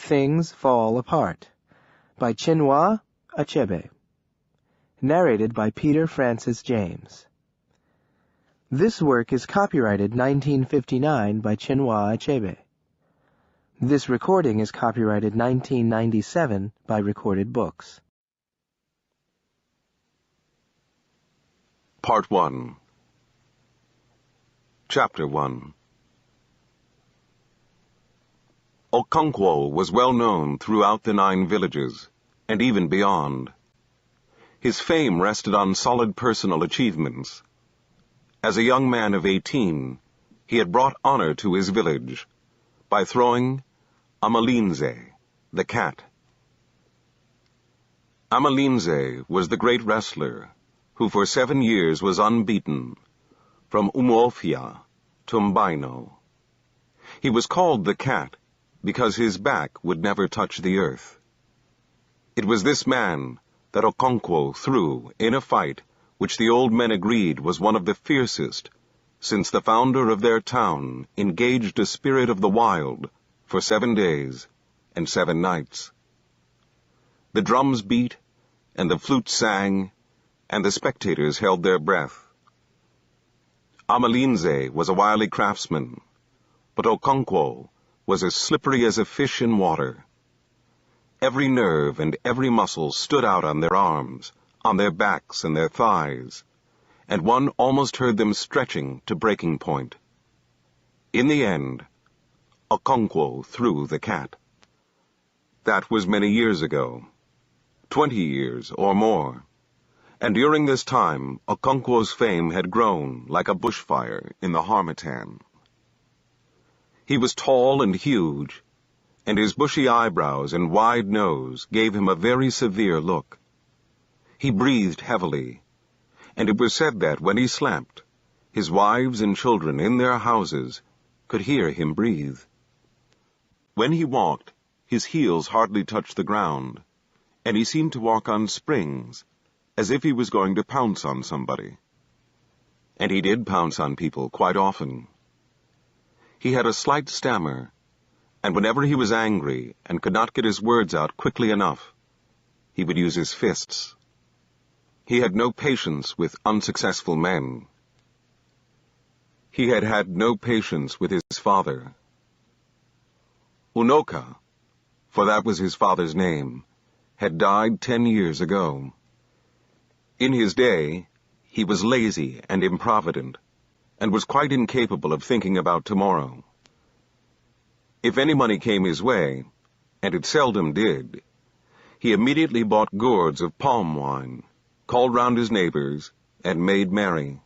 Things Fall Apart by Chinua Achebe. Narrated by Peter Francis James. This work is copyrighted 1959 by Chinua Achebe. This recording is copyrighted 1997 by Recorded Books. Part 1. Chapter 1. Okonkwo was well known throughout the 9 villages, and even beyond. His fame rested on solid personal achievements. As a young man of 18, he had brought honor to his village by throwing Amalinze, the cat. Amalinze was the great wrestler who for 7 years was unbeaten, from Umuofia to Mbino. He was called the cat because his back would never touch the earth. It was this man that Okonkwo threw in a fight which the old men agreed was one of the fiercest, since the founder of their town engaged a spirit of the wild for 7 days and 7 nights. The drums beat, and the flute sang, and the spectators held their breath. Amalinze was a wily craftsman, but Okonkwo was as slippery as a fish in water. Every nerve and every muscle stood out on their arms, on their backs and their thighs, and one almost heard them stretching to breaking point. In the end, Okonkwo threw the cat. That was many years ago, 20 years or more, and during this time Okonkwo's fame had grown like a bushfire in the harmattan. He was tall and huge, and his bushy eyebrows and wide nose gave him a very severe look. He breathed heavily, and it was said that when he slept, his wives and children in their houses could hear him breathe. When he walked, his heels hardly touched the ground, and he seemed to walk on springs, as if he was going to pounce on somebody. And he did pounce on people quite often. He had a slight stammer, and whenever he was angry and could not get his words out quickly enough, he would use his fists. He had no patience with unsuccessful men. He had had no patience with his father. Unoka, for that was his father's name, had died 10 years ago. In his day, he was lazy and improvident, and was quite incapable of thinking about tomorrow. If any money came his way, and it seldom did, he immediately bought gourds of palm wine, called round his neighbors, and made merry.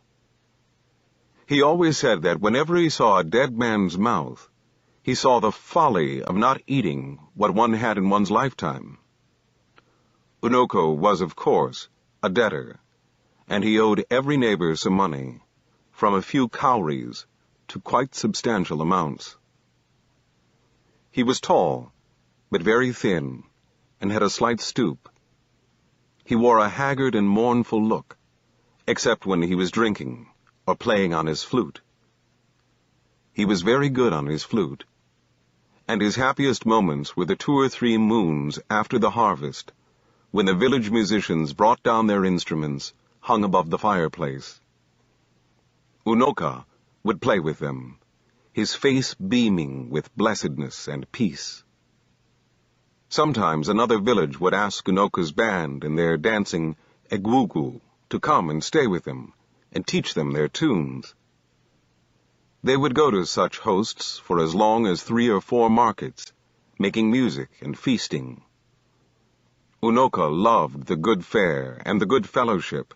He always said that whenever he saw a dead man's mouth, he saw the folly of not eating what one had in one's lifetime. Unoko was, of course, a debtor, and he owed every neighbor some money, from a few cowries to quite substantial amounts. He was tall, but very thin, and had a slight stoop. He wore a haggard and mournful look, except when he was drinking or playing on his flute. He was very good on his flute, and his happiest moments were the 2 or 3 moons after the harvest, when the village musicians brought down their instruments hung above the fireplace. Unoka would play with them, his face beaming with blessedness and peace. Sometimes another village would ask Unoka's band and their dancing egwugu to come and stay with them and teach them their tunes. They would go to such hosts for as long as 3 or 4 markets, making music and feasting. Unoka loved the good fare and the good fellowship,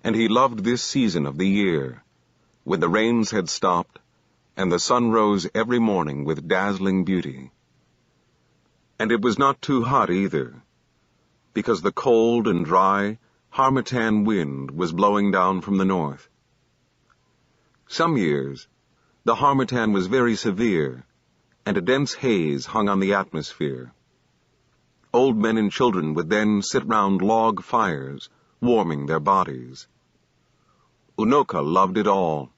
and he loved this season of the year, when the rains had stopped, and the sun rose every morning with dazzling beauty. And it was not too hot either, because the cold and dry harmattan wind was blowing down from the north. Some years, the harmattan was very severe, and a dense haze hung on the atmosphere. Old men and children would then sit round log fires, warming their bodies. Unoka loved it all,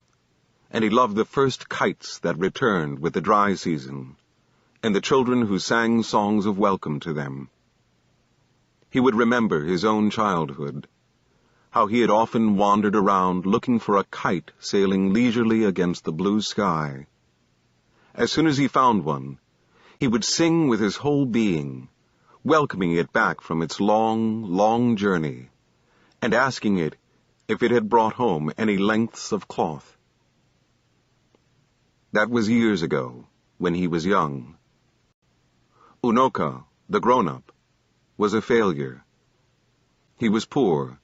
and he loved the first kites that returned with the dry season, and the children who sang songs of welcome to them. He would remember his own childhood, how he had often wandered around looking for a kite sailing leisurely against the blue sky. As soon as he found one, he would sing with his whole being, welcoming it back from its long, long journey, and asking it if it had brought home any lengths of cloth. That was years ago, when he was young. Unoka, the grown-up, was a failure. He was poor,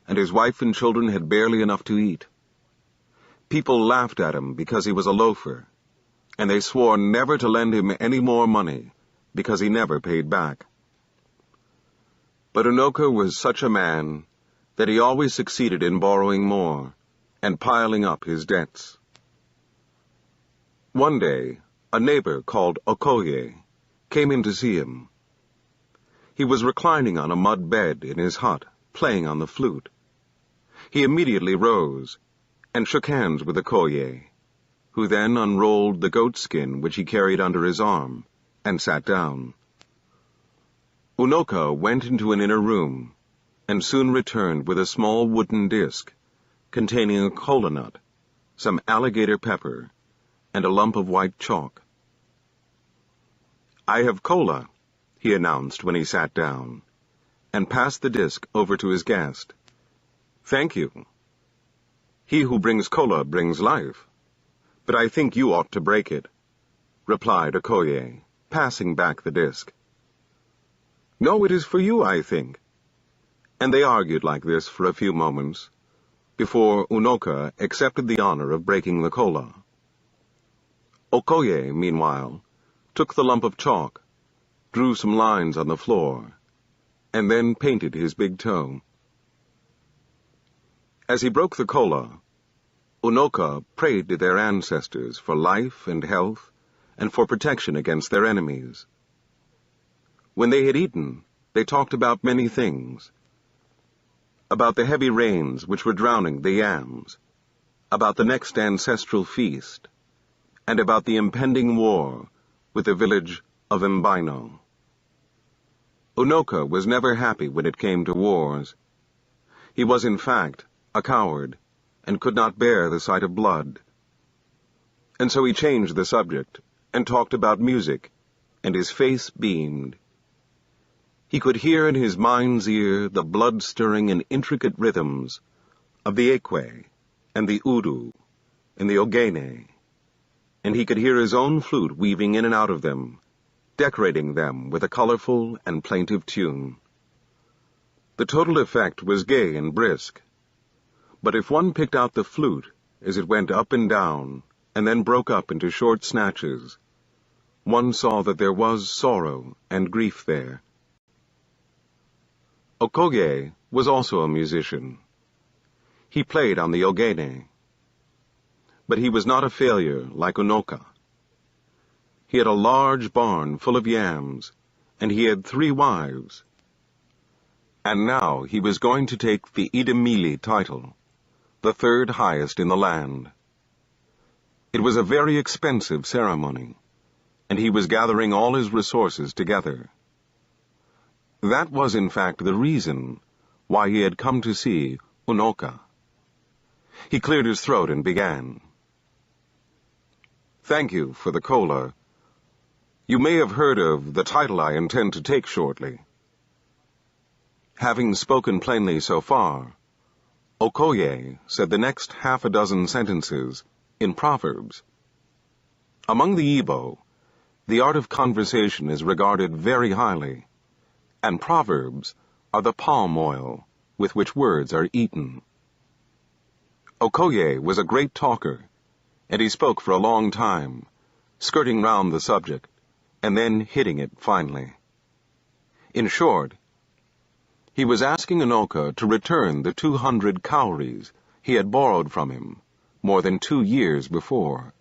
and his wife and children had barely enough to eat. People laughed at him because he was a loafer, and they swore never to lend him any more money because he never paid back. But Unoka was such a man that he always succeeded in borrowing more and piling up his debts. One day, a neighbor called Okoye came in to see him. He was reclining on a mud bed in his hut, playing on the flute. He immediately rose and shook hands with Okoye, who then unrolled the goatskin which he carried under his arm, and sat down. Unoka went into an inner room, and soon returned with a small wooden disc, containing a kola nut, some alligator pepper, and a lump of white chalk. "I have kola," he announced when he sat down, and passed the disc over to his guest. "Thank you. He who brings kola brings life, but I think you ought to break it," replied Okoye, passing back the disc. "No, it is for you, I think." And they argued like this for a few moments, before Unoka accepted the honor of breaking the kola. Okoye, meanwhile, took the lump of chalk, drew some lines on the floor, and then painted his big toe. As he broke the kola, Unoka prayed to their ancestors for life and health and for protection against their enemies. When they had eaten, they talked about many things. About the heavy rains which were drowning the yams, about the next ancestral feast, and about the impending war with the village of Mbino. Unoka was never happy when it came to wars. He was, in fact, a coward, and could not bear the sight of blood. And so he changed the subject, and talked about music, and his face beamed. He could hear in his mind's ear the blood-stirring and intricate rhythms of the ekwe, and the udu, and the ogene, and he could hear his own flute weaving in and out of them, decorating them with a colorful and plaintive tune. The total effect was gay and brisk, but if one picked out the flute as it went up and down, and then broke up into short snatches, one saw that there was sorrow and grief there. Okoye was also a musician. He played on the ogene, but he was not a failure like Unoka. He had a large barn full of yams, and he had 3 wives. And now he was going to take the Idemili title, the 3rd highest in the land. It was a very expensive ceremony, and he was gathering all his resources together. That was, in fact, the reason why he had come to see Unoka. He cleared his throat and began. "Thank you for the kola. You may have heard of the title I intend to take shortly." Having spoken plainly so far, Okoye said the next 6 sentences in Proverbs. Among the Igbo, the art of conversation is regarded very highly, and Proverbs are the palm oil with which words are eaten. Okoye was a great talker, and he spoke for a long time, skirting round the subject, and then hitting it finally. In short, he was asking Unoka to return the 200 cowries he had borrowed from him more than 2 years before.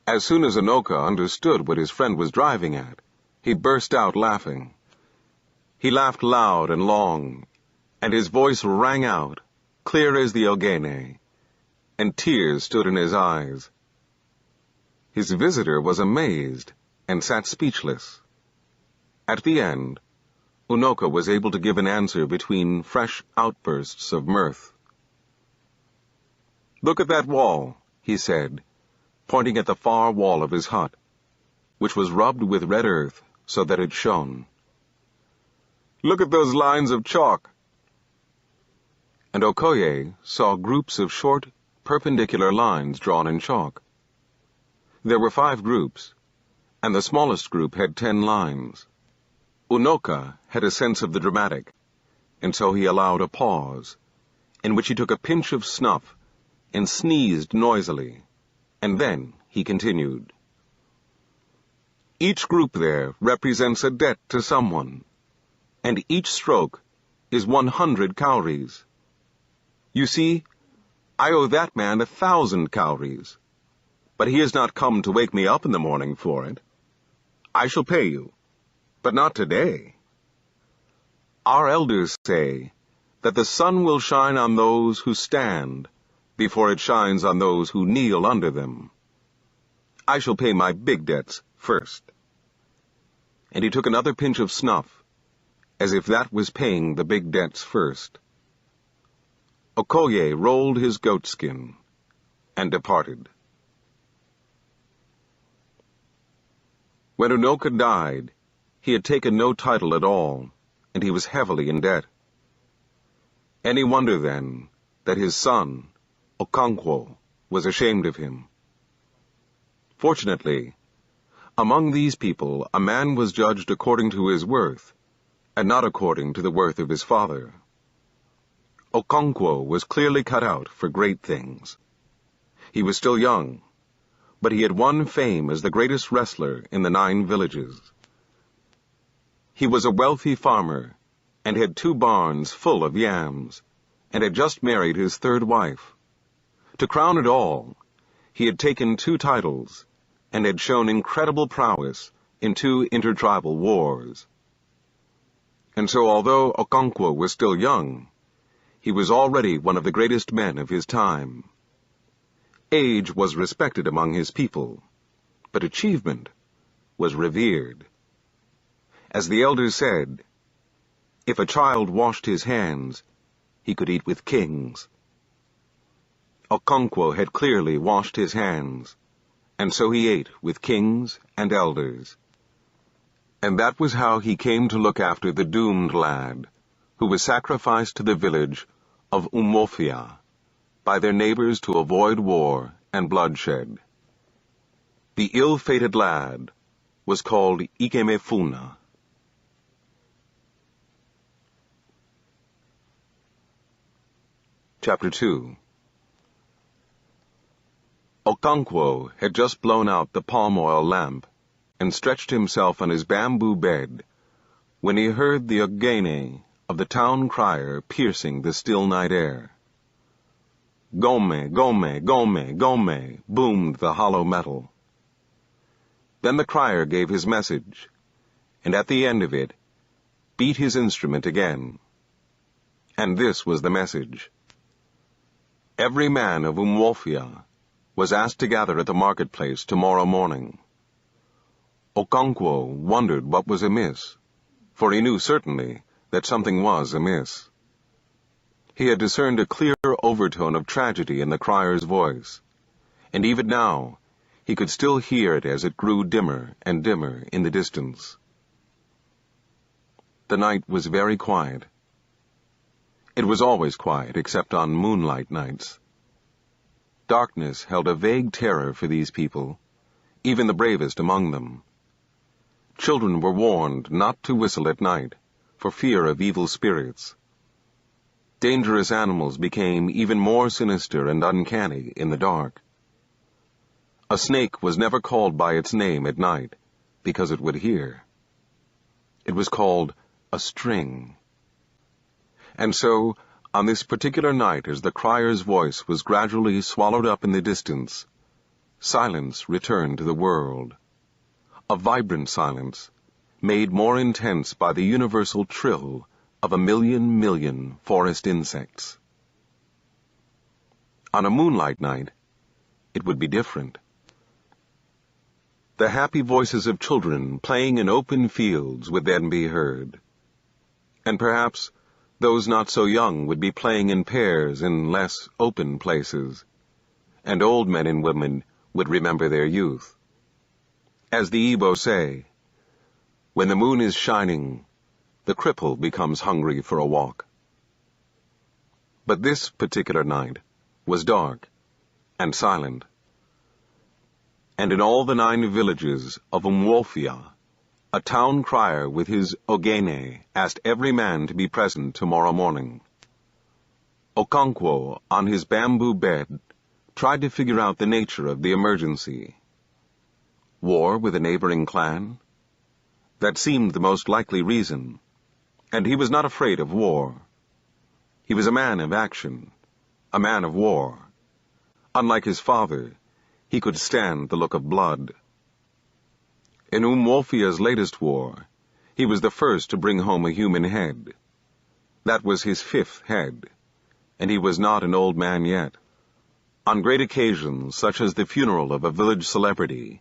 As soon as Unoka understood what his friend was driving at, he burst out laughing. He laughed loud and long, and his voice rang out, clear as the ogene, and tears stood in his eyes. His visitor was amazed and sat speechless. At the end, Unoka was able to give an answer between fresh outbursts of mirth. "Look at that wall," he said, pointing at the far wall of his hut, which was rubbed with red earth so that it shone. "Look at those lines of chalk." And Okoye saw groups of short, perpendicular lines drawn in chalk. There were 5 groups, and the smallest group had 10 lines. Unoka had a sense of the dramatic, and so he allowed a pause, in which he took a pinch of snuff and sneezed noisily, and then he continued. "Each group there represents a debt to someone, and each stroke is 100 cowries. You see, I owe that man 1,000 cowries, but he has not come to wake me up in the morning for it. I shall pay you, but not today. Our elders say that the sun will shine on those who stand before it shines on those who kneel under them. I shall pay my big debts first." And he took another pinch of snuff, as if that was paying the big debts first. Okoye rolled his goatskin and departed. When Unoka died, he had taken no title at all, and he was heavily in debt. Any wonder, then, that his son, Okonkwo, was ashamed of him? Fortunately, among these people a man was judged according to his worth, and not according to the worth of his father. Okonkwo was clearly cut out for great things. He was still young, but he had won fame as the greatest wrestler in the 9 villages. He was a wealthy farmer, and had 2 barns full of yams, and had just married his 3rd wife. To crown it all, he had taken 2 titles, and had shown incredible prowess in 2 intertribal wars. And so, although Okonkwo was still young, he was already one of the greatest men of his time. Age was respected among his people, but achievement was revered. As the elders said, if a child washed his hands, he could eat with kings. Okonkwo had clearly washed his hands, and so he ate with kings and elders. And that was how he came to look after the doomed lad, who was sacrificed to the village of Umofia by their neighbors to avoid war and bloodshed. The ill-fated lad was called Ikemefuna. Chapter 2. Okonkwo had just blown out the palm oil lamp and stretched himself on his bamboo bed when he heard the ogene of the town crier piercing the still night air. Gome, gome, gome, gome, boomed the hollow metal. Then the crier gave his message, and at the end of it, beat his instrument again. And this was the message. Every man of Umwofia was asked to gather at the marketplace tomorrow morning. Okonkwo wondered what was amiss, for he knew certainly that something was amiss. He had discerned a clear overtone of tragedy in the crier's voice, and even now he could still hear it as it grew dimmer and dimmer in the distance. The night was very quiet. It was always quiet except on moonlight nights. Darkness held a vague terror for these people, even the bravest among them. Children were warned not to whistle at night, for fear of evil spirits. Dangerous animals became even more sinister and uncanny in the dark. A snake was never called by its name at night, because it would hear. It was called a string. And so, on this particular night, as the crier's voice was gradually swallowed up in the distance, silence returned to the world. A vibrant silence, made more intense by the universal trill of 1,000,000 forest insects. On a moonlight night, it would be different. The happy voices of children playing in open fields would then be heard. And perhaps those not so young would be playing in pairs in less open places, and old men and women would remember their youth. As the Igbo say, when the moon is shining, the cripple becomes hungry for a walk. But this particular night was dark and silent, and in all the 9 villages of Umwofia, a town crier with his ogene asked every man to be present tomorrow morning. Okonkwo, on his bamboo bed, tried to figure out the nature of the emergency. War with a neighboring clan? That seemed the most likely reason, and he was not afraid of war. He was a man of action, a man of war. Unlike his father, he could stand the look of blood. In Umwofia's latest war, he was the first to bring home a human head. That was his 5th head, and he was not an old man yet. On great occasions, such as the funeral of a village celebrity,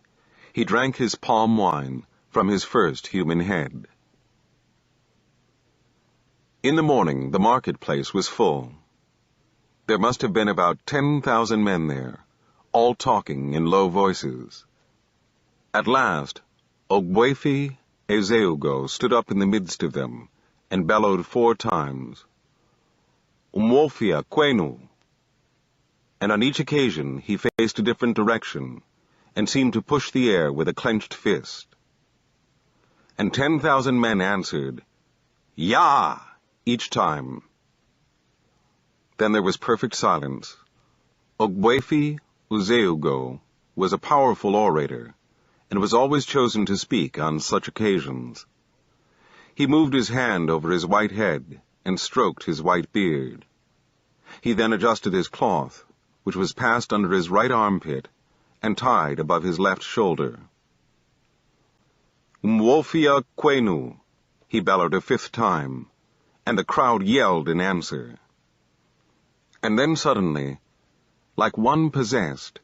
he drank his palm wine from his first human head. In the morning, the marketplace was full. There must have been about 10,000 men there, all talking in low voices. At last, Ogbuefi Ezeugo stood up in the midst of them and bellowed 4 times, "Umwofia Kwenu!" And on each occasion he faced a different direction and seemed to push the air with a clenched fist. And 10,000 men answered, "Ya!" each time. Then there was perfect silence. Ogbuefi Ezeugo was a powerful orator, and was always chosen to speak on such occasions. He moved his hand over his white head and stroked his white beard. He then adjusted his cloth, which was passed under his right armpit and tied above his left shoulder. "Umwofia Kwenu," he bellowed a 5th time, and the crowd yelled in answer. And then suddenly, like one possessed,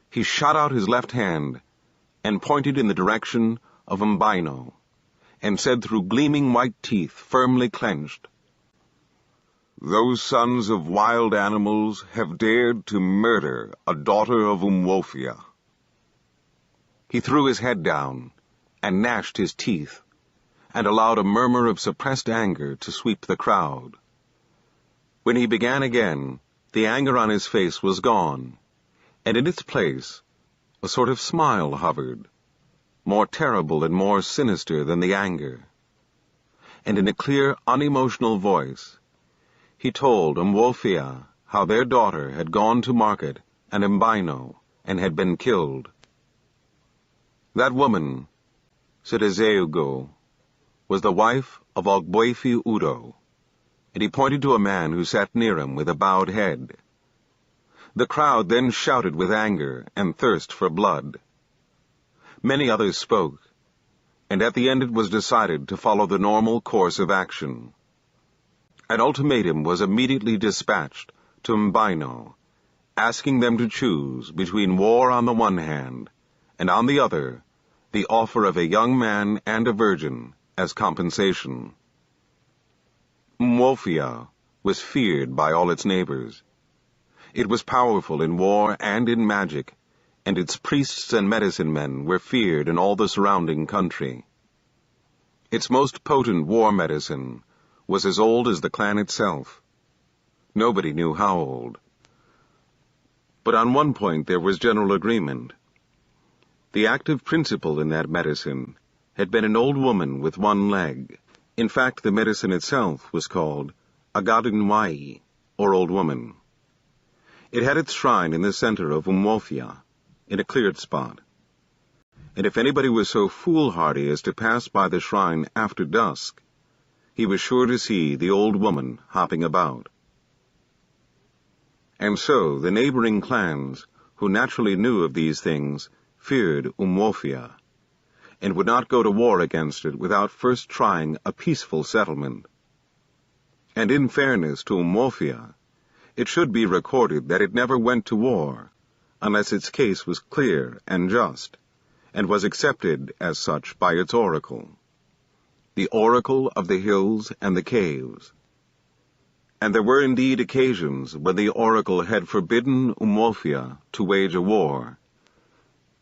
he shot out his left hand and pointed in the direction of Mbino, and said through gleaming white teeth firmly clenched, "Those sons of wild animals have dared to murder a daughter of Umwofia." He threw his head down and gnashed his teeth, and allowed a murmur of suppressed anger to sweep the crowd. When he began again, the anger on his face was gone, and in its place a sort of smile hovered, more terrible and more sinister than the anger. And in a clear, unemotional voice, he told Umwofia how their daughter had gone to market at Mbino and had been killed. That woman, said Ezeugo, was the wife of Ogbuefi Udo, and he pointed to a man who sat near him with a bowed head. The crowd then shouted with anger and thirst for blood. Many others spoke, and at the end it was decided to follow the normal course of action. An ultimatum was immediately dispatched to Mbino, asking them to choose between war on the one hand, and on the other, the offer of a young man and a virgin as compensation. Umwofia was feared by all its neighbors. It was powerful in war and in magic, and its priests and medicine men were feared in all the surrounding country. Its most potent war medicine was as old as the clan itself. Nobody knew how old. But on one point there was general agreement. The active principle in that medicine had been an old woman with one leg. In fact, the medicine itself was called Agadunwai, or Old Woman. It had its shrine in the center of Umwofia, in a cleared spot. And if anybody was so foolhardy as to pass by the shrine after dusk, he was sure to see the old woman hopping about. And so the neighboring clans, who naturally knew of these things, feared Umwofia, and would not go to war against it without first trying a peaceful settlement. And in fairness to Umwofia, it should be recorded that it never went to war, unless its case was clear and just, and was accepted as such by its oracle, the oracle of the hills and the caves. And there were indeed occasions when the oracle had forbidden Umofia to wage a war.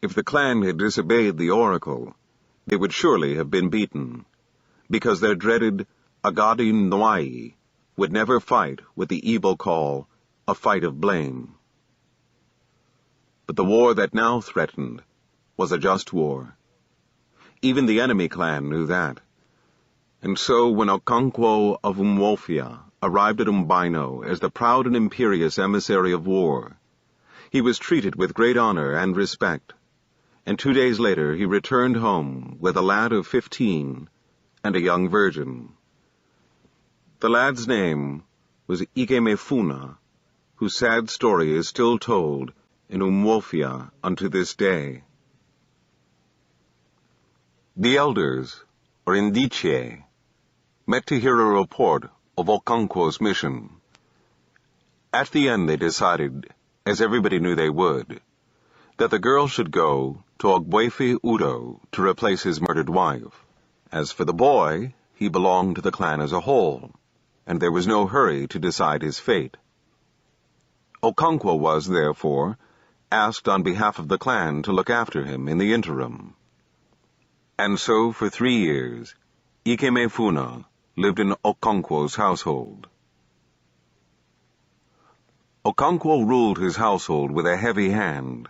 If the clan had disobeyed the oracle, they would surely have been beaten, because their dreaded Agadi Nwai would never fight with the evil call, a fight of blame. But the war that now threatened was a just war. Even the enemy clan knew that. And so when Okonkwo of Umwofia arrived at Umbino as the proud and imperious emissary of war, he was treated with great honor and respect, and 2 days later he returned home with a lad of 15 and a young virgin. The lad's name was Ikemefuna, whose sad story is still told in Umwofia unto this day. The elders, or Indiche, met to hear a report of Okonkwo's mission. At the end they decided, as everybody knew they would, that the girl should go to Ogbuefi Udo to replace his murdered wife. As for the boy, he belonged to the clan as a whole, and there was no hurry to decide his fate. Okonkwo was, therefore, asked on behalf of the clan to look after him in the interim. And so, for 3 years, Ikemefuna lived in Okonkwo's household. Okonkwo ruled his household with a heavy hand.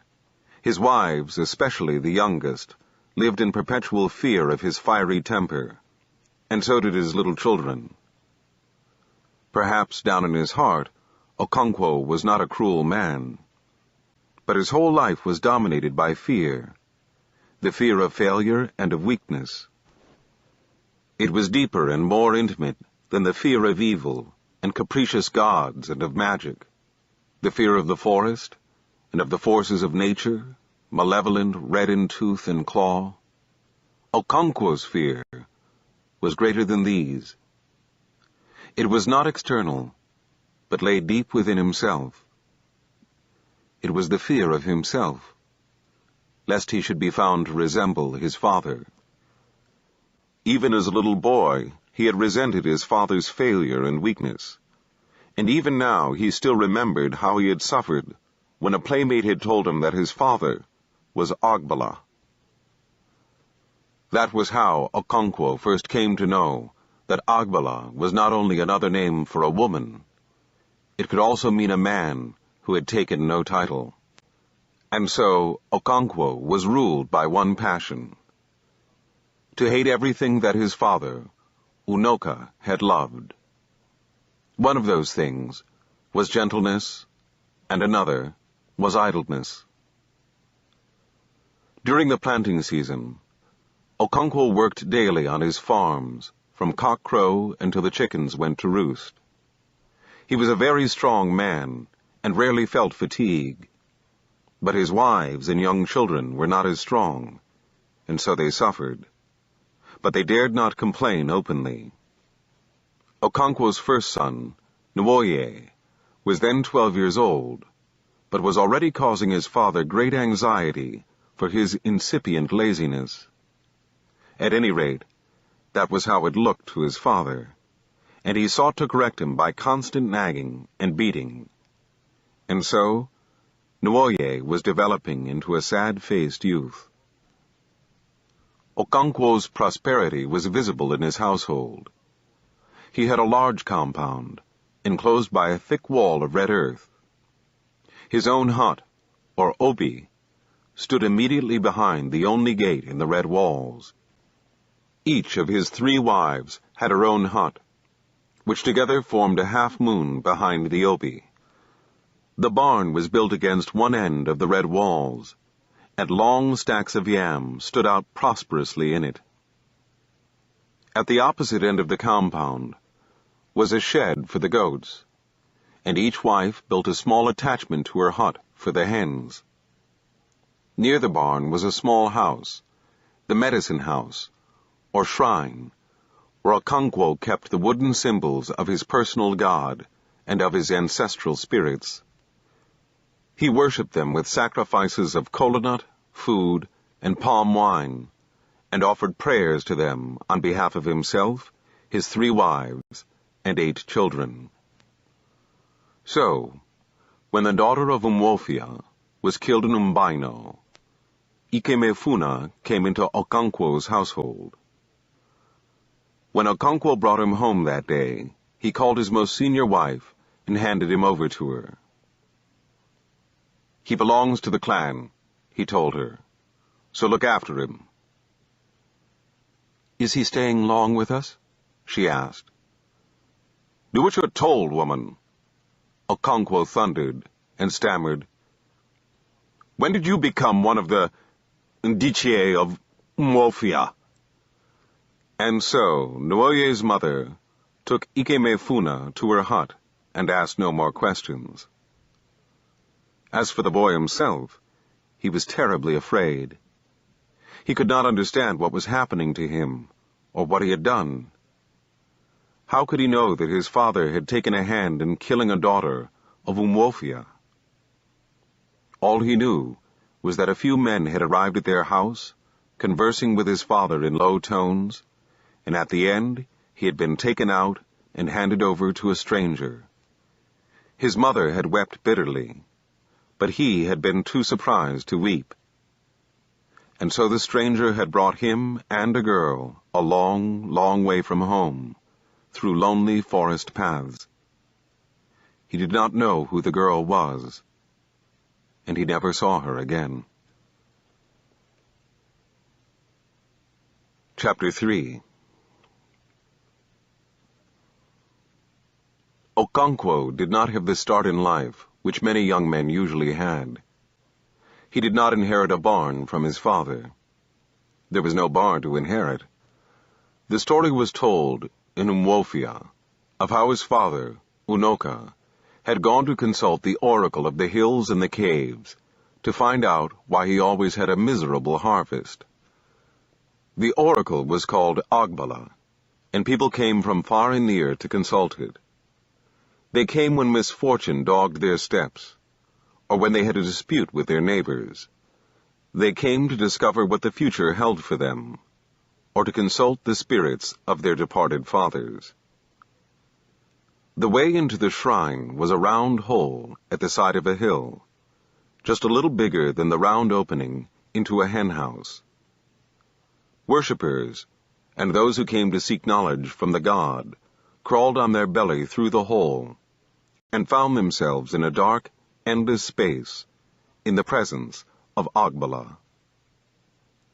His wives, especially the youngest, lived in perpetual fear of his fiery temper, and so did his little children. Perhaps down in his heart, Okonkwo was not a cruel man, but his whole life was dominated by fear, the fear of failure and of weakness. It was deeper and more intimate than the fear of evil and capricious gods and of magic, the fear of the forest and of the forces of nature, malevolent, red in tooth and claw. Okonkwo's fear was greater than these. It was not external, but lay deep within himself. It was the fear of himself, lest he should be found to resemble his father. Even as a little boy, he had resented his father's failure and weakness, and even now he still remembered how he had suffered when a playmate had told him that his father was Ogbala. That was how Okonkwo first came to know that Ogbala was not only another name for a woman, it could also mean a man who had taken no title. And so Okonkwo was ruled by one passion: to hate everything that his father, Unoka, had loved. One of those things was gentleness, and another was idleness. During the planting season, Okonkwo worked daily on his farms, from cock-crow until the chickens went to roost. He was a very strong man, and rarely felt fatigue. But his wives and young children were not as strong, and so they suffered. But they dared not complain openly. Okonkwo's first son, Nwoye, was then 12 years old, but was already causing his father great anxiety for his incipient laziness. At any rate, that was how it looked to his father, and he sought to correct him by constant nagging and beating. And so, Nwoye was developing into a sad-faced youth. Okonkwo's prosperity was visible in his household. He had a large compound, enclosed by a thick wall of red earth. His own hut, or obi, stood immediately behind the only gate in the red walls. Each of his 3 wives had her own hut, which together formed a half-moon behind the obi. The barn was built against one end of the red walls, and long stacks of yam stood out prosperously in it. At the opposite end of the compound was a shed for the goats, and each wife built a small attachment to her hut for the hens. Near the barn was a small house, the medicine house, or shrine, where Okonkwo kept the wooden symbols of his personal god and of his ancestral spirits. He worshipped them with sacrifices of kola nut, food, and palm wine, and offered prayers to them on behalf of himself, his 3 wives, and 8 children. So, when the daughter of Umwofia was killed in Umbaino, Ikemefuna came into Okonkwo's household. When Okonkwo brought him home that day, he called his most senior wife and handed him over to her. "He belongs to the clan," he told her, "so look after him." "Is he staying long with us?" she asked. "Do what you're told, woman," Okonkwo thundered and stammered. "When did you become one of the Ndichie of Umwofia?" And so Nwoye's mother took Ikemefuna to her hut and asked no more questions. As for the boy himself, he was terribly afraid. He could not understand what was happening to him, or what he had done. How could he know that his father had taken a hand in killing a daughter of Umwofia? All he knew was that a few men had arrived at their house, conversing with his father in low tones, and at the end he had been taken out and handed over to a stranger. His mother had wept bitterly, but he had been too surprised to weep. And so the stranger had brought him and a girl a long, long way from home, through lonely forest paths. He did not know who the girl was, and he never saw her again. Chapter 3. Okonkwo did not have the start in life which many young men usually had. He did not inherit a barn from his father. There was no barn to inherit. The story was told in Umwofia of how his father, Unoka, had gone to consult the oracle of the hills and the caves to find out why he always had a miserable harvest. The oracle was called Agbala, and people came from far and near to consult it. They came when misfortune dogged their steps, or when they had a dispute with their neighbors. They came to discover what the future held for them, or to consult the spirits of their departed fathers. The way into the shrine was a round hole at the side of a hill, just a little bigger than the round opening into a hen house. Worshippers, and those who came to seek knowledge from the god, crawled on their belly through the hole, and found themselves in a dark, endless space, in the presence of Agbala.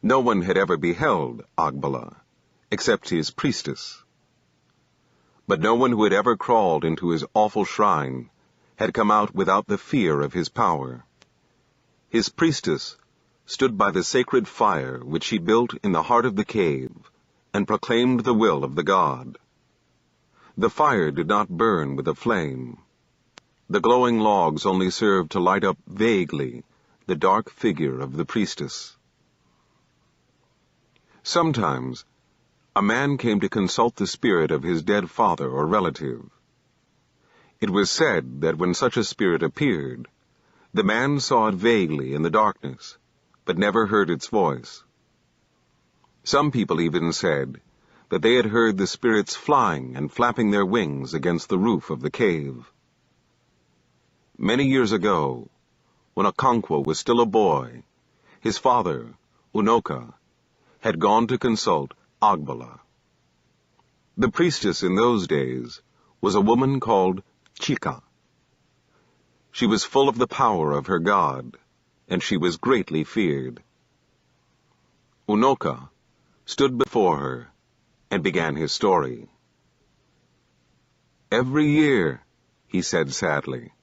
No one had ever beheld Agbala, except his priestess. But no one who had ever crawled into his awful shrine had come out without the fear of his power. His priestess stood by the sacred fire which she built in the heart of the cave, and proclaimed the will of the god. The fire did not burn with a flame. The glowing logs only served to light up vaguely the dark figure of the priestess. Sometimes, a man came to consult the spirit of his dead father or relative. It was said that when such a spirit appeared, the man saw it vaguely in the darkness, but never heard its voice. Some people even said that they had heard the spirits flying and flapping their wings against the roof of the cave. Many years ago, when Okonkwo was still a boy, his father, Unoka, had gone to consult Agbala. The priestess in those days was a woman called Chika. She was full of the power of her god, and she was greatly feared. Unoka stood before her and began his story. "Every year," he said sadly,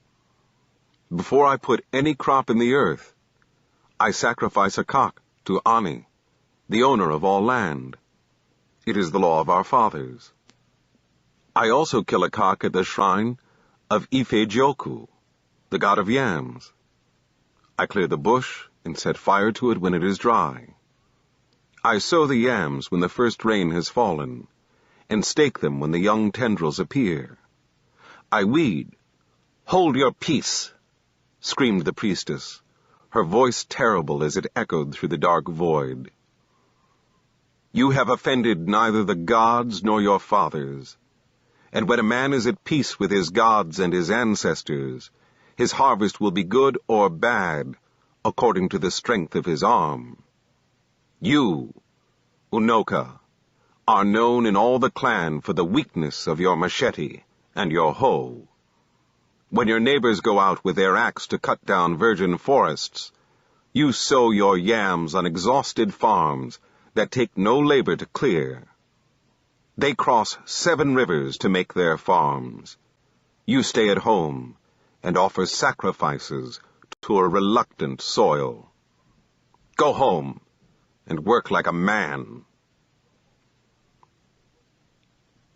"before I put any crop in the earth, I sacrifice a cock to Ani, the owner of all land. It is the law of our fathers. I also kill a cock at the shrine of Ife-Jioku, the god of yams. I clear the bush and set fire to it when it is dry. I sow the yams when the first rain has fallen, and stake them when the young tendrils appear. I weed—" "Hold your peace!" screamed the priestess, her voice terrible as it echoed through the dark void. You have offended neither the gods nor your fathers. And when a man is at peace with his gods and his ancestors, his harvest will be good or bad, according to the strength of his arm. You, Unoka, are known in all the clan for the weakness of your machete and your hoe. When your neighbors go out with their axe to cut down virgin forests, you sow your yams on exhausted farms that take no labor to clear. They cross 7 rivers to make their farms. You stay at home and offer sacrifices to a reluctant soil. Go home and work like a man.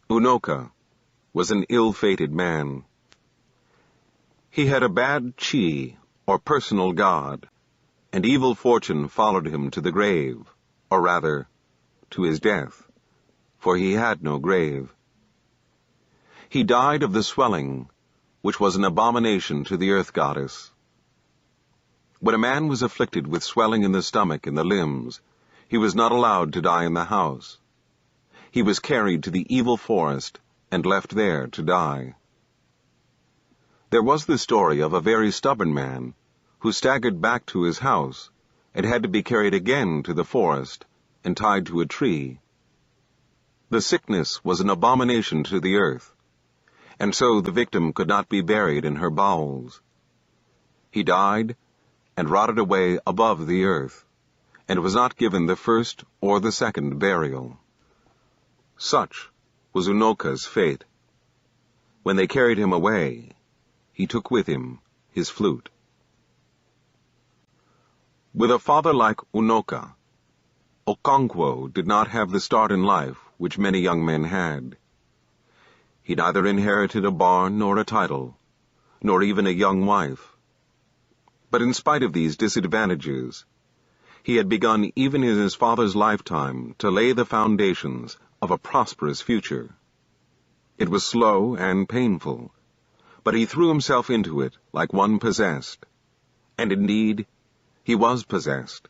Unoka was an ill-fated man. He had a bad chi, or personal god, and evil fortune followed him to the grave, or rather, to his death, for he had no grave. He died of the swelling, which was an abomination to the earth goddess. When a man was afflicted with swelling in the stomach and the limbs, he was not allowed to die in the house. He was carried to the evil forest and left there to die. There was the story of a very stubborn man who staggered back to his house and had to be carried again to the forest and tied to a tree. The sickness was an abomination to the earth, and so the victim could not be buried in her bowels. He died and rotted away above the earth, and was not given the first or the second burial. Such was Unoka's fate. When they carried him away, he took with him his flute. With a father like Unoka, Okonkwo did not have the start in life which many young men had. He neither inherited a barn nor a title, nor even a young wife. But in spite of these disadvantages, he had begun even in his father's lifetime to lay the foundations of a prosperous future. It was slow and painful, but he threw himself into it like one possessed, and indeed he was possessed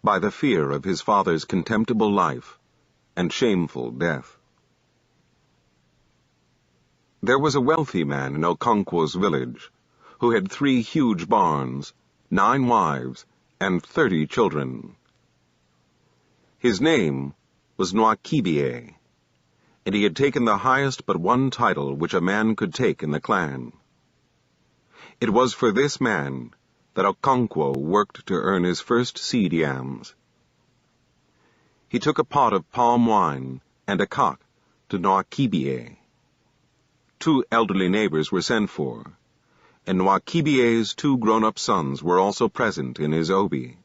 by the fear of his father's contemptible life and shameful death. There was a wealthy man in Okonkwo's village who had 3 huge barns, 9 wives, and 30 children. His name was Nwakibie, and he had taken the highest but one title which a man could take in the clan. It was for this man that Okonkwo worked to earn his first seed yams. He took a pot of palm wine and a cock to Nwakibie. 2 elderly neighbors were sent for, and Nwakibie's 2 grown-up sons were also present in his obi.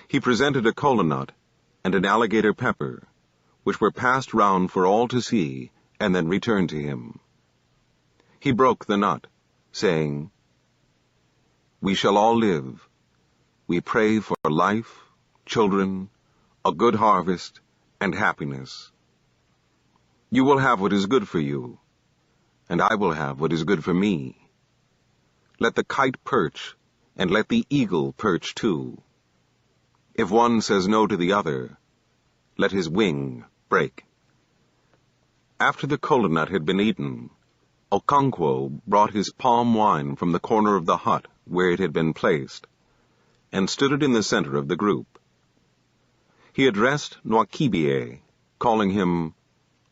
He presented a kola nut and an alligator pepper, which were passed round for all to see, and then returned to him. He broke the nut, saying, "We shall all live. We pray for life, children, a good harvest, and happiness. You will have what is good for you, and I will have what is good for me. Let the kite perch, and let the eagle perch too. If one says no to the other, let his wing break." After the kola nut had been eaten, Okonkwo brought his palm wine from the corner of the hut where it had been placed, and stood it in the center of the group. He addressed Nwakibie, calling him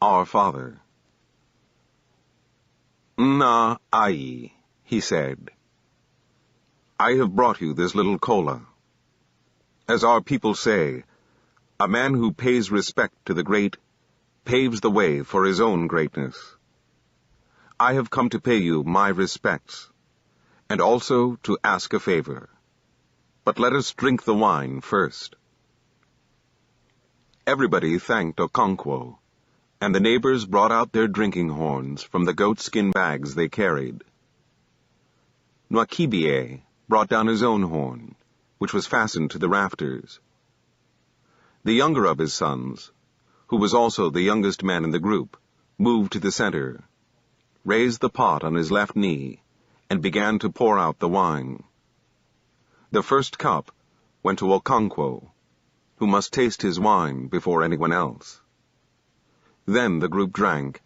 Our Father. "Nna Ai," he said, "I have brought you this little kola. As our people say, a man who pays respect to the great paves the way for his own greatness. I have come to pay you my respects, and also to ask a favor. But let us drink the wine first." Everybody thanked Okonkwo, and the neighbors brought out their drinking horns from the goatskin bags they carried. Nwakibie brought down his own horn, which was fastened to the rafters. The younger of his sons, who was also the youngest man in the group, moved to the center, raised the pot on his left knee, and began to pour out the wine. The first cup went to Okonkwo, who must taste his wine before anyone else. Then the group drank,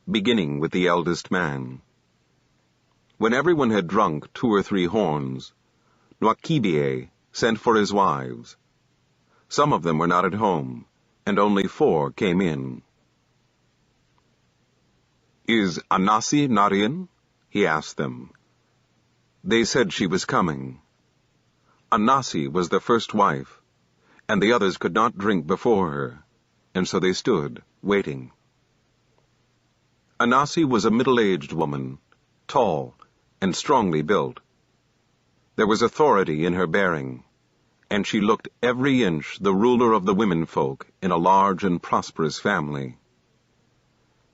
beginning with the eldest man. When everyone had drunk 2 or 3 horns, Achebe sent for his wives. Some of them were not at home, and only 4 came in. "Is Anasi not in?" he asked them. They said she was coming. Anasi was the first wife, and the others could not drink before her, and so they stood, waiting. Anasi was a middle-aged woman, tall and strongly built. There was authority in her bearing, and she looked every inch the ruler of the womenfolk in a large and prosperous family.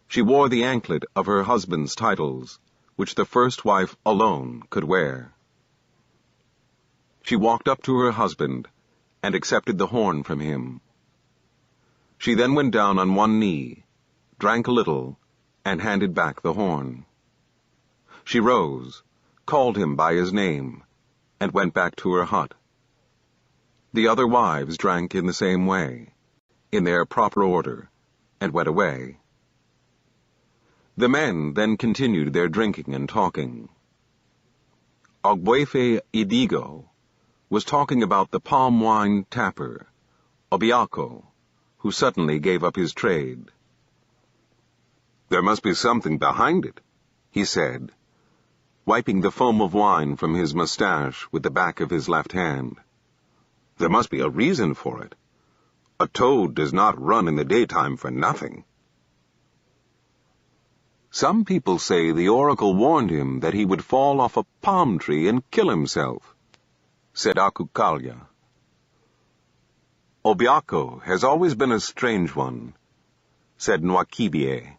She wore the anklet of her husband's titles, which the first wife alone could wear. She walked up to her husband and accepted the horn from him. She then went down on one knee, drank a little, and handed back the horn. She rose, called him by his name, and went back to her hut. The other wives drank in the same way, in their proper order, and went away. The men then continued their drinking and talking. Ogbuefe Idigo was talking about the palm wine tapper, Obiako, who suddenly gave up his trade. "There must be something behind it," he said, wiping the foam of wine from his mustache with the back of his left hand. "There must be a reason for it. A toad does not run in the daytime for nothing." "Some people say the oracle warned him that he would fall off a palm tree and kill himself," said Akukalya. "Obiako has always been a strange one," said Achebe.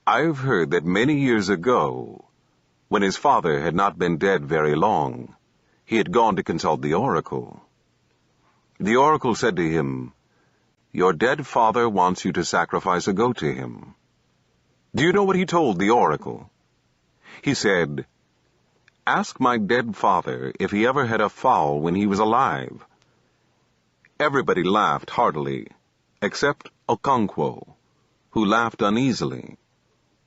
"I've heard that many years ago, when his father had not been dead very long, he had gone to consult the oracle. The oracle said to him, 'Your dead father wants you to sacrifice a goat to him.' Do you know what he told the oracle? He said, 'Ask my dead father if he ever had a fowl when he was alive.' Everybody laughed heartily, except Okonkwo, who laughed uneasily,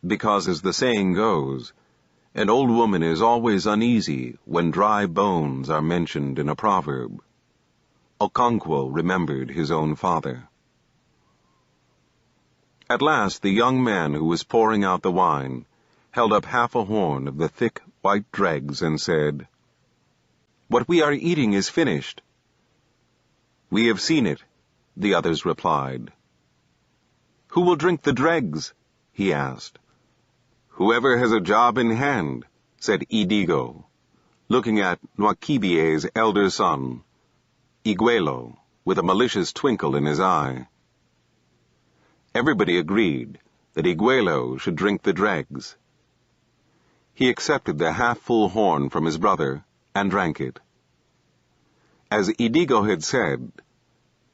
because, as the saying goes, an old woman is always uneasy when dry bones are mentioned in a proverb. Okonkwo remembered his own father. At last the young man who was pouring out the wine held up half a horn of the thick white dregs and said, "What we are eating is finished." "We have seen it," the others replied. "Who will drink the dregs?" he asked. "Whoever has a job in hand," said Idigo, looking at Achebe's elder son, Iguelo, with a malicious twinkle in his eye. Everybody agreed that Iguelo should drink the dregs. He accepted the half-full horn from his brother and drank it. As Idigo had said,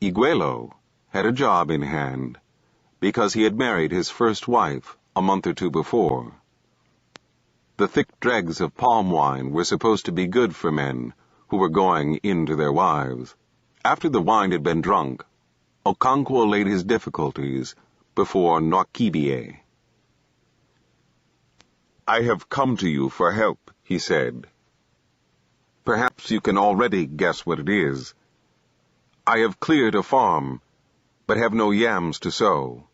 Iguelo had a job in hand because he had married his first wife a month or 2 before. The thick dregs of palm wine were supposed to be good for men who were going in to their wives. After the wine had been drunk, Okonkwo laid his difficulties before Achebe. "I have come to you for help," he said. "Perhaps you can already guess what it is. I have cleared a farm, but have no yams to sow.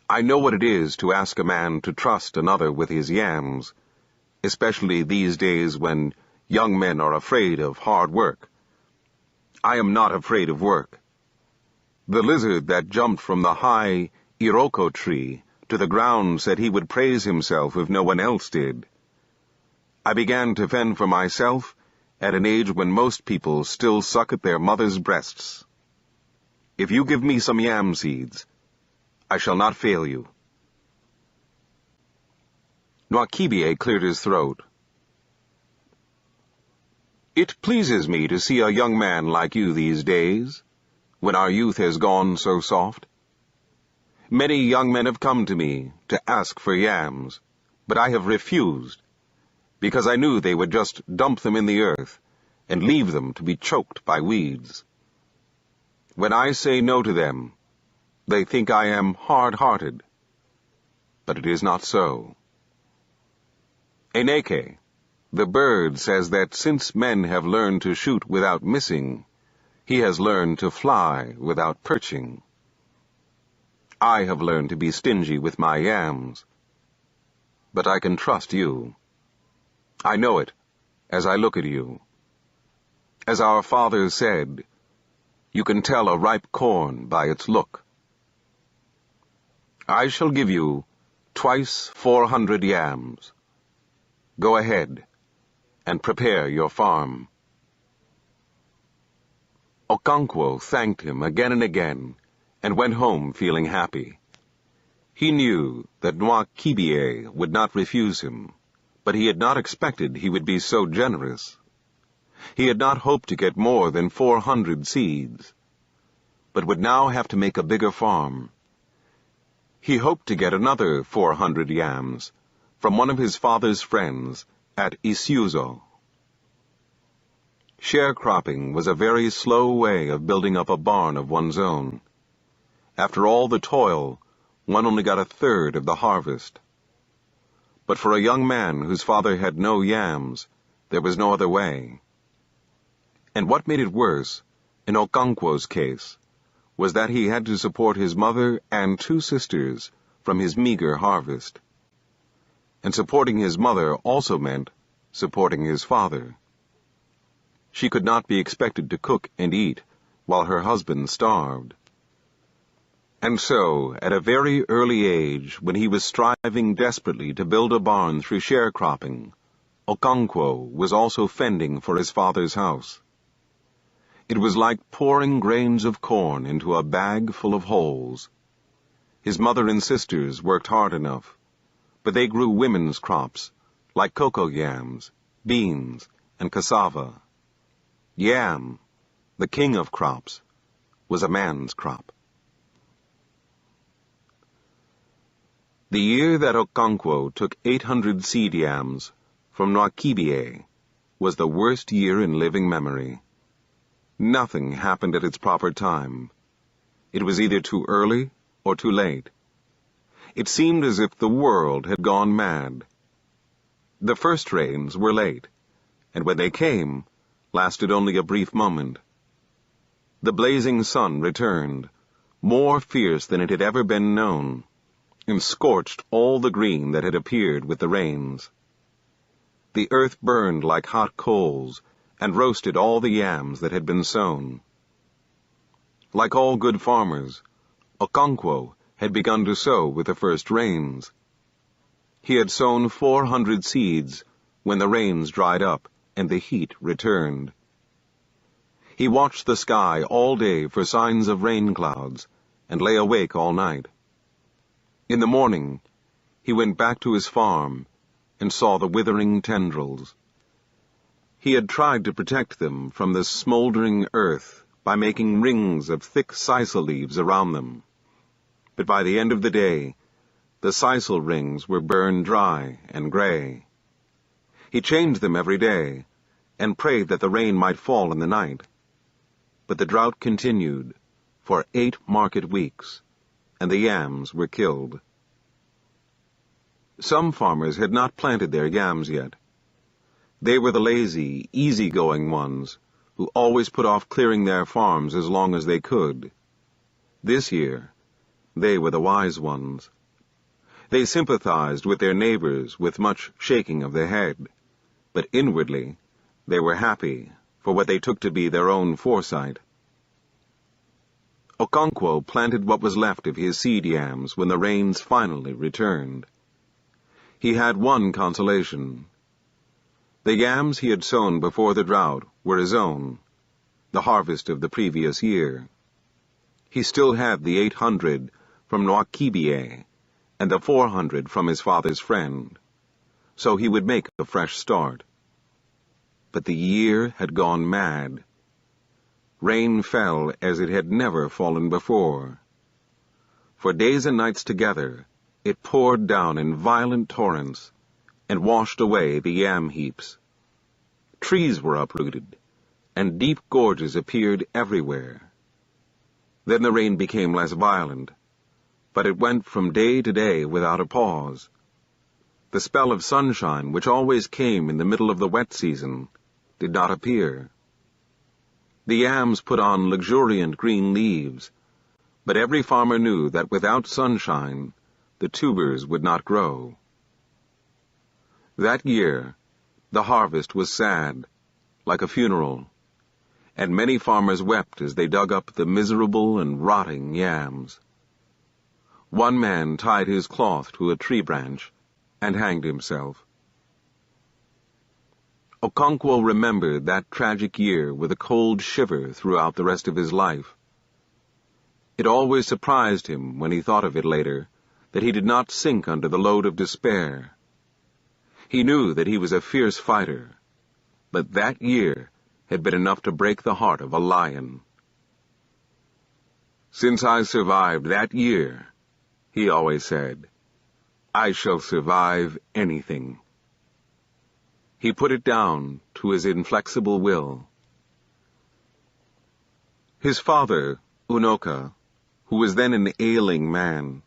I know what it is to ask a man to trust another with his yams, especially these days when young men are afraid of hard work. I am not afraid of work. The lizard that jumped from the high Iroko tree to the ground said he would praise himself if no one else did. I began to fend for myself at an age when most people still suck at their mother's breasts. If you give me some yam seeds, I shall not fail you." Achebe cleared his throat. "It pleases me to see a young man like you these days, when our youth has gone so soft. Many young men have come to me to ask for yams, but I have refused, because I knew they would just dump them in the earth and leave them to be choked by weeds. When I say no to them, they think I am hard-hearted, but it is not so. Eneke, the bird, says that since men have learned to shoot without missing, he has learned to fly without perching. I have learned to be stingy with my yams, but I can trust you. I know it as I look at you. As our fathers said, you can tell a ripe corn by its look. I shall give you twice 400 yams. Go ahead and prepare your farm. Okonkwo thanked him again and again and went home feeling happy. He knew that Chinua Achebe would not refuse him, but he had not expected he would be so generous. He had not hoped to get more than 400 seeds, but would now have to make a bigger farm. He hoped to get another 400 yams from one of his father's friends at Isuzu. Sharecropping was a very slow way of building up a barn of one's own. After all the toil, one only got a third of the harvest. But for a young man whose father had no yams, there was no other way. And what made it worse, in Okonkwo's case, was that he had to support his mother and 2 sisters from his meager harvest. And supporting his mother also meant supporting his father. She could not be expected to cook and eat while her husband starved. And so, at a very early age, when he was striving desperately to build a barn through sharecropping, Okonkwo was also fending for his father's house. It was like pouring grains of corn into a bag full of holes. His mother and sisters worked hard enough, but they grew women's crops, like cocoa yams, beans, and cassava. Yam, the king of crops, was a man's crop. The year that Okonkwo took 800 seed yams from Chinua Achebe was the worst year in living memory. Nothing happened at its proper time. It was either too early or too late. It seemed as if the world had gone mad. The first rains were late, and when they came, lasted only a brief moment. The blazing sun returned, more fierce than it had ever been known, and scorched all the green that had appeared with the rains. The earth burned like hot coals, and roasted all the yams that had been sown. Like all good farmers, Okonkwo had begun to sow with the first rains. He had sown 400 seeds when the rains dried up and the heat returned. He watched the sky all day for signs of rain clouds and lay awake all night. In the morning, he went back to his farm and saw the withering tendrils. He had tried to protect them from the smoldering earth by making rings of thick sisal leaves around them. But by the end of the day, the sisal rings were burned dry and gray. He changed them every day and prayed that the rain might fall in the night. But the drought continued for 8 market weeks, and the yams were killed. Some farmers had not planted their yams yet. They were the lazy, easy-going ones who always put off clearing their farms as long as they could. This year, they were the wise ones. They sympathized with their neighbors with much shaking of the head, but inwardly they were happy for what they took to be their own foresight. Okonkwo planted what was left of his seed yams when the rains finally returned. He had one consolation. The yams he had sown before the drought were his own, the harvest of the previous year. He still had the 800 from Chinua Achebe and the 400 from his father's friend, so he would make a fresh start. But the year had gone mad. Rain fell as it had never fallen before. For days and nights together, it poured down in violent torrents, and washed away the yam heaps. Trees were uprooted, and deep gorges appeared everywhere. Then the rain became less violent, but it went from day to day without a pause. The spell of sunshine, which always came in the middle of the wet season, did not appear. The yams put on luxuriant green leaves, but every farmer knew that without sunshine, the tubers would not grow. That year, the harvest was sad, like a funeral, and many farmers wept as they dug up the miserable and rotting yams. One man tied his cloth to a tree branch and hanged himself. Okonkwo remembered that tragic year with a cold shiver throughout the rest of his life. It always surprised him when he thought of it later that he did not sink under the load of despair. He knew that he was a fierce fighter, but that year had been enough to break the heart of a lion. "Since I survived that year," he always said, "I shall survive anything." He put it down to his inflexible will. His father, Unoka, who was then an ailing man,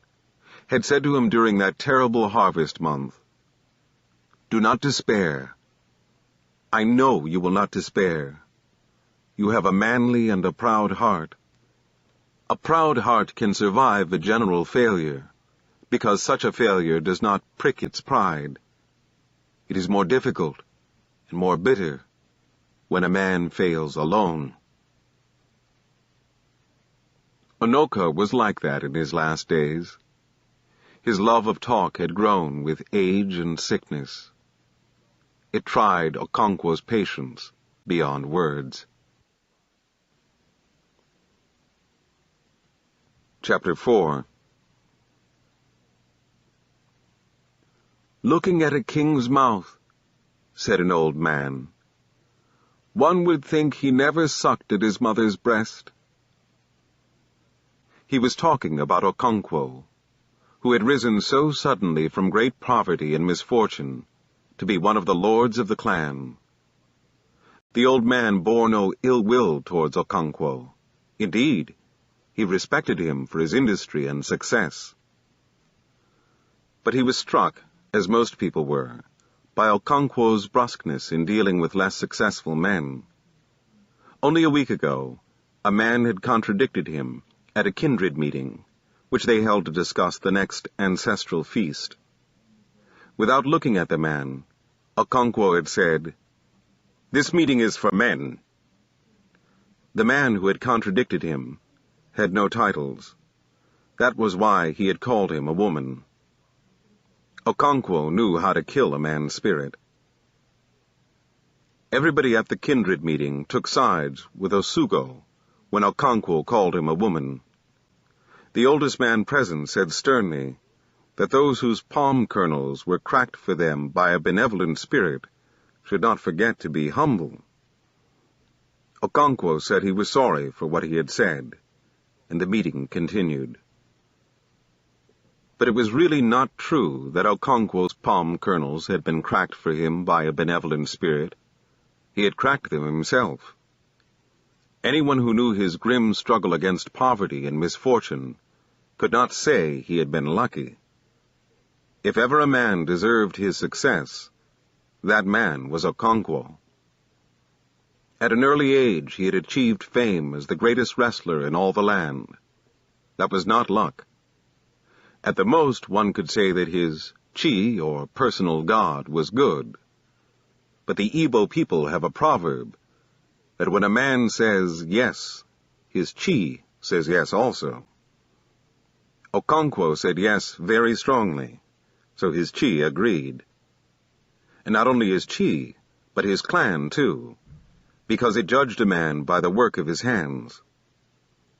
had said to him during that terrible harvest month, "Do not despair. I know you will not despair. You have a manly and a proud heart. A proud heart can survive a general failure, because such a failure does not prick its pride. It is more difficult and more bitter when a man fails alone." Unoka was like that in his last days. His love of talk had grown with age and sickness. It tried Okonkwo's patience beyond words. Chapter 4. "Looking at a king's mouth," said an old man, "one would think he never sucked at his mother's breast." He was talking about Okonkwo, who had risen so suddenly from great poverty and misfortune to be one of the lords of the clan. The old man bore no ill will towards Okonkwo. Indeed, he respected him for his industry and success. But he was struck, as most people were, by Okonkwo's brusqueness in dealing with less successful men. Only a week ago, a man had contradicted him at a kindred meeting, which they held to discuss the next ancestral feast. Without looking at the man, Okonkwo had said, "This meeting is for men." The man who had contradicted him had no titles. That was why he had called him a woman. Okonkwo knew how to kill a man's spirit. Everybody at the kindred meeting took sides with Osugo when Okonkwo called him a woman. The oldest man present said sternly that those whose palm kernels were cracked for them by a benevolent spirit should not forget to be humble. Okonkwo said he was sorry for what he had said, and the meeting continued. But it was really not true that Okonkwo's palm kernels had been cracked for him by a benevolent spirit. He had cracked them himself. Anyone who knew his grim struggle against poverty and misfortune could not say he had been lucky. If ever a man deserved his success, that man was Okonkwo. At an early age he had achieved fame as the greatest wrestler in all the land. That was not luck. At the most, one could say that his chi, or personal god, was good. But the Igbo people have a proverb that when a man says yes, his chi says yes also. Okonkwo said yes very strongly, so his chi agreed. And not only his chi, but his clan too, because it judged a man by the work of his hands.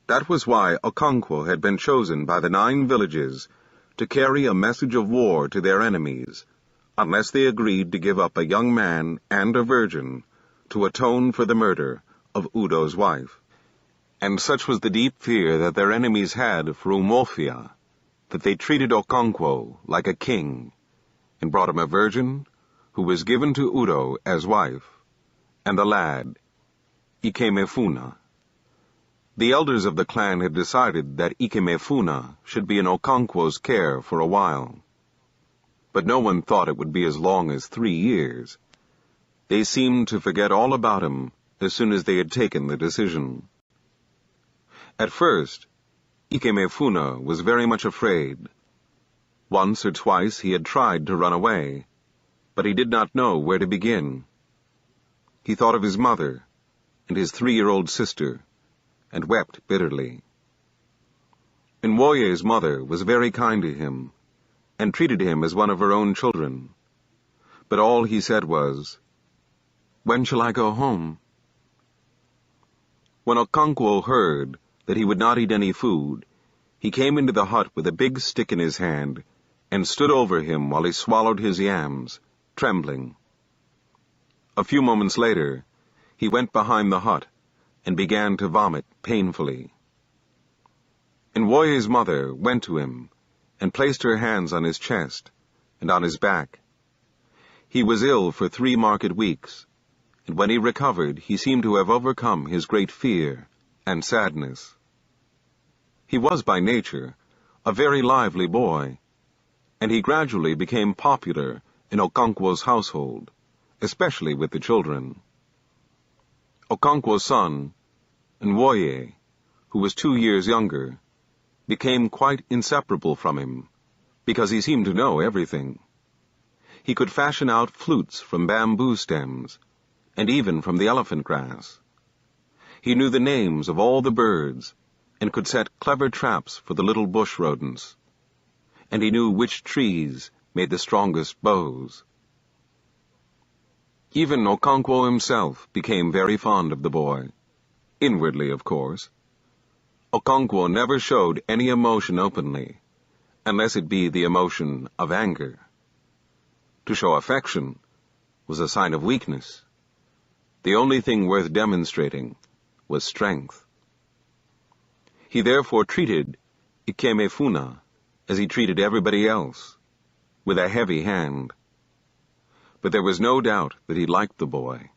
That was why Okonkwo had been chosen by the 9 villages to carry a message of war to their enemies, unless they agreed to give up a young man and a virgin to atone for the murder of Udo's wife. And such was the deep fear that their enemies had for Umofia, that they treated Okonkwo like a king, and brought him a virgin who was given to Udo as wife, and the lad, Ikemefuna. The elders of the clan had decided that Ikemefuna should be in Okonkwo's care for a while. But no one thought it would be as long as 3 years. They seemed to forget all about him as soon as they had taken the decision. At first, Ikemefuna was very much afraid. Once or twice he had tried to run away, but he did not know where to begin. He thought of his mother and his 3-year-old sister, and wept bitterly. Nwoye's mother was very kind to him, and treated him as one of her own children. But all he said was, "When shall I go home?" When Okonkwo heard that he would not eat any food, he came into the hut with a big stick in his hand, and stood over him while he swallowed his yams, trembling. A few moments later, he went behind the hut, and began to vomit painfully. Nwoye's mother went to him, and placed her hands on his chest, and on his back. He was ill for 3 market weeks, and when he recovered, he seemed to have overcome his great fear and sadness. He was by nature a very lively boy, and he gradually became popular in Okonkwo's household, especially with the children. Okonkwo's son, Nwoye, who was 2 years younger, became quite inseparable from him, because he seemed to know everything. He could fashion out flutes from bamboo stems, and even from the elephant grass. He knew the names of all the birds, and could set clever traps for the little bush rodents. And he knew which trees made the strongest bows. Even Okonkwo himself became very fond of the boy, inwardly, of course. Okonkwo never showed any emotion openly, unless it be the emotion of anger. To show affection was a sign of weakness. The only thing worth demonstrating was strength. He therefore treated Ikemefuna as he treated everybody else, with a heavy hand. But there was no doubt that he liked the boy.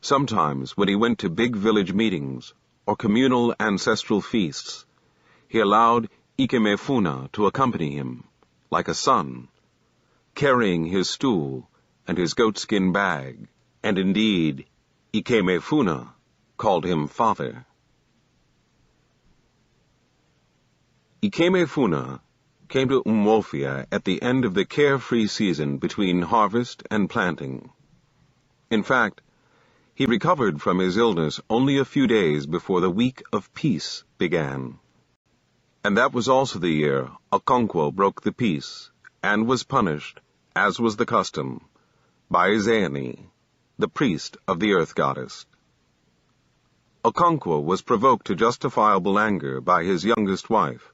Sometimes, when he went to big village meetings or communal ancestral feasts, he allowed Ikemefuna to accompany him, like a son, carrying his stool and his goatskin bag, and indeed, Ikemefuna called him father. Ikemefuna came to Umwofia at the end of the carefree season between harvest and planting. In fact, he recovered from his illness only a few days before the Week of Peace began. And that was also the year Okonkwo broke the peace, and was punished, as was the custom, by Zeani, the priest of the earth goddess. Okonkwo was provoked to justifiable anger by his youngest wife,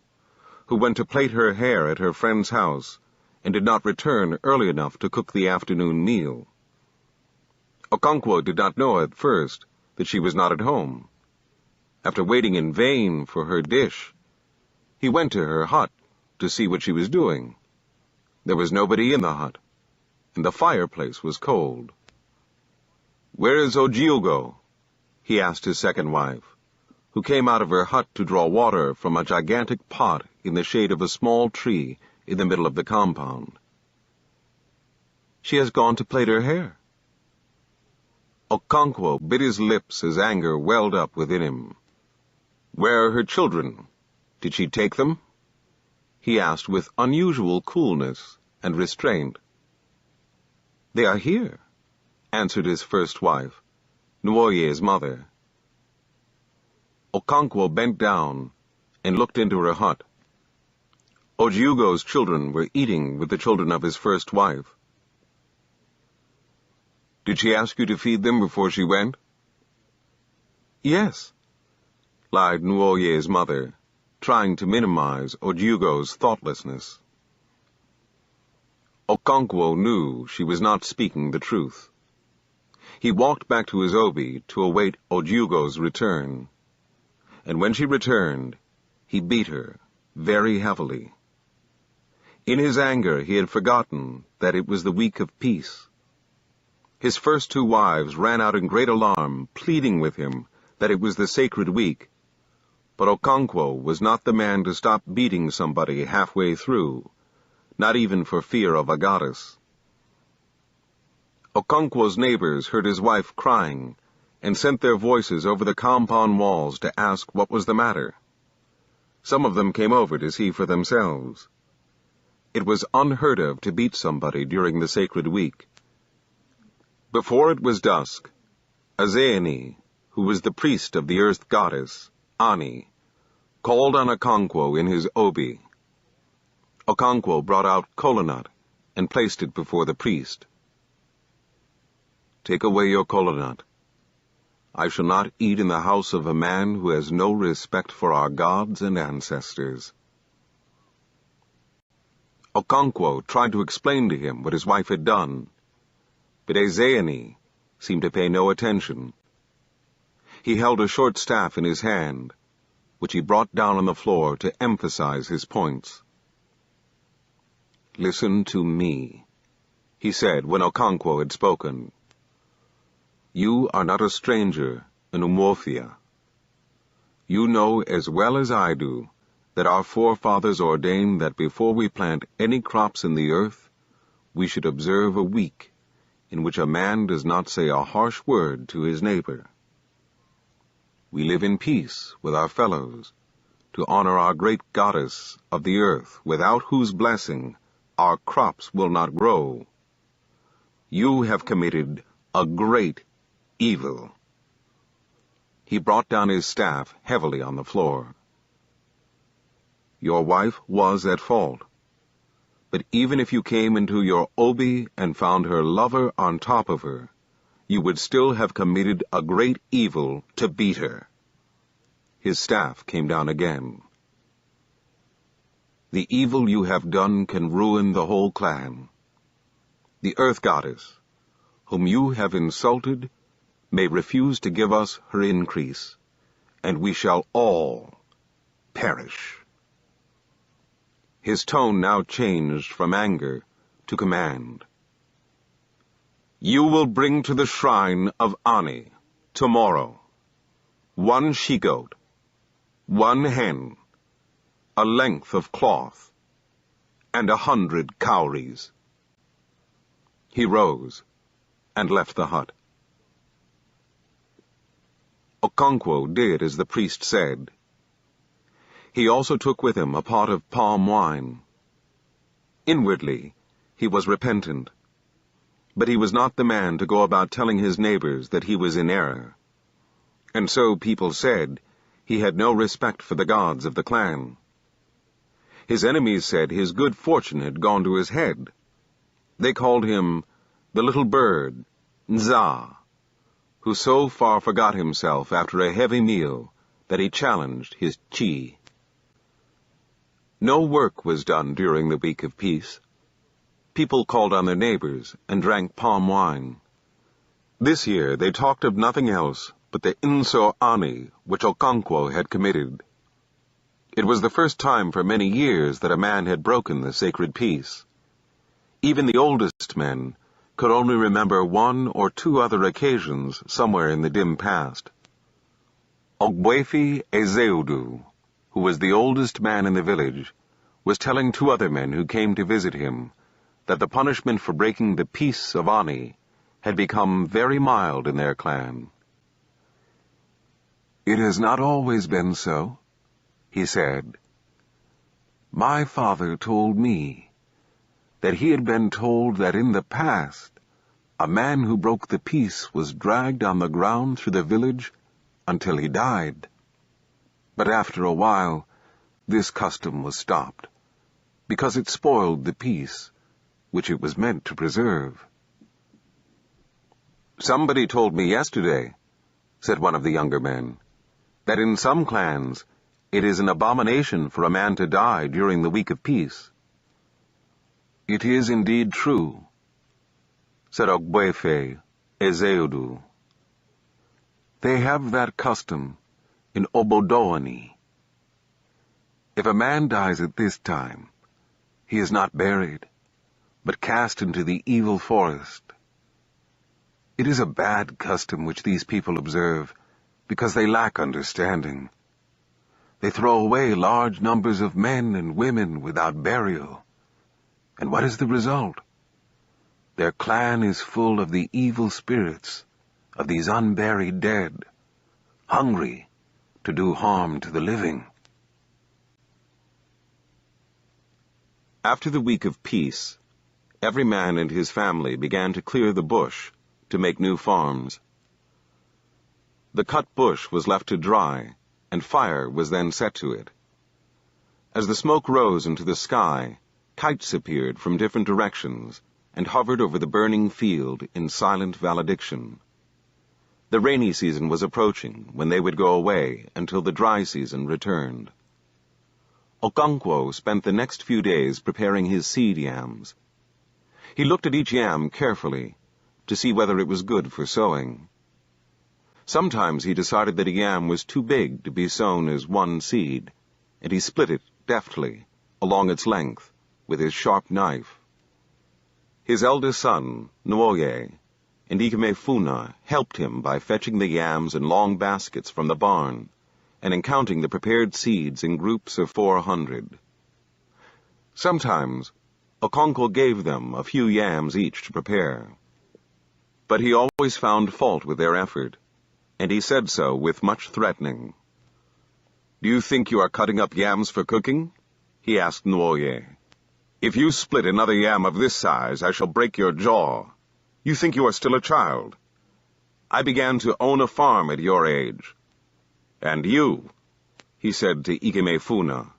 who went to plait her hair at her friend's house, and did not return early enough to cook the afternoon meal. Okonkwo did not know at first that she was not at home. After waiting in vain for her dish, he went to her hut to see what she was doing. There was nobody in the hut, and the fireplace was cold. "Where is Ojiugo?" he asked his second wife, who came out of her hut to draw water from a gigantic pot in the shade of a small tree in the middle of the compound. "She has gone to plait her hair." Okonkwo bit his lips as anger welled up within him. "Where are her children? Did she take them?" he asked with unusual coolness and restraint. "They are here," answered his first wife, Nwoye's mother. Okonkwo bent down and looked into her hut. Ojiugo's children were eating with the children of his first wife. "Did she ask you to feed them before she went?" "Yes," lied Nwoye's mother, trying to minimize Ojiugo's thoughtlessness. Okonkwo knew she was not speaking the truth. He walked back to his obi to await Ojiugo's return, and when she returned, he beat her very heavily. In his anger he had forgotten that it was the week of peace. His first 2 wives ran out in great alarm, pleading with him that it was the sacred week. But Okonkwo was not the man to stop beating somebody halfway through, not even for fear of a goddess. Okonkwo's neighbors heard his wife crying and sent their voices over the compound walls to ask what was the matter. Some of them came over to see for themselves. It was unheard of to beat somebody during the sacred week. Before it was dusk, Azeani, who was the priest of the earth goddess, Ani, called on Okonkwo in his obi. Okonkwo brought out kola nut and placed it before the priest. "Take away your kola nut. I shall not eat in the house of a man who has no respect for our gods and ancestors." Okonkwo tried to explain to him what his wife had done, but Ezeani seemed to pay no attention. He held a short staff in his hand, which he brought down on the floor to emphasize his points. "Listen to me," he said when Okonkwo had spoken. "You are not a stranger in Umuofia. You know as well as I do that our forefathers ordained that before we plant any crops in the earth, we should observe a week in which a man does not say a harsh word to his neighbor. We live in peace with our fellows, to honor our great goddess of the earth, without whose blessing our crops will not grow. You have committed a great evil." He brought down his staff heavily on the floor. "Your wife was at fault. But even if you came into your obi and found her lover on top of her, you would still have committed a great evil to beat her." His staff came down again. "The evil you have done can ruin the whole clan. The earth goddess, whom you have insulted, may refuse to give us her increase, and we shall all perish." His tone now changed from anger to command. "You will bring to the shrine of Ani tomorrow 1 she-goat, 1 hen, a length of cloth, and 100 cowries." He rose and left the hut. Okonkwo did as the priest said. He also took with him a pot of palm wine. Inwardly, he was repentant, but he was not the man to go about telling his neighbors that he was in error. And so people said he had no respect for the gods of the clan. His enemies said his good fortune had gone to his head. They called him the little bird, Nza, who so far forgot himself after a heavy meal that he challenged his chi. No work was done during the week of peace. People called on their neighbors and drank palm wine. This year they talked of nothing else but the Inso Ani which Okonkwo had committed. It was the first time for many years that a man had broken the sacred peace. Even the oldest men could only remember 1 or 2 other occasions somewhere in the dim past. Ogbuefi Ezeudu, who was the oldest man in the village, was telling 2 other men who came to visit him that the punishment for breaking the peace of Ani had become very mild in their clan. "It has not always been so," he said. "My father told me that he had been told that in the past a man who broke the peace was dragged on the ground through the village until he died. But after a while, this custom was stopped, because it spoiled the peace, which it was meant to preserve." "Somebody told me yesterday," said one of the younger men, "that in some clans it is an abomination for a man to die during the week of peace." "It is indeed true," said Ogbuefi Ezeudu. "They have that custom in Obodoani. If a man dies at this time, He is not buried, but cast into the evil forest. It is a bad custom which these people observe, because they lack understanding. They throw away large numbers of men and women without burial. And what is the result? Their clan is full of the evil spirits of these unburied dead, hungry to do harm to the living. After the week of peace, every man and his family began to clear the bush to make new farms. The cut bush was left to dry, and fire was then set to it. As the smoke rose into the sky, kites appeared from different directions and hovered over the burning field in silent valediction. The rainy season was approaching, when they would go away until the dry season returned. Okonkwo spent the next few days preparing his seed yams. He looked at each yam carefully to see whether it was good for sowing. Sometimes he decided that a yam was too big to be sown as one seed, and he split it deftly along its length with his sharp knife. His eldest son, Nwoye, and Ikemefuna helped him by fetching the yams in long baskets from the barn and in counting the prepared seeds in groups of 400. Sometimes Okonkwo gave them a few yams each to prepare. But he always found fault with their effort, and he said so with much threatening. "Do you think you are cutting up yams for cooking?" he asked Nwoye. "If you split another yam of this size, I shall break your jaw. You think you are still a child. I began to own a farm at your age. And you," he said to Ikemefuna,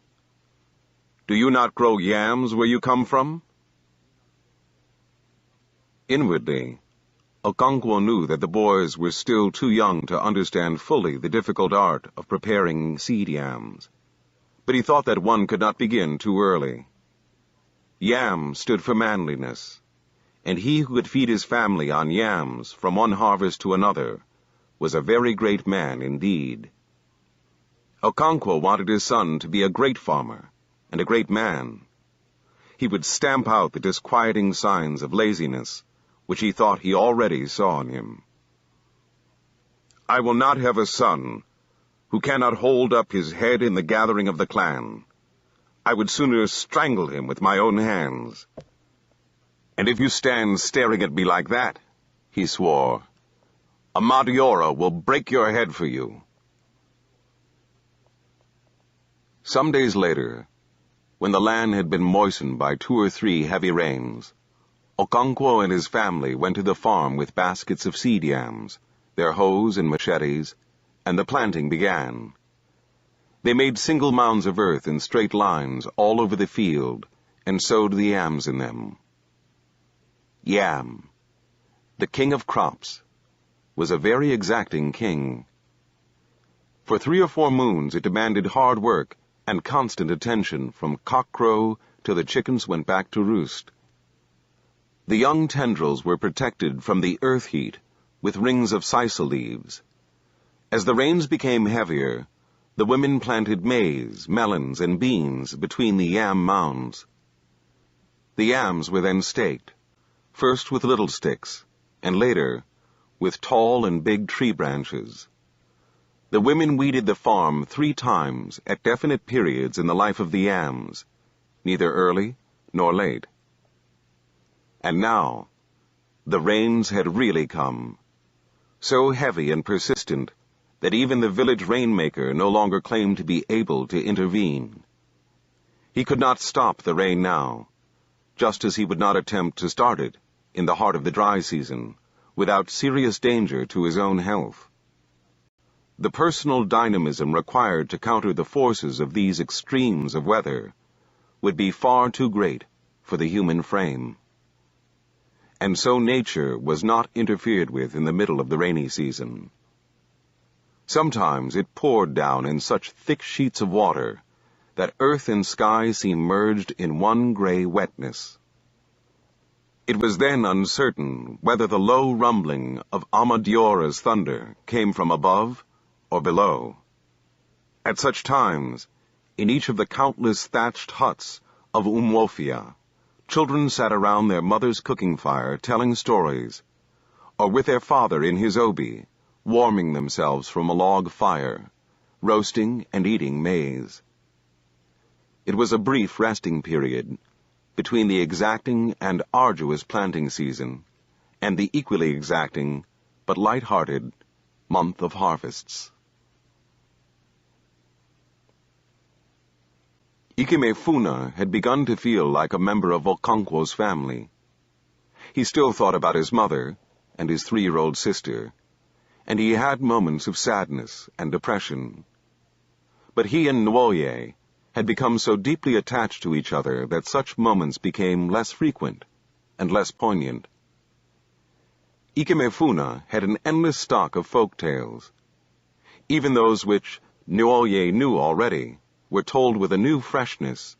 "do you not grow yams where you come from?" Inwardly, Okonkwo knew that the boys were still too young to understand fully the difficult art of preparing seed yams, but he thought that one could not begin too early. Yam stood for manliness, and he who could feed his family on yams from one harvest to another was a very great man indeed. Okonkwo wanted his son to be a great farmer and a great man. He would stamp out the disquieting signs of laziness which he thought he already saw in him. "I will not have a son who cannot hold up his head in the gathering of the clan. I would sooner strangle him with my own hands. And if you stand staring at me like that," he swore, "a Madiora will break your head for you." Some days later, when the land had been moistened by 2 or 3 heavy rains, Okonkwo and his family went to the farm with baskets of seed yams, their hoes and machetes, and the planting began. They made single mounds of earth in straight lines all over the field and sowed the yams in them. Yam, the king of crops, was a very exacting king. For 3 or 4 moons it demanded hard work and constant attention from cockcrow till the chickens went back to roost. The young tendrils were protected from the earth heat with rings of sisal leaves. As the rains became heavier, the women planted maize, melons, and beans between the yam mounds. The yams were then staked, first with little sticks, and later with tall and big tree branches. The women weeded the farm 3 times at definite periods in the life of the yams, neither early nor late. And now, the rains had really come, so heavy and persistent that even the village rainmaker no longer claimed to be able to intervene. He could not stop the rain now, just as he would not attempt to start it in the heart of the dry season, without serious danger to his own health. The personal dynamism required to counter the forces of these extremes of weather would be far too great for the human frame. And so nature was not interfered with in the middle of the rainy season. Sometimes it poured down in such thick sheets of water that earth and sky seemed merged in one gray wetness. It was then uncertain whether the low rumbling of Amadiora's thunder came from above or below. At such times, in each of the countless thatched huts of Umuofia, children sat around their mother's cooking fire telling stories, or with their father in his obi, warming themselves from a log fire, roasting and eating maize. It was a brief resting period between the exacting and arduous planting season and the equally exacting but light-hearted month of harvests. Ikemefuna had begun to feel like a member of Okonkwo's family. He still thought about his mother and his 3-year-old sister, and he had moments of sadness and depression. But he and Nwoye had become so deeply attached to each other that such moments became less frequent and less poignant. Ikemefuna had an endless stock of folk tales. Even those which Nwoye knew already were told with a new freshness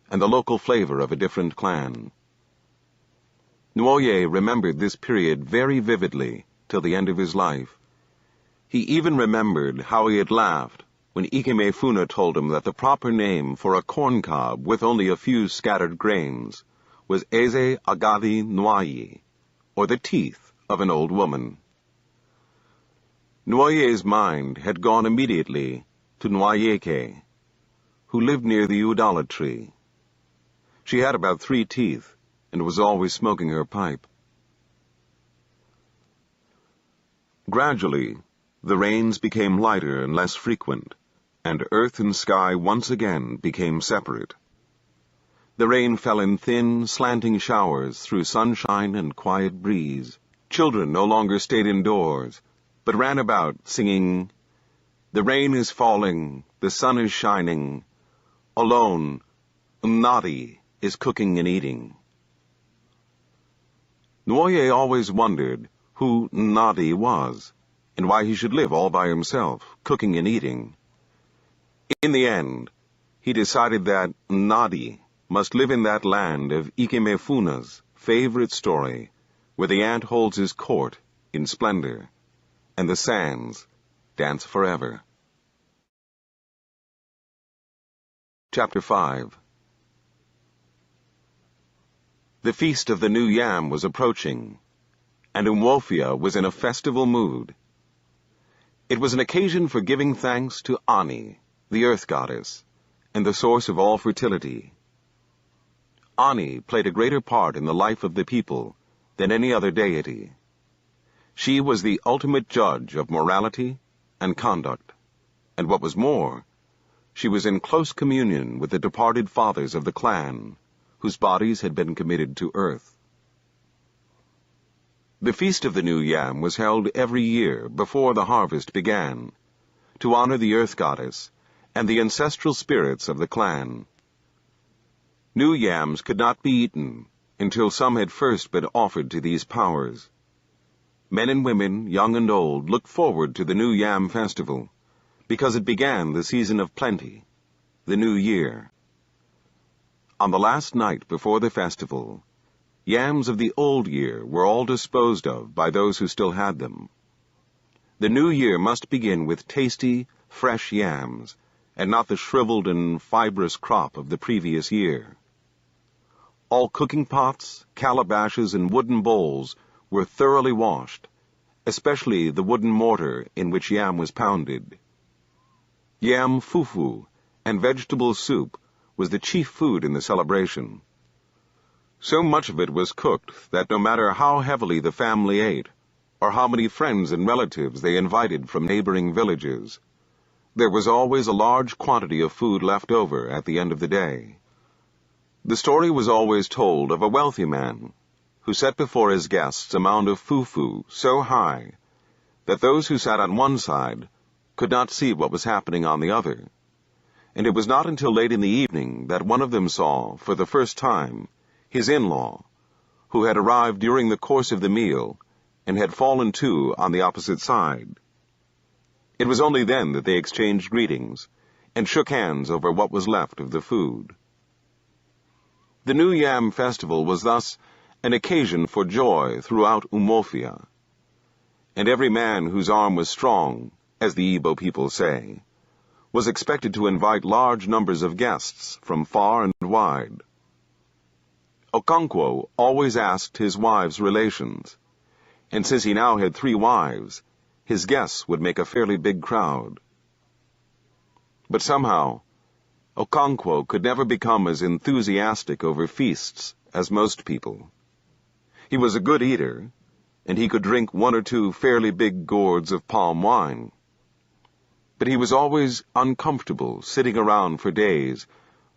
and the local flavor of a different clan. Nwoye remembered this period very vividly till the end of his life. He even remembered how he had laughed when Ikemefuna told him that the proper name for a corn cob with only a few scattered grains was Eze Agadi Nwayi, or the teeth of an old woman. Nwoye's mind had gone immediately to Nwayeke, who lived near the udala tree. She had about 3 teeth and was always smoking her pipe. Gradually, the rains became lighter and less frequent, and earth and sky once again became separate. The rain fell in thin, slanting showers through sunshine and quiet breeze. Children no longer stayed indoors, but ran about singing, "The rain is falling, the sun is shining. Alone, Nnadi is cooking and eating." Nwoye always wondered who Nnadi was, and why he should live all by himself, cooking and eating. In the end, he decided that Nnadi must live in that land of Ikemefuna's favorite story, where the ant holds his court in splendor, and the sands dance forever. Chapter 5. The Feast of the New Yam was approaching, and Umuofia was in a festival mood. It was an occasion for giving thanks to Ani, the earth goddess, and the source of all fertility. Ani played a greater part in the life of the people than any other deity. She was the ultimate judge of morality and conduct, and what was more, she was in close communion with the departed fathers of the clan, whose bodies had been committed to earth. The Feast of the New Yam was held every year before the harvest began, to honor the earth goddess and the ancestral spirits of the clan. New yams could not be eaten until some had first been offered to these powers. Men and women, young and old, looked forward to the New Yam festival, because it began the season of plenty, the new year. On the last night before the festival, yams of the old year were all disposed of by those who still had them. The new year must begin with tasty, fresh yams, and not the shriveled and fibrous crop of the previous year. All cooking pots, calabashes, and wooden bowls were thoroughly washed, especially the wooden mortar in which yam was pounded. Yam fufu and vegetable soup was the chief food in the celebration. So much of it was cooked that no matter how heavily the family ate, or how many friends and relatives they invited from neighboring villages, there was always a large quantity of food left over at the end of the day. The story was always told of a wealthy man who set before his guests a mound of fufu so high that those who sat on one side could not see what was happening on the other, and it was not until late in the evening that one of them saw, for the first time, his in-law, who had arrived during the course of the meal and had fallen to on the opposite side. It was only then that they exchanged greetings and shook hands over what was left of the food. The New Yam festival was thus an occasion for joy throughout Umuofia, and every man whose arm was strong, as the Igbo people say, was expected to invite large numbers of guests from far and wide, Okonkwo always asked his wives' relations, and since he now had 3 wives, his guests would make a fairly big crowd. But somehow, Okonkwo could never become as enthusiastic over feasts as most people. He was a good eater, and he could drink 1 or 2 fairly big gourds of palm wine. But he was always uncomfortable sitting around for days,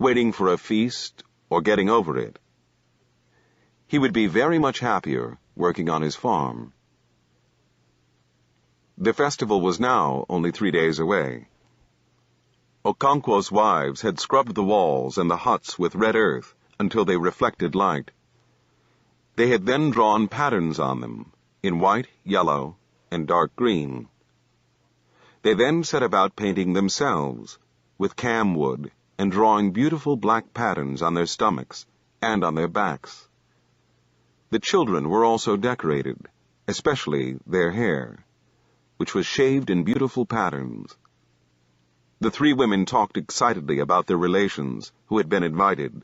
waiting for a feast or getting over it. He would be very much happier working on his farm. The festival was now only 3 days away. Okonkwo's wives had scrubbed the walls and the huts with red earth until they reflected light. They had then drawn patterns on them in white, yellow, and dark green. They then set about painting themselves with camwood and drawing beautiful black patterns on their stomachs and on their backs. The children were also decorated, especially their hair, which was shaved in beautiful patterns. The 3 women talked excitedly about their relations who had been invited,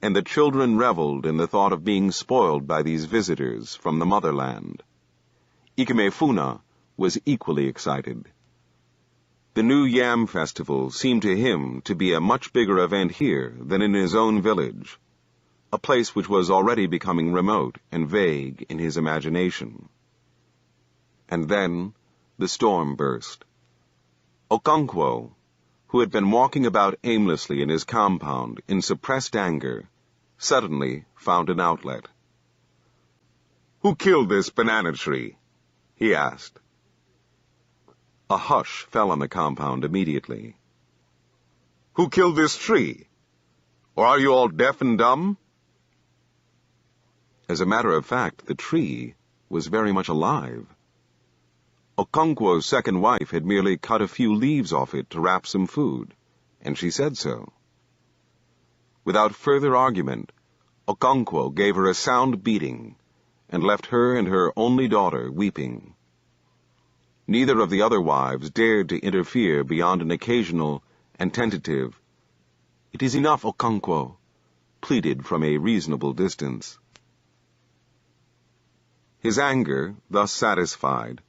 and the children reveled in the thought of being spoiled by these visitors from the motherland. Ikemefuna was equally excited. The new yam festival seemed to him to be a much bigger event here than in his own village, a place which was already becoming remote and vague in his imagination. And then the storm burst. Okonkwo, who had been walking about aimlessly in his compound in suppressed anger, suddenly found an outlet. "Who killed this banana tree?" he asked. A hush fell on the compound immediately. "Who killed this tree? Or are you all deaf and dumb?" As a matter of fact, the tree was very much alive. Okonkwo's second wife had merely cut a few leaves off it to wrap some food, and she said so. Without further argument, Okonkwo gave her a sound beating and left her and her only daughter weeping. Neither of the other wives dared to interfere beyond an occasional and tentative, "It is enough, Okonkwo," pleaded from a reasonable distance. His anger thus satisfied,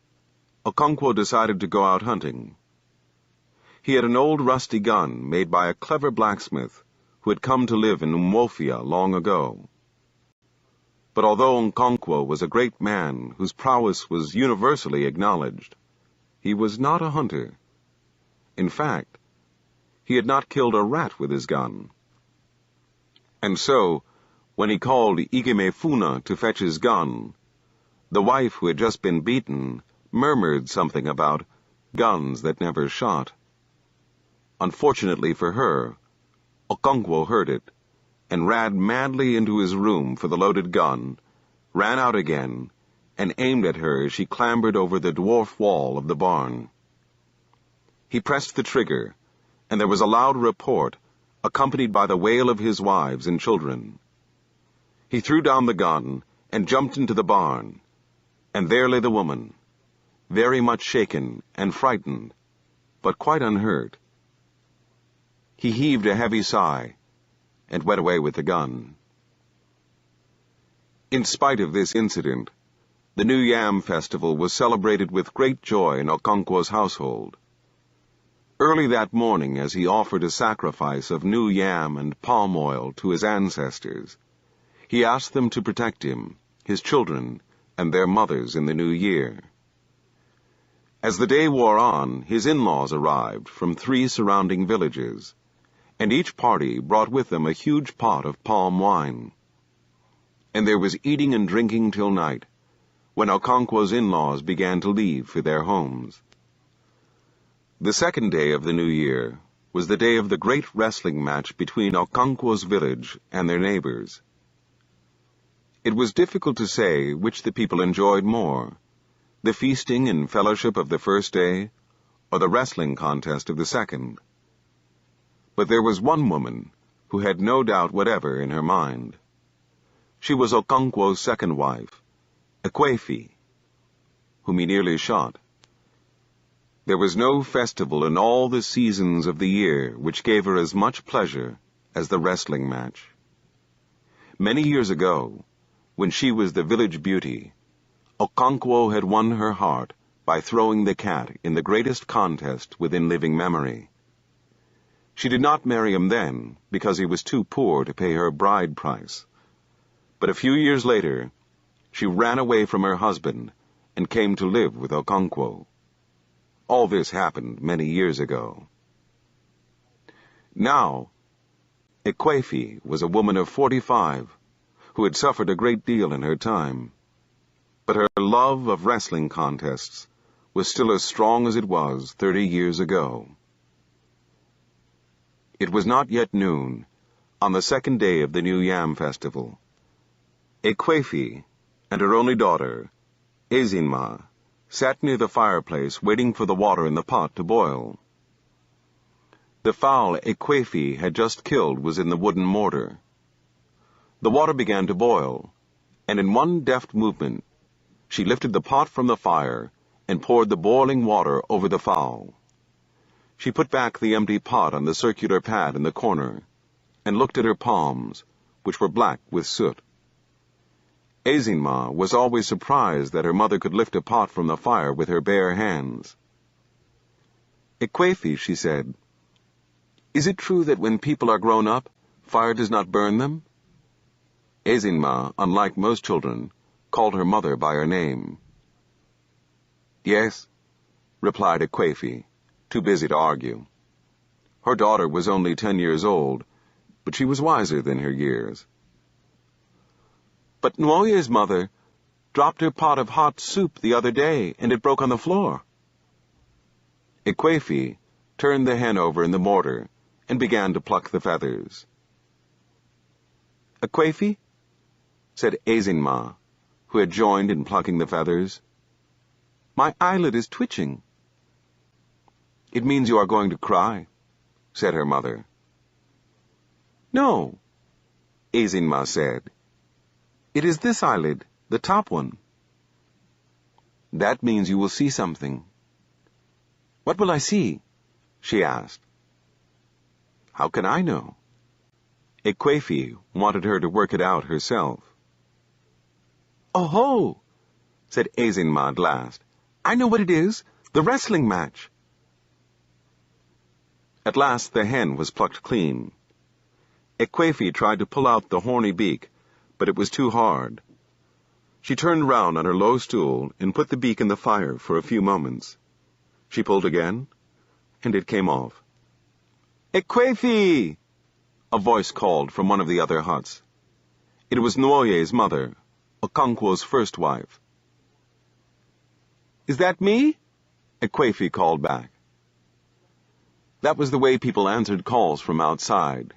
Okonkwo decided to go out hunting. He had an old rusty gun made by a clever blacksmith who had come to live in Umwofia long ago. But although Okonkwo was a great man whose prowess was universally acknowledged, he was not a hunter. In fact, he had not killed a rat with his gun. And so, when he called Ikemefuna to fetch his gun, the wife who had just been beaten murmured something about guns that never shot. Unfortunately for her, Okonkwo heard it, and ran madly into his room for the loaded gun, ran out again, and aimed at her as she clambered over the dwarf wall of the barn. He pressed the trigger, and there was a loud report, accompanied by the wail of his wives and children. He threw down the gun and jumped into the barn, and there lay the woman, very much shaken and frightened, but quite unhurt. He heaved a heavy sigh and went away with the gun. In spite of this incident, the New Yam Festival was celebrated with great joy in Okonkwo's household. Early that morning, as he offered a sacrifice of new yam and palm oil to his ancestors, he asked them to protect him, his children, and their mothers in the new year. As the day wore on, his in-laws arrived from 3 surrounding villages, and each party brought with them a huge pot of palm wine. And there was eating and drinking till night, when Okonkwo's in-laws began to leave for their homes. The second day of the new year was the day of the great wrestling match between Okonkwo's village and their neighbors. It was difficult to say which the people enjoyed more, the feasting and fellowship of the first day, or the wrestling contest of the second. But there was one woman who had no doubt whatever in her mind. She was Okonkwo's second wife, Ekwefi, whom he nearly shot. There was no festival in all the seasons of the year which gave her as much pleasure as the wrestling match. Many years ago, when she was the village beauty, Okonkwo had won her heart by throwing the cat in the greatest contest within living memory. She did not marry him then because he was too poor to pay her bride price. But a few years later, she ran away from her husband and came to live with Okonkwo. All this happened many years ago. Now, Ekwefi was a woman of 45 who had suffered a great deal in her time. But her love of wrestling contests was still as strong as it was 30 years ago. It was not yet noon, on the second day of the New Yam Festival. Ekwefi and her only daughter, Ezinma, sat near the fireplace waiting for the water in the pot to boil. The fowl Ekwefi had just killed was in the wooden mortar. The water began to boil, and in one deft movement, she lifted the pot from the fire and poured the boiling water over the fowl. She put back the empty pot on the circular pad in the corner and looked at her palms, which were black with soot. Ezinma was always surprised that her mother could lift a pot from the fire with her bare hands. "Ekwefi," she said, "is it true that when people are grown up, fire does not burn them?" Ezinma, unlike most children, called her mother by her name. "Yes," replied Ekwefi, too busy to argue. Her daughter was only 10 years old, but she was wiser than her years. "But Nwoye's mother dropped her pot of hot soup the other day, and it broke on the floor." Ekwefi turned the hen over in the mortar and began to pluck the feathers. "Ekwefi," said Ezinma, who had joined in plucking the feathers, "my eyelid is twitching." "It means you are going to cry," said her mother. "No," Ezinma said. "It is this eyelid, the top one." "That means you will see something." "What will I see?" she asked. "How can I know?" Ekwefi wanted her to work it out herself. "Oh-ho!" said Ezinma at last. "I know what it is, the wrestling match." At last the hen was plucked clean. Ekwefi tried to pull out the horny beak, but it was too hard. She turned round on her low stool and put the beak in the fire for a few moments. She pulled again, and it came off. "Ekwefi!" a voice called from one of the other huts. It was Nwoye's mother, Okonkwo's first wife. "Is that me?" Ekwefi called back. That was the way people answered calls from outside.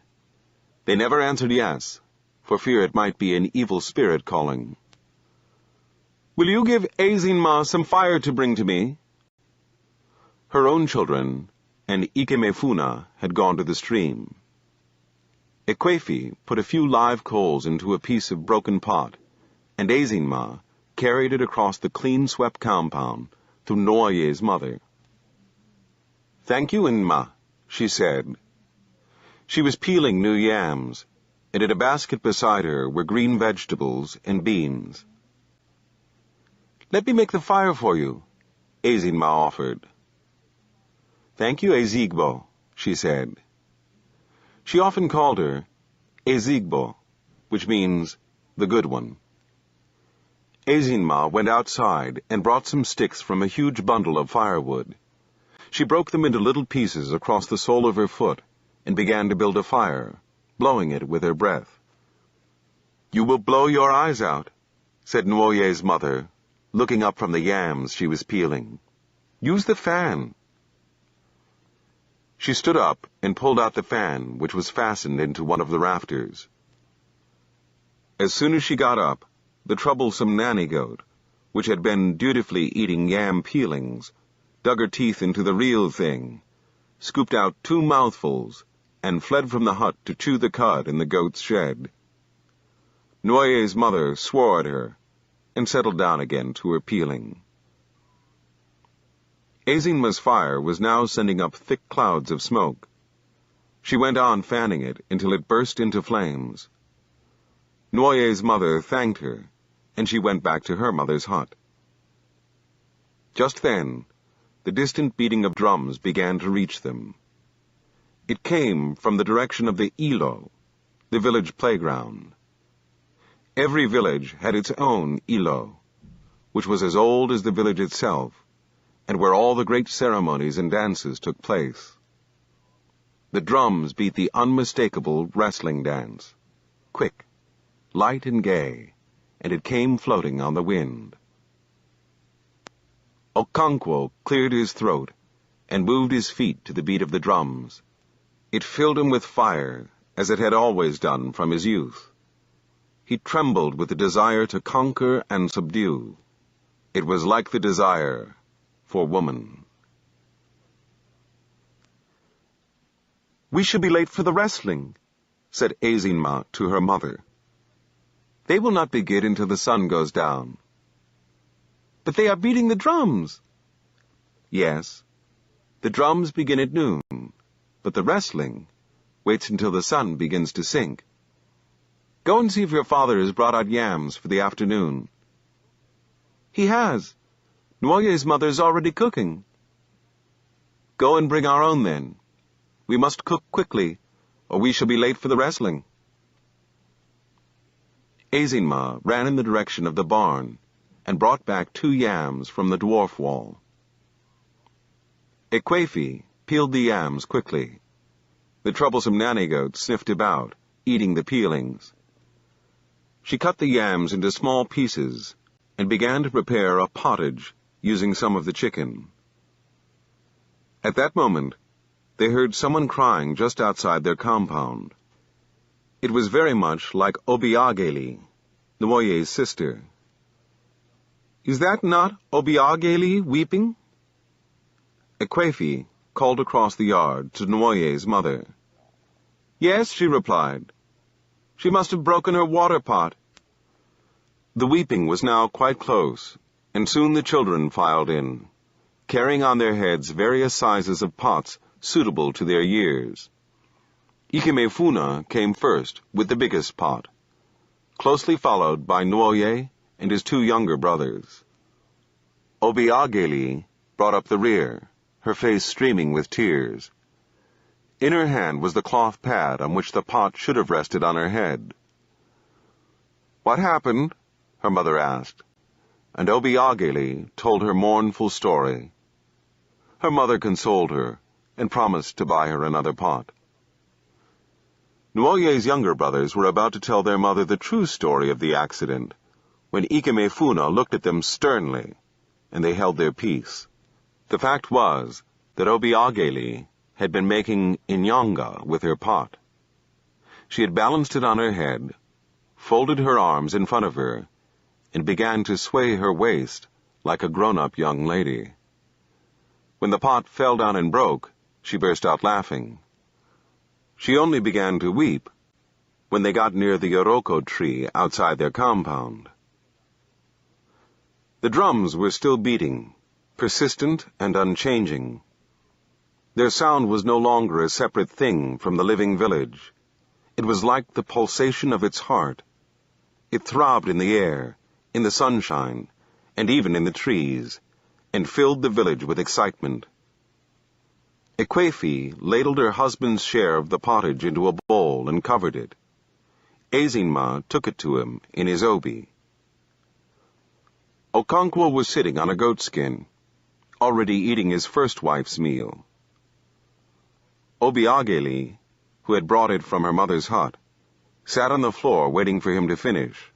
They never answered yes, for fear it might be an evil spirit calling. "Will you give Ezinma some fire to bring to me?" Her own children and Ikemefuna had gone to the stream. Ekwefi put a few live coals into a piece of broken pot, and Ezinma carried it across the clean-swept compound to Nwoye's mother. "Thank you, Nma," she said. She was peeling new yams, and in a basket beside her were green vegetables and beans. "Let me make the fire for you," Ezinma offered. "Thank you, Ezigbo," she said. She often called her Ezigbo, which means the good one. Ezinma went outside and brought some sticks from a huge bundle of firewood. She broke them into little pieces across the sole of her foot and began to build a fire, blowing it with her breath. "You will blow your eyes out," said Nwoye's mother, looking up from the yams she was peeling. "Use the fan." She stood up and pulled out the fan, which was fastened into one of the rafters. As soon as she got up, the troublesome nanny goat, which had been dutifully eating yam peelings, dug her teeth into the real thing, scooped out 2 mouthfuls, and fled from the hut to chew the cud in the goat's shed. Nwoye's mother swore at her and settled down again to her peeling. Ezinma's fire was now sending up thick clouds of smoke. She went on fanning it until it burst into flames. Nuoye's mother thanked her, and she went back to her mother's hut. Just then, the distant beating of drums began to reach them. It came from the direction of the Ilo, the village playground. Every village had its own Ilo, which was as old as the village itself, and where all the great ceremonies and dances took place. The drums beat the unmistakable wrestling dance, quick, light and gay, and it came floating on the wind. Okonkwo cleared his throat and moved his feet to the beat of the drums. It filled him with fire, as it had always done from his youth. He trembled with the desire to conquer and subdue. It was like the desire for woman. "We should be late for the wrestling," said Ezinma to her mother. "They will not begin until the sun goes down." "But they are beating the drums." "Yes, the drums begin at noon, but the wrestling waits until the sun begins to sink. Go and see if your father has brought out yams for the afternoon." "He has. Nuoye's mother is already cooking." "Go and bring our own then. We must cook quickly, or we shall be late for the wrestling." Ezinma ran in the direction of the barn and brought back 2 yams from the dwarf wall. Ekwefi peeled the yams quickly. The troublesome nanny goat sniffed about, eating the peelings. She cut the yams into small pieces and began to prepare a pottage using some of the chicken. At that moment, they heard someone crying just outside their compound. It was very much like Obiageli, Nuoye's sister. "Is that not Obiageli weeping?" Ekwefi called across the yard to Nuoye's mother. "Yes," she replied. "She must have broken her water pot." The weeping was now quite close, and soon the children filed in, carrying on their heads various sizes of pots suitable to their years. Ikemefuna came first with the biggest pot, closely followed by Nuoye and his 2 younger brothers. Obiageli brought up the rear, her face streaming with tears. In her hand was the cloth pad on which the pot should have rested on her head. "What happened?" her mother asked, and Obiageli told her mournful story. Her mother consoled her and promised to buy her another pot. Nuoye's younger brothers were about to tell their mother the true story of the accident, when Ikemefuna looked at them sternly, and they held their peace. The fact was that Obiageli had been making inyanga with her pot. She had balanced it on her head, folded her arms in front of her, and began to sway her waist like a grown-up young lady. When the pot fell down and broke, she burst out laughing. She only began to weep when they got near the Yoroko tree outside their compound. The drums were still beating, persistent and unchanging. Their sound was no longer a separate thing from the living village. It was like the pulsation of its heart. It throbbed in the air, in the sunshine, and even in the trees, and filled the village with excitement. Ekwefi ladled her husband's share of the pottage into a bowl and covered it. Ezinma took it to him in his obi. Okonkwo was sitting on a goatskin, already eating his first wife's meal. Obiageli, who had brought it from her mother's hut, sat on the floor waiting for him to finish.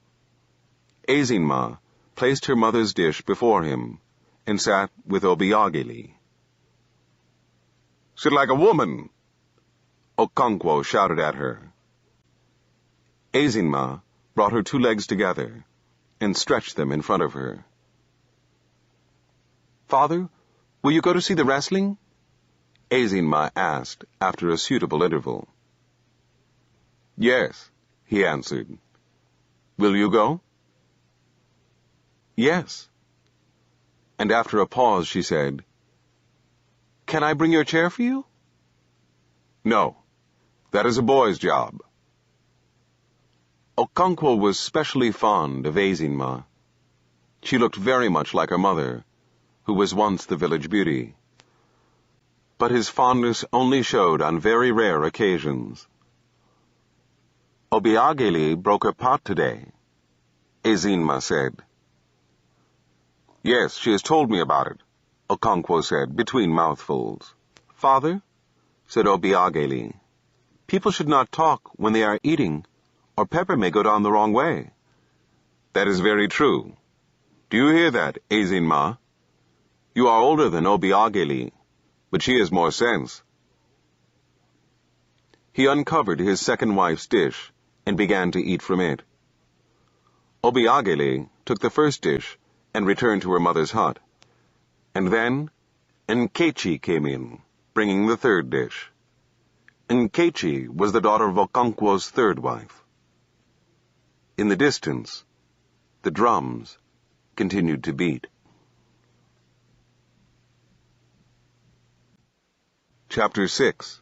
Ezinma placed her mother's dish before him and sat with Obiageli. "Sit like a woman," Okonkwo shouted at her. Ezinma brought her 2 legs together and stretched them in front of her. "Father, will you go to see the wrestling?" Ezinma asked after a suitable interval. "Yes," he answered. "Will you go?" "Yes." And after a pause she said, "Can I bring your chair for you?" "No, that is a boy's job." Okonkwo was specially fond of Ezinma. She looked very much like her mother, who was once the village beauty. But his fondness only showed on very rare occasions. Obiageli broke her pot today, Ezinma said. Yes, she has told me about it, Okonkwo said, between mouthfuls. Father, said Obiageli, people should not talk when they are eating, or pepper may go down the wrong way. That is very true. Do you hear that, Ezinma? You are older than Obiageli, but she has more sense. He uncovered his second wife's dish and began to eat from it. Obiageli took the first dish and returned to her mother's hut. And then Nkechi came in, bringing the third dish. Nkechi was the daughter of Okonkwo's third wife. In the distance, the drums continued to beat. Chapter 6.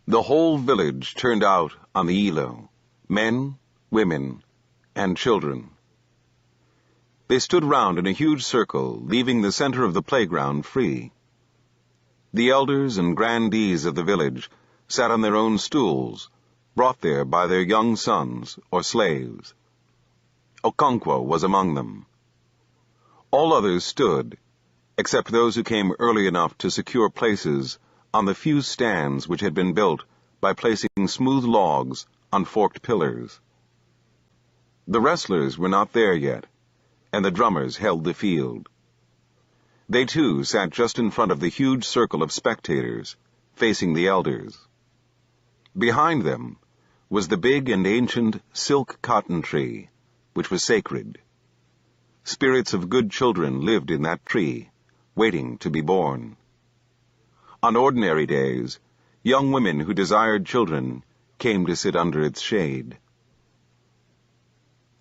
The whole village turned out on the Ilo, men, women, and children. They stood round in a huge circle, leaving the center of the playground free. The elders and grandees of the village sat on their own stools, brought there by their young sons or slaves. Okonkwo was among them. All others stood, except those who came early enough to secure places on the few stands which had been built by placing smooth logs on forked pillars. The wrestlers were not there yet, and the drummers held the field. They too sat just in front of the huge circle of spectators, facing the elders. Behind them was the big and ancient silk cotton tree, which was sacred. Spirits of good children lived in that tree, waiting to be born. On ordinary days, young women who desired children came to sit under its shade.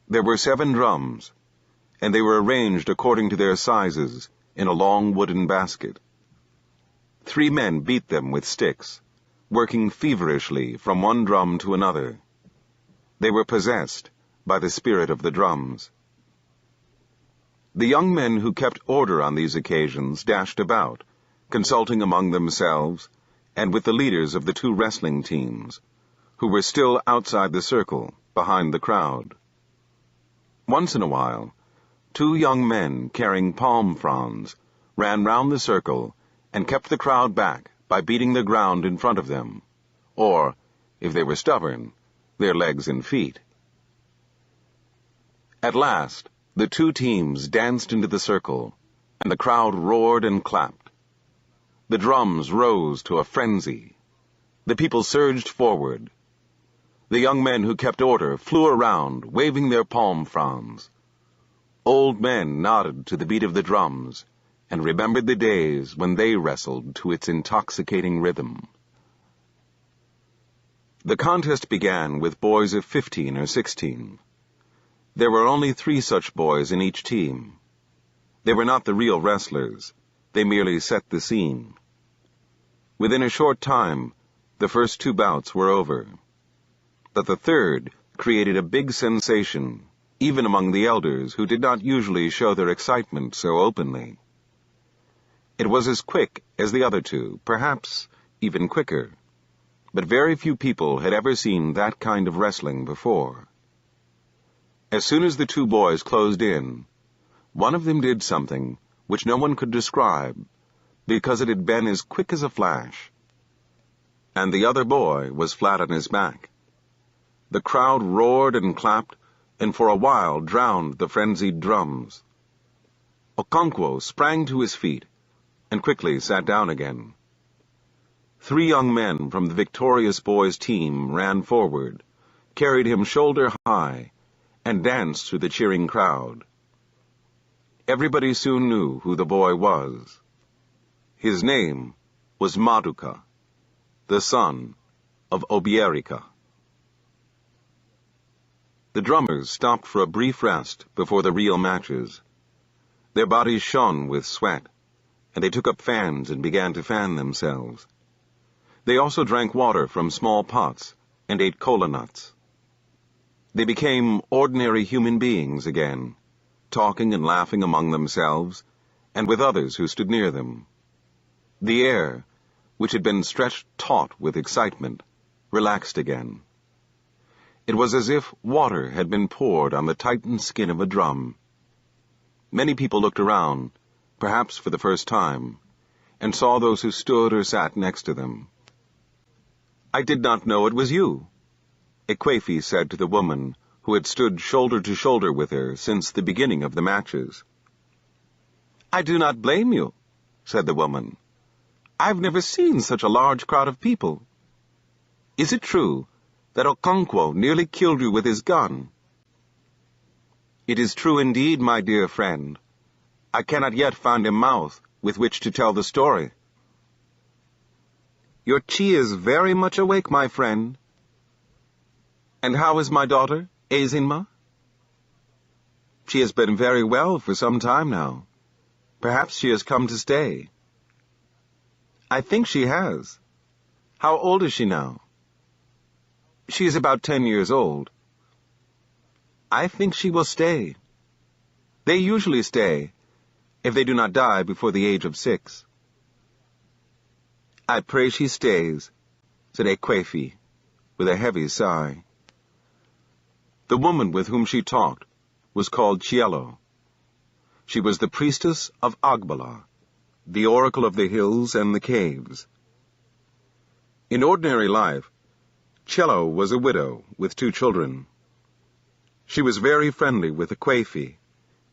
There were 7 drums, and they were arranged according to their sizes in a long wooden basket. 3 men beat them with sticks, working feverishly from one drum to another. They were possessed by the spirit of the drums. The young men who kept order on these occasions dashed about, consulting among themselves and with the leaders of the 2 wrestling teams, who were still outside the circle, behind the crowd. Once in a while, 2 young men carrying palm fronds ran round the circle and kept the crowd back by beating the ground in front of them, or, if they were stubborn, their legs and feet. At last, the 2 teams danced into the circle, and the crowd roared and clapped. The drums rose to a frenzy. The people surged forward. The young men who kept order flew around, waving their palm fronds. Old men nodded to the beat of the drums, and remembered the days when they wrestled to its intoxicating rhythm. The contest began with boys of 15 or 16. There were only 3 such boys in each team. They were not the real wrestlers. They merely set the scene. Within a short time, the first 2 bouts were over. But the third created a big sensation, even among the elders who did not usually show their excitement so openly. It was as quick as the other 2, perhaps even quicker, but very few people had ever seen that kind of wrestling before. As soon as the 2 boys closed in, one of them did something which no one could describe, because it had been as quick as a flash. And the other boy was flat on his back. The crowd roared and clapped, and for a while drowned the frenzied drums. Okonkwo sprang to his feet, and quickly sat down again. 3 young men from the victorious boys' team ran forward, carried him shoulder high, and danced through the cheering crowd. Everybody soon knew who the boy was. His name was Maduka, the son of Obierika. The drummers stopped for a brief rest before the real matches. Their bodies shone with sweat, and they took up fans and began to fan themselves. They also drank water from small pots and ate kola nuts. They became ordinary human beings again, talking and laughing among themselves and with others who stood near them. The air, which had been stretched taut with excitement, relaxed again. It was as if water had been poured on the tightened skin of a drum. Many people looked around, perhaps for the first time, and saw those who stood or sat next to them. "I did not know it was you," Ekwefi said to the woman who had stood shoulder to shoulder with her since the beginning of the matches. "I do not blame you," said the woman. "I've never seen such a large crowd of people. Is it true that Okonkwo nearly killed you with his gun?" "It is true indeed, my dear friend. I cannot yet find a mouth with which to tell the story." "Your chi is very much awake, my friend. And how is my daughter, Ezinma?" "She has been very well for some time now. Perhaps she has come to stay." "I think she has. How old is she now?" "She is about 10 years old." "I think she will stay. They usually stay, if they do not die before the age of 6. "I pray she stays," said Ekwefi, with a heavy sigh. The woman with whom she talked was called Cielo. She was the priestess of Agbala, the oracle of the hills and the caves. In ordinary life, Cielo was a widow with 2 children. She was very friendly with Ekwefi,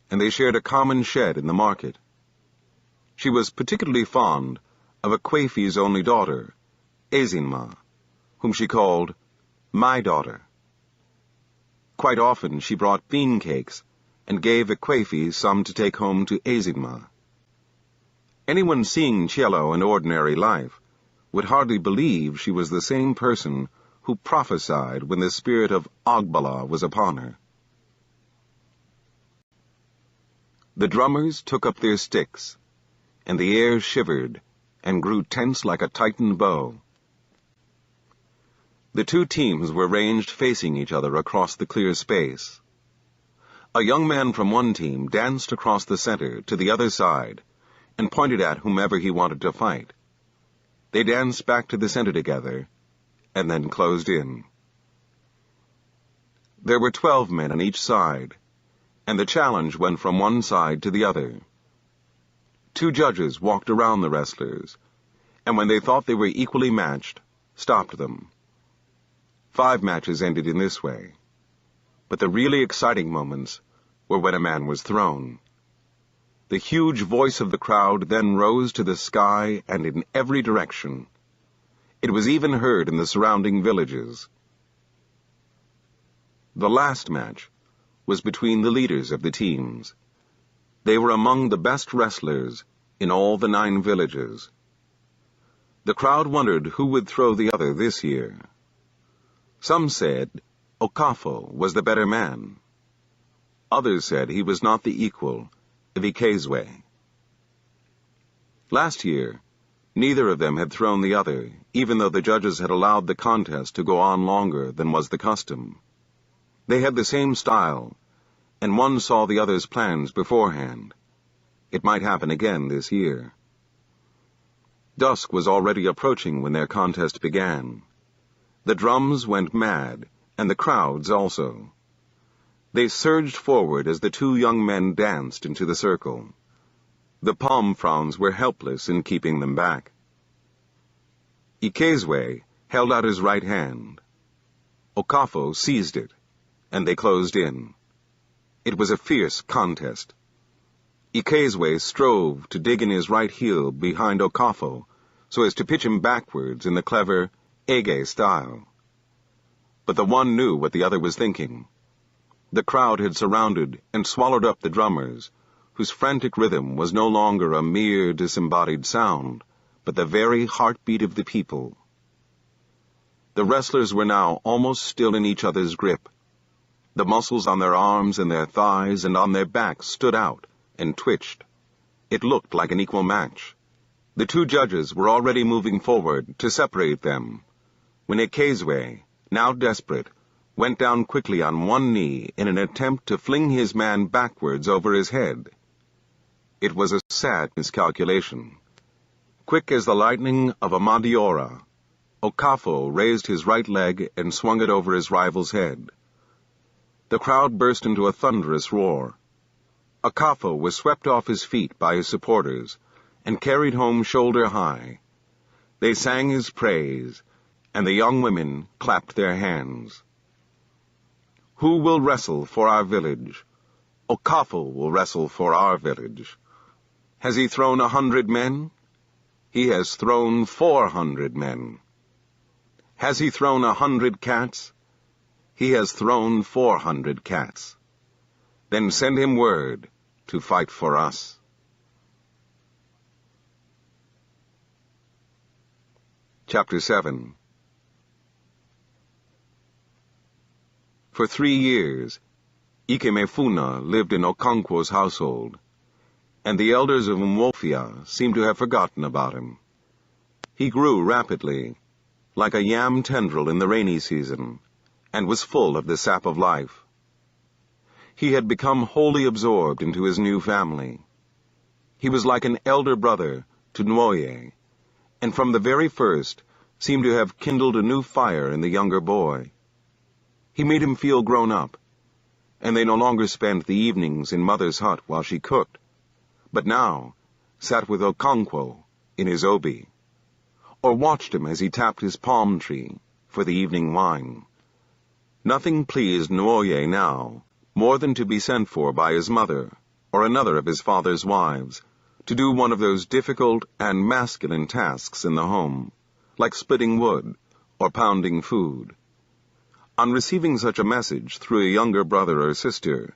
and they shared a common shed in the market. She was particularly fond of Ekwefi's only daughter, Ezinma, whom she called my daughter. Quite often she brought bean cakes and gave Ekwefi some to take home to Ezinma. Anyone seeing Cielo in ordinary life would hardly believe she was the same person who prophesied when the spirit of Agbala was upon her. The drummers took up their sticks, and the air shivered and grew tense like a tightened bow. The 2 teams were ranged facing each other across the clear space. A young man from one team danced across the center to the other side and pointed at whomever he wanted to fight. They danced back to the center together and then closed in. There were 12 men on each side, and the challenge went from one side to the other. 2 judges walked around the wrestlers, and when they thought they were equally matched, stopped them. 5 matches ended in this way, but the really exciting moments were when a man was thrown. The huge voice of the crowd then rose to the sky and in every direction. It was even heard in the surrounding villages. The last match was between the leaders of the teams. They were among the best wrestlers in all the 9 villages. The crowd wondered who would throw the other this year. Some said Okafo was the better man. Others said he was not the equal of Ikezwe. Last year, neither of them had thrown the other, even though the judges had allowed the contest to go on longer than was the custom. They had the same style, and one saw the other's plans beforehand. It might happen again this year. Dusk was already approaching when their contest began. The drums went mad, and the crowds also. They surged forward as the 2 young men danced into the circle. The palm fronds were helpless in keeping them back. Ikezwe held out his right hand. Okafo seized it, and they closed in. It was a fierce contest. Ikezwe strove to dig in his right heel behind Okafo so as to pitch him backwards in the clever Ege style. But the one knew what the other was thinking. The crowd had surrounded and swallowed up the drummers, whose frantic rhythm was no longer a mere disembodied sound, but the very heartbeat of the people. The wrestlers were now almost still in each other's grip. The muscles on their arms and their thighs and on their backs stood out and twitched. It looked like an equal match. The two judges were already moving forward to separate them, when Achebe, now desperate, went down quickly on one knee in an attempt to fling his man backwards over his head. It was a sad miscalculation. Quick as the lightning of a Mandiora, Okafo raised his right leg and swung it over his rival's head. The crowd burst into a thunderous roar. Okafo was swept off his feet by his supporters and carried home shoulder high. They sang his praise, and the young women clapped their hands. Who will wrestle for our village? Okafo will wrestle for our village. Has he thrown 100 men? He has thrown 400 men. Has he thrown 100 cats? He has thrown 400 cats. Then send him word to fight for us. Chapter 7. For 3 years, Ikemefuna lived in Okonkwo's household, and the elders of Umwofia seemed to have forgotten about him. He grew rapidly, like a yam tendril in the rainy season, and was full of the sap of life. He had become wholly absorbed into his new family. He was like an elder brother to Nwoye, and from the very first seemed to have kindled a new fire in the younger boy. He made him feel grown up, and they no longer spent the evenings in Mother's hut while she cooked, but now sat with Okonkwo in his obi, or watched him as he tapped his palm tree for the evening wine. Nothing pleased Nwoye now more than to be sent for by his mother or another of his father's wives to do one of those difficult and masculine tasks in the home, like splitting wood or pounding food. On receiving such a message through a younger brother or sister,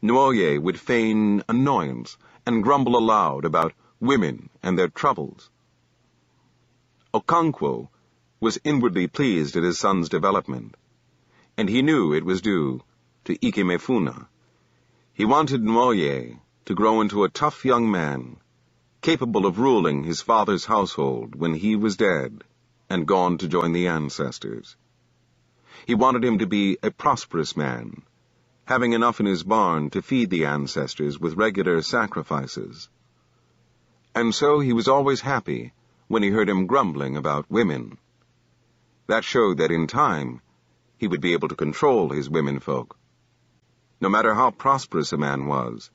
Nwoye would feign annoyance and grumble aloud about women and their troubles. Okonkwo was inwardly pleased at his son's development, and he knew it was due to Ikemefuna. He wanted Nwoye to grow into a tough young man, capable of ruling his father's household when he was dead and gone to join the ancestors. He wanted him to be a prosperous man, having enough in his barn to feed the ancestors with regular sacrifices. And so he was always happy when he heard him grumbling about women. That showed that in time he would be able to control his womenfolk. No matter how prosperous a man was,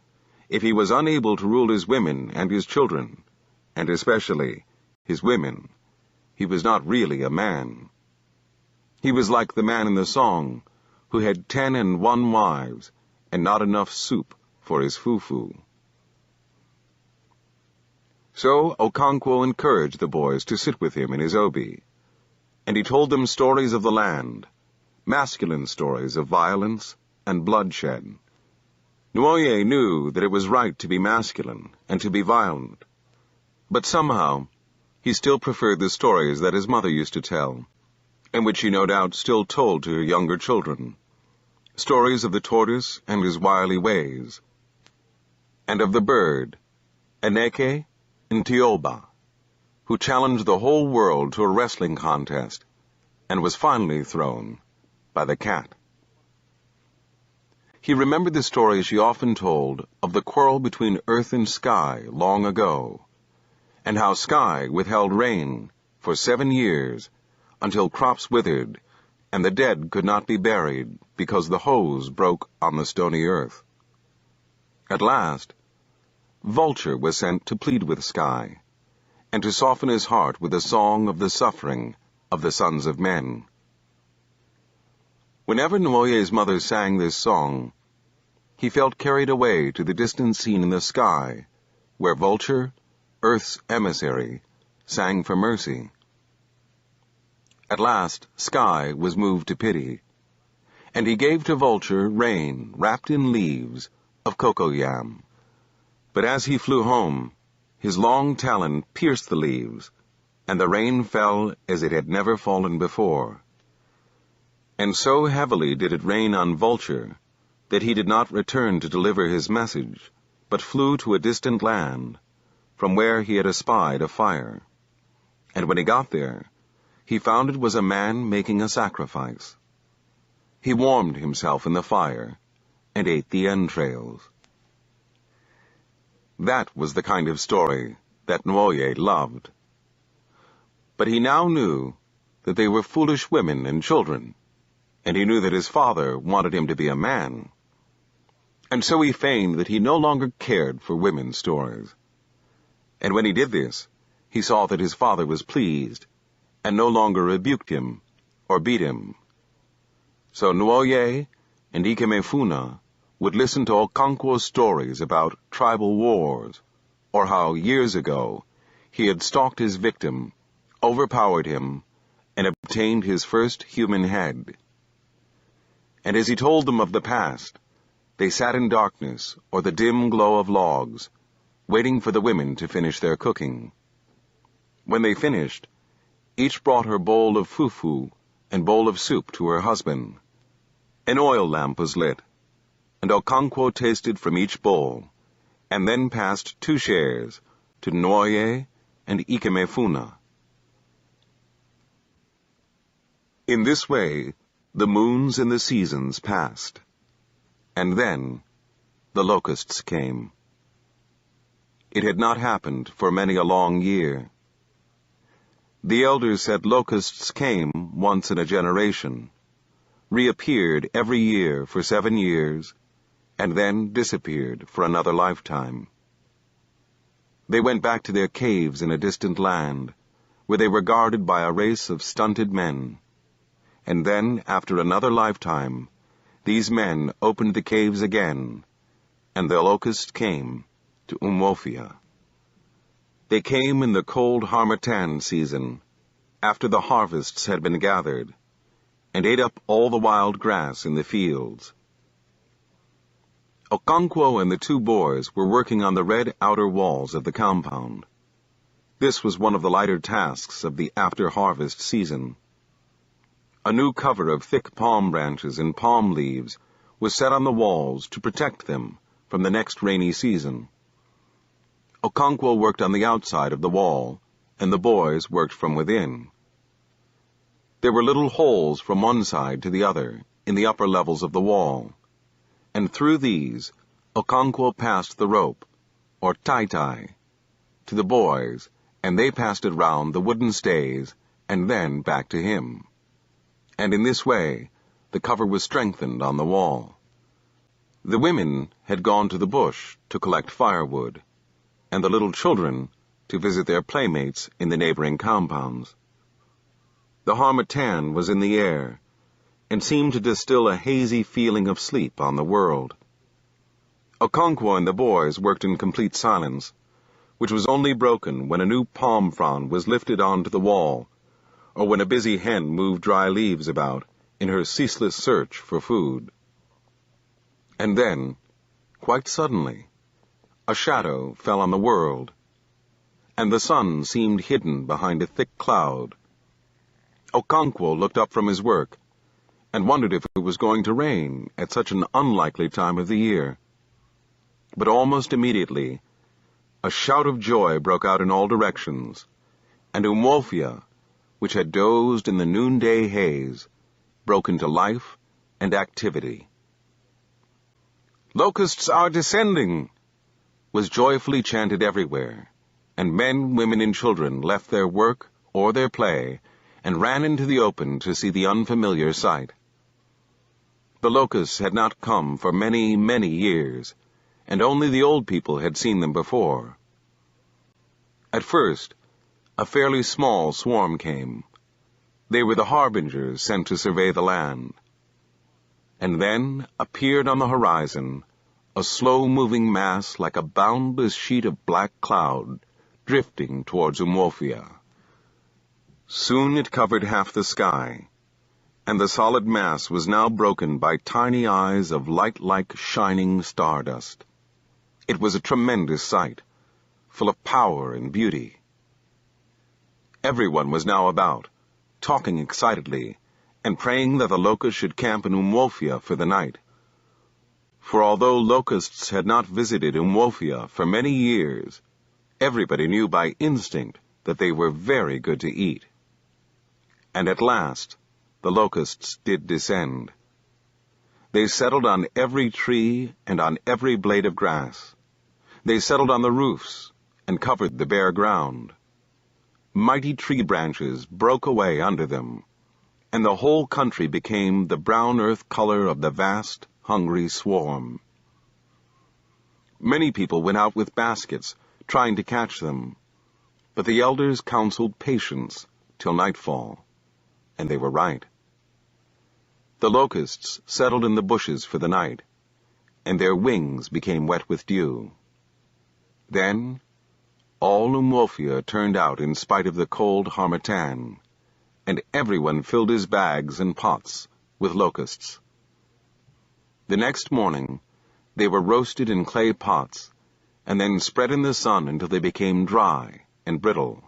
if he was unable to rule his women and his children, and especially his women, he was not really a man. He was like the man in the song who had 10 wives and not enough soup for his fufu. So Okonkwo encouraged the boys to sit with him in his obi, and he told them stories of the land, masculine stories of violence and bloodshed. Nwoye knew that it was right to be masculine and to be violent, but somehow he still preferred the stories that his mother used to tell, and which she no doubt still told to her younger children, stories of the tortoise and his wily ways, and of the bird, Eneke Ntioba, who challenged the whole world to a wrestling contest and was finally thrown by the cat. He remembered the story she often told of the quarrel between earth and sky long ago, and how sky withheld rain for 7 years until crops withered and the dead could not be buried because the hose broke on the stony earth. At last, Vulture was sent to plead with Sky, and to soften his heart with a song of the suffering of the sons of men. Whenever Nwoye's mother sang this song, he felt carried away to the distant scene in the sky, where Vulture, Earth's emissary, sang for mercy. At last, Sky was moved to pity, and he gave to Vulture rain wrapped in leaves of cocoyam. But as he flew home, his long talon pierced the leaves, and the rain fell as it had never fallen before. And so heavily did it rain on Vulture that he did not return to deliver his message, but flew to a distant land, from where he had espied a fire. And when he got there, he found it was a man making a sacrifice. He warmed himself in the fire and ate the entrails. That was the kind of story that Nwoye loved. But he now knew that they were foolish women and children, and he knew that his father wanted him to be a man. And so he feigned that he no longer cared for women's stories. And when he did this, he saw that his father was pleased, and no longer rebuked him or beat him. So Nwoye and Ikemefuna would listen to Okonkwo's stories about tribal wars, or how years ago he had stalked his victim, overpowered him, and obtained his first human head. And as he told them of the past, they sat in darkness or the dim glow of logs, waiting for the women to finish their cooking. When they finished, each brought her bowl of fufu and bowl of soup to her husband. An oil lamp was lit, and Okonkwo tasted from each bowl, and then passed 2 shares to Nwoye and Ikemefuna. In this way, the moons and the seasons passed, and then the locusts came. It had not happened for many a long year. The elders said locusts came once in a generation, reappeared every year for 7 years, and then disappeared for another lifetime. They went back to their caves in a distant land, where they were guarded by a race of stunted men. And then, after another lifetime, these men opened the caves again, and the locusts came to Umuofia. They came in the cold harmattan season, after the harvests had been gathered, and ate up all the wild grass in the fields. Okonkwo and the 2 boys were working on the red outer walls of the compound. This was one of the lighter tasks of the after-harvest season. A new cover of thick palm branches and palm leaves was set on the walls to protect them from the next rainy season. Okonkwo worked on the outside of the wall, and the boys worked from within. There were little holes from one side to the other in the upper levels of the wall, and through these Okonkwo passed the rope, or tai-tai, to the boys, and they passed it round the wooden stays and then back to him. And in this way, the cover was strengthened on the wall. The women had gone to the bush to collect firewood, and the little children to visit their playmates in the neighboring compounds. The harmattan was in the air, and seemed to distill a hazy feeling of sleep on the world. Okonkwo and the boys worked in complete silence, which was only broken when a new palm frond was lifted onto the wall, or when a busy hen moved dry leaves about in her ceaseless search for food. And then, quite suddenly, a shadow fell on the world, and the sun seemed hidden behind a thick cloud. Okonkwo looked up from his work, and wondered if it was going to rain at such an unlikely time of the year. But almost immediately, a shout of joy broke out in all directions, and Umuofia, which had dozed in the noonday haze, broke into life and activity. "Locusts are descending!" was joyfully chanted everywhere, and men, women, and children left their work or their play and ran into the open to see the unfamiliar sight. The locusts had not come for many, many years, and only the old people had seen them before. At first, a fairly small swarm came. They were the harbingers sent to survey the land. And then appeared on the horizon a slow-moving mass like a boundless sheet of black cloud drifting towards Umuofia. Soon it covered half the sky, and the solid mass was now broken by tiny eyes of light-like shining stardust. It was a tremendous sight, full of power and beauty. Everyone was now about, talking excitedly, and praying that the locusts should camp in Umuofia for the night. For although locusts had not visited Umuofia for many years, Everybody knew by instinct that they were very good to eat. And at last, the locusts did descend. They settled on every tree and on every blade of grass. They settled on the roofs and covered the bare ground. Mighty tree branches broke away under them, and the whole country became the brown earth color of the vast, hungry swarm. Many people went out with baskets, trying to catch them, but the elders counseled patience till nightfall, and they were right. The locusts settled in the bushes for the night, and their wings became wet with dew. Then all Umuofia turned out in spite of the cold harmattan, and everyone filled his bags and pots with locusts. The next morning they were roasted in clay pots, and then spread in the sun until they became dry and brittle.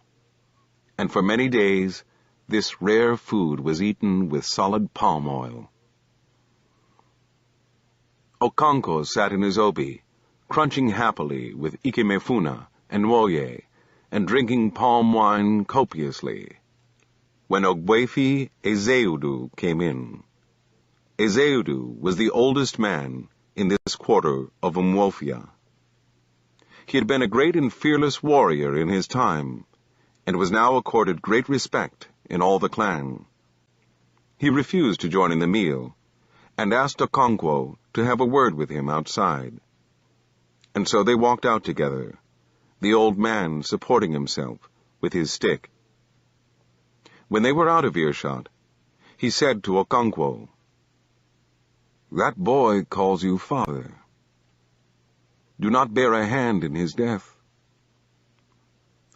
And for many days this rare food was eaten with solid palm oil. Okonkwo sat in his obi, crunching happily with Ikemefuna and Nwoye, and drinking palm wine copiously, when Ogbuefi Ezeudu came in. Ezeudu was the oldest man in this quarter of Umuofia. He had been a great and fearless warrior in his time, and was now accorded great respect in all the clan. He refused to join in the meal, and asked Okonkwo to have a word with him outside. And so they walked out together, the old man supporting himself with his stick. When they were out of earshot, he said to Okonkwo, "That boy calls you father. Do not bear a hand in his death."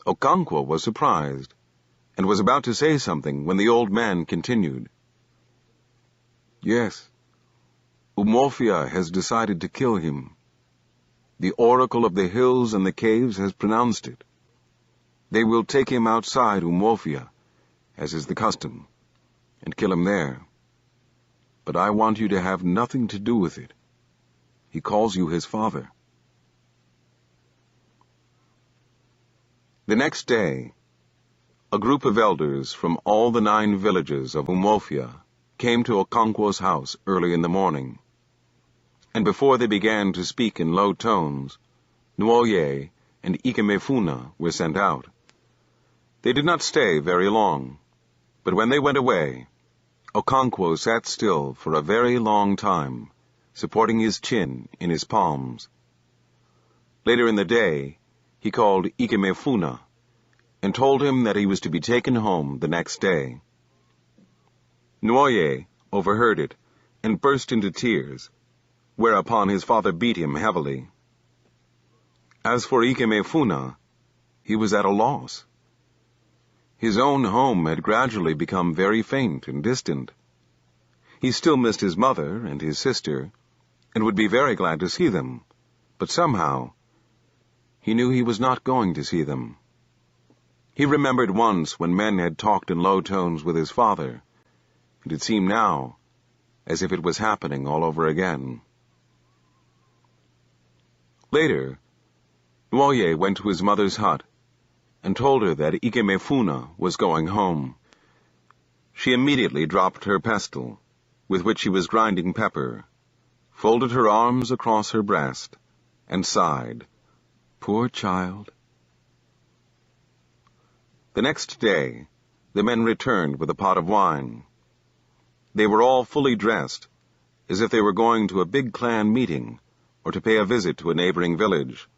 Okonkwo was surprised, and was about to say something when the old man continued, "Yes, Umuofia has decided to kill him. The oracle of the hills and the caves has pronounced it. They will take him outside Umuofia, as is the custom, and kill him there. But I want you to have nothing to do with it. He calls you his father." The next day, a group of elders from all the 9 villages of Umuofia came to Okonkwo's house early in the morning, and before they began to speak in low tones, Nwoye and Ikemefuna were sent out. They did not stay very long, but when they went away, Okonkwo sat still for a very long time, supporting his chin in his palms. Later in the day, he called Ikemefuna and told him that he was to be taken home the next day. Nwoye overheard it and burst into tears, whereupon his father beat him heavily. As for Ikemefuna, he was at a loss. His own home had gradually become very faint and distant. He still missed his mother and his sister, and would be very glad to see them, but somehow he knew he was not going to see them. He remembered once when men had talked in low tones with his father, and it seemed now as if it was happening all over again. Later, Nwoye went to his mother's hut and told her that Ikemefuna was going home. She immediately dropped her pestle, with which she was grinding pepper, folded her arms across her breast, and sighed, "Poor child." The next day, the men returned with a pot of wine. They were all fully dressed, as if they were going to a big clan meeting or to pay a visit to a neighboring village.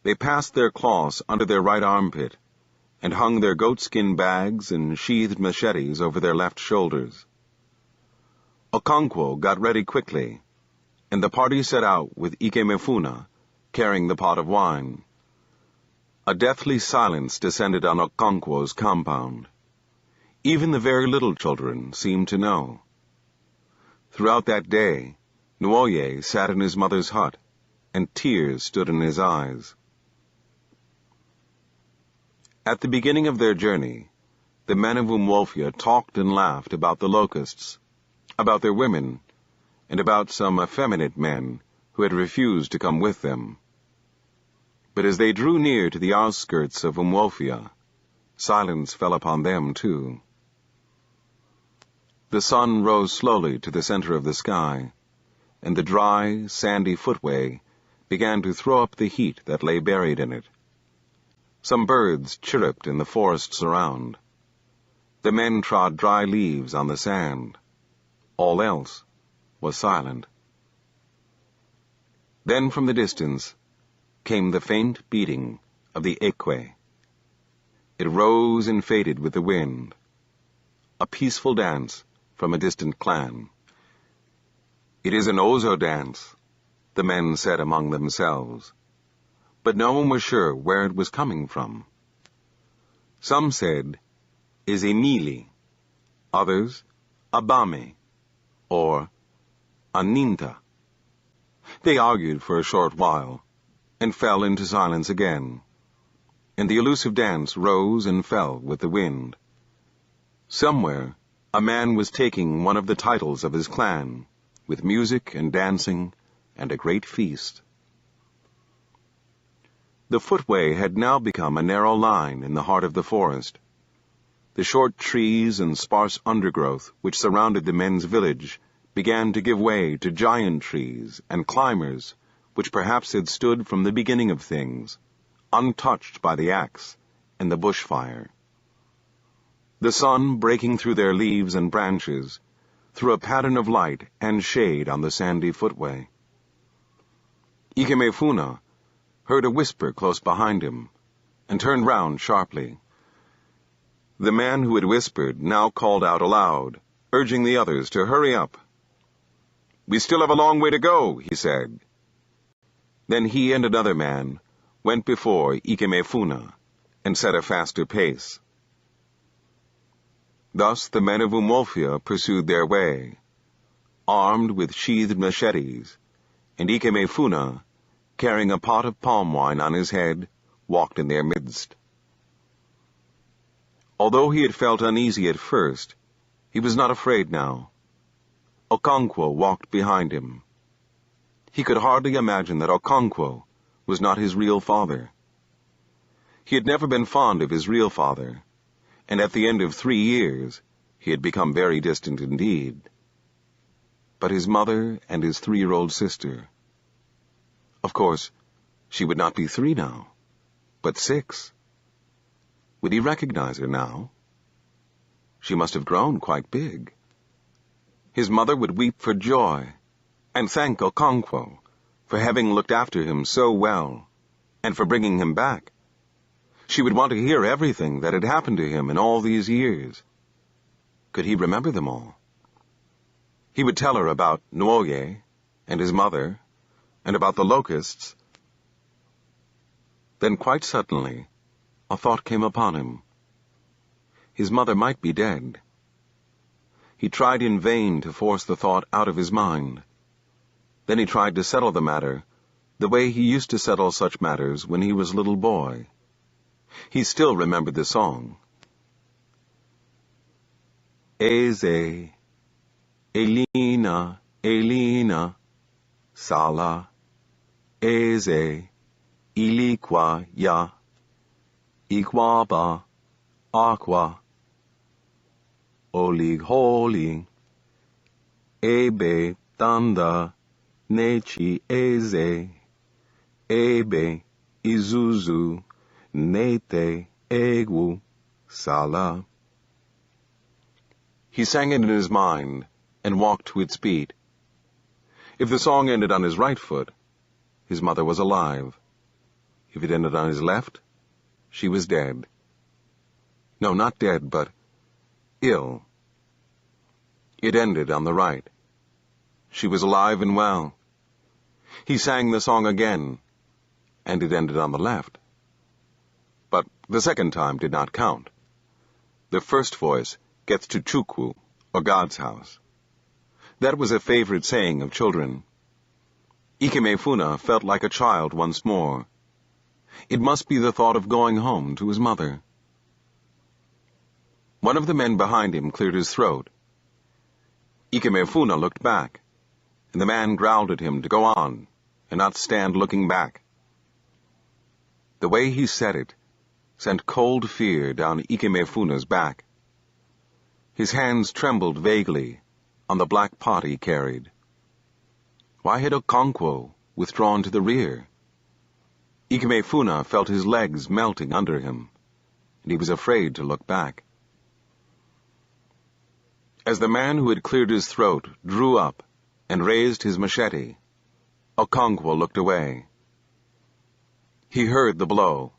They passed their cloths under their right armpit and hung their goatskin bags and sheathed machetes over their left shoulders. Okonkwo got ready quickly, and the party set out with Ikemefuna, carrying the pot of wine. A deathly silence descended on Okonkwo's compound. Even the very little children seemed to know. Throughout that day, Nwoye sat in his mother's hut, and tears stood in his eyes. At the beginning of their journey, the men of Umuofia talked and laughed about the locusts, about their women, and about some effeminate men who had refused to come with them. But as they drew near to the outskirts of Umwofia, silence fell upon them too. The sun rose slowly to the center of the sky, and the dry, sandy footway began to throw up the heat that lay buried in it. Some birds chirruped in the forests around. The men trod dry leaves on the sand. All else was silent. Then from the distance came the faint beating of the ekwe. It rose and faded with the wind, a peaceful dance from a distant clan. "It is an Ozo dance," the men said among themselves, but no one was sure where it was coming from. Some said, "Ezemili," others, "Abame," or "Aninta." They argued for a short while, and fell into silence again, and the elusive dance rose and fell with the wind. Somewhere, a man was taking one of the titles of his clan, with music and dancing and a great feast. The footway had now become a narrow line in the heart of the forest. The short trees and sparse undergrowth which surrounded the men's village began to give way to giant trees and climbers which perhaps had stood from the beginning of things, untouched by the axe and the bushfire. The sun, breaking through their leaves and branches, threw a pattern of light and shade on the sandy footway. Ikemefuna heard a whisper close behind him, and turned round sharply. The man who had whispered now called out aloud, urging the others to hurry up. "We still have a long way to go," he said. Then he and another man went before Ikemefuna and set a faster pace. Thus the men of Umwofia pursued their way, armed with sheathed machetes, and Ikemefuna, carrying a pot of palm wine on his head, walked in their midst. Although he had felt uneasy at first, he was not afraid now. Okonkwo walked behind him. He could hardly imagine that Okonkwo was not his real father. He had never been fond of his real father, and at the end of 3 years he had become very distant indeed. But his mother and his 3-year-old sister. Of course, she would not be 3 now, but 6. Would he recognize her now? She must have grown quite big. His mother would weep for joy, and thank Okonkwo for having looked after him so well, and for bringing him back. She would want to hear everything that had happened to him in all these years. Could he remember them all? He would tell her about Nwoye and his mother, and about the locusts. Then quite suddenly, a thought came upon him. His mother might be dead. He tried in vain to force the thought out of his mind. Then he tried to settle the matter the way he used to settle such matters when he was a little boy. He still remembered the song. Eze, Elina, Elina, Sala, Eze, Ilikwa ya, Ikwaba, Aqua, Olig Holy, Ebe, Tanda, Nechi Eze, Ebe, Izuzu, Nete, Egwu, Sala. He sang it in his mind and walked to its beat. If the song ended on his right foot, his mother was alive. If it ended on his left, she was dead. No, not dead, but ill. It ended on the right. She was alive and well. He sang the song again, and it ended on the left. But the second time did not count. The first voice gets to Chukwu, or God's house. That was a favorite saying of children. Ikemefuna felt like a child once more. It must be the thought of going home to his mother. One of the men behind him cleared his throat. Ikemefuna looked back, and the man growled at him to go on and not stand looking back. The way he said it sent cold fear down Ikemefuna's back. His hands trembled vaguely on the black pot he carried. Why had Okonkwo withdrawn to the rear? Ikemefuna felt his legs melting under him, and he was afraid to look back. As the man who had cleared his throat drew up and raised his machete, Okonkwo looked away. He heard the blow.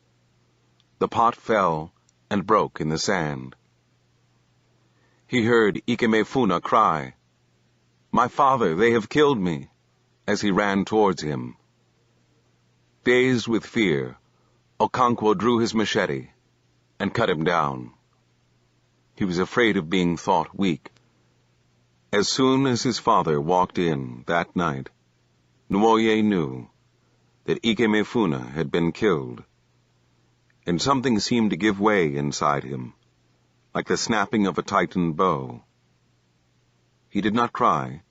The pot fell and broke in the sand. He heard Ikemefuna cry, "My father, they have killed me," as he ran towards him. Dazed with fear, Okonkwo drew his machete and cut him down. He was afraid of being thought weak. As soon as his father walked in that night, Nwoye knew that Ikemefuna had been killed, and something seemed to give way inside him, like the snapping of a tightened bow. He did not cry.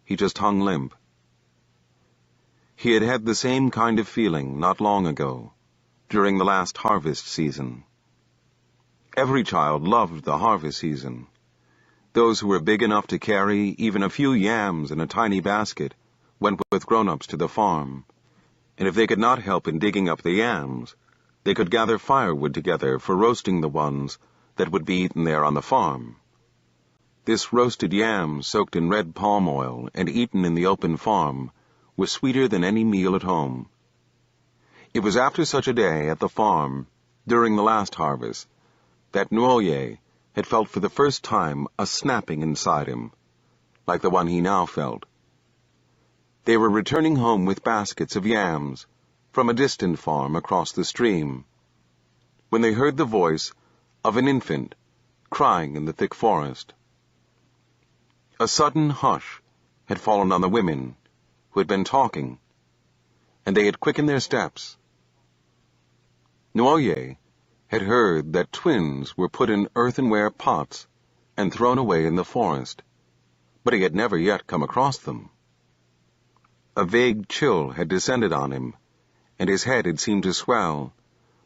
He just hung limp. He had had the same kind of feeling not long ago, during the last harvest season. Every child loved the harvest season. Those who were big enough to carry even a few yams in a tiny basket went with grown-ups to the farm, and if they could not help in digging up the yams, they could gather firewood together for roasting the ones that would be eaten there on the farm. This roasted yam soaked in red palm oil and eaten in the open farm was sweeter than any meal at home. It was after such a day at the farm, during the last harvest, that Nwoye had felt for the first time a snapping inside him, like the one he now felt. They were returning home with baskets of yams from a distant farm across the stream, when they heard the voice of an infant crying in the thick forest. A sudden hush had fallen on the women, who had been talking, and they had quickened their steps. Nwoye had heard that twins were put in earthenware pots and thrown away in the forest, but he had never yet come across them. A vague chill had descended on him, and his head had seemed to swell,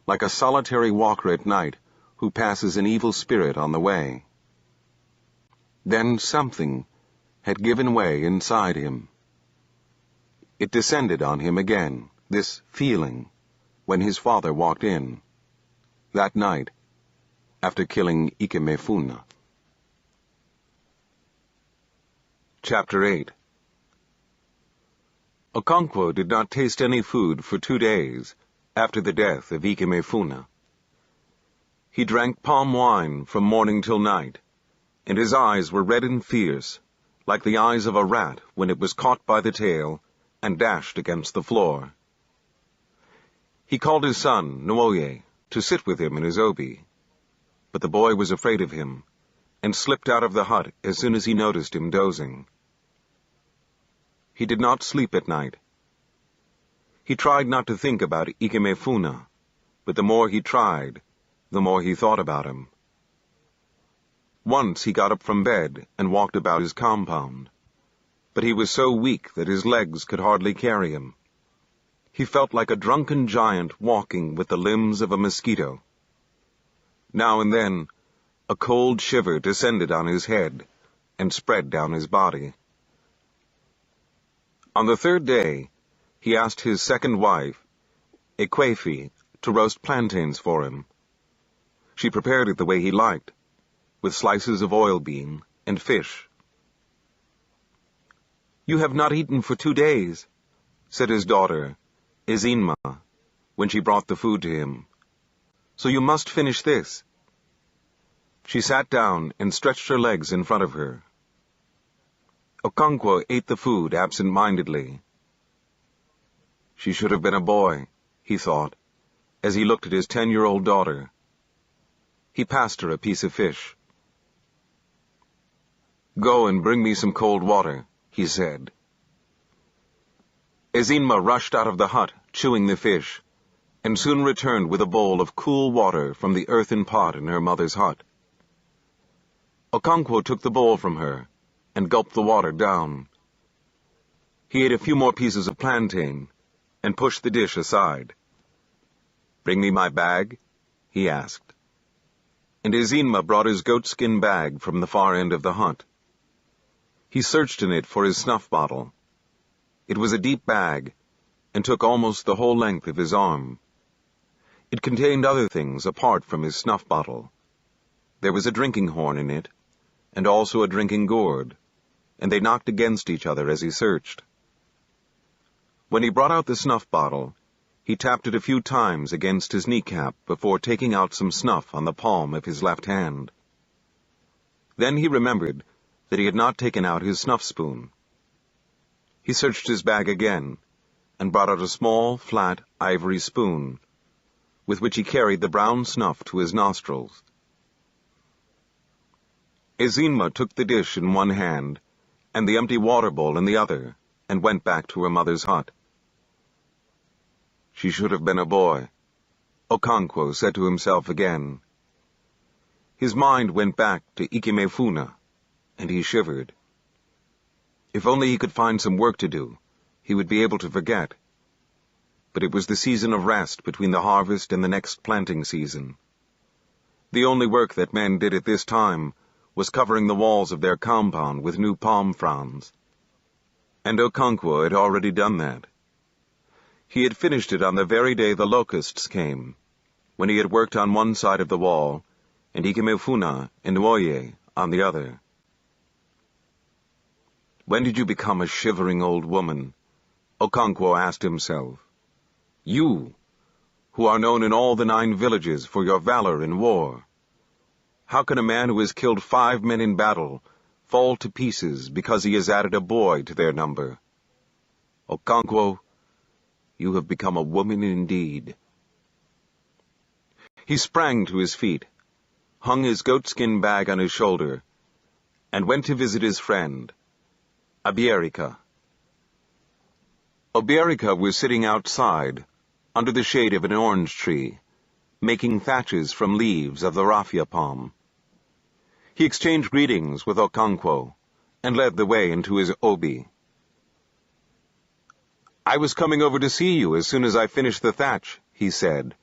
like a solitary walker at night who passes an evil spirit on the way. Then something had given way inside him. It descended on him again, this feeling, when his father walked in, that night, after killing Ikemefuna. Chapter 8. Okonkwo did not taste any food for 2 days after the death of Ikemefuna. He drank palm wine from morning till night, and his eyes were red and fierce, like the eyes of a rat when it was caught by the tail and dashed against the floor. He called his son, Nwoye, to sit with him in his obi, but the boy was afraid of him, and slipped out of the hut as soon as he noticed him dozing. He did not sleep at night. He tried not to think about Ikemefuna, but the more he tried, the more he thought about him. Once he got up from bed and walked about his compound, but he was so weak that his legs could hardly carry him. He felt like a drunken giant walking with the limbs of a mosquito. Now and then, a cold shiver descended on his head and spread down his body. On the 3rd day, he asked his second wife, Ekwefi, to roast plantains for him. She prepared it the way he liked, with slices of oil bean and fish. "You have not eaten for 2 days," said his daughter, Ezinma, when she brought the food to him. "So you must finish this." She sat down and stretched her legs in front of her. Okonkwo ate the food absent-mindedly. She should have been a boy, he thought, as he looked at his 10-year-old daughter. He passed her a piece of fish. "Go and bring me some cold water," he said. Ezinma rushed out of the hut, chewing the fish, and soon returned with a bowl of cool water from the earthen pot in her mother's hut. Okonkwo took the bowl from her and gulped the water down. He ate a few more pieces of plantain and pushed the dish aside. "Bring me my bag?" he asked. And Ezinma brought his goatskin bag from the far end of the hut. He searched in it for his snuff bottle. It was a deep bag, and took almost the whole length of his arm. It contained other things apart from his snuff bottle. There was a drinking horn in it, and also a drinking gourd, and they knocked against each other as he searched. When he brought out the snuff bottle, he tapped it a few times against his kneecap before taking out some snuff on the palm of his left hand. Then he remembered that he had not taken out his snuff spoon. He searched his bag again, and brought out a small, flat, ivory spoon, with which he carried the brown snuff to his nostrils. Ezinma took the dish in one hand, and the empty water bowl in the other, and went back to her mother's hut. She should have been a boy, Okonkwo said to himself again. His mind went back to Ikemefuna, and he shivered. If only he could find some work to do, he would be able to forget. But it was the season of rest between the harvest and the next planting season. The only work that men did at this time was covering the walls of their compound with new palm fronds. And Okonkwo had already done that. He had finished it on the very day the locusts came, when he had worked on one side of the wall, and Ikemefuna and Nwoye on the other. When did you become a shivering old woman? Okonkwo asked himself. You, who are known in all the 9 villages for your valor in war. How can a man who has killed 5 men in battle fall to pieces because he has added a boy to their number? Okonkwo, you have become a woman indeed. He sprang to his feet, hung his goatskin bag on his shoulder, and went to visit his friend, Abierika. Abierika was sitting outside, under the shade of an orange tree, making thatches from leaves of the raffia palm. He exchanged greetings with Okonkwo, and led the way into his obi. I was coming over to see you as soon as I finished the thatch, he said,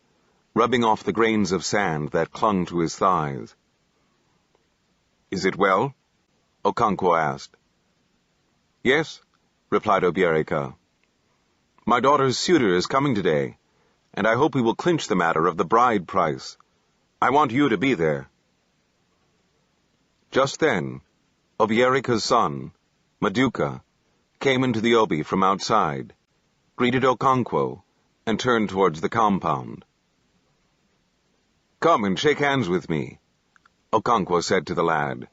rubbing off the grains of sand that clung to his thighs. Is it well? Okonkwo asked. Yes, replied Abierika. My daughter's suitor is coming today, and I hope we will clinch the matter of the bride price. I want you to be there. Just then, Abierika's son, Maduka, came into the obi from outside, greeted Okonkwo, and turned towards the compound. Come and shake hands with me, Okonkwo said to the lad.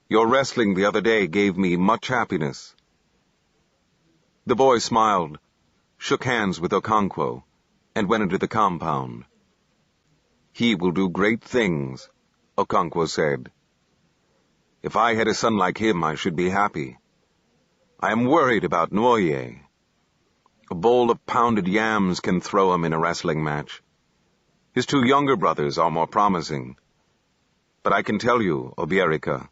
Your wrestling the other day gave me much happiness. The boy smiled, shook hands with Okonkwo, and went into the compound. He will do great things, Okonkwo said. If I had a son like him, I should be happy. I am worried about Nwoye. A bowl of pounded yams can throw him in a wrestling match. His 2 younger brothers are more promising. But I can tell you, Abierika,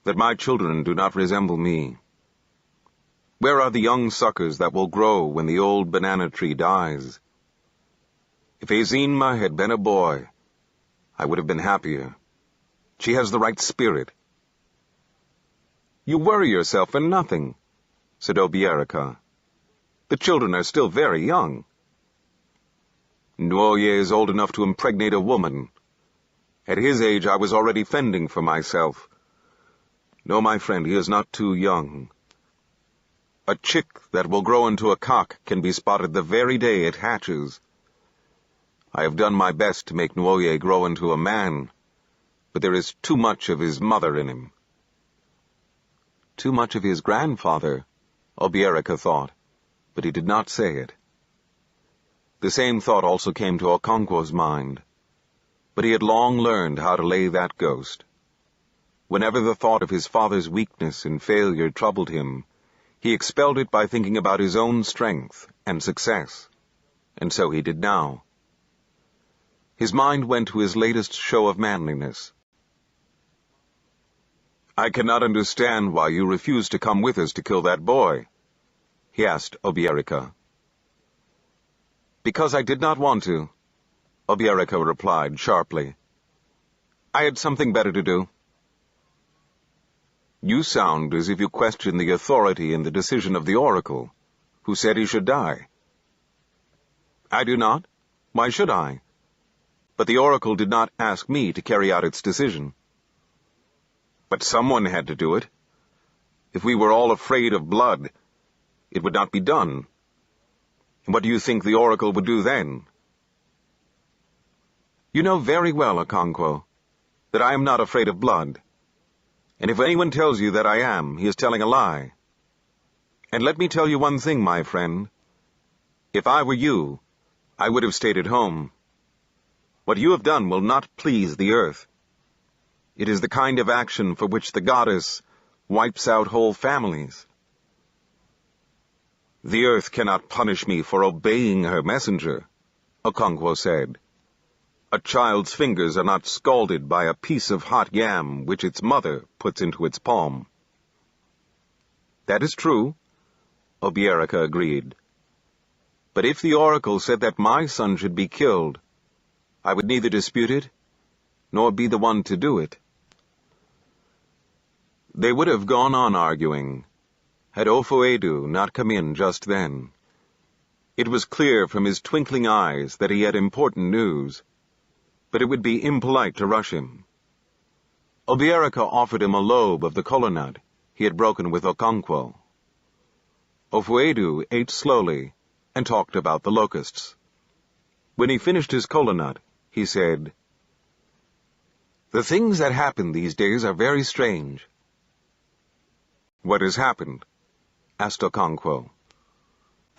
that my children do not resemble me. Where are the young suckers that will grow when the old banana tree dies? If Ezinma had been a boy, I would have been happier. She has the right spirit. You worry yourself for nothing, said Abierika. The children are still very young. Nwoye is old enough to impregnate a woman. At his age, I was already fending for myself. No, my friend, he is not too young. A chick that will grow into a cock can be spotted the very day it hatches. I have done my best to make Nwoye grow into a man, but there is too much of his mother in him. Too much of his grandfather, Abierika thought, but he did not say it. The same thought also came to Okonkwo's mind, but he had long learned how to lay that ghost. Whenever the thought of his father's weakness and failure troubled him, he expelled it by thinking about his own strength and success, and so he did now. His mind went to his latest show of manliness. I cannot understand why you refused to come with us to kill that boy, he asked Abierika. Because I did not want to, Obierica replied sharply. I had something better to do. You sound as if you question the authority and the decision of the oracle, who said he should die. I do not. Why should I? But the oracle did not ask me to carry out its decision. But someone had to do it. If we were all afraid of blood, it would not be done. And what do you think the oracle would do then? You know very well, Okonkwo, that I am not afraid of blood. And if anyone tells you that I am, he is telling a lie. And let me tell you one thing, my friend. If I were you, I would have stayed at home. What you have done will not please the earth. It is the kind of action for which the goddess wipes out whole families. The earth cannot punish me for obeying her messenger, Okonkwo said. A child's fingers are not scalded by a piece of hot yam which its mother puts into its palm. That is true, Obierica agreed. But if the oracle said that my son should be killed, I would neither dispute it, nor be the one to do it. They would have gone on arguing, had Ofoedu not come in just then. It was clear from his twinkling eyes that he had important news, but it would be impolite to rush him. Obierica offered him a lobe of the kola nut he had broken with Okonkwo. Ofoedu ate slowly and talked about the locusts. When he finished his kola nut, he said, The things that happen these days are very strange. What has happened? Asked Okonkwo.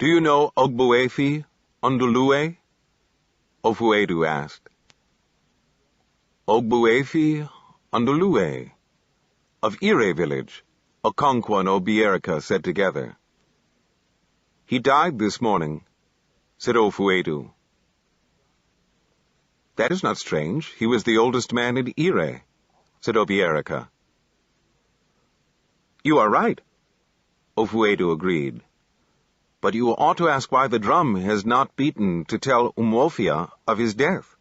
Do you know Ogbuefi Ondulue? Ofoedu asked. Ogbuefi Ondulue, of Ire village, Okonkwo and Obierica said together. He died this morning, said Ofoedu. That is not strange. He was the oldest man in Ire, said Obierica. You are right, Ofoedu agreed. But you ought to ask why the drum has not beaten to tell Umwofia of his death.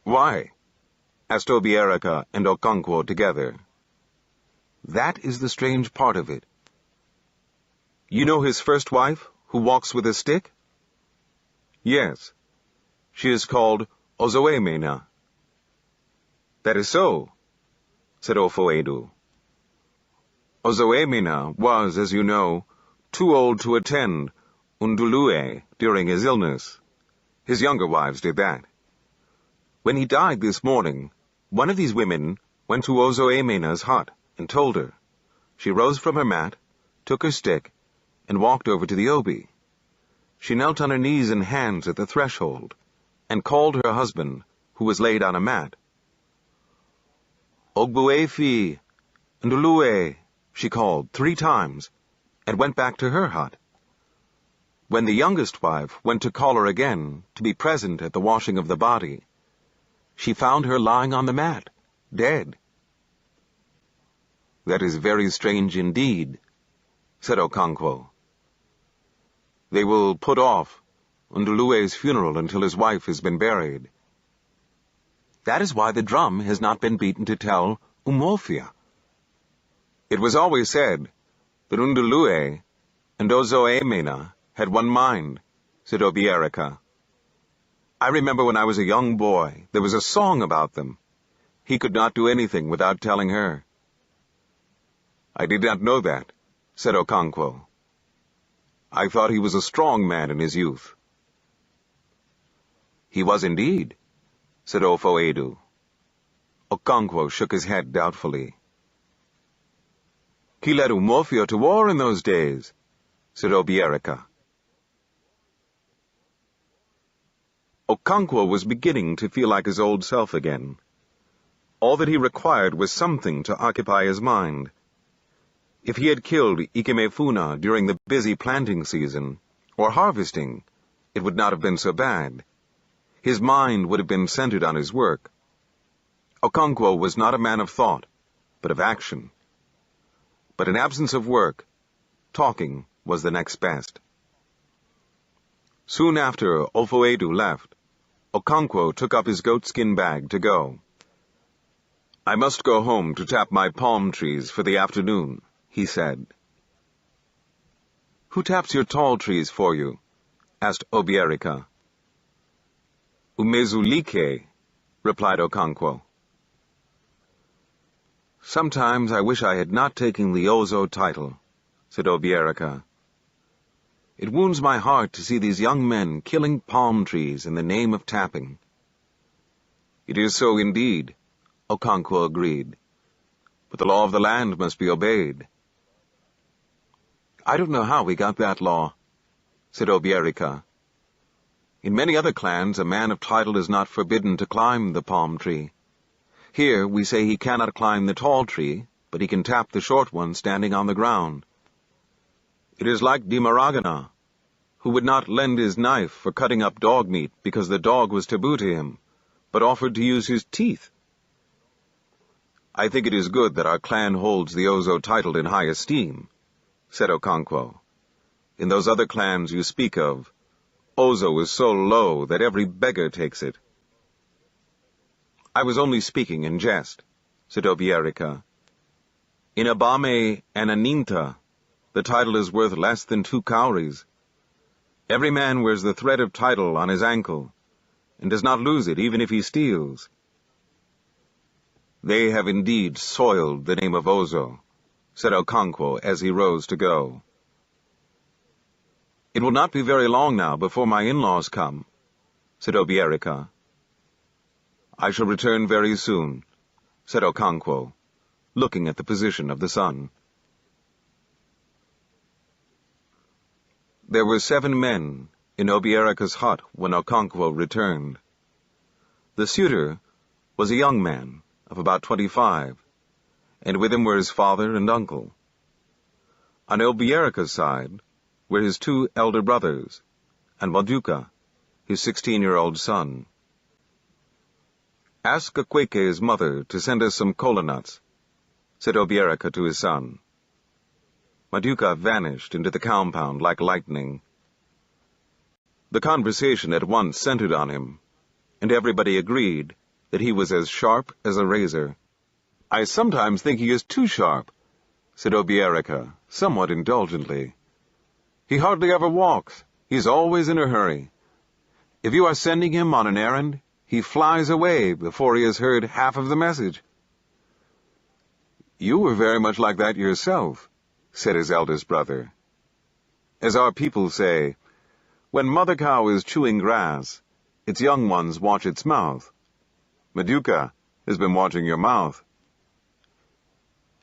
Why? Asked Obierica and Okonkwo together. That is the strange part of it. You know his first wife, who walks with a stick? Yes. She is called Ozoemena. That is so, said Ofoedu. Ozoemena was, as you know, too old to attend Undulue during his illness. His younger wives did that. When he died this morning, one of these women went to Ozoemena's hut and told her. She rose from her mat, took her stick, and walked over to the obi. She knelt on her knees and hands at the threshold, and called her husband, who was laid on a mat. Ogbuefi, Ndulue, she called 3 times, and went back to her hut. When the youngest wife went to call her again to be present at the washing of the body, she found her lying on the mat, dead. That is very strange indeed, said Okonkwo. They will put off Ndulue's funeral until his wife has been buried. That is why the drum has not been beaten to tell Umwofia. It was always said that Undulue and Ozoemena had one mind, said Obierica. I remember when I was a young boy, there was a song about them. He could not do anything without telling her. I did not know that, said Okonkwo. I thought he was a strong man in his youth. He was indeed, said Ofoedu. Okonkwo shook his head doubtfully. He led Umwofia to war in those days, said Obierica. Okonkwo was beginning to feel like his old self again. All that he required was something to occupy his mind. If he had killed Ikemefuna during the busy planting season, or harvesting, it would not have been so bad. His mind would have been centered on his work. Okonkwo was not a man of thought, but of action. But in absence of work, talking was the next best. Soon after Ofoedu left, Okonkwo took up his goatskin bag to go. "I must go home to tap my palm trees for the afternoon," he said. "Who taps your tall trees for you?" asked Obierika. "Umezulike," replied Okonkwo. "Sometimes I wish I had not taken the Ozo title," said Obierika. "It wounds my heart to see these young men killing palm trees in the name of tapping." "It is so indeed," Okonkwo agreed. "But the law of the land must be obeyed." "I don't know how we got that law," said Obierika. "In many other clans, a man of title is not forbidden to climb the palm tree. Here we say he cannot climb the tall tree, but he can tap the short one standing on the ground. It is like Dimaragana, who would not lend his knife for cutting up dog meat because the dog was taboo to him, but offered to use his teeth. I think it is good that our clan holds the Ozo title in high esteem," said Okonkwo. "In those other clans you speak of, Ozo is so low that every beggar takes it." "I was only speaking in jest," said Obierika. "In Abame and Aninta, the title is worth less than 2 cowries. Every man wears the thread of title on his ankle, and does not lose it even if he steals." "They have indeed soiled the name of Ozo," said Okonkwo as he rose to go. "It will not be very long now before my in-laws come," said Obierika. "I shall return very soon," said Okonkwo, looking at the position of the sun. There were 7 men in Obierika's hut when Okonkwo returned. The suitor was a young man of about 25, and with him were his father and uncle. On Obierika's side were his 2 elder brothers, and Maduka, his 16-year-old son. "Ask Akweke's mother to send us some kola nuts," said Obierika to his son. Maduka vanished into the compound like lightning. The conversation at once centered on him, and everybody agreed that he was as sharp as a razor. "I sometimes think he is too sharp," said Obierika, somewhat indulgently. "He hardly ever walks. He's always in a hurry. If you are sending him on an errand, he flies away before he has heard half of the message." "You were very much like that yourself," said his eldest brother. "As our people say, when mother cow is chewing grass, its young ones watch its mouth. Maduka has been watching your mouth."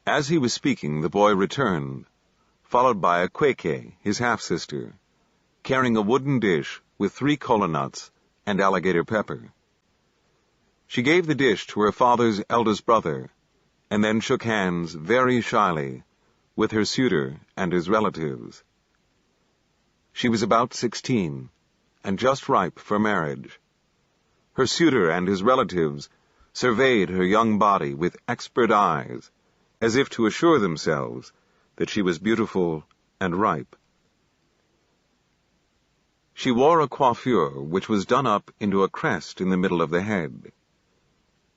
As he was speaking, the boy returned, followed by Akweke, his half-sister, carrying a wooden dish with 3 kola nuts and alligator pepper. She gave the dish to her father's eldest brother, and then shook hands very shyly with her suitor and his relatives. She was about 16, and just ripe for marriage. Her suitor and his relatives surveyed her young body with expert eyes, as if to assure themselves that she was beautiful and ripe. She wore a coiffure which was done up into a crest in the middle of the head.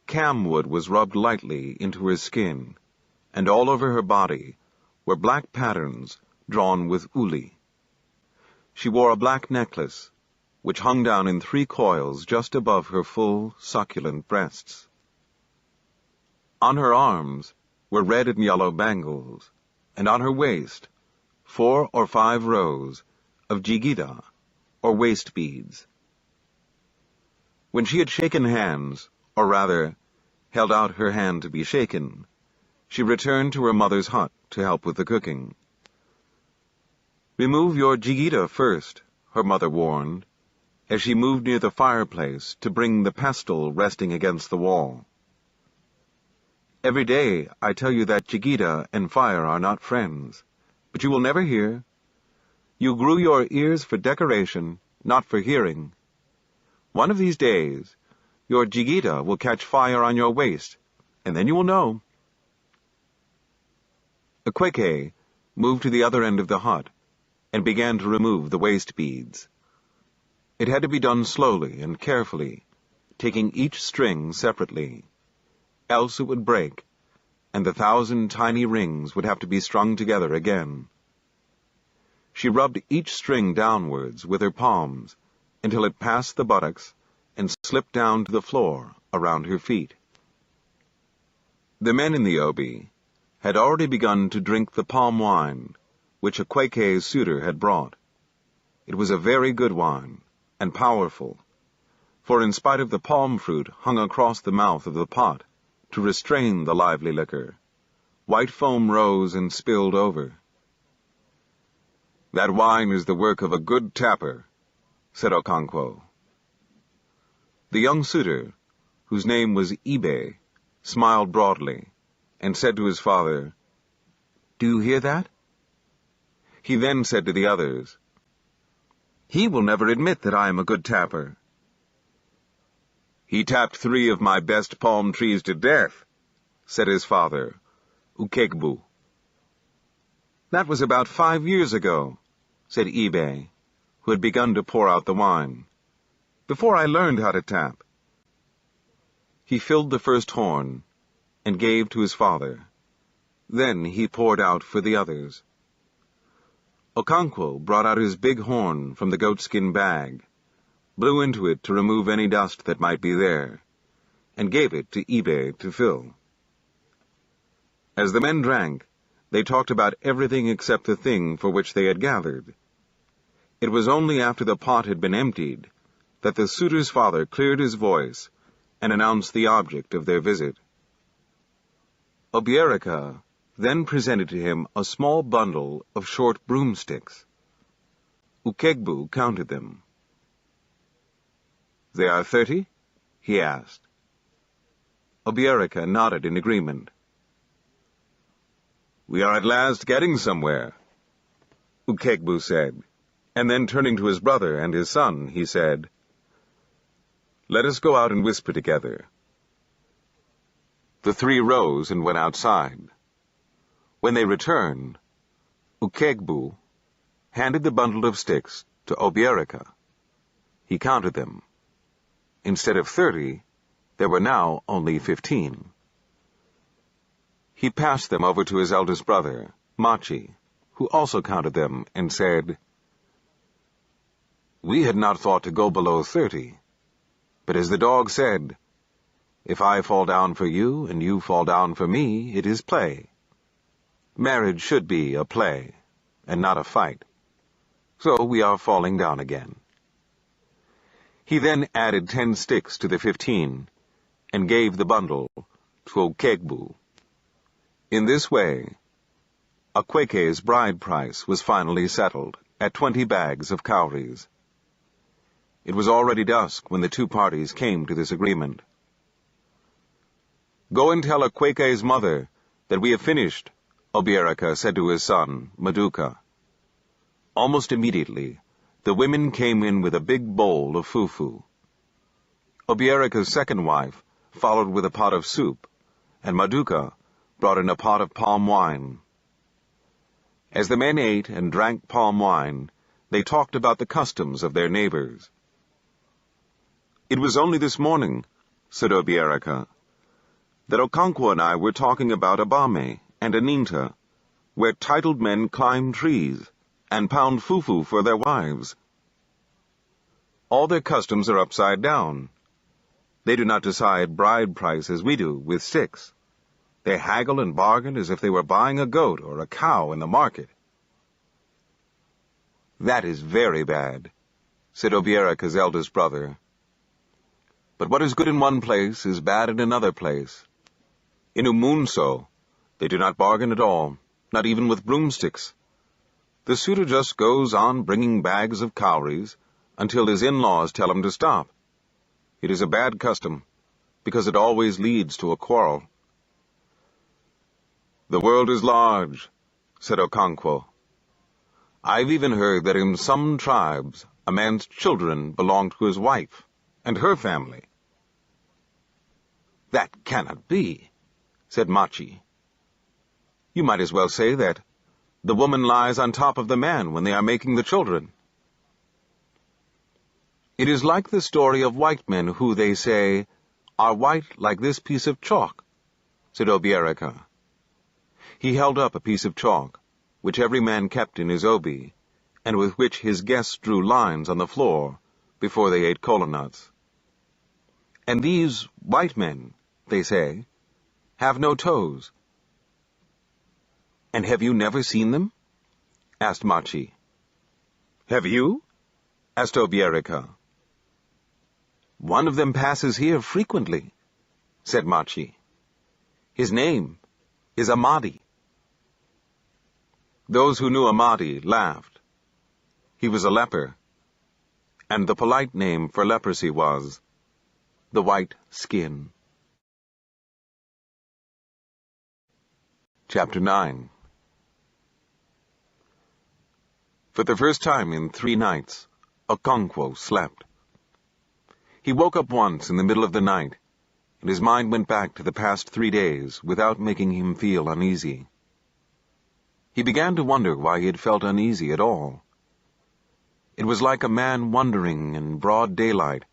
Camwood was rubbed lightly into her skin, and all over her body were black patterns drawn with uli. She wore a black necklace, which hung down in 3 coils just above her full, succulent breasts. On her arms were red and yellow bangles, and on her waist 4 or 5 rows of jigida, or waist beads. When she had shaken hands, or rather, held out her hand to be shaken, she returned to her mother's hut to help with the cooking. "Remove your jigida first," her mother warned, as she moved near the fireplace to bring the pestle resting against the wall. "Every day I tell you that jigida and fire are not friends, but you will never hear. You grew your ears for decoration, not for hearing. One of these days, your jigida will catch fire on your waist, and then you will know." Akweke moved to the other end of the hut and began to remove the waist beads. It had to be done slowly and carefully, taking each string separately. Else it would break, and the 1,000 tiny rings would have to be strung together again. She rubbed each string downwards with her palms until it passed the buttocks and slipped down to the floor around her feet. The men in the obi had already begun to drink the palm wine, which Akweke's suitor had brought. It was a very good wine, and powerful, for in spite of the palm fruit hung across the mouth of the pot to restrain the lively liquor, white foam rose and spilled over. "That wine is the work of a good tapper," said Okonkwo. The young suitor, whose name was Ibe, smiled broadly, and said to his father, "Do you hear that?" He then said to the others, "He will never admit that I am a good tapper." "He tapped 3 of my best palm trees to death," said his father, Ukegbu. "That was about 5 years ago," said Ibe, who had begun to pour out the wine, "before I learned how to tap." He filled the first horn and gave to his father. Then he poured out for the others. Okonkwo brought out his big horn from the goatskin bag, blew into it to remove any dust that might be there, and gave it to Ibe to fill. As the men drank, they talked about everything except the thing for which they had gathered. It was only after the pot had been emptied that the suitor's father cleared his voice and announced the object of their visit. Obierica then presented to him a small bundle of short broomsticks. Ukegbu counted them. "They are 30? he asked. Obierica nodded in agreement. "We are at last getting somewhere," Ukegbu said, and then turning to his brother and his son, he said, "Let us go out and whisper together." The 3 rose and went outside. When they returned, Ukegbu handed the bundle of sticks to Obierica. He counted them. Instead of 30, there were now only 15. He passed them over to his eldest brother, Machi, who also counted them and said, "We had not thought to go below 30, but as the dog said, if I fall down for you and you fall down for me, it is play. Marriage should be a play, and not a fight. So we are falling down again." He then added 10 sticks to the 15, and gave the bundle to Okegbu. In this way, Akweke's bride price was finally settled at 20 bags of cowries. It was already dusk when the 2 parties came to this agreement. "Go and tell Akweke's mother that we have finished," Obierica said to his son, Maduka. Almost immediately, the women came in with a big bowl of fufu. Obierica's second wife followed with a pot of soup, and Maduka brought in a pot of palm wine. As the men ate and drank palm wine, they talked about the customs of their neighbors. "It was only this morning," said Obierica, "that Okonkwo and I were talking about Abame and Aninta, where titled men climb trees and pound fufu for their wives. All their customs are upside down. They do not decide bride price as we do, with sticks. They haggle and bargain as if they were buying a goat or a cow in the market." "That is very bad," said Obierica's eldest brother. "But what is good in one place is bad in another place. In Umunso, they do not bargain at all, not even with broomsticks. The suitor just goes on bringing bags of cowries until his in-laws tell him to stop. It is a bad custom, because it always leads to a quarrel." "The world is large," said Okonkwo. "I've even heard that in some tribes a man's children belong to his wife and her family." "That cannot be," said Machi. "You might as well say that the woman lies on top of the man when they are making the children." It is like the story of white men who, they say, are white like this piece of chalk, said Obierika. He held up a piece of chalk, which every man kept in his obi, and with which his guests drew lines on the floor before they ate kola nuts. And these white men, they say, have no toes. And have you never seen them? Asked Machi. Have you? Asked Obierika. One of them passes here frequently, said Machi. His name is Amadi. Those who knew Amadi laughed. He was a leper, and the polite name for leprosy was the white skin. Chapter 9. For the first time in 3 nights, Okonkwo slept. He woke up once in the middle of the night, and his mind went back to the past 3 days without making him feel uneasy. He began to wonder why he had felt uneasy at all. It was like a man wondering in broad daylight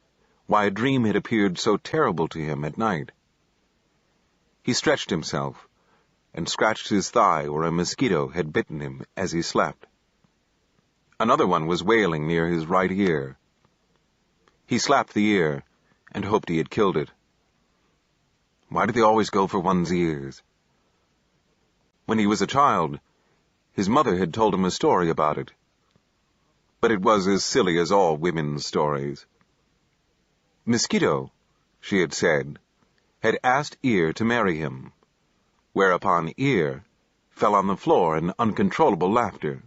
why a dream had appeared so terrible to him at night. He stretched himself and scratched his thigh where a mosquito had bitten him as he slept. Another one was wailing near his right ear. He slapped the ear and hoped he had killed it. Why do they always go for one's ears? When he was a child, his mother had told him a story about it. But it was as silly as all women's stories. Mosquito, she had said, had asked Ear to marry him, whereupon Ear fell on the floor in uncontrollable laughter.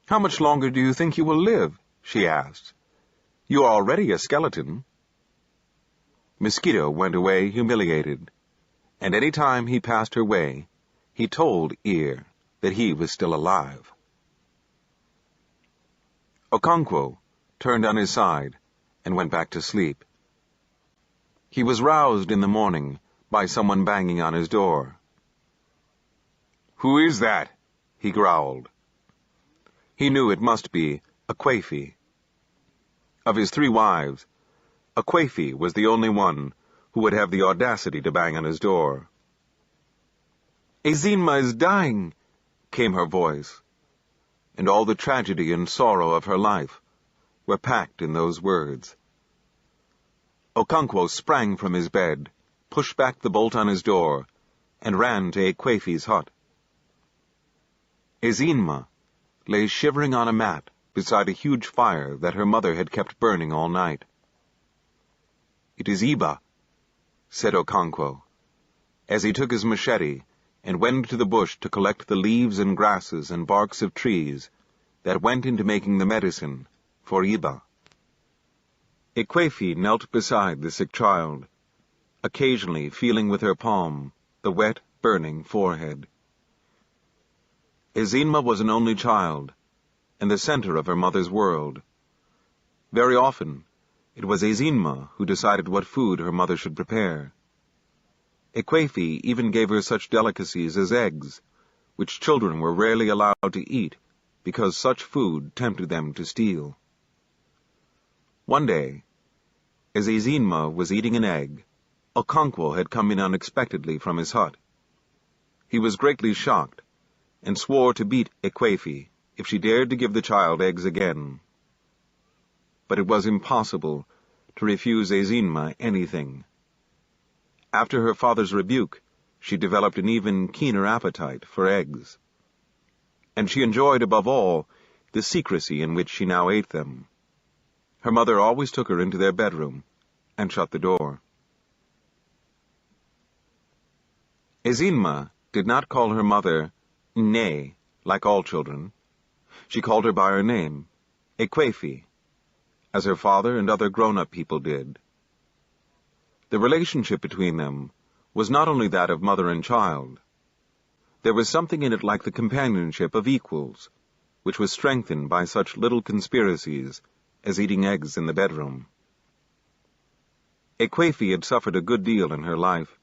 "How much longer do you think you will live?" she asked. "You are already a skeleton." Mosquito went away humiliated, and any time he passed her way, he told Ear that he was still alive. Okonkwo turned on his side and went back to sleep. He was roused in the morning by someone banging on his door. "Who is that?" he growled. He knew it must be Akwefi. Of his 3 wives, Akwefi was the only one who would have the audacity to bang on his door. "Ezinma is dying," came her voice, and all the tragedy and sorrow of her life were packed in those words. Okonkwo sprang from his bed, pushed back the bolt on his door, and ran to Akwefi's hut. Ezinma lay shivering on a mat beside a huge fire that her mother had kept burning all night. "It is Iba," said Okonkwo, as he took his machete and went into the bush to collect the leaves and grasses and barks of trees that went into making the medicine for Iba. Akwefi knelt beside the sick child, occasionally feeling with her palm the wet, burning forehead. Ezinma was an only child, and the center of her mother's world. Very often, it was Ezinma who decided what food her mother should prepare. Akwefi even gave her such delicacies as eggs, which children were rarely allowed to eat because such food tempted them to steal. One day, as Ezinma was eating an egg, Okonkwo had come in unexpectedly from his hut. He was greatly shocked, and swore to beat Akwefi if she dared to give the child eggs again. But it was impossible to refuse Ezinma anything. After her father's rebuke, she developed an even keener appetite for eggs. And she enjoyed above all the secrecy in which she now ate them. Her mother always took her into their bedroom and shut the door. Ezinma did not call her mother Nne, like all children. She called her by her name, Akwefi, as her father and other grown-up people did. The relationship between them was not only that of mother and child. There was something in it like the companionship of equals, which was strengthened by such little conspiracies as eating eggs in the bedroom. Akwefi had suffered a good deal in her life.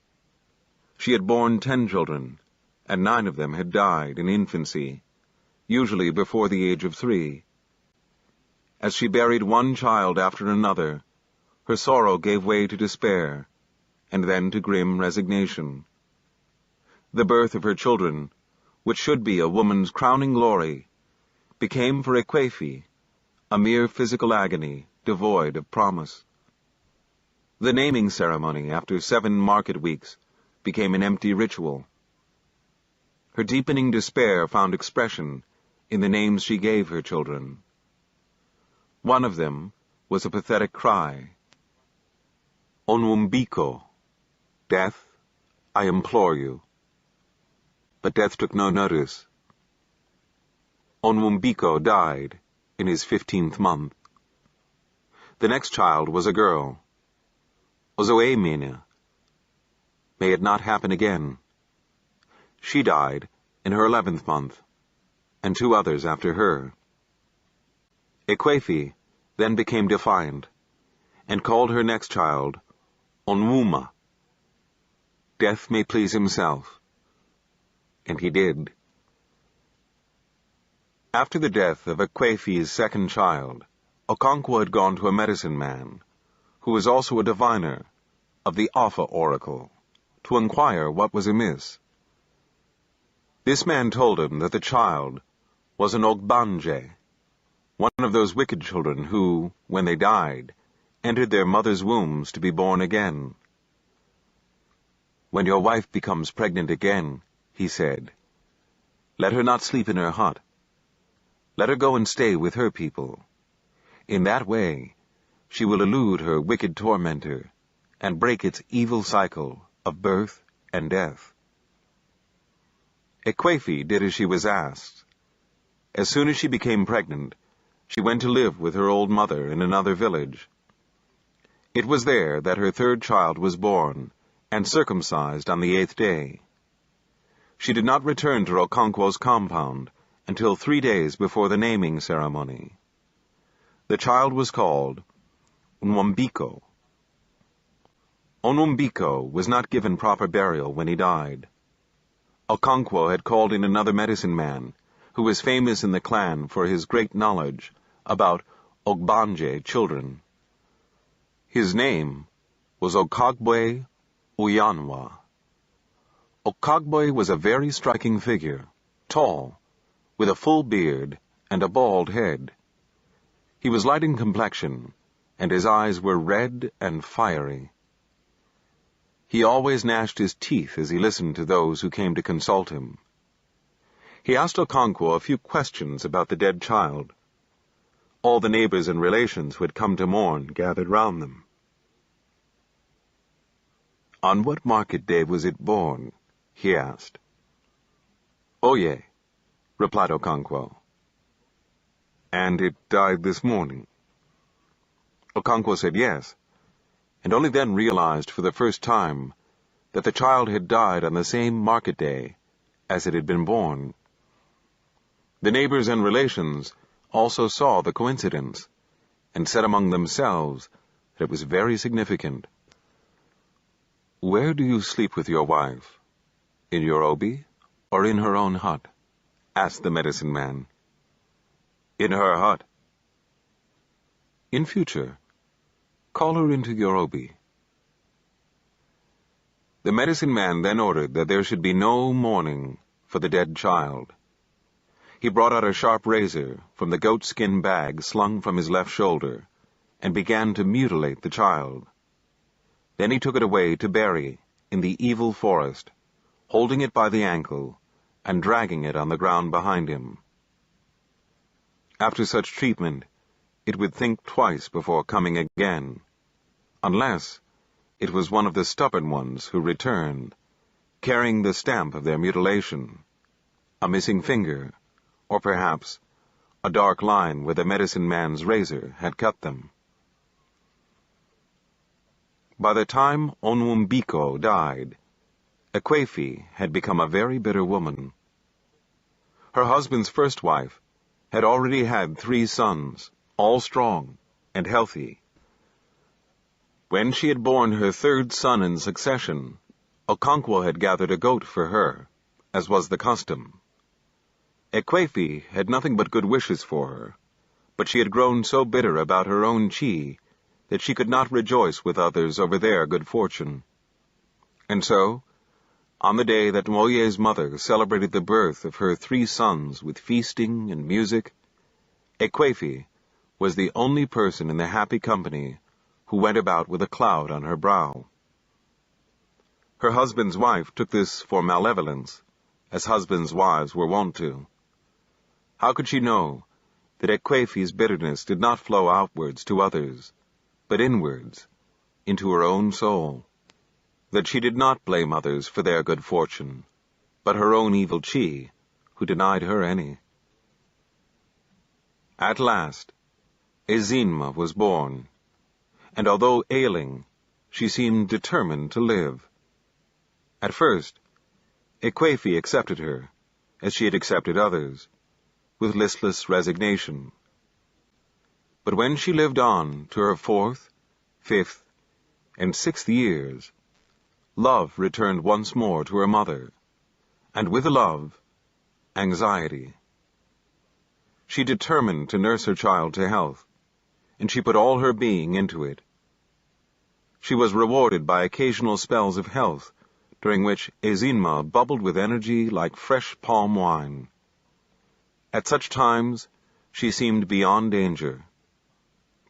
She had borne 10 children, and 9 of them had died in infancy, usually before the age of 3. As she buried one child after another, her sorrow gave way to despair, and then to grim resignation. The birth of her children, which should be a woman's crowning glory, became for Achebe a mere physical agony devoid of promise. The naming ceremony, after 7 market weeks, became an empty ritual. Her deepening despair found expression in the names she gave her children. One of them was a pathetic cry. Onwumbiko, death, I implore you. But death took no notice. Onwumbiko died in his 15th month. The next child was a girl, Ozoemena. May it not happen again. She died in her 11th month, and 2 others after her. Achebe then became defiant, and called her next child Onwuma. Death may please himself. And he did. After the death of Achebe's second child, Okonkwo had gone to a medicine man, who was also a diviner of the Offa oracle, to inquire what was amiss. This man told him that the child was an Ogbanje, one of those wicked children who, when they died, entered their mothers' wombs to be born again. When your wife becomes pregnant again, he said, let her not sleep in her hut. Let her go and stay with her people. In that way, she will elude her wicked tormentor and break its evil cycle of birth and death. Achebe did as she was asked. As soon as she became pregnant, she went to live with her old mother in another village. It was there that her 3rd child was born and circumcised on the 8th day. She did not return to Okonkwo's compound until 3 days before the naming ceremony. The child was called Onwumbiko. Onwumbiko was not given proper burial when he died. Okonkwo had called in another medicine man, who was famous in the clan for his great knowledge about Ogbanje children. His name was Okagbe Uyanwa. Okagbe was a very striking figure, tall, with a full beard and a bald head. He was light in complexion, and his eyes were red and fiery. He always gnashed his teeth as he listened to those who came to consult him. He asked Okonkwo a few questions about the dead child. All the neighbors and relations who had come to mourn gathered round them. On what market day was it born? He asked. Oye, replied Okonkwo. And it died this morning? Okonkwo said yes, and only then realized for the first time that the child had died on the same market day as it had been born. The neighbors and relations also saw the coincidence, and said among themselves that it was very significant. Where do you sleep with your wife? In your obi, or in her own hut? Asked the medicine man. In her hut. In future, call her into your obi. The medicine man then ordered that there should be no mourning for the dead child. He brought out a sharp razor from the goatskin bag slung from his left shoulder, and began to mutilate the child. Then he took it away to bury in the evil forest, holding it by the ankle and dragging it on the ground behind him. After such treatment, it would think twice before coming again, unless it was one of the stubborn ones who returned, carrying the stamp of their mutilation, a missing finger, or perhaps a dark line where the medicine man's razor had cut them. By the time Onwumbiko died, Achebe had become a very bitter woman. Her husband's first wife had already had 3 sons, all strong and healthy. When she had borne her 3rd son in succession, Okonkwo had gathered a goat for her, as was the custom. Achebe had nothing but good wishes for her, but she had grown so bitter about her own chi that she could not rejoice with others over their good fortune. And so, on the day that Moye's mother celebrated the birth of her 3 sons with feasting and music, Ekwefi was the only person in the happy company who went about with a cloud on her brow. Her husband's wife took this for malevolence, as husbands' wives were wont to. How could she know that Ekwefi's bitterness did not flow outwards to others, but inwards, into her own soul? That she did not blame others for their good fortune, but her own evil chi, who denied her any. At last, Ezinma was born, and although ailing, she seemed determined to live. At first, Ekwefi accepted her, as she had accepted others, with listless resignation. But when she lived on to her 4th, 5th, and 6th years, love returned once more to her mother, and with love, anxiety. She determined to nurse her child to health, and she put all her being into it. She was rewarded by occasional spells of health, during which Ezinma bubbled with energy like fresh palm wine. At such times, she seemed beyond danger.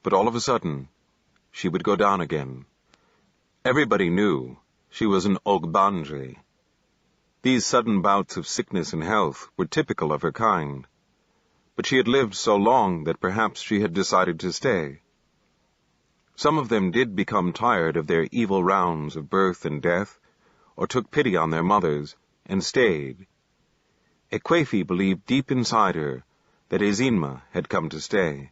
But all of a sudden, she would go down again. Everybody knew she was an Ogbanje. These sudden bouts of sickness and health were typical of her kind, but she had lived so long that perhaps she had decided to stay. Some of them did become tired of their evil rounds of birth and death, or took pity on their mothers, and stayed. Ekwefi believed deep inside her that Ezinma had come to stay.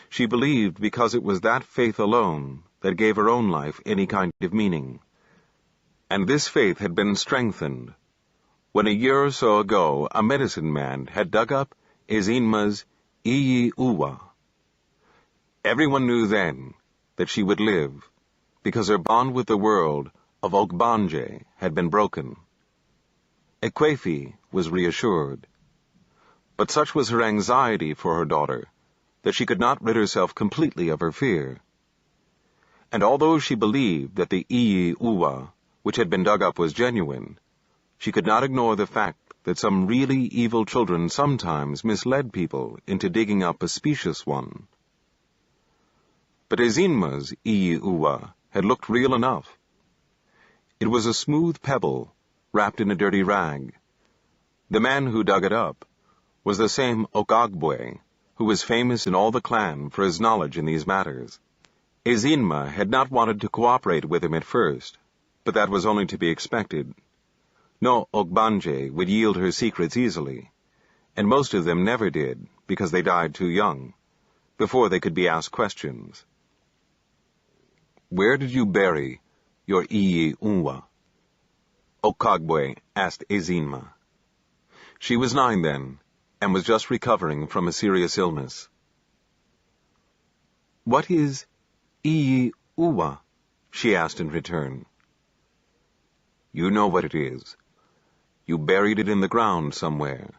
She believed because it was that faith alone that gave her own life any kind of meaning. And this faith had been strengthened when a year or so ago a medicine man had dug up Ezinma's Iyi Uwa. Everyone knew then that she would live, because her bond with the world of Ogbanje had been broken. Ekwefi was reassured, but such was her anxiety for her daughter that she could not rid herself completely of her fear. And although she believed that the Iyi Uwa which had been dug up was genuine, she could not ignore the fact that some really evil children sometimes misled people into digging up a specious one. But Ezinma's Iyi Uwa had looked real enough. It was a smooth pebble wrapped in a dirty rag. The man who dug it up was the same Okagbwe, who was famous in all the clan for his knowledge in these matters. Ezinma had not wanted to cooperate with him at first, but that was only to be expected. No Ogbanje would yield her secrets easily, and most of them never did because they died too young, before they could be asked questions. "Where did you bury your Iyi Uwa?" Okagbwe asked Ezinma. She was 9 then, and was just recovering from a serious illness. "What is Iyi Uwa?" she asked in return. "You know what it is. You buried it in the ground somewhere,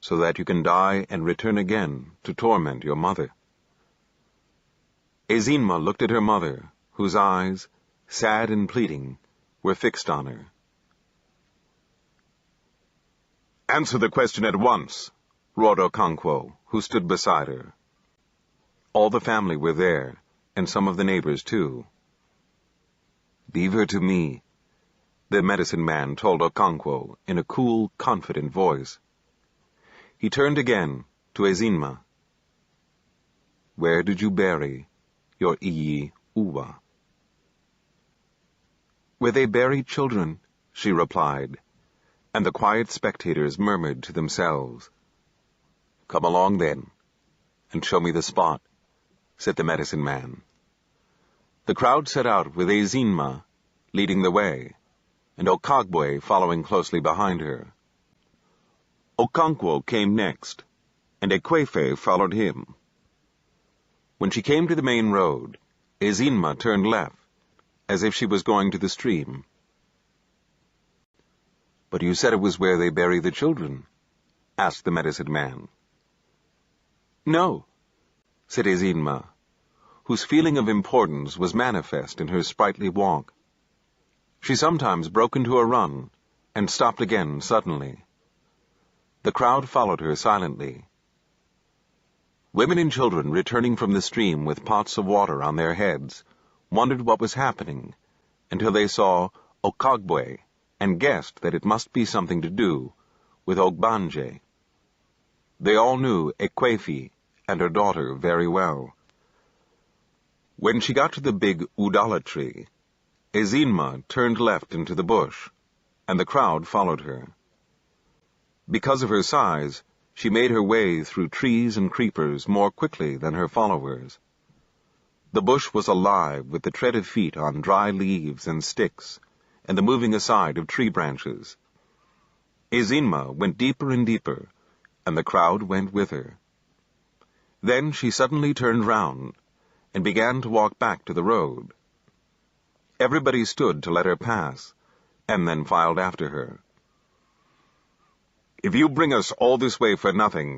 so that you can die and return again to torment your mother." Ezinma looked at her mother, whose eyes, sad and pleading, were fixed on her. "Answer the question at once," roared Okonkwo, who stood beside her. All the family were there, and some of the neighbors too. "Leave her to me," the medicine man told Okonkwo in a cool, confident voice. He turned again to Ezinma. "Where did you bury your Iyi Uwa?" "Where they bury children," she replied, and the quiet spectators murmured to themselves. "Come along then, and show me the spot," said the medicine man. The crowd set out with Ezinma leading the way, and Okagbwe following closely behind her. Okonkwo came next, and Ekwefi followed him. When she came to the main road, Ezinma turned left, as if she was going to the stream. "But you said it was where they bury the children," asked the medicine man. "No, said Ezinma, whose feeling of importance was manifest in her sprightly walk. She sometimes broke into a run, and stopped again suddenly. The crowd followed her silently. Women and children returning from the stream with pots of water on their heads wondered what was happening until they saw Okagwe and guessed that it must be something to do with Ogbanje. They all knew Ekwefi and her daughter very well. When she got to the big udala tree, Ezinma turned left into the bush, and the crowd followed her. Because of her size, she made her way through trees and creepers more quickly than her followers. The bush was alive with the tread of feet on dry leaves and sticks, and the moving aside of tree branches. Ezinma went deeper and deeper, and the crowd went with her. Then she suddenly turned round, and began to walk back to the road. Everybody stood to let her pass, and then filed after her. "If you bring us all this way for nothing,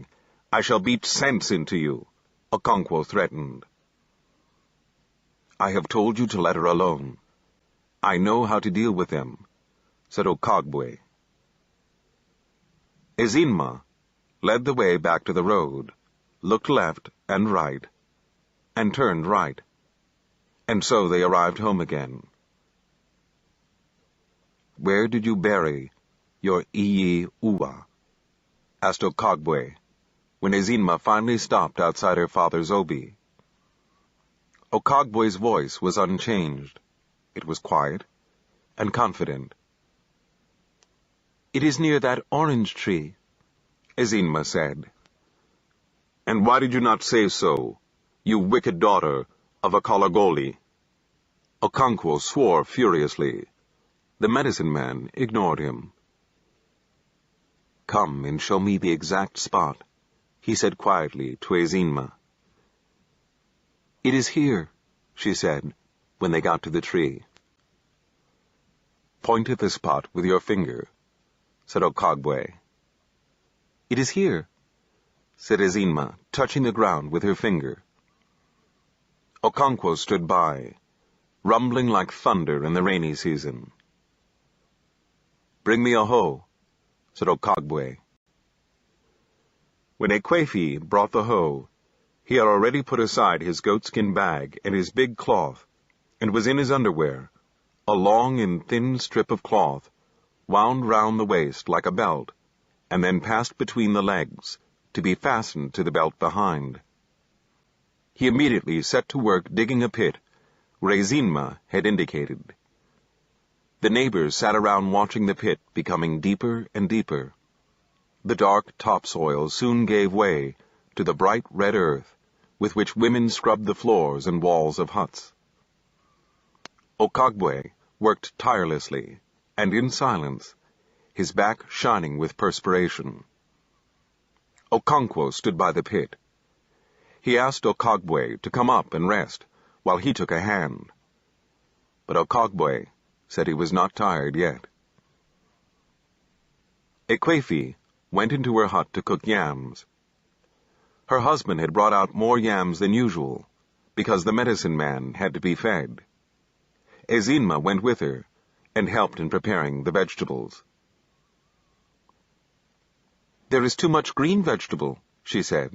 I shall beat sense into you," Okonkwo threatened. "I have told you to let her alone. I know how to deal with them," said Okagwe. Ezinma led the way back to the road, looked left and right, and turned right, and so they arrived home again. "Where did you bury your Iyi Uwa?" asked Okagwe, when Ezinma finally stopped outside her father's obi. Okagwe's voice was unchanged. It was quiet and confident. "It is near that orange tree," Ezinma said. "And why did you not say so, you wicked daughter of a Kalagoli?" Okonkwo swore furiously. The medicine man ignored him. "Come and show me the exact spot," he said quietly to Ezinma. "It is here," she said, when they got to the tree. "Point at the spot with your finger," said Okagwe. "It is here," said Ezinma, touching the ground with her finger. Okonkwo stood by, rumbling like thunder in the rainy season. "Bring me a hoe," said Okagwe. When Ekwefi brought the hoe, he had already put aside his goatskin bag and his big cloth, and was in his underwear, a long and thin strip of cloth, wound round the waist like a belt, and then passed between the legs, to be fastened to the belt behind. He immediately set to work digging a pit, where Ezinma had indicated. The neighbors sat around watching the pit becoming deeper and deeper. The dark topsoil soon gave way to the bright red earth, with which women scrubbed the floors and walls of huts. Okagwe worked tirelessly, and in silence, his back shining with perspiration. Okonkwo stood by the pit. He asked Okagwe to come up and rest, while he took a hand. But Okagwe said he was not tired yet. Ekwefi went into her hut to cook yams. Her husband had brought out more yams than usual, because the medicine man had to be fed. Ezinma went with her, and helped in preparing the vegetables. "There is too much green vegetable," she said.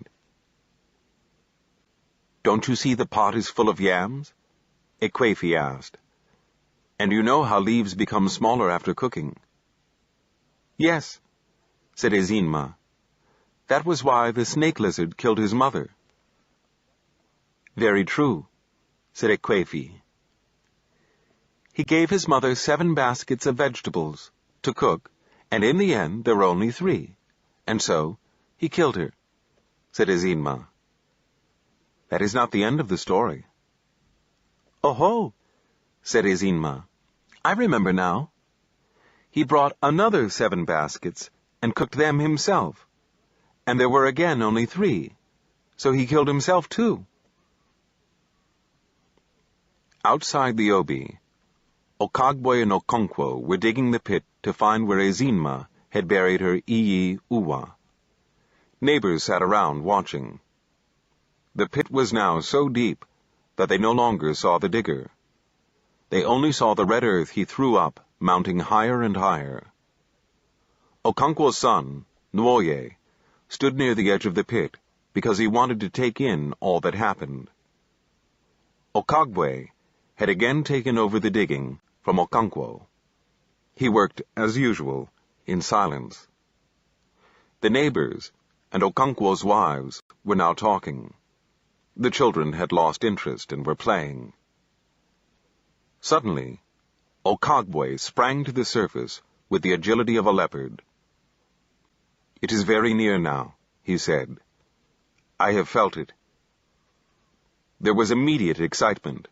"Don't you see the pot is full of yams?" Ekwefi asked. "And you know how leaves become smaller after cooking." "Yes," said Ezinma. "That was why the snake lizard killed his mother." "Very true," said Ekwefi. "He gave his mother 7 baskets of vegetables to cook, and in the end there were only 3, and so he killed her," said Ezinma. "That is not the end of the story." "Oh-ho," said Ezinma. "I remember now. He brought another 7 baskets and cooked them himself, and there were again only 3, so he killed himself too." Outside the obi, Okagwe and Okonkwo were digging the pit to find where Ezinma had buried her Iyi Uwa. Neighbors sat around watching. The pit was now so deep that they no longer saw the digger. They only saw the red earth he threw up, mounting higher and higher. Okonkwo's son, Nwoye, stood near the edge of the pit because he wanted to take in all that happened. Okagwe had again taken over the digging from Okonkwo. He worked, as usual, in silence. The neighbors and Okonkwo's wives were now talking. The children had lost interest and were playing. Suddenly, Okagwe sprang to the surface with the agility of a leopard. "It is very near now," he said. "I have felt it." There was immediate excitement,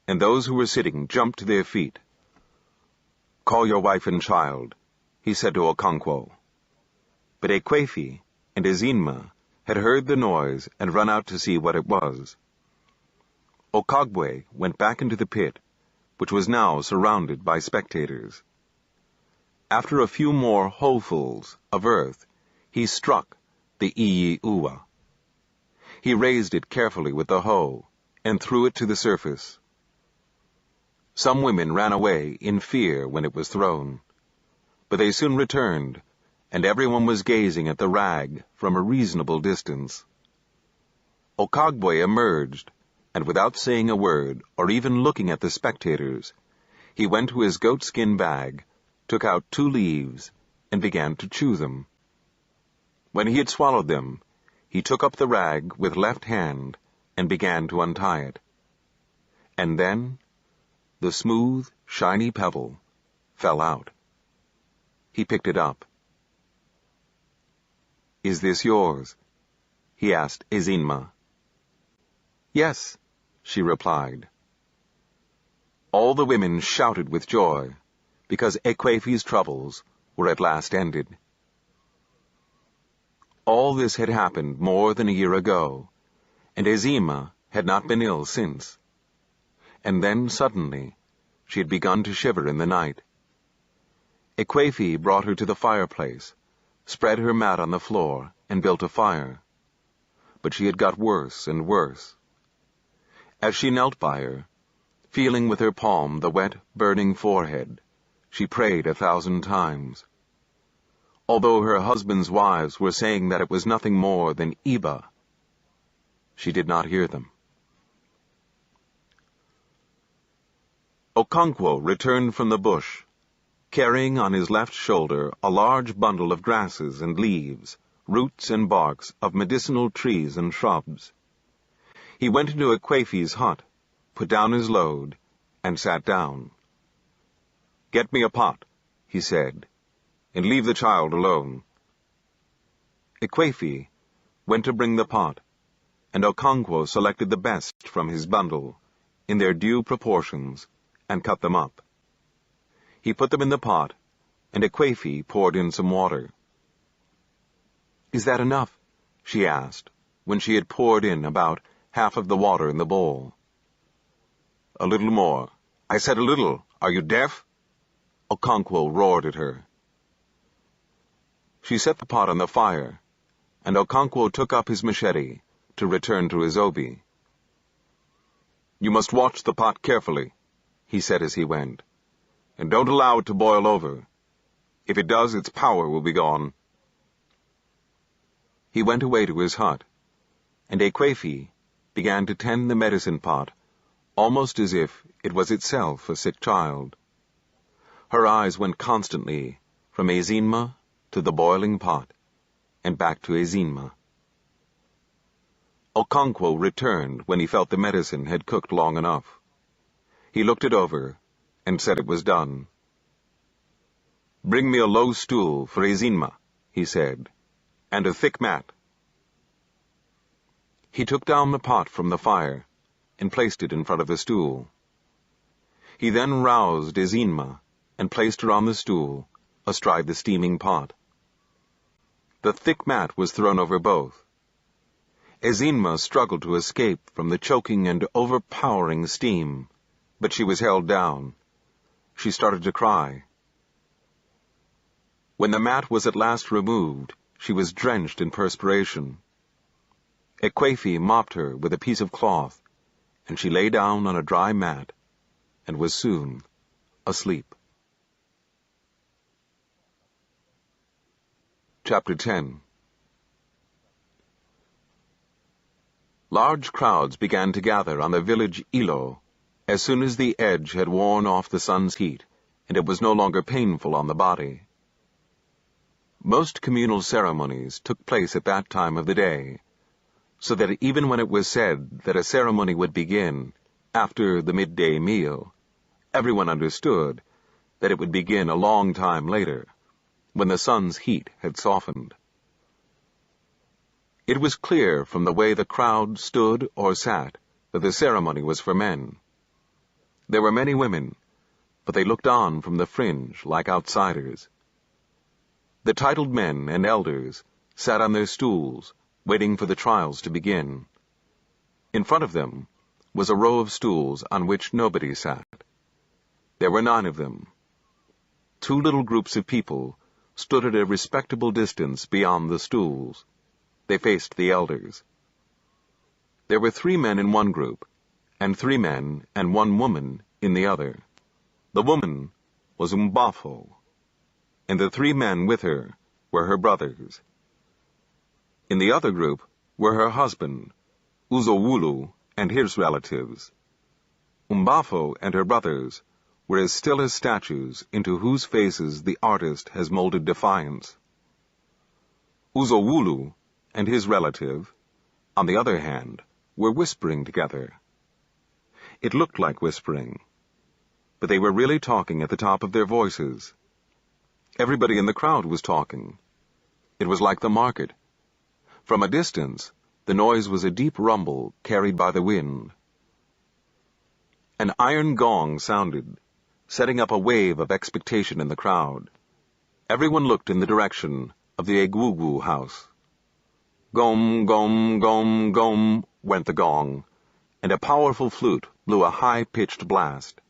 and those who were sitting jumped to their feet. "Call your wife and child," he said to Okonkwo. But Ekwefi and Ezinma had heard the noise and run out to see what it was. Okagwe went back into the pit, which was now surrounded by spectators. After a few more holefuls of earth, he struck the Iyi Uwa. He raised it carefully with the hoe and threw it to the surface. Some women ran away in fear when it was thrown, but they soon returned, and everyone was gazing at the rag from a reasonable distance. Okagwe emerged, and without saying a word or even looking at the spectators, he went to his goatskin bag, took out 2 leaves, and began to chew them. When he had swallowed them, he took up the rag with left hand and began to untie it. And then the smooth, shiny pebble fell out. He picked it up. "Is this yours?" he asked Ezinma. "Yes," she replied. All the women shouted with joy, because Ekwefi's troubles were at last ended. All this had happened more than a year ago, and Ezinma had not been ill since. And then, suddenly, she had begun to shiver in the night. Ekwefi brought her to the fireplace, spread her mat on the floor, and built a fire. But she had got worse and worse. As she knelt by her, feeling with her palm the wet, burning forehead, she prayed 1,000 times. Although her husband's wives were saying that it was nothing more than Iba, she did not hear them. Okonkwo returned from the bush, carrying on his left shoulder a large bundle of grasses and leaves, roots and barks of medicinal trees and shrubs. He went into Ekwefi's hut, put down his load, and sat down. "Get me a pot," he said, "and leave the child alone." Ekwefi went to bring the pot, and Okonkwo selected the best from his bundle, in their due proportions, and cut them up. He put them in the pot, and Ekwefi poured in some water. "Is that enough?" she asked, when she had poured in about half of the water in the bowl. "A little more. I said a little. Are you deaf?" Okonkwo roared at her. She set the pot on the fire, and Okonkwo took up his machete to return to his obi. "You must watch the pot carefully," he said as he went, "and don't allow it to boil over. If it does, its power will be gone." He went away to his hut, and Ekwefi began to tend the medicine pot, almost as if it was itself a sick child. Her eyes went constantly from Ezinma to the boiling pot, and back to Ezinma. Okonkwo returned when he felt the medicine had cooked long enough. He looked it over, and said it was done. "Bring me a low stool for Ezinma," he said, "and a thick mat." He took down the pot from the fire, and placed it in front of the stool. He then roused Ezinma, and placed her on the stool, astride the steaming pot. The thick mat was thrown over both. Ezinma struggled to escape from the choking and overpowering steam, but she was held down. She started to cry. When the mat was at last removed, she was drenched in perspiration. Ekwefi mopped her with a piece of cloth, and she lay down on a dry mat and was soon asleep. Chapter 10. Large crowds began to gather on the village Ilo as soon as the edge had worn off the sun's heat and it was no longer painful on the body. Most communal ceremonies took place at that time of the day, so that even when it was said that a ceremony would begin after the midday meal, everyone understood that it would begin a long time later, when the sun's heat had softened. It was clear from the way the crowd stood or sat that the ceremony was for men. There were many women, but they looked on from the fringe like outsiders. The titled men and elders sat on their stools, waiting for the trials to begin. In front of them was a row of stools on which nobody sat. There were 9 of them. 2 little groups of people stood at a respectable distance beyond the stools. They faced the elders. There were 3 men in one group, and 3 men and 1 woman in the other. The woman was Umbafo, and the 3 men with her were her brothers. In the other group were her husband, Uzowulu, and his relatives. Umbafo and her brothers were as still as statues into whose faces the artist has molded defiance. Uzowulu and his relative, on the other hand, were whispering together. It looked like whispering, but they were really talking at the top of their voices. Everybody in the crowd was talking. It was like the market. From a distance, the noise was a deep rumble carried by the wind. An iron gong sounded, setting up a wave of expectation in the crowd. Everyone looked in the direction of the Egwugu house. Gom, gom, gom, gom, went the gong, and a powerful flute blew a high-pitched blast.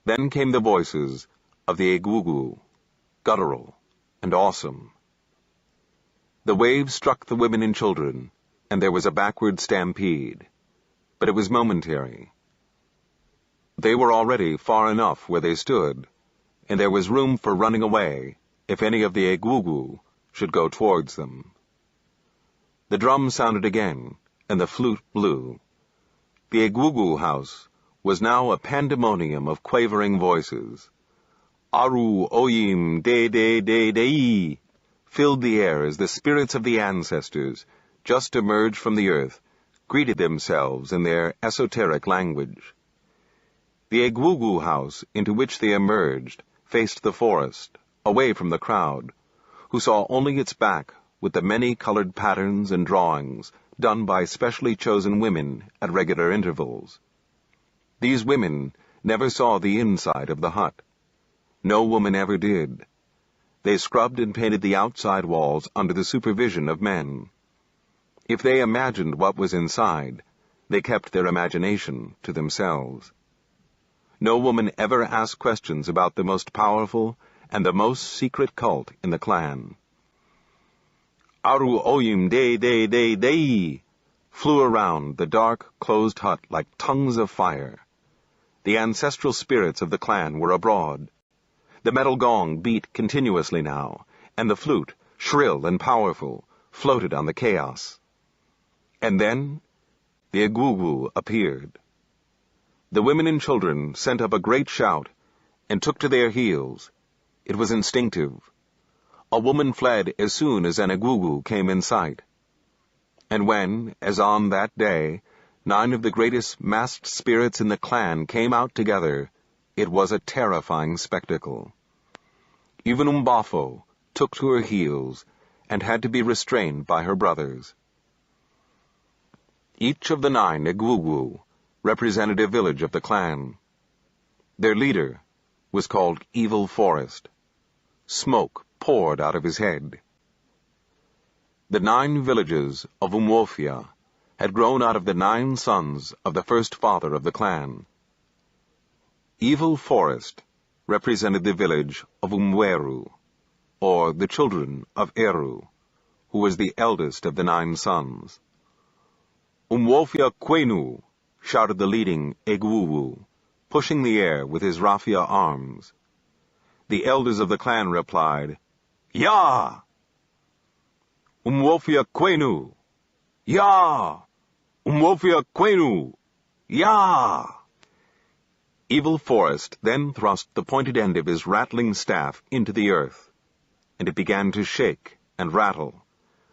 Then came the voices of the Egwugu, guttural and awesome. The waves struck the women and children, and there was a backward stampede, but it was momentary. They were already far enough where they stood, and there was room for running away if any of the Egwugu should go towards them. The drum sounded again, and the flute blew. The Egwugu house was now a pandemonium of quavering voices. Aru oyim de filled the air as the spirits of the ancestors, just emerged from the earth, greeted themselves in their esoteric language. The Egwugu house into which they emerged faced the forest, away from the crowd, who saw only its back with the many-colored patterns and drawings done by specially chosen women at regular intervals. These women never saw the inside of the hut. No woman ever did. They scrubbed and painted the outside walls under the supervision of men. If they imagined what was inside, they kept their imagination to themselves. No woman ever asked questions about the most powerful and the most secret cult in the clan. Aru oyim de flew around the dark, closed hut like tongues of fire. The ancestral spirits of the clan were abroad. The metal gong beat continuously now, and the flute, shrill and powerful, floated on the chaos. And then the Egwugu appeared. The women and children sent up a great shout and took to their heels. It was instinctive. A woman fled as soon as an Egwugu came in sight. And when, as on that day, 9 of the greatest masked spirits in the clan came out together, it was a terrifying spectacle. Even Umbafo took to her heels and had to be restrained by her brothers. Each of the 9 Egwugu represented a village of the clan. Their leader was called Evil Forest. Smoke poured out of his head. The 9 villages of Umwofia had grown out of the 9 sons of the first father of the clan. Evil Forest represented the village of Umweru, or the children of Eru, who was the eldest of the 9 sons. Umwofia Kwenu, shouted the leading Egwuwu, pushing the air with his raffia arms. The elders of the clan replied, Ya! Umwofia Kwenu! Ya! Umwofia Kwenu! Ya! Evil Forest then thrust the pointed end of his rattling staff into the earth, and it began to shake and rattle,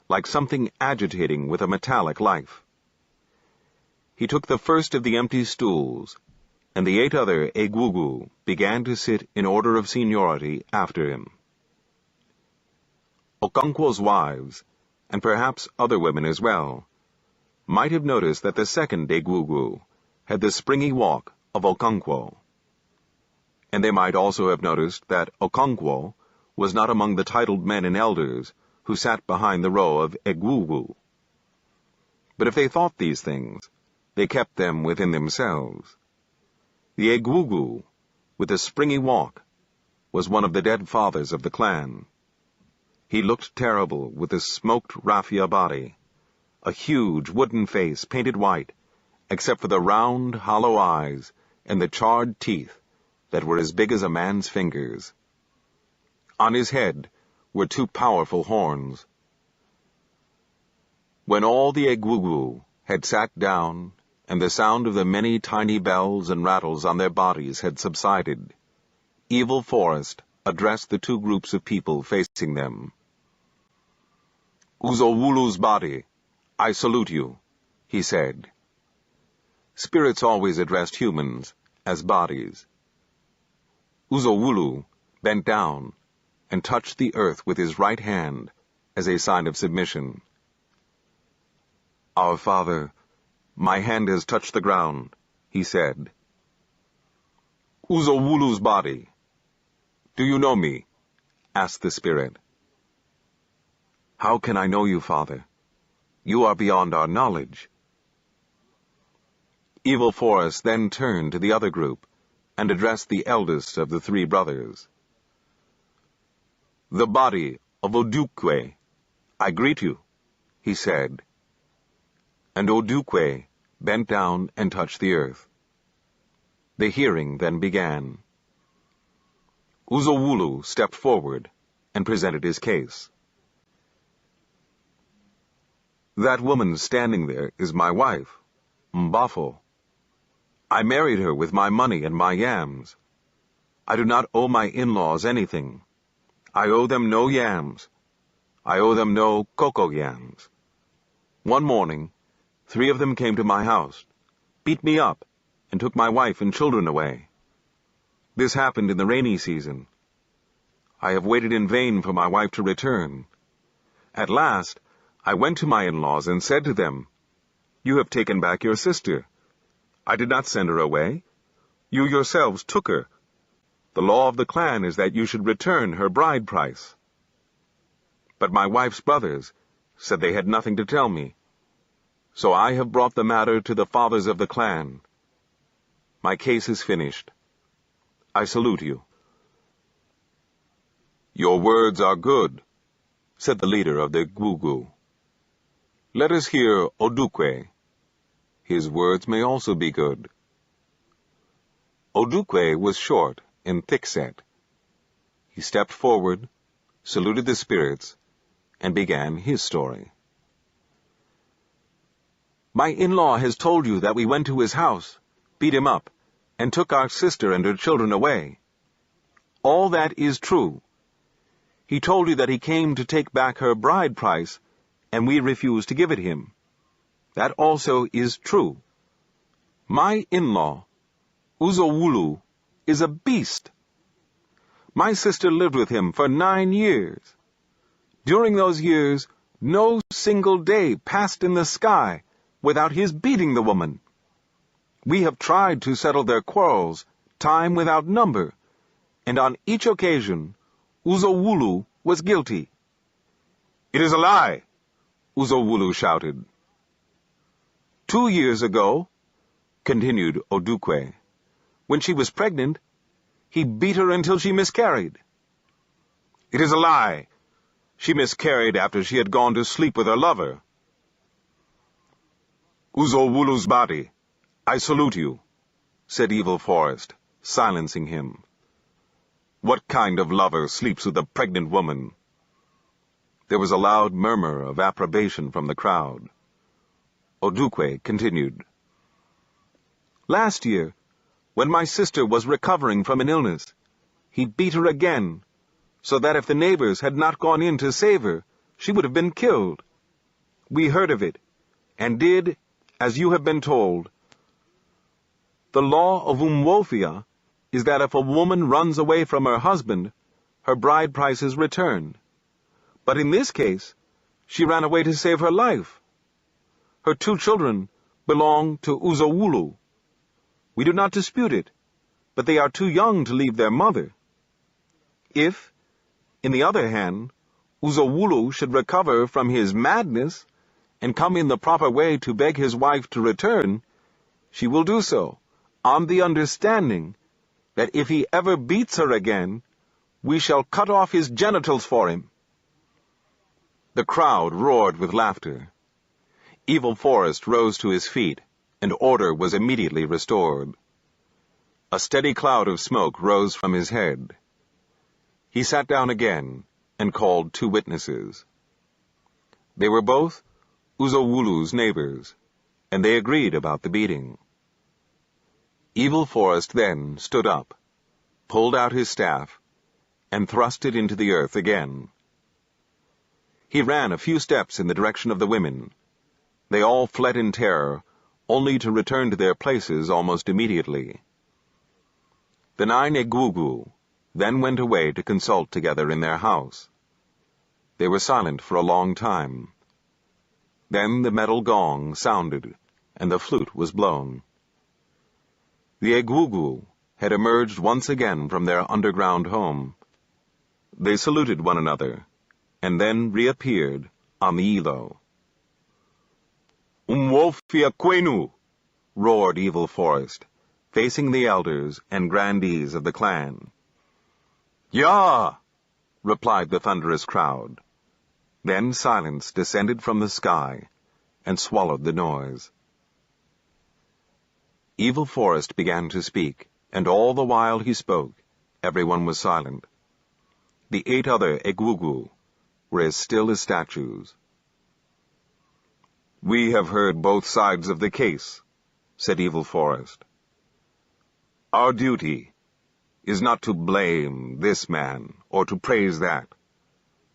like something agitating with a metallic life. He took the first of the empty stools, and the 8 other Egwuwu began to sit in order of seniority after him. Okonkwo's wives, and perhaps other women as well, might have noticed that the second Egwuwu had the springy walk of Okonkwo. And they might also have noticed that Okonkwo was not among the titled men and elders who sat behind the row of Egwuwu. But if they thought these things, they kept them within themselves. The Egwuwu, with the springy walk, was one of the dead fathers of the clan. He looked terrible with his smoked raffia body, a huge wooden face painted white, except for the round, hollow eyes and the charred teeth that were as big as a man's fingers. On his head were 2 powerful horns. When all the Egwuwu had sat down, and the sound of the many tiny bells and rattles on their bodies had subsided, Evil Forest addressed the 2 groups of people facing them. Uzowulu's body, I salute you, he said. Spirits always addressed humans as bodies. Uzowulu bent down and touched the earth with his right hand as a sign of submission. Our father, my hand has touched the ground, he said. Uzowulu's body. Do you know me? Asked the spirit. How can I know you, father? You are beyond our knowledge. Evil Forest then turned to the other group and addressed the eldest of the 3 brothers. The body of Odukwe, I greet you, he said. And Odukwe bent down and touched the earth. The hearing then began. Uzowulu stepped forward and presented his case. That woman standing there is my wife, Mbafo. I married her with my money and my yams. I do not owe my in-laws anything. I owe them no yams. I owe them no cocoa yams. One morning, 3 of them came to my house, beat me up, and took my wife and children away. This happened in the rainy season. I have waited in vain for my wife to return. At last, I went to my in-laws and said to them, You have taken back your sister. I did not send her away. You yourselves took her. The law of the clan is that you should return her bride price. But my wife's brothers said they had nothing to tell me. So I have brought the matter to the fathers of the clan. My case is finished. I salute you. Your words are good, said the leader of the Egwuwu. Let us hear Odukwe. His words may also be good. Odukwe was short and thick-set. He stepped forward, saluted the spirits, and began his story. My in-law has told you that we went to his house, beat him up, and took our sister and her children away. All that is true. He told you that he came to take back her bride price, and we refused to give it him. That also is true. My in-law, Uzowulu, is a beast. My sister lived with him for 9 years. During those years, no single day passed in the sky without his beating the woman. We have tried to settle their quarrels, time without number, and on each occasion, Uzowulu was guilty. It is a lie, Uzowulu shouted. 2 years ago, continued Odukwe, when she was pregnant, he beat her until she miscarried. It is a lie. She miscarried after she had gone to sleep with her lover. Uzowulu's body, I salute you, said Evil Forest, silencing him. What kind of lover sleeps with a pregnant woman? There was a loud murmur of approbation from the crowd. Odukwe continued. Last year, when my sister was recovering from an illness, he beat her again, so that if the neighbors had not gone in to save her, she would have been killed. We heard of it, and did as you have been told. The law of Umwofia is that if a woman runs away from her husband, her bride price is returned. But in this case, she ran away to save her life. Her 2 children belong to Uzowulu. We do not dispute it, but they are too young to leave their mother. If, in the other hand, Uzowulu should recover from his madness and come in the proper way to beg his wife to return, she will do so, on the understanding that if he ever beats her again, we shall cut off his genitals for him. The crowd roared with laughter. Evil Forest rose to his feet, and order was immediately restored. A steady cloud of smoke rose from his head. He sat down again and called 2 witnesses. They were both Uzowulu's neighbors, and they agreed about the beating. Evil Forest then stood up, pulled out his staff, and thrust it into the earth again. He ran a few steps in the direction of the women. They all fled in terror, only to return to their places almost immediately. The 9 Egugu then went away to consult together in their house. They were silent for a long time. Then the metal gong sounded, and the flute was blown. The Egugu had emerged once again from their underground home. They saluted one another, and then reappeared on the Ilo. Umwofia Kwenu, roared Evil Forest, facing the elders and grandees of the clan. Ya! replied the thunderous crowd. Then silence descended from the sky and swallowed the noise. Evil Forest began to speak, and all the while he spoke, everyone was silent. The 8 other Egugu were as still as statues. We have heard both sides of the case, said Evil Forest. Our duty is not to blame this man or to praise that,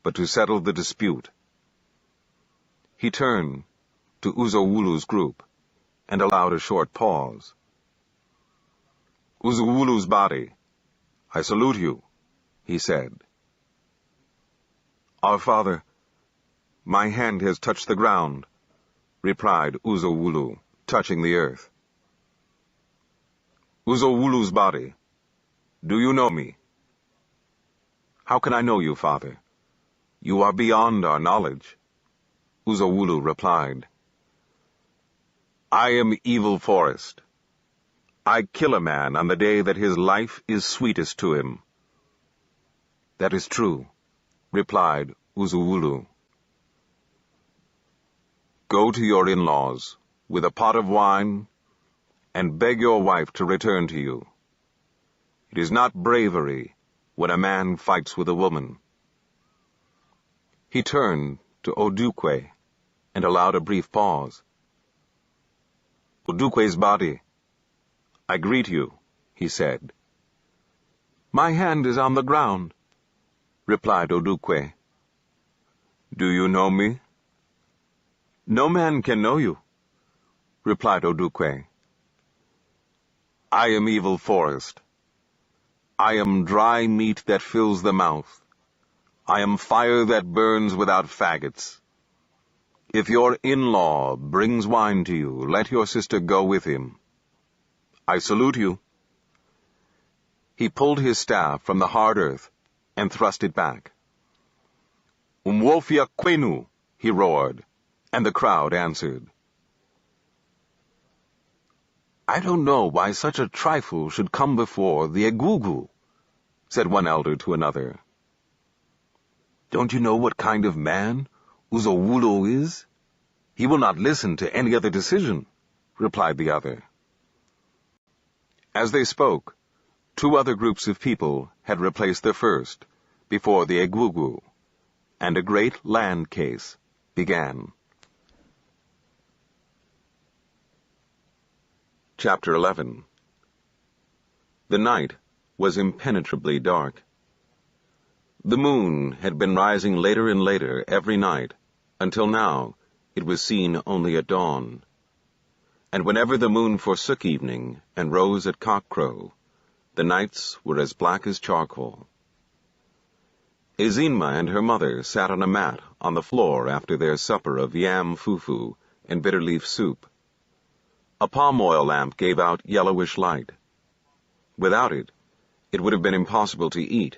but to settle the dispute. He turned to Uzowulu's group and allowed a short pause. Uzowulu's body, I salute you, he said. Our father, my hand has touched the ground, replied Uzowulu, touching the earth. Uzowulu's body, do you know me? How can I know you, father? You are beyond our knowledge, Uzowulu replied. I am Evil Forest. I kill a man on the day that his life is sweetest to him. That is true, replied Uzowulu. Go to your in-laws with a pot of wine and beg your wife to return to you. It is not bravery when a man fights with a woman. He turned to Odukwe and allowed a brief pause. Odukwe's body, I greet you, he said. My hand is on the ground, replied Odukwe. Do you know me? No man can know you, replied Odukwe. I am Evil Forest. I am dry meat that fills the mouth. I am fire that burns without faggots. If your in-law brings wine to you, let your sister go with him. I salute you. He pulled his staff from the hard earth and thrust it back. Umwofia Kwenu, he roared, and the crowd answered. I don't know why such a trifle should come before the Egugu, said one elder to another. Don't you know what kind of man Uzowulu is? "He will not listen to any other decision," replied the other. As they spoke, 2 other groups of people had replaced the first before the Egwugwu, and a great land case began. Chapter 11. The night was impenetrably dark. The moon had been rising later and later every night, until now it was seen only at dawn. And whenever the moon forsook evening and rose at cockcrow, the nights were as black as charcoal. Ezinma and her mother sat on a mat on the floor after their supper of yam fufu and bitter-leaf soup. A palm oil lamp gave out yellowish light. Without it, it would have been impossible to eat.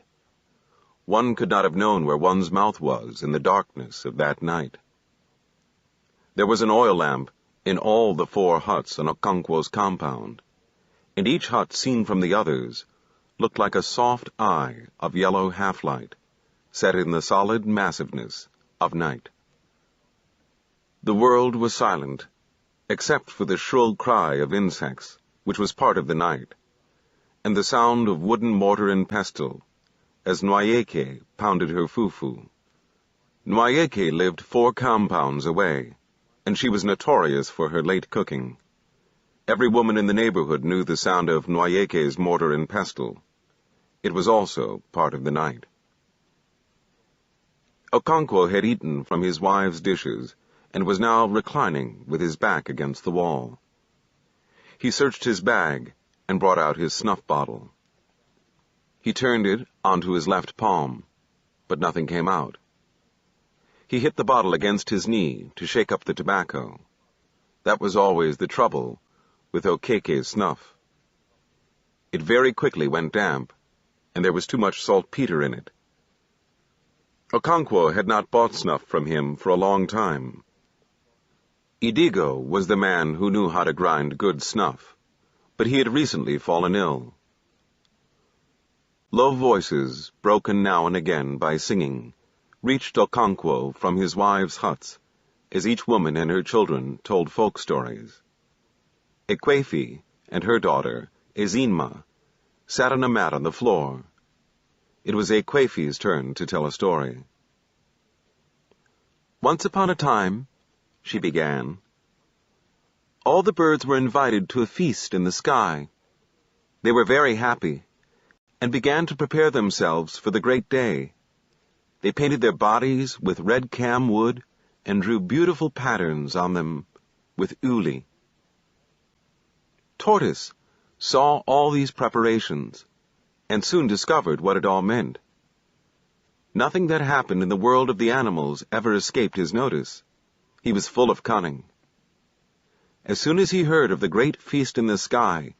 One could not have known where one's mouth was in the darkness of that night. There was an oil lamp in all the 4 huts on Okonkwo's compound, and each hut seen from the others looked like a soft eye of yellow half-light, set in the solid massiveness of night. The world was silent, except for the shrill cry of insects, which was part of the night, and the sound of wooden mortar and pestle, as Nwayeke pounded her fufu. Nwayeke lived 4 compounds away, and she was notorious for her late cooking. Every woman in the neighborhood knew the sound of Nwayeke's mortar and pestle. It was also part of the night. Okonkwo had eaten from his wife's dishes, and was now reclining with his back against the wall. He searched his bag and brought out his snuff bottle. He turned it onto his left palm, but nothing came out. He hit the bottle against his knee to shake up the tobacco. That was always the trouble with Okeke's snuff. It very quickly went damp, and there was too much saltpeter in it. Okonkwo had not bought snuff from him for a long time. Idigo was the man who knew how to grind good snuff, but he had recently fallen ill. Low voices, broken now and again by singing, reached Okonkwo from his wives' huts, as each woman and her children told folk stories. Ekwefi and her daughter, Ezinma, sat on a mat on the floor. It was Ekwefi's turn to tell a story. "Once upon a time," she began, "all the birds were invited to a feast in the sky. They were very happy, and began to prepare themselves for the great day. They painted their bodies with red cam wood and drew beautiful patterns on them with uli. Tortoise saw all these preparations, and soon discovered what it all meant. Nothing that happened in the world of the animals ever escaped his notice. He was full of cunning. As soon as he heard of the great feast in the sky,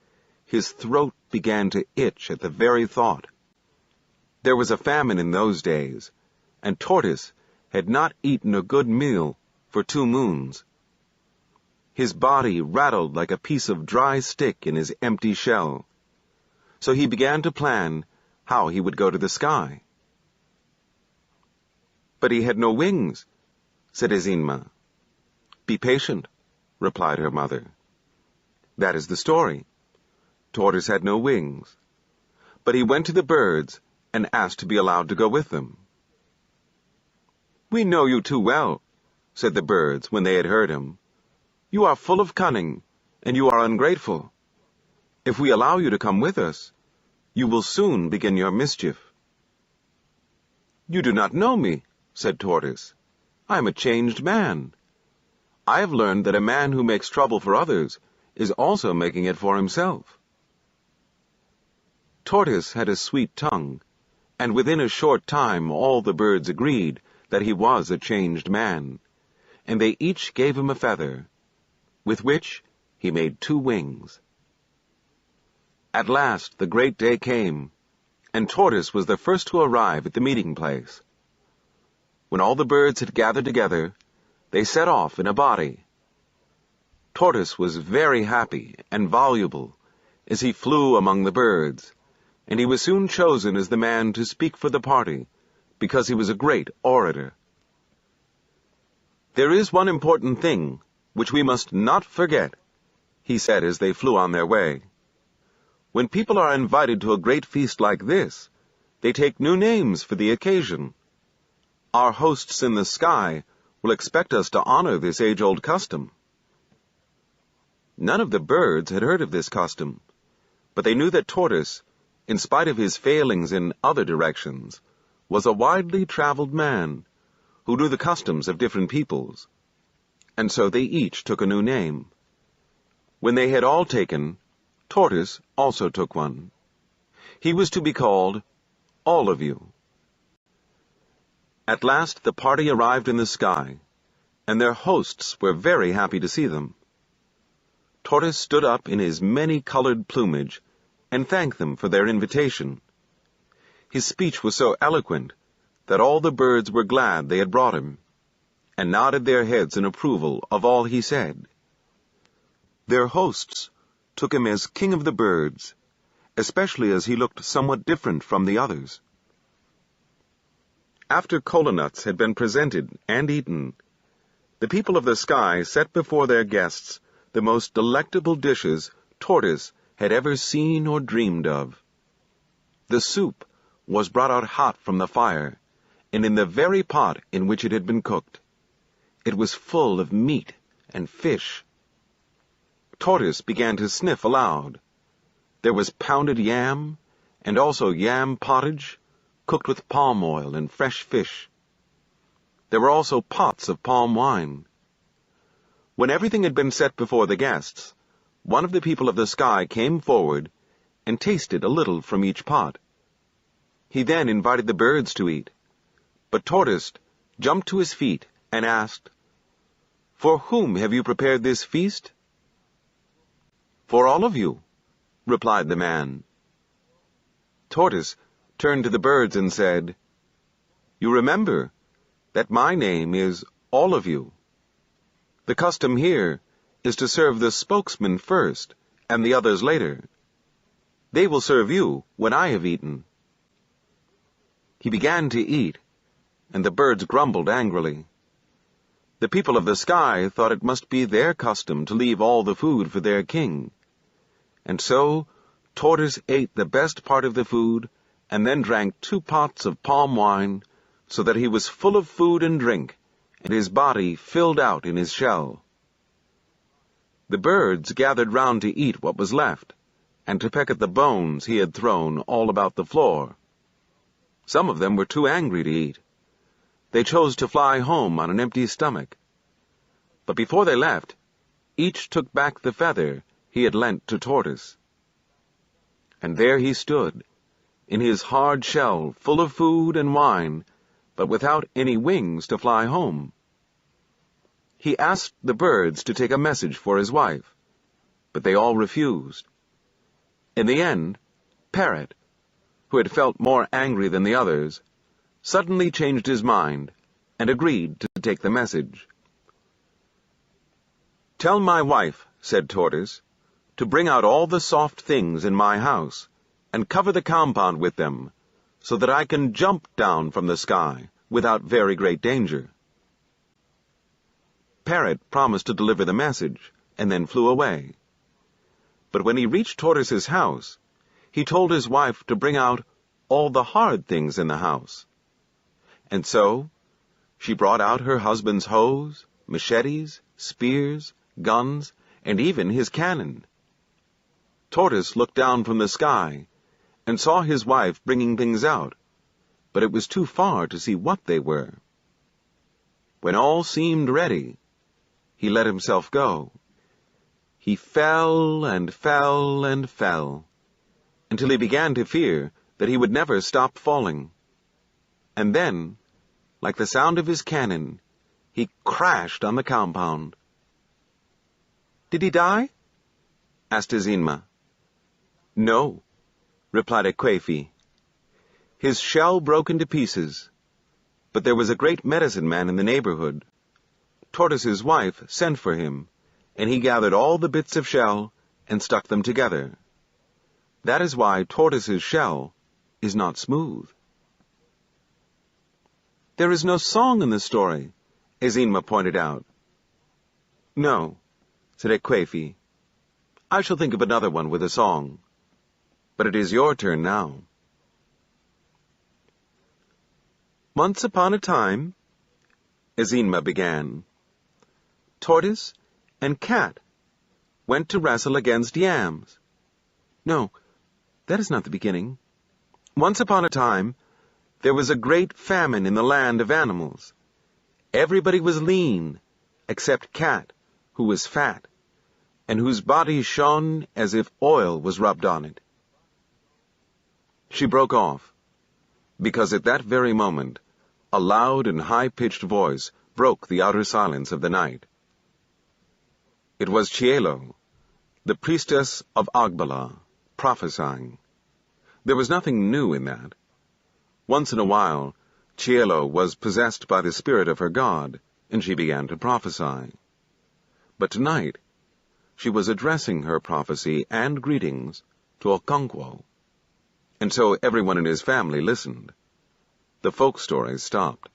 his throat began to itch at the very thought. There was a famine in those days, and Tortoise had not eaten a good meal for 2 moons. His body rattled like a piece of dry stick in his empty shell. So he began to plan how he would go to the sky. "But he had no wings," said Ezinma. "Be patient," replied her mother. That is the story. Tortoise had no wings, but he went to the birds and asked to be allowed to go with them. "We know you too well," said the birds when they had heard him. "You are full of cunning, and you are ungrateful. If we allow you to come with us, you will soon begin your mischief." "You do not know me," said Tortoise. "I am a changed man. I have learned that a man who makes trouble for others is also making it for himself." Tortoise had a sweet tongue, and within a short time all the birds agreed that he was a changed man, and they each gave him a feather, with which he made 2 wings. At last the great day came, and Tortoise was the first to arrive at the meeting place. When all the birds had gathered together, they set off in a body. Tortoise was very happy and voluble as he flew among the birds, and he was soon chosen as the man to speak for the party, because he was a great orator. "There is one important thing which we must not forget," he said as they flew on their way. "When people are invited to a great feast like this, they take new names for the occasion. Our hosts in the sky will expect us to honor this age-old custom." None of the birds had heard of this custom, but they knew that Tortoise, in spite of his failings in other directions, was a widely traveled man who knew the customs of different peoples, and so they each took a new name. When they had all taken, Tortoise also took one. He was to be called All of You. At last the party arrived in the sky, and their hosts were very happy to see them. Tortoise stood up in his many-colored plumage and thanked them for their invitation. His speech was so eloquent that all the birds were glad they had brought him, and nodded their heads in approval of all he said. Their hosts took him as king of the birds, especially as he looked somewhat different from the others. After kola nuts had been presented and eaten, the people of the sky set before their guests the most delectable dishes Tortoise had ever seen or dreamed of. The soup was brought out hot from the fire, and in the very pot in which it had been cooked. It was full of meat and fish. Tortoise began to sniff aloud. There was pounded yam, and also yam pottage, cooked with palm oil and fresh fish. There were also pots of palm wine. When everything had been set before the guests, one of the people of the sky came forward and tasted a little from each pot. He then invited the birds to eat, but Tortoise jumped to his feet and asked, "For whom have you prepared this feast?" "For all of you," replied the man. Tortoise turned to the birds and said, "You remember that my name is All of You. The custom here is to serve the spokesman first and the others later. They will serve you when I have eaten." He began to eat, and the birds grumbled angrily. The people of the sky thought it must be their custom to leave all the food for their king, and so Tortoise ate the best part of the food and then drank 2 pots of palm wine, so that he was full of food and drink, and his body filled out in his shell. The birds gathered round to eat what was left, and to peck at the bones he had thrown all about the floor. Some of them were too angry to eat. They chose to fly home on an empty stomach. But before they left, each took back the feather he had lent to Tortoise. And there he stood, in his hard shell full of food and wine, but without any wings to fly home. He asked the birds to take a message for his wife, but they all refused. In the end, Parrot, who had felt more angry than the others, suddenly changed his mind and agreed to take the message. "Tell my wife," said Tortoise, "to bring out all the soft things in my house and cover the compound with them, so that I can jump down from the sky without very great danger." Parrot promised to deliver the message, and then flew away. But when he reached Tortoise's house, he told his wife to bring out all the hard things in the house. And so she brought out her husband's hoes, machetes, spears, guns, and even his cannon. Tortoise looked down from the sky and saw his wife bringing things out, but it was too far to see what they were. When all seemed ready, he let himself go. He fell and fell and fell, until he began to fear that he would never stop falling. And then, like the sound of his cannon, he crashed on the compound. "Did he die?" asked Azinma. "No," replied Akwefi. "His shell broke into pieces, but there was a great medicine man in the neighborhood. Tortoise's wife sent for him, and he gathered all the bits of shell and stuck them together. That is why Tortoise's shell is not smooth." "There is no song in the story," Ezinma pointed out. No, said Ekwefi. I shall think of another one with a song. But it is your turn now. Once upon a time, Ezinma began, Tortoise and Cat went to wrestle against yams. No, that is not the beginning. Once upon a time, there was a great famine in the land of animals. Everybody was lean, except Cat, who was fat, and whose body shone as if oil was rubbed on it. She broke off, because at that very moment, a loud and high-pitched voice broke the outer silence of the night. It was Cielo, the priestess of Agbala, prophesying. There was nothing new in that. Once in a while, Cielo was possessed by the spirit of her god, and she began to prophesy. But tonight, she was addressing her prophecy and greetings to Okonkwo. And so everyone in his family listened. The folk stories stopped.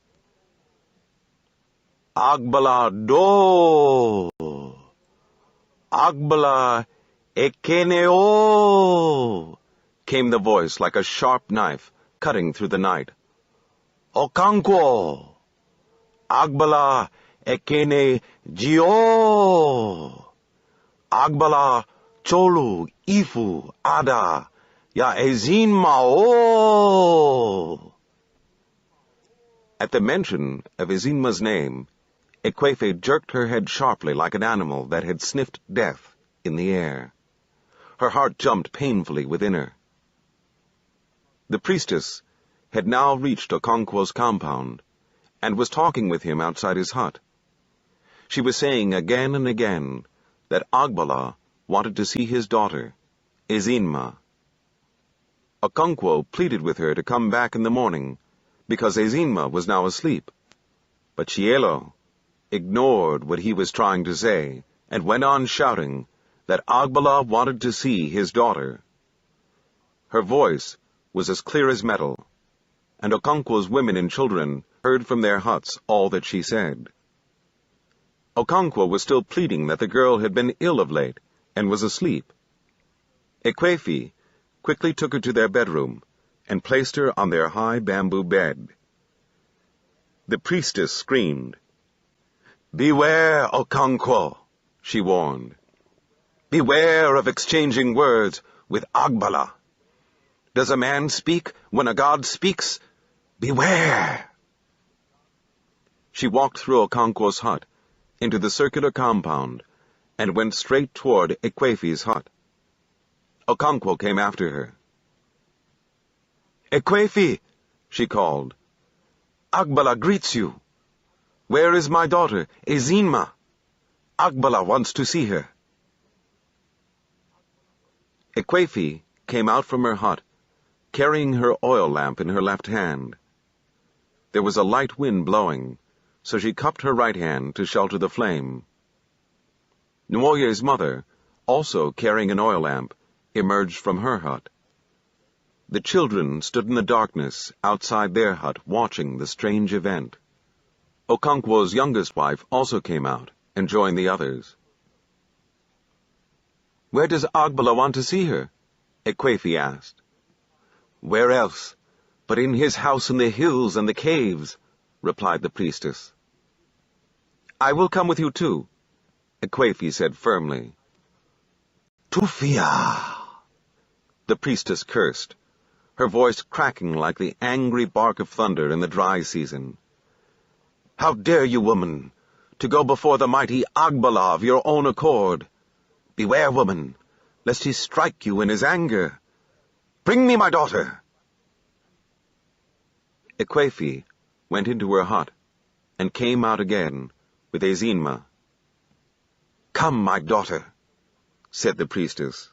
Agbala do! Agbala ekeneo! Came the voice like a sharp knife cutting through the night. Okonkwo! Agbala ekene jio! Agbala cholu ifu ada ya Ezinma o! At the mention of Ezinma's name, Ekwefi jerked her head sharply like an animal that had sniffed death in the air. Her heart jumped painfully within her. The priestess had now reached Okonkwo's compound, and was talking with him outside his hut. She was saying again and again that Agbala wanted to see his daughter, Ezinma. Okonkwo pleaded with her to come back in the morning, because Ezinma was now asleep. But Cielo ignored what he was trying to say, and went on shouting that Agbala wanted to see his daughter. Her voice was as clear as metal, and Okonkwo's women and children heard from their huts all that she said. Okonkwo was still pleading that the girl had been ill of late, and was asleep. Ekwefi quickly took her to their bedroom, and placed her on their high bamboo bed. The priestess screamed. "Beware, Okonkwo," she warned. "Beware of exchanging words with Agbala. Does a man speak when a god speaks? Beware!" She walked through Okonkwo's hut, into the circular compound, and went straight toward Ekwefi's hut. Okonkwo came after her. "Ekwefi," she called. "Agbala greets you. Where is my daughter, Ezinma? Agbala wants to see her." Ekwefi came out from her hut, carrying her oil lamp in her left hand. There was a light wind blowing, so she cupped her right hand to shelter the flame. Nwoye's mother, also carrying an oil lamp, emerged from her hut. The children stood in the darkness outside their hut watching the strange event. Okonkwo's youngest wife also came out and joined the others. "Where does Agbala want to see her?" Ekwefi asked. "Where else but in his house in the hills and the caves," replied the priestess. "I will come with you too," Ekwefi said firmly. "Tufia!" The priestess cursed, her voice cracking like the angry bark of thunder in the dry season. "How dare you, woman, to go before the mighty Agbala of your own accord? Beware, woman, lest he strike you in his anger. Bring me my daughter!" Ekwefi went into her hut, and came out again with Ezinma. "Come, my daughter," said the priestess.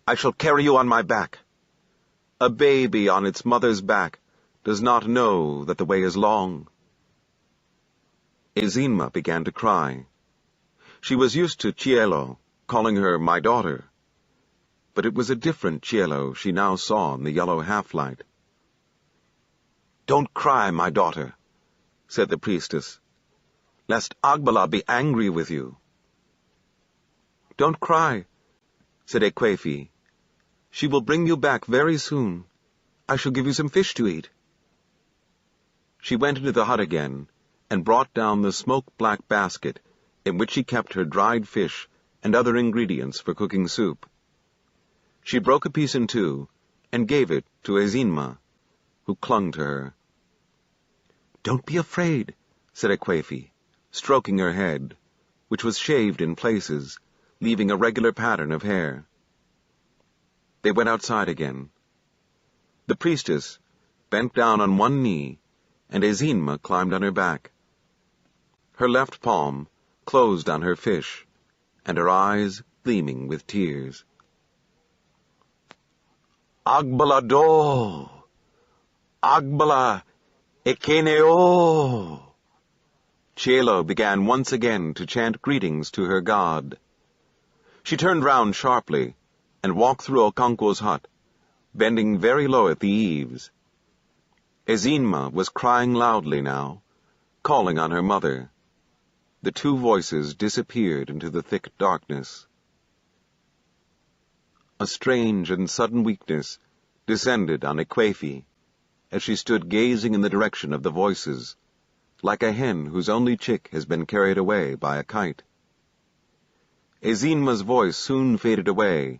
"I shall carry you on my back. A baby on its mother's back does not know that the way is long." Ezinma began to cry. She was used to Cielo calling her my daughter, but it was a different Cielo she now saw in the yellow half-light. "Don't cry, my daughter," said the priestess. lest Agbala be angry with you." "Don't cry," said Ekwefi. "She will bring you back very soon. I shall give you some fish to eat." She went into the hut again and brought down the smoke-black basket in which she kept her dried fish and other ingredients for cooking soup. She broke a piece in two and gave it to Ezinma, who clung to her. "Don't be afraid," said Ekwefi, stroking her head, which was shaved in places, leaving a regular pattern of hair. They went outside again. The priestess bent down on one knee, and Ezinma climbed on her back. Her left palm closed on her fish, and her eyes gleaming with tears. "Agbala do! Agbala ekeneo!" Chielo began once again to chant greetings to her god. She turned round sharply and walked through Okonkwo's hut, bending very low at the eaves. Ezinma was crying loudly now, calling on her mother. The two voices disappeared into the thick darkness. A strange and sudden weakness descended on Ekwefi as she stood gazing in the direction of the voices, like a hen whose only chick has been carried away by a kite. Ezinma's voice soon faded away,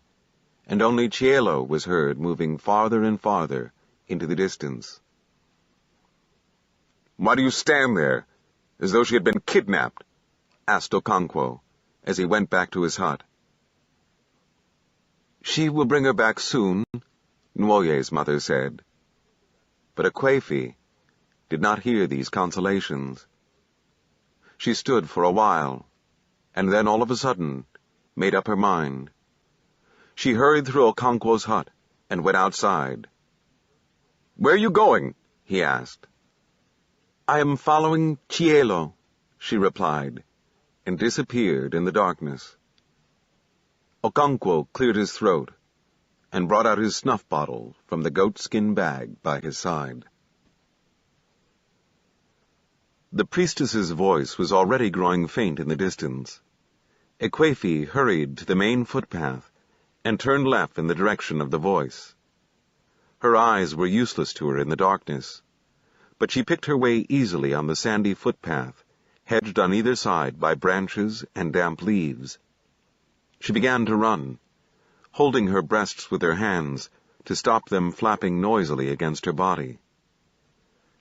and only Chielo was heard moving farther and farther into the distance. "Why do you stand there, as though she had been kidnapped?" asked Okonkwo, as he went back to his hut. "She will bring her back soon," Nwoye's mother said. But Ekwefi did not hear these consolations. She stood for a while, and then all of a sudden made up her mind. She hurried through Okonkwo's hut and went outside. "Where are you going?" he asked. "I am following Chielo," she replied, and disappeared in the darkness. Okonkwo cleared his throat and brought out his snuff bottle from the goatskin bag by his side. The priestess's voice was already growing faint in the distance. Ekwefi hurried to the main footpath and turned left in the direction of the voice. Her eyes were useless to her in the darkness, but she picked her way easily on the sandy footpath, hedged on either side by branches and damp leaves. She began to run, holding her breasts with her hands to stop them flapping noisily against her body.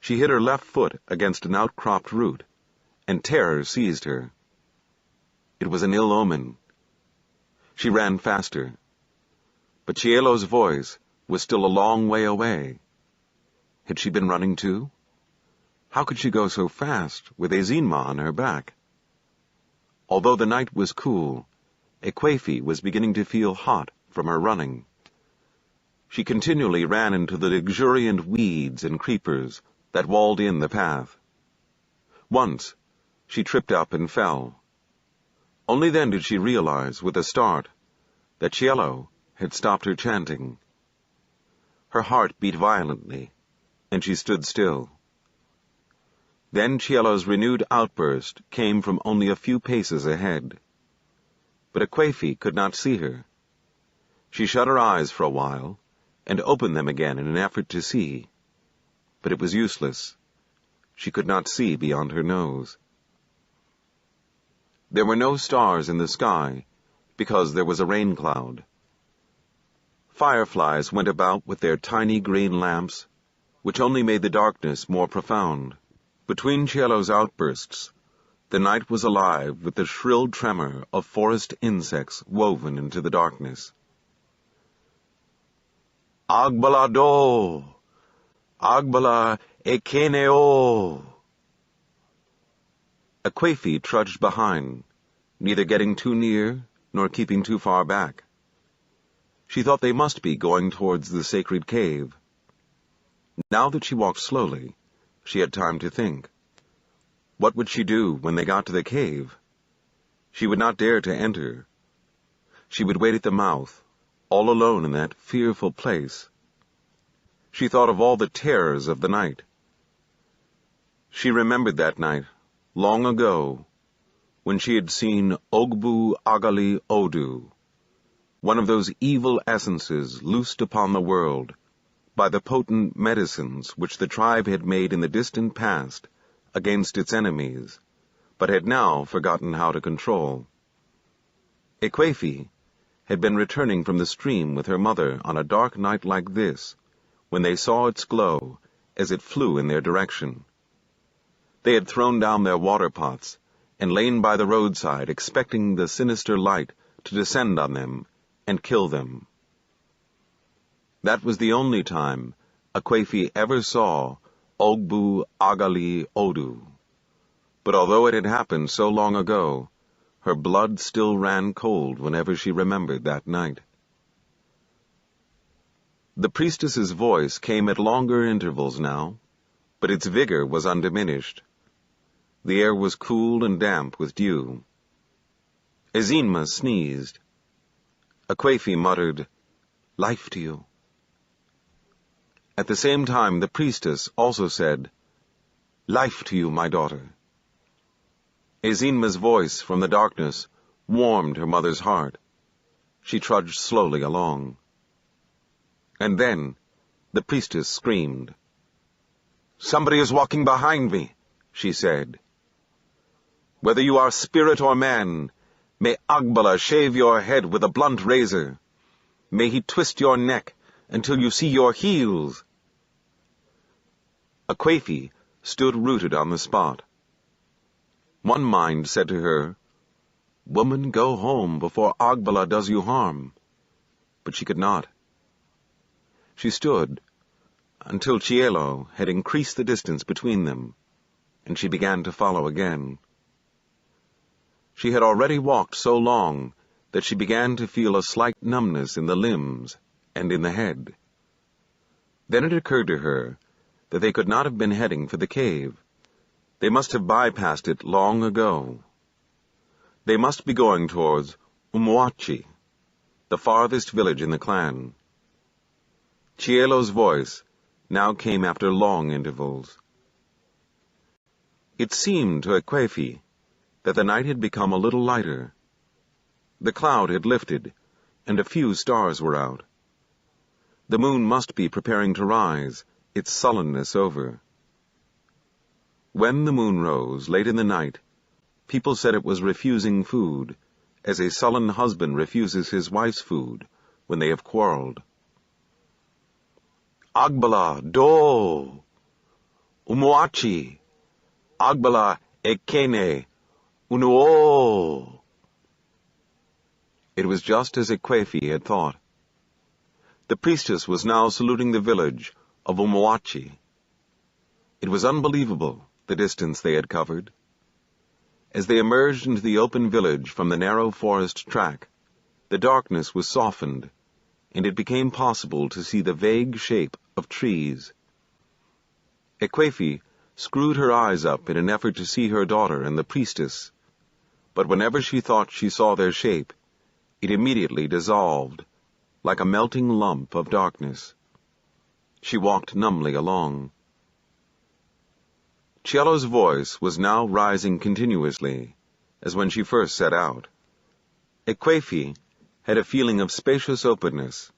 She hit her left foot against an outcropped root, and terror seized her. It was an ill omen. She ran faster, but Chielo's voice was still a long way away. Had she been running too? How could she go so fast with Ezinma on her back? Although the night was cool, Ekwefi was beginning to feel hot from her running. She continually ran into the luxuriant weeds and creepers that walled in the path. Once, she tripped up and fell. Only then did she realize, with a start, that Chielo had stopped her chanting. Her heart beat violently, and she stood still. Then Chielo's renewed outburst came from only a few paces ahead. But Ekwefi could not see her. She shut her eyes for a while, and opened them again in an effort to see. But it was useless. She could not see beyond her nose. There were no stars in the sky, because there was a rain cloud. Fireflies went about with their tiny green lamps, which only made the darkness more profound. Between Chielo's outbursts, the night was alive with the shrill tremor of forest insects woven into the darkness. "Agbala do! Agbala ekeneo!" Ekwefi trudged behind, neither getting too near nor keeping too far back. She thought they must be going towards the sacred cave. Now that she walked slowly, she had time to think. What would she do when they got to the cave? She would not dare to enter. She would wait at the mouth, all alone in that fearful place. She thought of all the terrors of the night. She remembered that night long ago, when she had seen Ogbu Agali Odu, one of those evil essences loosed upon the world by the potent medicines which the tribe had made in the distant past against its enemies, but had now forgotten how to control. Ekwefi had been returning from the stream with her mother on a dark night like this, when they saw its glow as it flew in their direction. They had thrown down their water pots and lain by the roadside expecting the sinister light to descend on them and kill them. That was the only time Ekwefi ever saw Ogbu Agali Odu. But although it had happened so long ago, her blood still ran cold whenever she remembered that night. The priestess's voice came at longer intervals now, but its vigor was undiminished. The air was cool and damp with dew. Ezinma sneezed. Ekwefi muttered, "Life to you." At the same time, the priestess also said, "Life to you, my daughter." Ezinma's voice from the darkness warmed her mother's heart. She trudged slowly along. And then the priestess screamed. "Somebody is walking behind me," she said. "Whether you are spirit or man, may Agbala shave your head with a blunt razor. May he twist your neck until you see your heels." Ekwefi stood rooted on the spot. One mind said to her, "Woman, go home before Agbala does you harm." But she could not. She stood until Cielo had increased the distance between them, and she began to follow again. She had already walked so long that she began to feel a slight numbness in the limbs and in the head. Then it occurred to her that they could not have been heading for the cave. They must have bypassed it long ago. They must be going towards Umuachi, the farthest village in the clan. Cielo's voice now came after long intervals. It seemed to Ekwefi that the night had become a little lighter. The cloud had lifted, and a few stars were out. The moon must be preparing to rise, its sullenness over. When the moon rose, late in the night, people said it was refusing food, as a sullen husband refuses his wife's food when they have quarreled. "Agbala, do! Umuachi! Agbala, ekene, unuo!" It was just as Ekwefi had thought. The priestess was now saluting the village of Umuachi. It was unbelievable, the distance they had covered. As they emerged into the open village from the narrow forest track, the darkness was softened, and it became possible to see the vague shape of trees. Ekwefi screwed her eyes up in an effort to see her daughter and the priestess, but whenever she thought she saw their shape, it immediately dissolved, like a melting lump of darkness. She walked numbly along. Cielo's voice was now rising continuously, as when she first set out. Ekwefi had a feeling of spacious openness,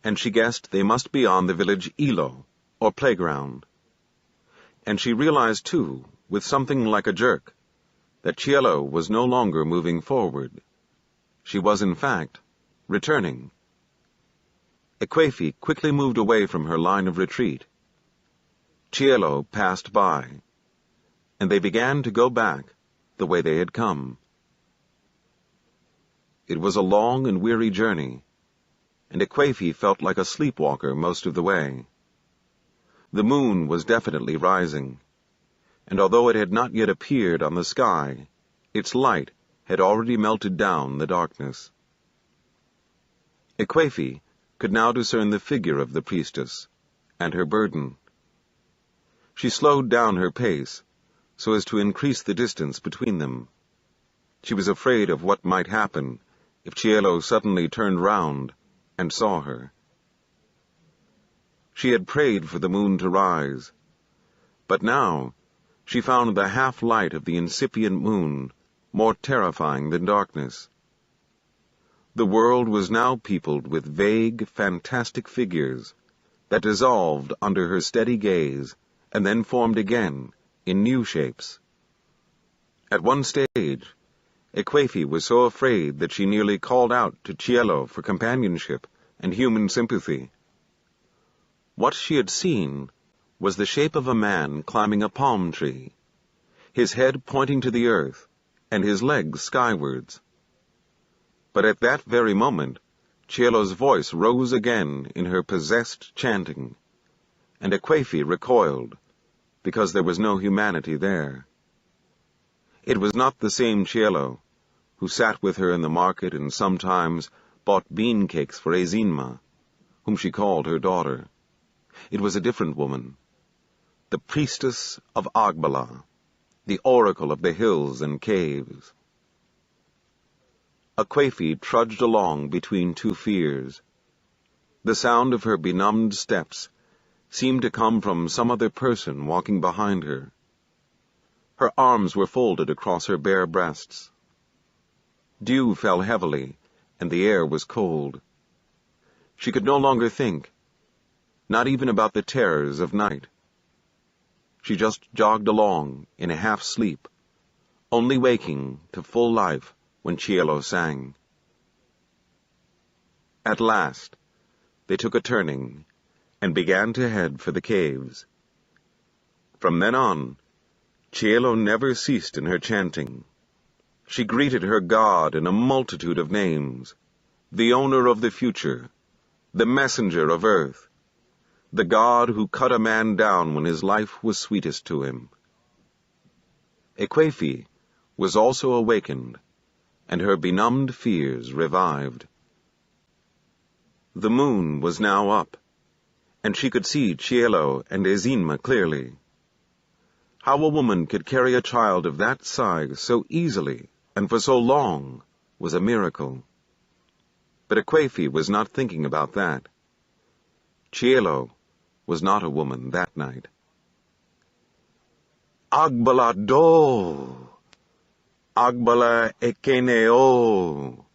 and she guessed they must be on the village Ilo, or playground. And she realized, too, with something like a jerk, that Cielo was no longer moving forward. She was, in fact, returning. Ekwefi quickly moved away from her line of retreat. Cielo passed by, and they began to go back the way they had come. It was a long and weary journey, and Ekwefi felt like a sleepwalker most of the way. The moon was definitely rising, and although it had not yet appeared on the sky, its light had already melted down the darkness. Ekwefi could now discern the figure of the priestess and her burden. She slowed down her pace so as to increase the distance between them. She was afraid of what might happen if Cielo suddenly turned round and saw her. She had prayed for the moon to rise, but now she found the half-light of the incipient moon more terrifying than darkness. The world was now peopled with vague, fantastic figures that dissolved under her steady gaze and then formed again in new shapes. At one stage, Ekwefi was so afraid that she nearly called out to Cielo for companionship and human sympathy. What she had seen was the shape of a man climbing a palm tree, his head pointing to the earth and his legs skywards. But at that very moment, Cielo's voice rose again in her possessed chanting, and Ekwefi recoiled, because there was no humanity there. It was not the same Cielo, who sat with her in the market and sometimes bought bean cakes for Ezinma, whom she called her daughter. It was a different woman, the priestess of Agbala, the oracle of the hills and caves. Ekwefi trudged along between two fears. The sound of her benumbed steps seemed to come from some other person walking behind her. Her arms were folded across her bare breasts. Dew fell heavily, and the air was cold. She could no longer think, not even about the terrors of night. She just jogged along in a half-sleep, only waking to full life when Cielo sang. At last, they took a turning and began to head for the caves. From then on, Cielo never ceased in her chanting. She greeted her God in a multitude of names, the owner of the future, the messenger of earth, the God who cut a man down when his life was sweetest to him. Ekwefi was also awakened, and her benumbed fears revived. The moon was now up, and she could see Cielo and Ezinma clearly. How a woman could carry a child of that size so easily and for so long was a miracle. But Ekwefi was not thinking about that. Cielo was not a woman that night. Agbala do! Agbala ekeneo!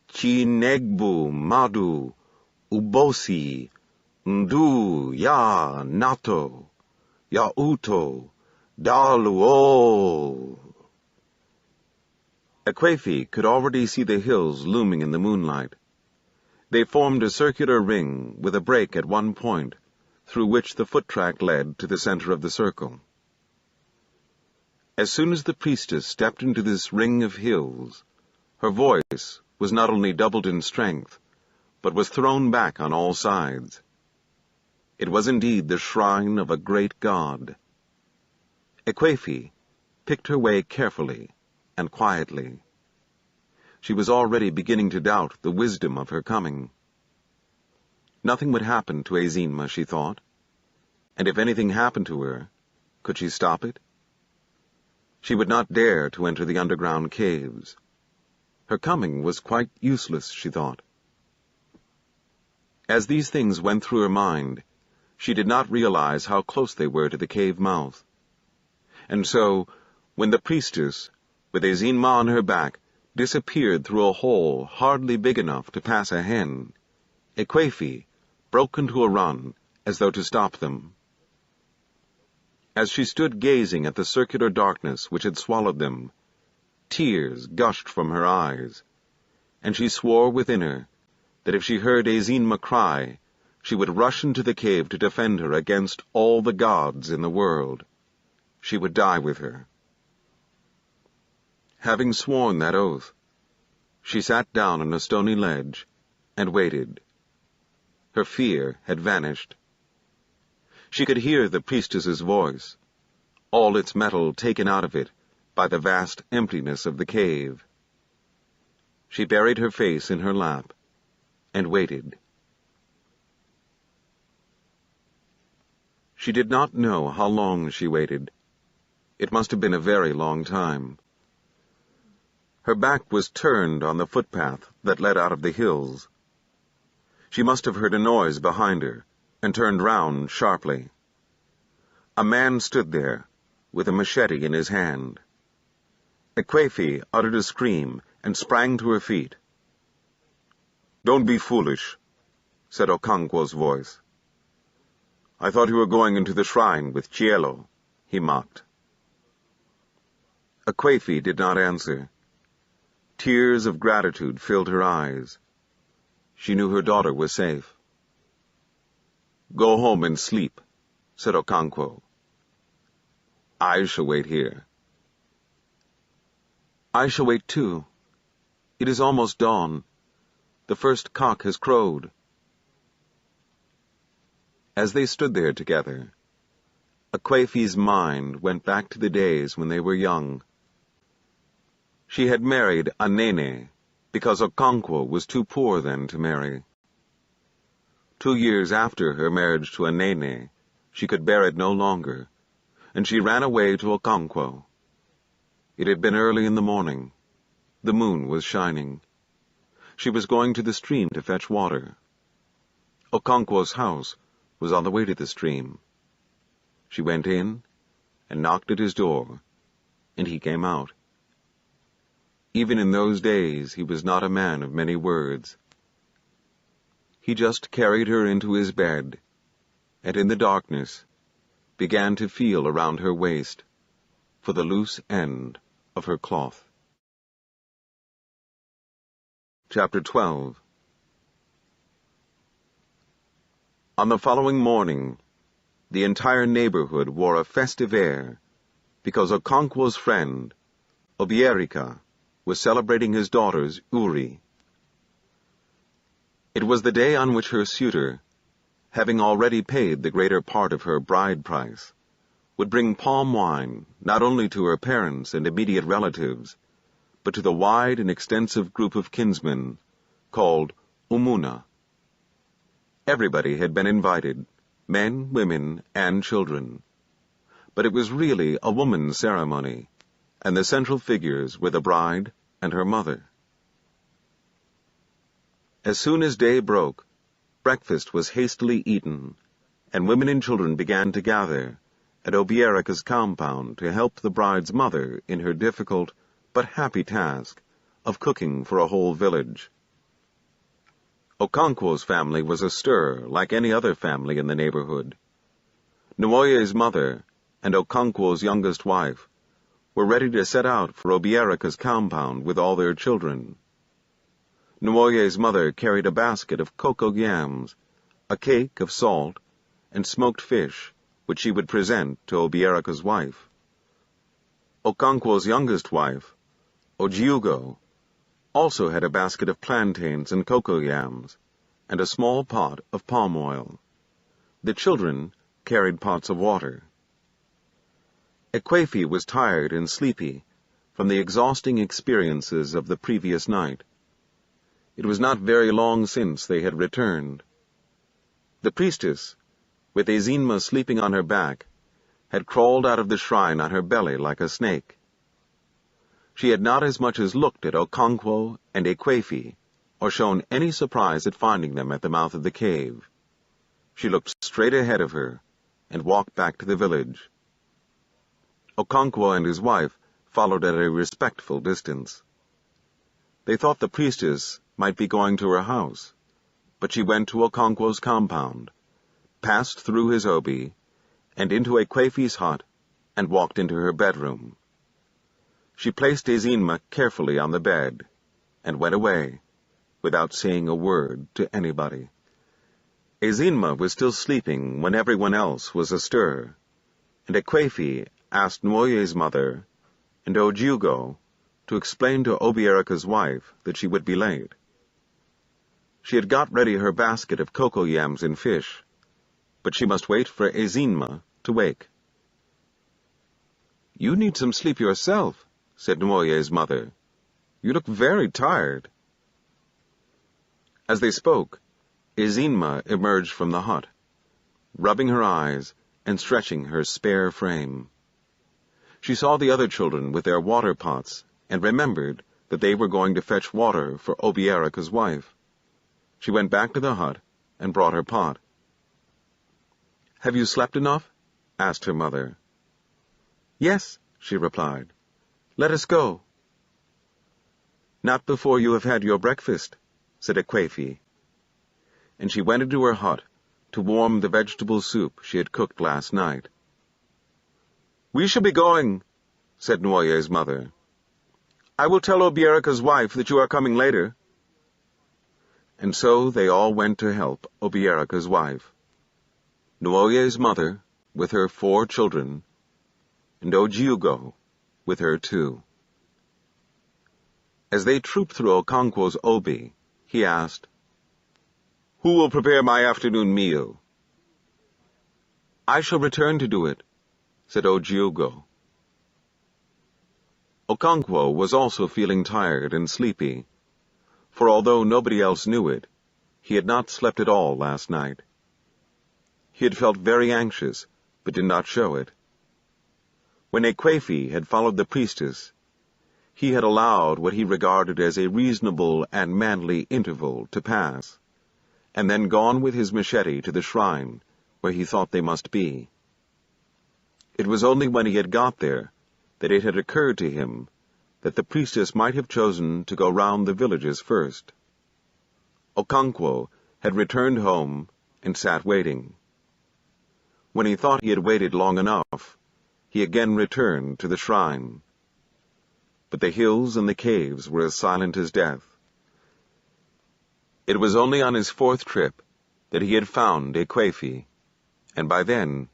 Chinegbu madu ubosi ndu ya nato ya uto daluo. Ekwefi could already see the hills looming in the moonlight. They formed a circular ring with a break at one point, through which the foot-track led to the center of the circle. As soon as the priestess stepped into this ring of hills, her voice was not only doubled in strength, but was thrown back on all sides. It was indeed the shrine of a great god. Ekwefi picked her way carefully and quietly. She was already beginning to doubt the wisdom of her coming. Nothing would happen to Ezinma, she thought, and if anything happened to her, could she stop it? She would not dare to enter the underground caves. Her coming was quite useless, she thought. As these things went through her mind, she did not realize how close they were to the cave mouth. And so, when the priestess, with Ezinma on her back, disappeared through a hole hardly big enough to pass a hen, Ekwefi broke into a run as though to stop them. As she stood gazing at the circular darkness which had swallowed them, tears gushed from her eyes, and she swore within her that if she heard Ezinma cry, she would rush into the cave to defend her against all the gods in the world. She would die with her. Having sworn that oath, she sat down on a stony ledge and waited. Her fear had vanished. She could hear the priestess's voice, all its metal taken out of it by the vast emptiness of the cave. She buried her face in her lap and waited. She did not know how long she waited. It must have been a very long time. Her back was turned on the footpath that led out of the hills. She must have heard a noise behind her and turned round sharply. A man stood there, with a machete in his hand. Ekwefi uttered a scream and sprang to her feet. "Don't be foolish," said Okonkwo's voice. "I thought you were going into the shrine with Cielo," he mocked. Ekwefi did not answer. Tears of gratitude filled her eyes. She knew her daughter was safe. "Go home and sleep," said Okonkwo. "I shall wait here." "I shall wait too. It is almost dawn. The first cock has crowed." As they stood there together, Ekwefi's mind went back to the days when they were young. She had married Anene because Okonkwo was too poor then to marry. 2 years after her marriage to Anene, she could bear it no longer, and she ran away to Okonkwo. It had been early in the morning. The moon was shining. She was going to the stream to fetch water. Okonkwo's house was on the way to the stream. She went in and knocked at his door, and he came out. Even in those days he was not a man of many words. He just carried her into his bed, and in the darkness began to feel around her waist for the loose end of her cloth. Chapter 12. On the following morning, the entire neighborhood wore a festive air because Okonkwo's friend, Obierika, was celebrating his daughter's Uri. It was the day on which her suitor, having already paid the greater part of her bride price, would bring palm wine not only to her parents and immediate relatives, but to the wide and extensive group of kinsmen called Umuna. Everybody had been invited, men, women, and children. But it was really a woman's ceremony, and the central figures were the bride and her mother. As soon as day broke, breakfast was hastily eaten, and women and children began to gather at Obierika's compound to help the bride's mother in her difficult but happy task of cooking for a whole village. Okonkwo's family was astir like any other family in the neighborhood. Nwoye's mother and Okonkwo's youngest wife were ready to set out for Obierika's compound with all their children. Nwoye's mother carried a basket of cocoa yams, a cake of salt, and smoked fish, which she would present to Obierika's wife. Okonkwo's youngest wife, Ojiugo, also had a basket of plantains and cocoa yams, and a small pot of palm oil. The children carried pots of water. Ekwefi was tired and sleepy from the exhausting experiences of the previous night. It was not very long since they had returned. The priestess, with Ezinma sleeping on her back, had crawled out of the shrine on her belly like a snake. She had not as much as looked at Okonkwo and Ekwefi, or shown any surprise at finding them at the mouth of the cave. She looked straight ahead of her, and walked back to the village. Okonkwo and his wife followed at a respectful distance. They thought the priestess might be going to her house, but she went to Okonkwo's compound, passed through his obi, and into Ekwefi's hut, and walked into her bedroom. She placed Ezinma carefully on the bed, and went away, without saying a word to anybody. Ezinma was still sleeping when everyone else was astir, and Ekwefi asked Nwoye's mother and Ojiugo to explain to Obierika's wife that she would be late. She had got ready her basket of cocoa yams and fish, but she must wait for Ezinma to wake. "You need some sleep yourself," said Nwoye's mother. "You look very tired." As they spoke, Ezinma emerged from the hut, rubbing her eyes and stretching her spare frame. She saw the other children with their water pots and remembered that they were going to fetch water for Obierika's wife. She went back to the hut and brought her pot. "Have you slept enough?" asked her mother. "Yes," she replied. "Let us go." "Not before you have had your breakfast," said Akwefi, and she went into her hut to warm the vegetable soup she had cooked last night. "We shall be going," said Nwoye's mother. "I will tell Obierika's wife that you are coming later." And so they all went to help Obierika's wife, Nwoye's mother with her 4 children, and Ojiugo with her 2. As they trooped through Okonkwo's obi, he asked, "Who will prepare my afternoon meal?" "I shall return to do it," said Ojiugo. Okonkwo was also feeling tired and sleepy, for although nobody else knew it, he had not slept at all last night. He had felt very anxious, but did not show it. When Akwefi had followed the priestess, he had allowed what he regarded as a reasonable and manly interval to pass, and then gone with his machete to the shrine where he thought they must be. It was only when he had got there that it had occurred to him that the priestess might have chosen to go round the villages first. Okonkwo had returned home and sat waiting. When he thought he had waited long enough, he again returned to the shrine. But the hills and the caves were as silent as death. It was only on his 4th trip that he had found Akwefi, and by then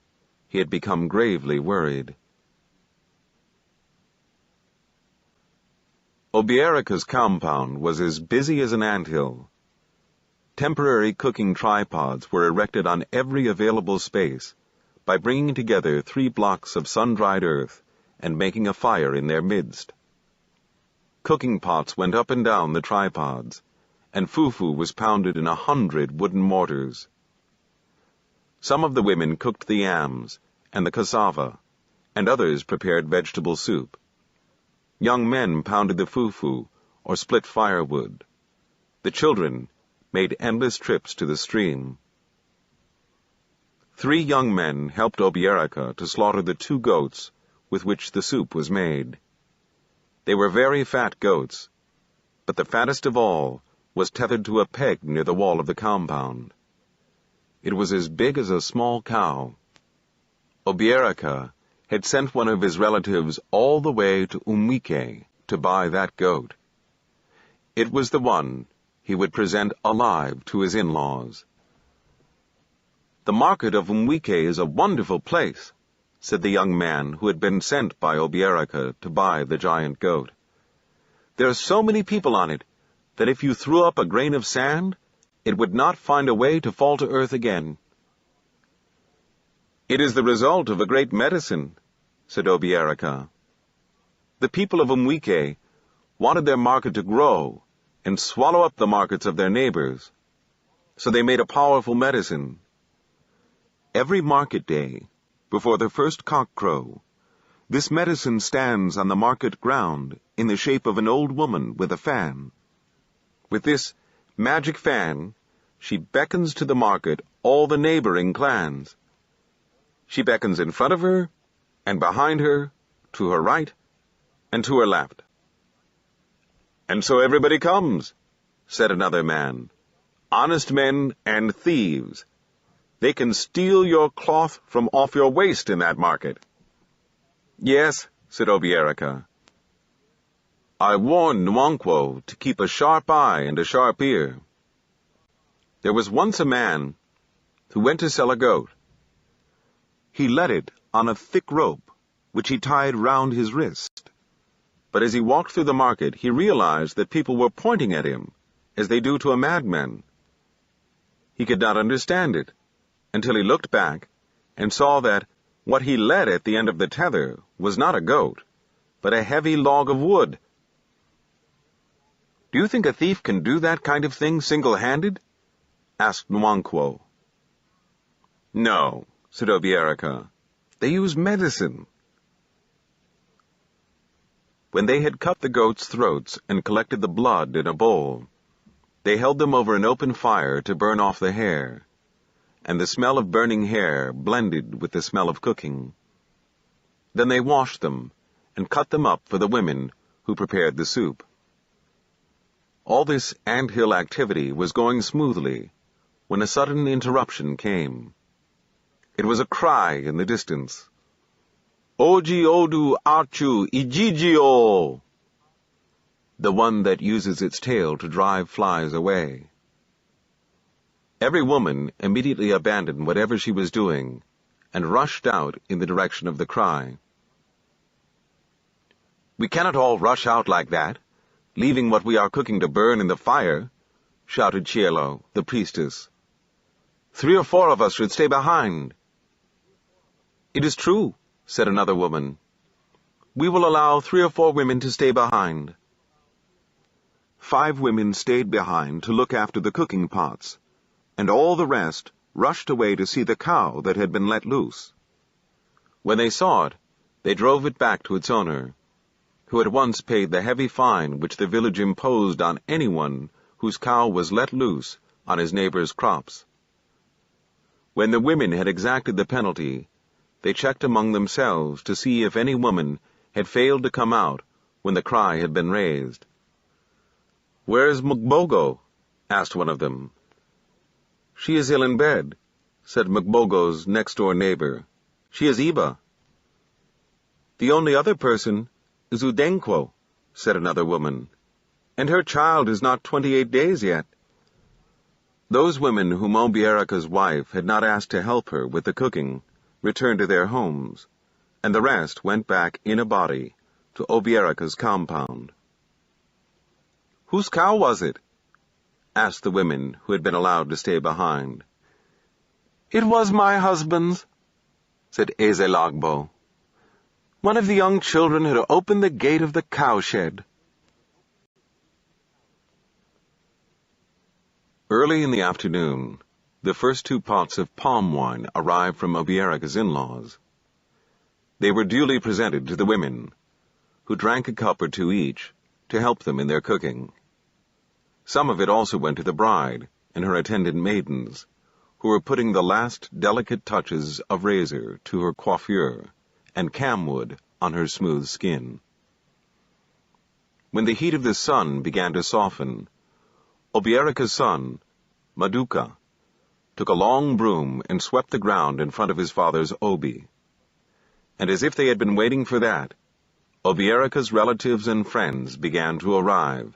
he had become gravely worried. Obierika's compound was as busy as an anthill. Temporary cooking tripods were erected on every available space by bringing together 3 blocks of sun-dried earth and making a fire in their midst. Cooking pots went up and down the tripods, and fufu was pounded in 100 wooden mortars. Some of the women cooked the yams and the cassava, and others prepared vegetable soup. Young men pounded the fufu or split firewood. The children made endless trips to the stream. 3 young men helped Obierika to slaughter the 2 goats with which the soup was made. They were very fat goats, but the fattest of all was tethered to a peg near the wall of the compound. It was as big as a small cow. Obierika had sent one of his relatives all the way to Umwike to buy that goat. It was the one he would present alive to his in-laws. "The market of Umwike is a wonderful place," said the young man who had been sent by Obierika to buy the giant goat. "There are so many people on it that if you threw up a grain of sand, it would not find a way to fall to earth again." "It is the result of a great medicine," said Obierika. "The people of Umwike wanted their market to grow and swallow up the markets of their neighbors, so they made a powerful medicine. Every market day, before the first cock crow, this medicine stands on the market ground in the shape of an old woman with a fan. With this magic fan, she beckons to the market all the neighboring clans. She beckons in front of her, and behind her, to her right, and to her left." "And so everybody comes," said another man. "Honest men and thieves. They can steal your cloth from off your waist in that market." "Yes," said Obierika. "I warned Nwankwo to keep a sharp eye and a sharp ear. There was once a man who went to sell a goat. He led it on a thick rope, which he tied round his wrist. But as he walked through the market, he realized that people were pointing at him, as they do to a madman. He could not understand it, until he looked back and saw that what he led at the end of the tether was not a goat, but a heavy log of wood." "Do you think a thief can do that kind of thing single-handed?" asked Nwankwo. "No," said Obierika. "They use medicine." When they had cut the goats' throats and collected the blood in a bowl, they held them over an open fire to burn off the hair, and the smell of burning hair blended with the smell of cooking. Then they washed them and cut them up for the women who prepared the soup. All this ant-hill activity was going smoothly when a sudden interruption came. It was a cry in the distance. Oji odu achu ijijio! The one that uses its tail to drive flies away. Every woman immediately abandoned whatever she was doing and rushed out in the direction of the cry. "We cannot all rush out like that, leaving what we are cooking to burn in the fire," shouted Cielo, the priestess. "3 or 4 of us should stay behind." "It is true," said another woman. "We will allow 3 or 4 women to stay behind." 5 women stayed behind to look after the cooking pots, and all the rest rushed away to see the cow that had been let loose. When they saw it, they drove it back to its owner, who at once paid the heavy fine which the village imposed on anyone whose cow was let loose on his neighbor's crops. When the women had exacted the penalty, they checked among themselves to see if any woman had failed to come out when the cry had been raised. "Where's Mugbogo?" asked one of them. "She is ill in bed," said Mugbogo's next-door neighbor. "She is Iba." "The only other person is Udenkwo," said another woman, "and her child is not 28 days yet." Those women whom Obieraca's wife had not asked to help her with the cooking returned to their homes, and the rest went back in a body to Obieraca's compound. "Whose cow was it?" asked the women who had been allowed to stay behind. "It was my husband's," said Ezelagbo. "One of the young children had opened the gate of the cowshed." Early in the afternoon, the first 2 pots of palm wine arrived from Obieraca's in-laws. They were duly presented to the women, who drank a cup or 2 each to help them in their cooking. Some of it also went to the bride and her attendant maidens, who were putting the last delicate touches of razor to her coiffure and camwood on her smooth skin. When the heat of the sun began to soften, Obieraca's son, Maduka, took a long broom and swept the ground in front of his father's obi. And as if they had been waiting for that, Obieraca's relatives and friends began to arrive,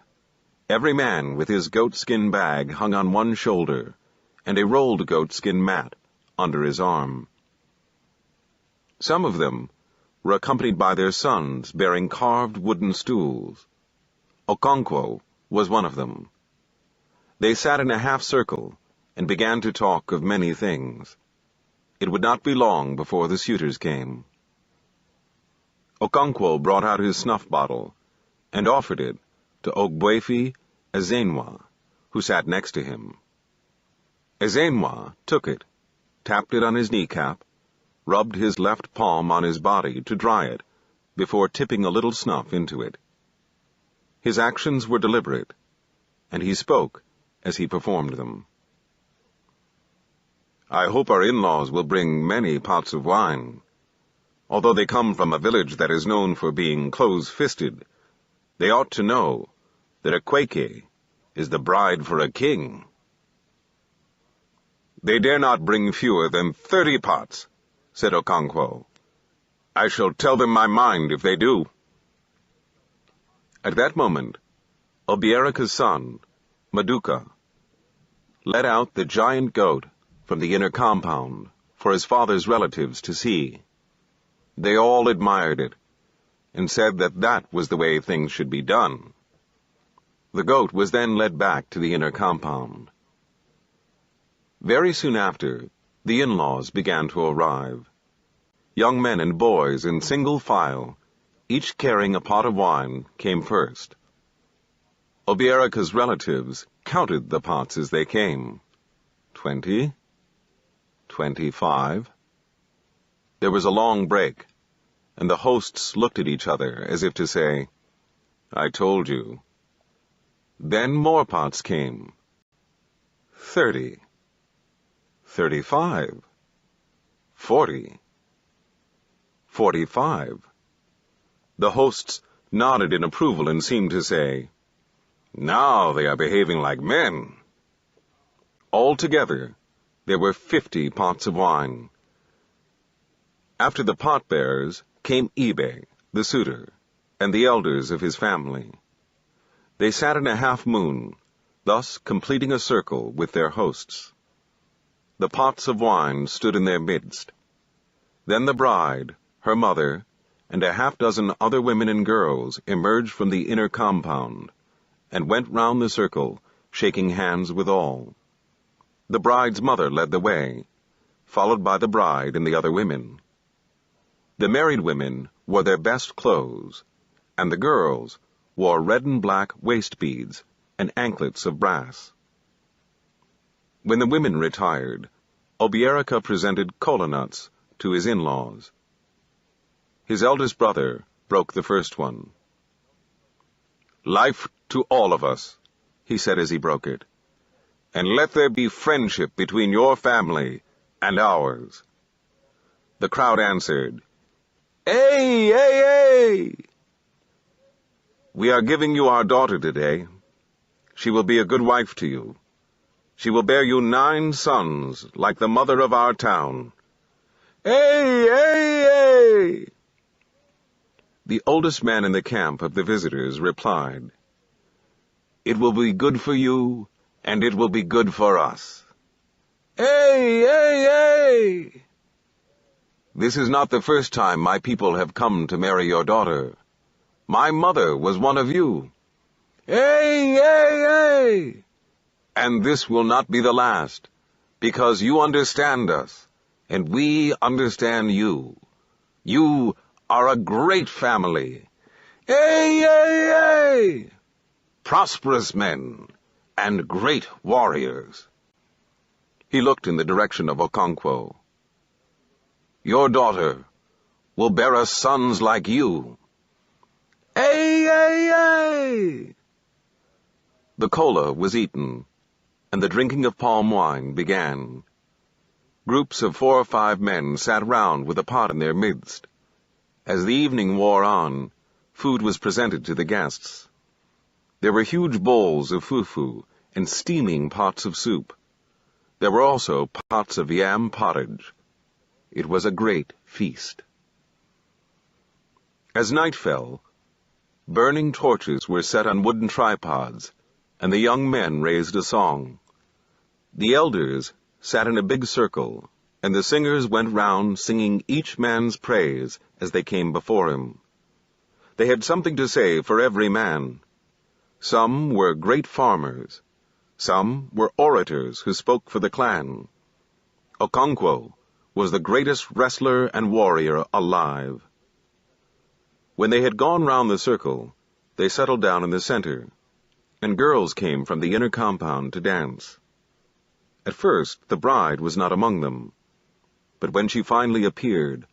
every man with his goatskin bag hung on one shoulder and a rolled goatskin mat under his arm. Some of them were accompanied by their sons bearing carved wooden stools. Okonkwo was one of them. They sat in a half-circle and began to talk of many things. It would not be long before the suitors came. Okonkwo brought out his snuff bottle and offered it to Ogbuefi Ezenwa, who sat next to him. Ezenwa took it, tapped it on his kneecap, rubbed his left palm on his body to dry it before tipping a little snuff into it. His actions were deliberate, and he spoke as he performed them. "I hope our in-laws will bring many pots of wine. Although they come from a village that is known for being close-fisted, they ought to know that a kweke is the bride for a king." "They dare not bring fewer than 30 pots, said Okonkwo. "I shall tell them my mind if they do." At that moment, Obieraca's son, Maduka, let out the giant goat from the inner compound for his father's relatives to see. They all admired it, and said that that was the way things should be done. The goat was then led back to the inner compound. Very soon after, the in-laws began to arrive. Young men and boys in single file, each carrying a pot of wine, came first. Obieraca's relatives counted the pots as they came. 20, 25. There was a long break, and the hosts looked at each other as if to say, "I told you." Then more pots came. 30, 35, 40. 45. The hosts nodded in approval and seemed to say, "Now they are behaving like men." Altogether, there were 50 pots of wine. After the pot-bearers came Achebe, the suitor, and the elders of his family. They sat in a half-moon, thus completing a circle with their hosts. The pots of wine stood in their midst. Then the bride, her mother, and a half-dozen other women and girls emerged from the inner compound, and went round the circle, shaking hands with all. The bride's mother led the way, followed by the bride and the other women. The married women wore their best clothes, and the girls wore red and black waist beads and anklets of brass. When the women retired, Obierica presented kola nuts to his in-laws. His eldest brother broke the first one. "Life to all of us," he said as he broke it, "and let there be friendship between your family and ours." The crowd answered, "Hey, hey, hey!" "We are giving you our daughter today. She will be a good wife to you. She will bear you 9 sons, like the mother of our town." "Hey, hey, hey!" The oldest man in the camp of the visitors replied, "It will be good for you, and it will be good for us." "Hey, hey, hey!" "This is not the first time my people have come to marry your daughter. My mother was one of you." "Hey, hey, hey!" "And this will not be the last, because you understand us, and we understand you. You are a great family. Hey, hey, hey! Prosperous men and great warriors." He looked in the direction of Okonkwo. "Your daughter will bear us sons like you." "Hey, hey, hey!" The kola was eaten, and the drinking of palm wine began. Groups of 4 or 5 men sat round with a pot in their midst. As the evening wore on, food was presented to the guests. There were huge bowls of fufu and steaming pots of soup. There were also pots of yam pottage. It was a great feast. As night fell, burning torches were set on wooden tripods, and the young men raised a song. The elders sat in a big circle, and the singers went round singing each man's praise as they came before him. They had something to say for every man. Some were great farmers. Some were orators who spoke for the clan. Okonkwo was the greatest wrestler and warrior alive. When they had gone round the circle, they settled down in the center, and girls came from the inner compound to dance. At first, the bride was not among them, but when she finally appeared,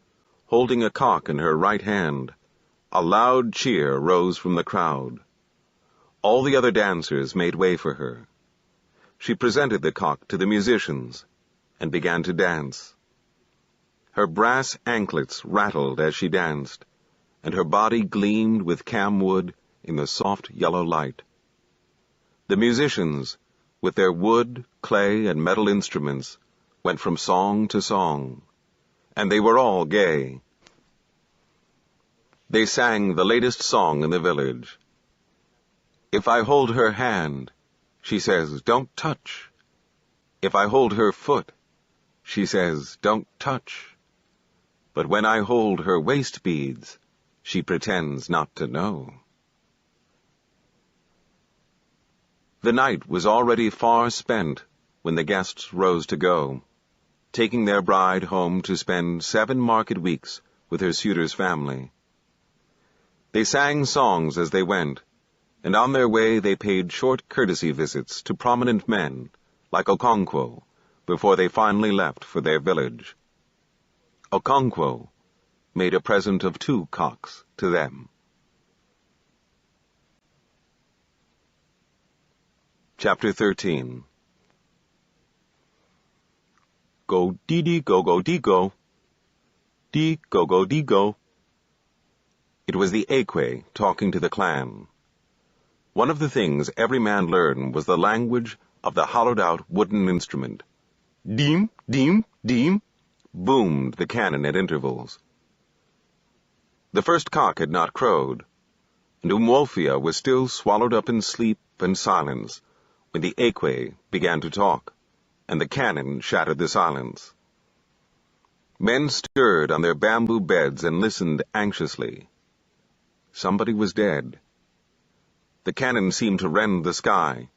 holding a cock in her right hand, a loud cheer rose from the crowd. All the other dancers made way for her. She presented the cock to the musicians and began to dance. Her brass anklets rattled as she danced, and her body gleamed with camwood in the soft yellow light. The musicians, with their wood, clay, and metal instruments, went from song to song, and they were all gay. They sang the latest song in the village. "If I hold her hand, she says, 'Don't touch.' If I hold her foot, she says, 'Don't touch.' But when I hold her waist beads, she pretends not to know." The night was already far spent when the guests rose to go, taking their bride home to spend 7 market weeks with her suitor's family. They sang songs as they went, and on their way they paid short courtesy visits to prominent men, like Okonkwo, before they finally left for their village. Okonkwo made a present of 2 cocks to them. Chapter 13. Go dee dee go go dee go. Di-go-go-di-go. It was the Ekwe talking to the clan. One of the things every man learned was the language of the hollowed-out wooden instrument. Deem, deem, deem, boomed the cannon at intervals. The first cock had not crowed, and Umwofia was still swallowed up in sleep and silence when the Ekwe began to talk, and the cannon shattered the silence. Men stirred on their bamboo beds and listened anxiously. Somebody was dead. The cannon seemed to rend the sky.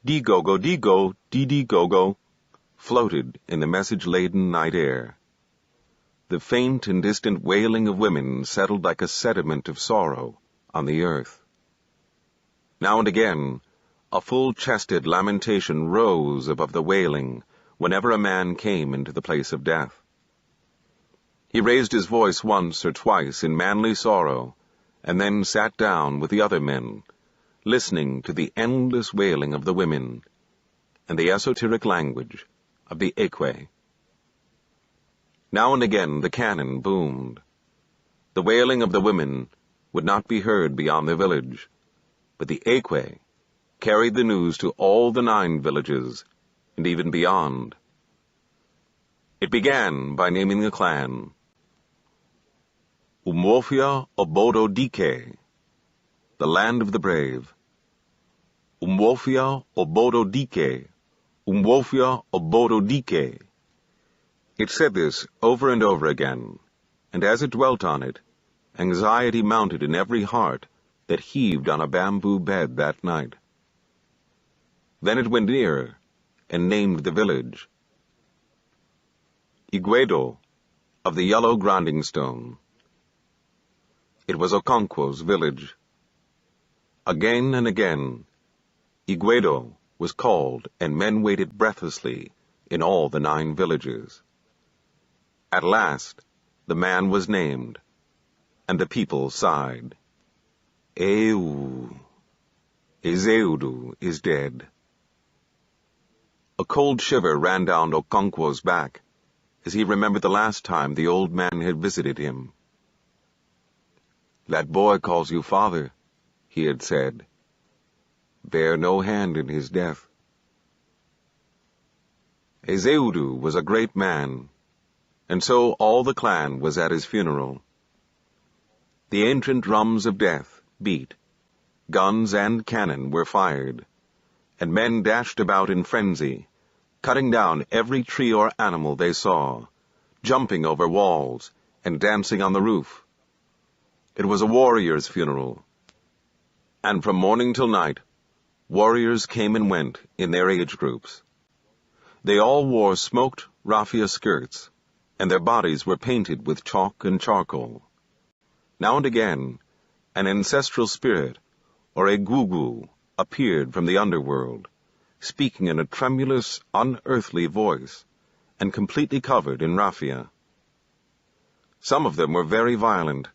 Dee-go-go, dee-go, dee-dee-go-go, floated in the message-laden night air. The faint and distant wailing of women settled like a sediment of sorrow on the earth. Now and again, a full-chested lamentation rose above the wailing whenever a man came into the place of death. He raised his voice once or twice in manly sorrow, and then sat down with the other men, listening to the endless wailing of the women and the esoteric language of the Ekwe. Now and again the cannon boomed. The wailing of the women would not be heard beyond the village, but the Ekwe carried the news to all the 9 villages, and even beyond. It began by naming the clan. Umwofia Obodo Dike, the land of the brave. Umwofia Obodo Dike, Umwofia Obodo Dike. It said this over and over again, and as it dwelt on it, anxiety mounted in every heart that heaved on a bamboo bed that night. Then it went nearer and named the village. Igwedo, of the yellow grinding stone. It was Okonkwo's village. Again and again, Igwedo was called, and men waited breathlessly in all the 9 villages. At last, the man was named, and the people sighed. Ezeudu is dead. A cold shiver ran down Okonkwo's back as he remembered the last time the old man had visited him. "That boy calls you father," he had said. "Bear no hand in his death." Ezeudu was a great man, and so all the clan was at his funeral. The ancient drums of death beat, guns and cannon were fired, and men dashed about in frenzy, cutting down every tree or animal they saw, jumping over walls and dancing on the roof. It was a warrior's funeral, and from morning till night, warriors came and went in their age groups. They all wore smoked raffia skirts, and their bodies were painted with chalk and charcoal. Now and again, an ancestral spirit, or a gugu, appeared from the underworld, speaking in a tremulous, unearthly voice, and completely covered in raffia. Some of them were very violent,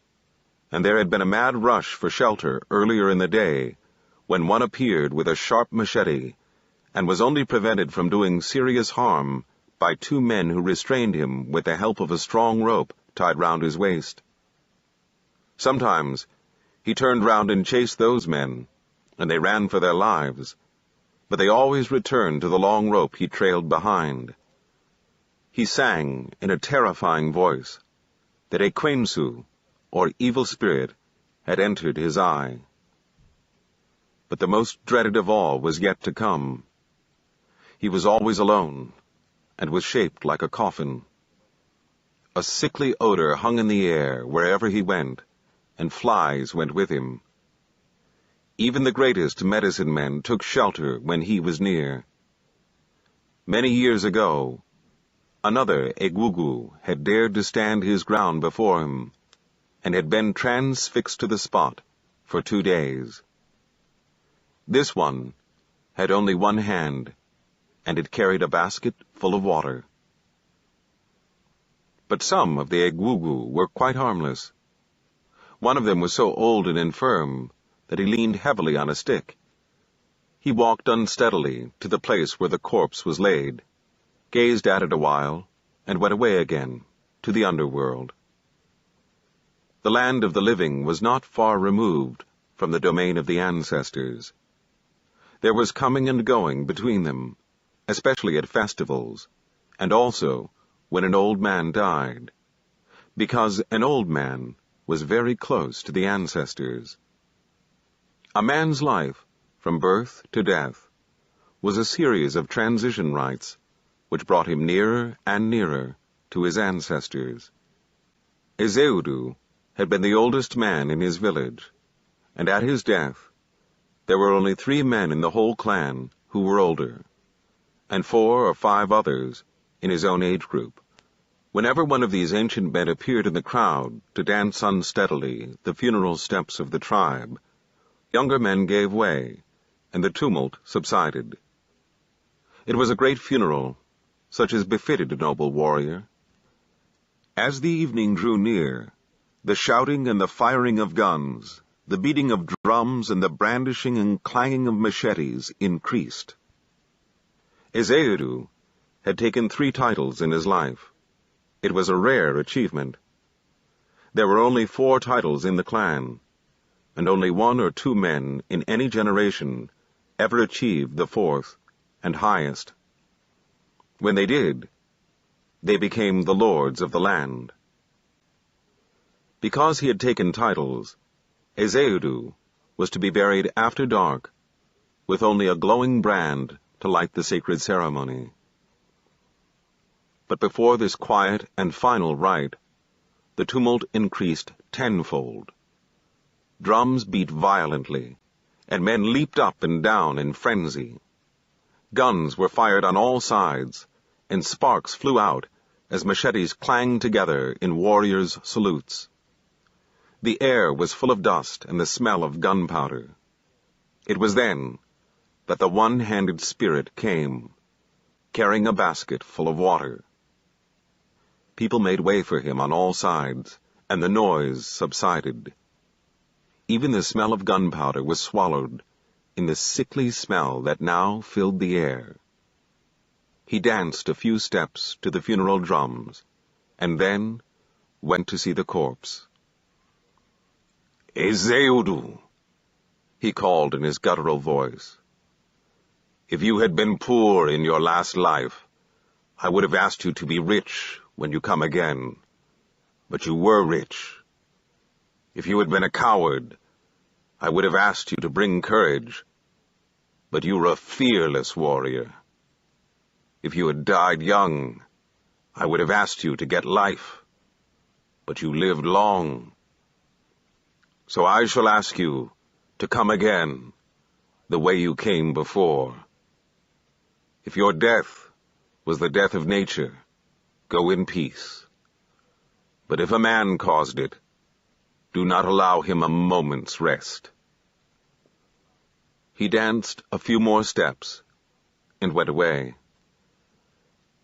and there had been a mad rush for shelter earlier in the day, when one appeared with a sharp machete, and was only prevented from doing serious harm by 2 men who restrained him with the help of a strong rope tied round his waist. Sometimes he turned round and chased those men, and they ran for their lives, but they always returned to the long rope he trailed behind. He sang in a terrifying voice that a Kwensu, or evil spirit, had entered his eye. But the most dreaded of all was yet to come. He was always alone, and was shaped like a coffin. A sickly odor hung in the air wherever he went, and flies went with him. Even the greatest medicine men took shelter when he was near. Many years ago, another Egugu had dared to stand his ground before him, and had been transfixed to the spot for 2 days. This one had only one hand, and it carried a basket full of water. But some of the Egugu were quite harmless. One of them was so old and infirm that he leaned heavily on a stick. He walked unsteadily to the place where the corpse was laid, gazed at it a while, and went away again, to the underworld. The land of the living was not far removed from the domain of the ancestors. There was coming and going between them, especially at festivals, and also when an old man died, because an old man was very close to the ancestors. A man's life, from birth to death, was a series of transition rites which brought him nearer and nearer to his ancestors. Ezeudu had been the oldest man in his village, and at his death there were only 3 men in the whole clan who were older, and 4 or 5 others in his own age group. Whenever one of these ancient men appeared in the crowd to dance unsteadily the funeral steps of the tribe, younger men gave way, and the tumult subsided. It was a great funeral, such as befitted a noble warrior. As the evening drew near, the shouting and the firing of guns, the beating of drums and the brandishing and clanging of machetes increased. Ezeudu had taken 3 titles in his life. It was a rare achievement. There were only 4 titles in the clan, and only 1 or 2 men in any generation ever achieved the 4th and highest. When they did, they became the lords of the land. Because he had taken titles, Ezeudu was to be buried after dark, with only a glowing brand to light the sacred ceremony. But before this quiet and final rite, the tumult increased tenfold. Drums beat violently, and men leaped up and down in frenzy. Guns were fired on all sides, and sparks flew out as machetes clanged together in warriors' salutes. The air was full of dust and the smell of gunpowder. It was then that the one-handed spirit came, carrying a basket full of water. People made way for him on all sides, and the noise subsided. Even the smell of gunpowder was swallowed in the sickly smell that now filled the air. He danced a few steps to the funeral drums, and then went to see the corpse. "Ezeudu," he called in his guttural voice. "If you had been poor in your last life, I would have asked you to be rich when you come again. But you were rich. If you had been a coward, I would have asked you to bring courage. But you were a fearless warrior. If you had died young, I would have asked you to get life. But you lived long. So I shall ask you to come again, the way you came before. If your death was the death of nature, go in peace. But if a man caused it, do not allow him a moment's rest." He danced a few more steps and went away.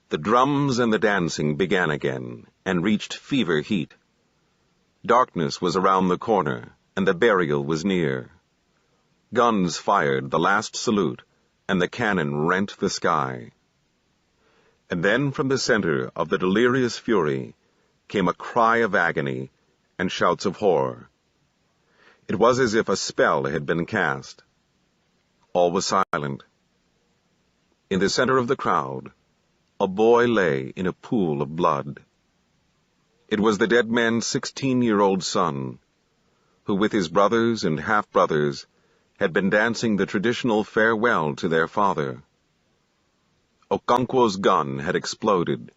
The drums and the dancing began again and reached fever heat. Darkness was around the corner, and the burial was near. Guns fired the last salute, and the cannon rent the sky. And then from the center of the delirious fury came a cry of agony and shouts of horror. It was as if a spell had been cast. All was silent. In the center of the crowd, a boy lay in a pool of blood. It was the dead man's 16-year-old son, who with his brothers and half-brothers had been dancing the traditional farewell to their father. Okonkwo's gun had exploded,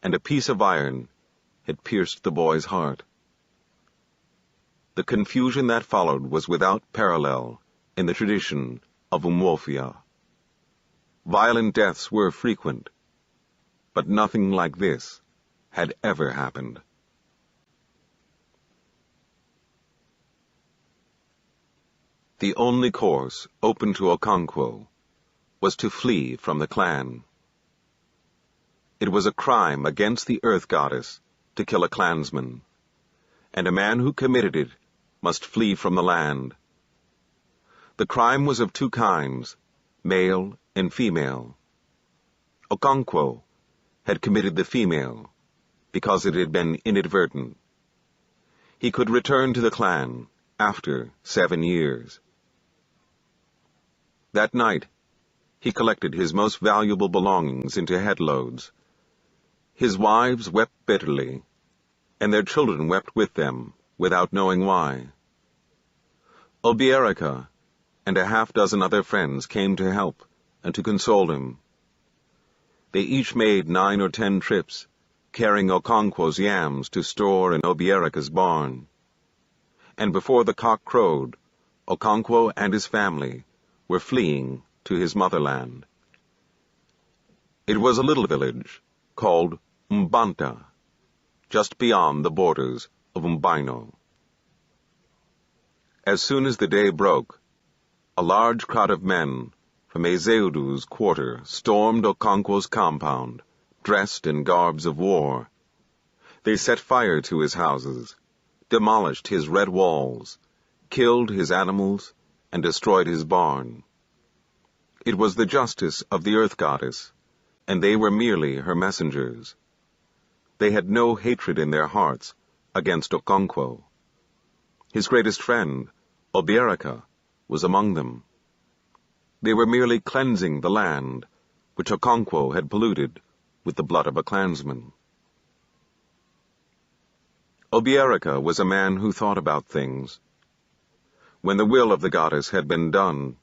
and a piece of iron had pierced the boy's heart. The confusion that followed was without parallel in the tradition of Umwofia. Violent deaths were frequent, but nothing like this had ever happened. The only course open to Okonkwo was to flee from the clan. It was a crime against the earth goddess to kill a clansman, and a man who committed it must flee from the land. The crime was of 2 kinds, male and female. Okonkwo had committed the female, because it had been inadvertent. He could return to the clan after 7 years. That night, he collected his most valuable belongings into headloads. His wives wept bitterly, and their children wept with them, without knowing why. Obierica and a half-dozen other friends came to help and to console him. They each made 9 or 10 trips, carrying Okonkwo's yams to store in Obierica's barn. And before the cock crowed, Okonkwo and his family were fleeing to his motherland. It was a little village called Mbanta, just beyond the borders of Mbaino. As soon as the day broke, a large crowd of men from Ezeudu's quarter stormed Okonkwo's compound, dressed in garbs of war. They set fire to his houses, demolished his red walls, killed his animals, and destroyed his barn. It was the justice of the Earth Goddess, and they were merely her messengers. They had no hatred in their hearts against Okonkwo. His greatest friend, Obierica, was among them. They were merely cleansing the land, which Okonkwo had polluted with the blood of a clansman. Obierica was a man who thought about things. When the will of the goddess had been done,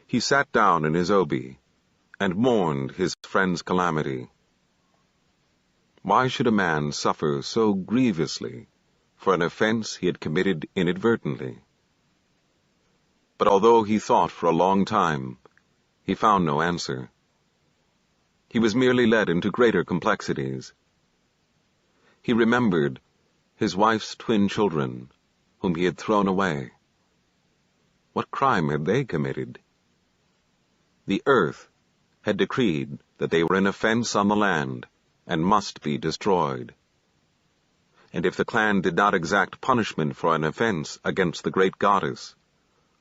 he sat down in his obi and mourned his friend's calamity. Why should a man suffer so grievously for an offense he had committed inadvertently? But although he thought for a long time, he found no answer. He was merely led into greater complexities. He remembered his wife's twin children, whom he had thrown away. What crime had they committed? The earth had decreed that they were an offense on the land and must be destroyed. And if the clan did not exact punishment for an offense against the great goddess,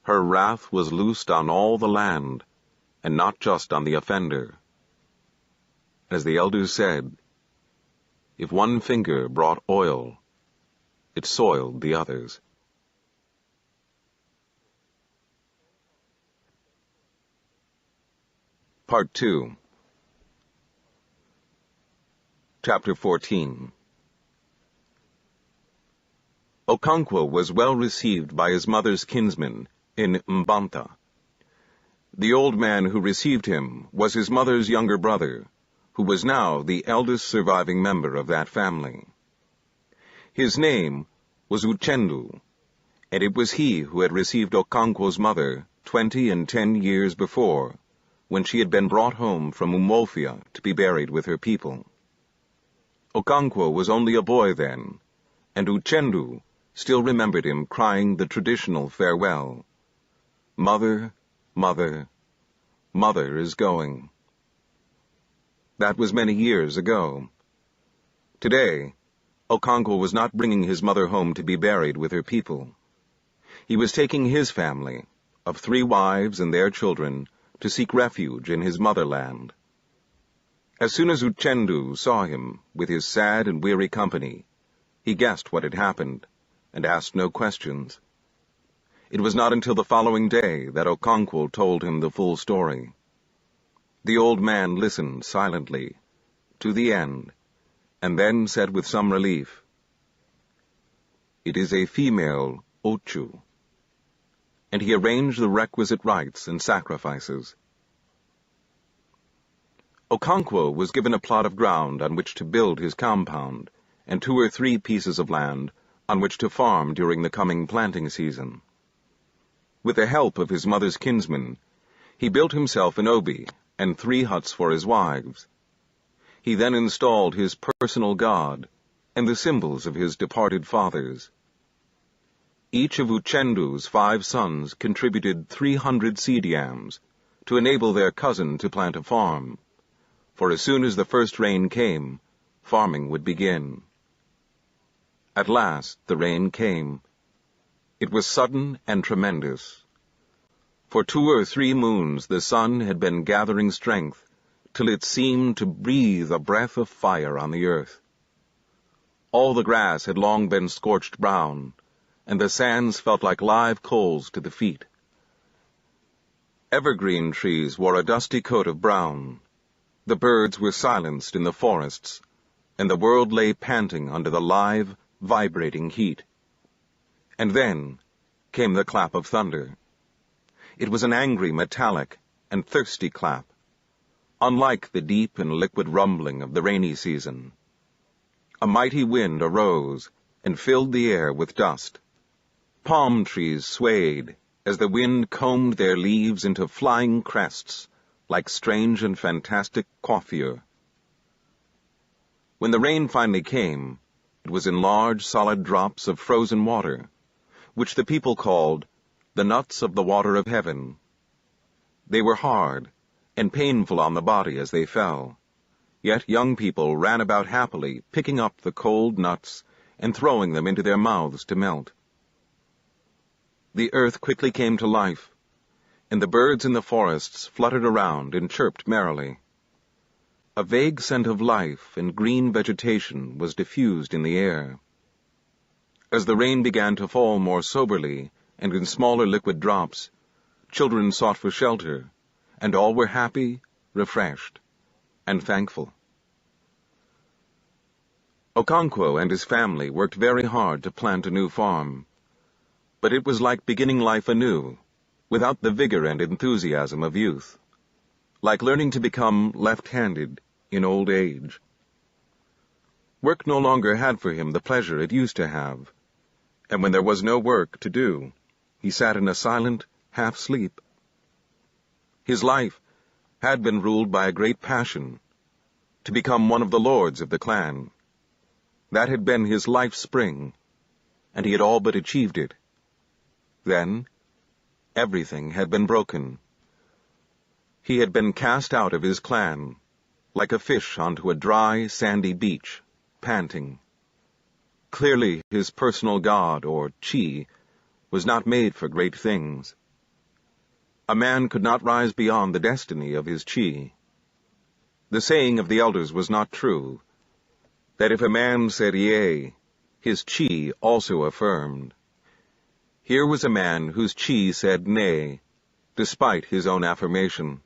her wrath was loosed on all the land, and not just on the offender. As the elders said, if one finger brought oil, it soiled the others. Part 2. Chapter 14. Okonkwo was well received by his mother's kinsmen in Mbanta. The old man who received him was his mother's younger brother, who was now the eldest surviving member of that family. His name was Uchendu, and it was he who had received Okonkwo's mother 20 and 10 years before, when she had been brought home from Umofia to be buried with her people. Okonkwo was only a boy then, and Uchendu still remembered him crying the traditional farewell. "Mother, mother, mother is going." That was many years ago. Today, Okonkwo was not bringing his mother home to be buried with her people. He was taking his family, of 3 wives and their children, to seek refuge in his motherland. As soon as Uchendu saw him, with his sad and weary company, he guessed what had happened, and asked no questions. It was not until the following day that Okonkwo told him the full story. The old man listened silently, to the end, and then said with some relief, "It is a female Ochu," and he arranged the requisite rites and sacrifices. Okonkwo was given a plot of ground on which to build his compound, and 2 or 3 pieces of land on which to farm during the coming planting season. With the help of his mother's kinsmen, he built himself an obi and 3 huts for his wives. He then installed his personal god and the symbols of his departed fathers. Each of Uchendu's 5 sons contributed 300 seed yams to enable their cousin to plant a farm, for as soon as the first rain came, farming would begin. At last the rain came. It was sudden and tremendous. For 2 or 3 moons the sun had been gathering strength, till it seemed to breathe a breath of fire on the earth. All the grass had long been scorched brown, and the sands felt like live coals to the feet. Evergreen trees wore a dusty coat of brown. The birds were silenced in the forests, and the world lay panting under the live, vibrating heat. And then came the clap of thunder. It was an angry, metallic, and thirsty clap, unlike the deep and liquid rumbling of the rainy season. A mighty wind arose and filled the air with dust. Palm trees swayed as the wind combed their leaves into flying crests, like strange and fantastic coiffure. When the rain finally came, it was in large, solid drops of frozen water, which the people called the nuts of the water of heaven. They were hard and painful on the body as they fell, yet young people ran about happily, picking up the cold nuts and throwing them into their mouths to melt. The earth quickly came to life, and the birds in the forests fluttered around and chirped merrily. A vague scent of life and green vegetation was diffused in the air. As the rain began to fall more soberly and in smaller liquid drops, children sought for shelter, and all were happy, refreshed, and thankful. Okonkwo and his family worked very hard to plant a new farm, but it was like beginning life anew, without the vigor and enthusiasm of youth, like learning to become left-handed in old age. Work no longer had for him the pleasure it used to have, and when there was no work to do, he sat in a silent half-sleep. His life had been ruled by a great passion, to become one of the lords of the clan. That had been his life spring, and he had all but achieved it. Then, everything had been broken. He had been cast out of his clan, like a fish onto a dry, sandy beach, panting. Clearly his personal god, or chi, was not made for great things. A man could not rise beyond the destiny of his chi. The saying of the elders was not true, that if a man said yea, his chi also affirmed. Here was a man whose chi said nay, despite his own affirmation.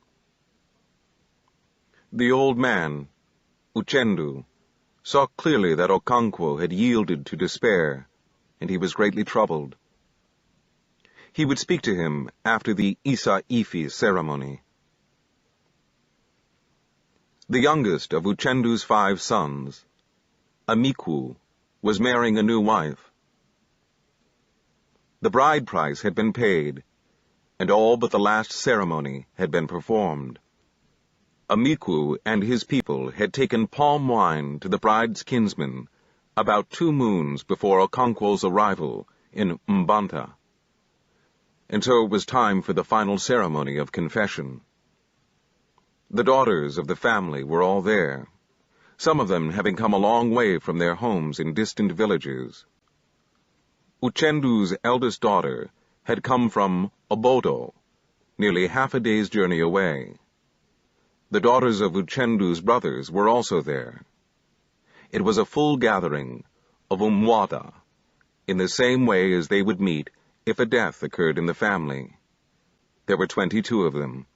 The old man, Uchendu, saw clearly that Okonkwo had yielded to despair, and he was greatly troubled. He would speak to him after the Isa Ifi ceremony. The youngest of Uchendu's 5 sons, Amiku, was marrying a new wife. The bride price had been paid, and all but the last ceremony had been performed. Amiku and his people had taken palm wine to the bride's kinsmen about 2 moons before Okonkwo's arrival in Mbanta, and so it was time for the final ceremony of confession. The daughters of the family were all there, some of them having come a long way from their homes in distant villages. Uchendu's eldest daughter had come from Obodo, nearly half a day's journey away. The daughters of Uchendu's brothers were also there. It was a full gathering of Umwada, in the same way as they would meet if a death occurred in the family. There were 22 of them.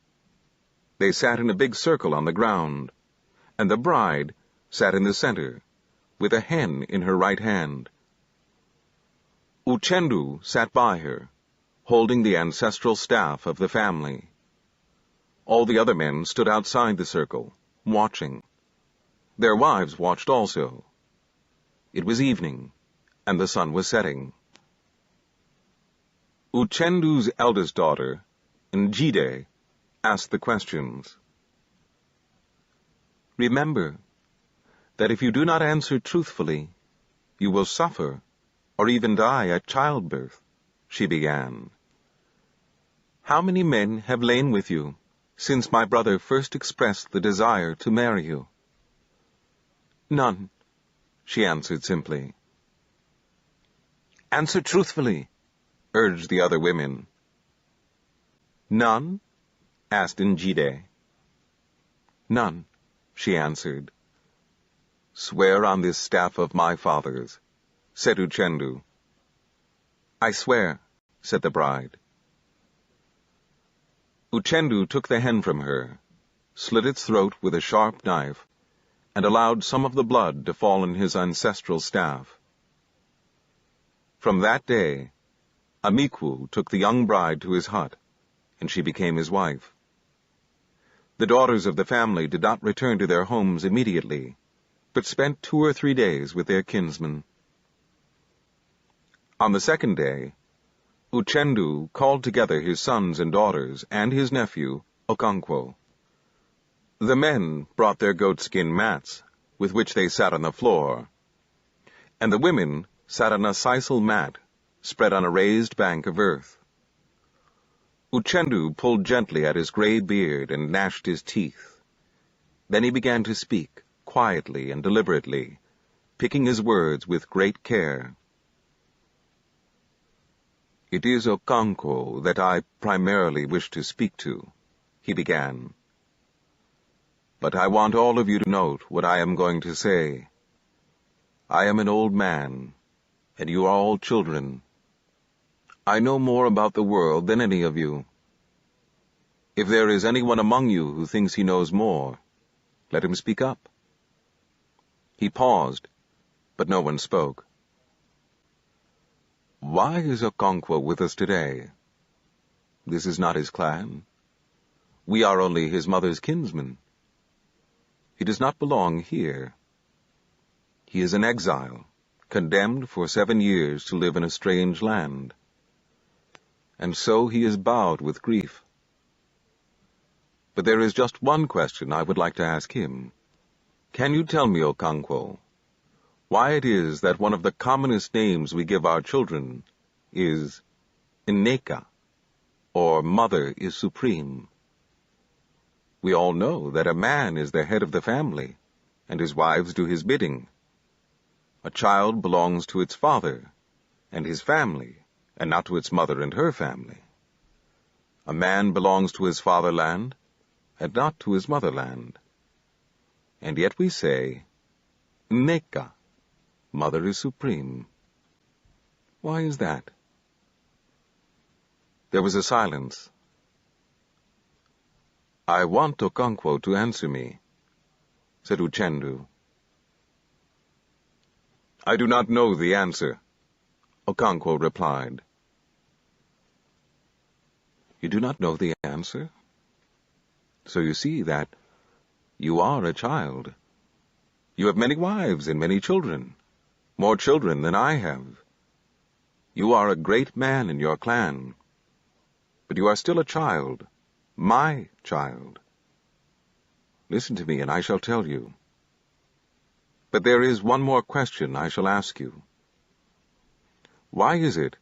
They sat in a big circle on the ground, and the bride sat in the center, with a hen in her right hand. Uchendu sat by her, holding the ancestral staff of the family. All the other men stood outside the circle, watching. Their wives watched also. It was evening, and the sun was setting. Uchendu's eldest daughter, Njide, asked the questions. Remember that if you do not answer truthfully, you will suffer or even die at childbirth, she began. How many men have lain with you since my brother first expressed the desire to marry you? None, she answered simply. Answer truthfully, urged the other women. None? Asked Njide. None, she answered. "Swear on this staff of my father's," said Uchendu. "I swear," said the bride. Uchendu took the hen from her, slit its throat with a sharp knife, and allowed some of the blood to fall on his ancestral staff. From that day, Amikwu took the young bride to his hut, and she became his wife. The daughters of the family did not return to their homes immediately, but spent 2 or 3 days with their kinsmen. On the second day, Uchendu called together his sons and daughters and his nephew, Okonkwo. The men brought their goatskin mats, with which they sat on the floor, and the women sat on a sisal mat, spread on a raised bank of earth. Uchendu pulled gently at his gray beard and gnashed his teeth. Then he began to speak, quietly and deliberately, picking his words with great care. "It is Okonkwo that I primarily wish to speak to," he began. "But I want all of you to note what I am going to say. I am an old man, and you are all children. I know more about the world than any of you. If there is anyone among you who thinks he knows more, let him speak up." He paused, but no one spoke. "Why is Okonkwo with us today? This is not his clan. We are only his mother's kinsmen. He does not belong here. He is an exile, condemned for 7 years to live in a strange land. And so he is bowed with grief. But there is just one question I would like to ask him. Can you tell me, Okonkwo, why it is that one of the commonest names we give our children is Nneka, or Mother is Supreme? We all know that a man is the head of the family, and his wives do his bidding. A child belongs to its father and his family, and not to its mother and her family. A man belongs to his fatherland, and not to his motherland. And yet we say, Nneka, Mother is Supreme. Why is that?" There was a silence. "I want Okonkwo to answer me," said Uchendu. "I do not know the answer," Okonkwo replied. "You do not know the answer? So you see that you are a child. You have many wives and many children, more children than I have. You are a great man in your clan, but you are still a child, my child. Listen to me, and I shall tell you. But there is one more question I shall ask you. Why is it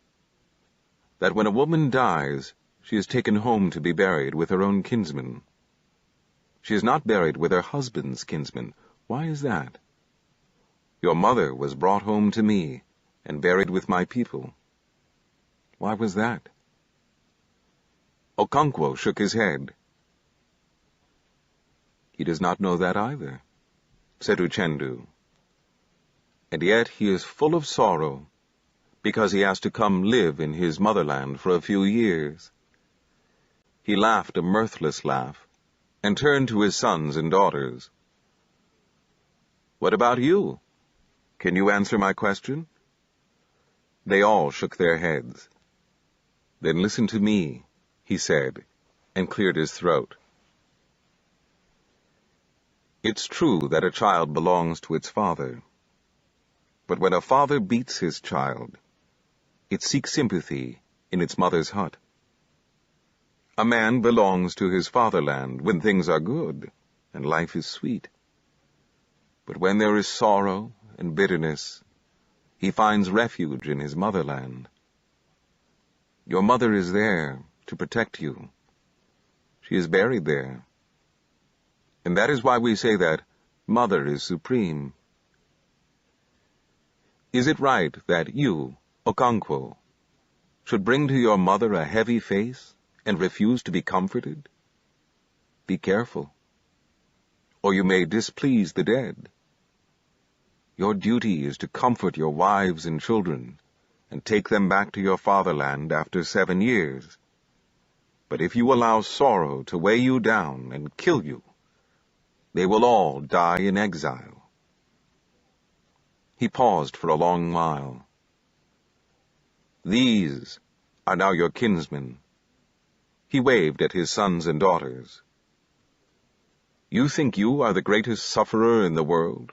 that when a woman dies, she is taken home to be buried with her own kinsmen? She is not buried with her husband's kinsmen. Why is that? Your mother was brought home to me and buried with my people. Why was that?" Okonkwo shook his head. "He does not know that either," said Uchendu. "And yet he is full of sorrow, because he has to come live in his motherland for a few years." He laughed a mirthless laugh, and turned to his sons and daughters. "What about you? Can you answer my question?" They all shook their heads. "Then listen to me," he said, and cleared his throat. "It's true that a child belongs to its father. But when a father beats his child, it seeks sympathy in its mother's hut. A man belongs to his fatherland when things are good and life is sweet. But when there is sorrow and bitterness, he finds refuge in his motherland. Your mother is there to protect you. She is buried there. And that is why we say that Mother is supreme. Is it right that you, Okonkwo, should bring to your mother a heavy face and refuse to be comforted? Be careful, or you may displease the dead. Your duty is to comfort your wives and children, and take them back to your fatherland after 7 years. But if you allow sorrow to weigh you down and kill you, they will all die in exile." He paused for a long while. "These are now your kinsmen." He waved at his sons and daughters. "You think you are the greatest sufferer in the world?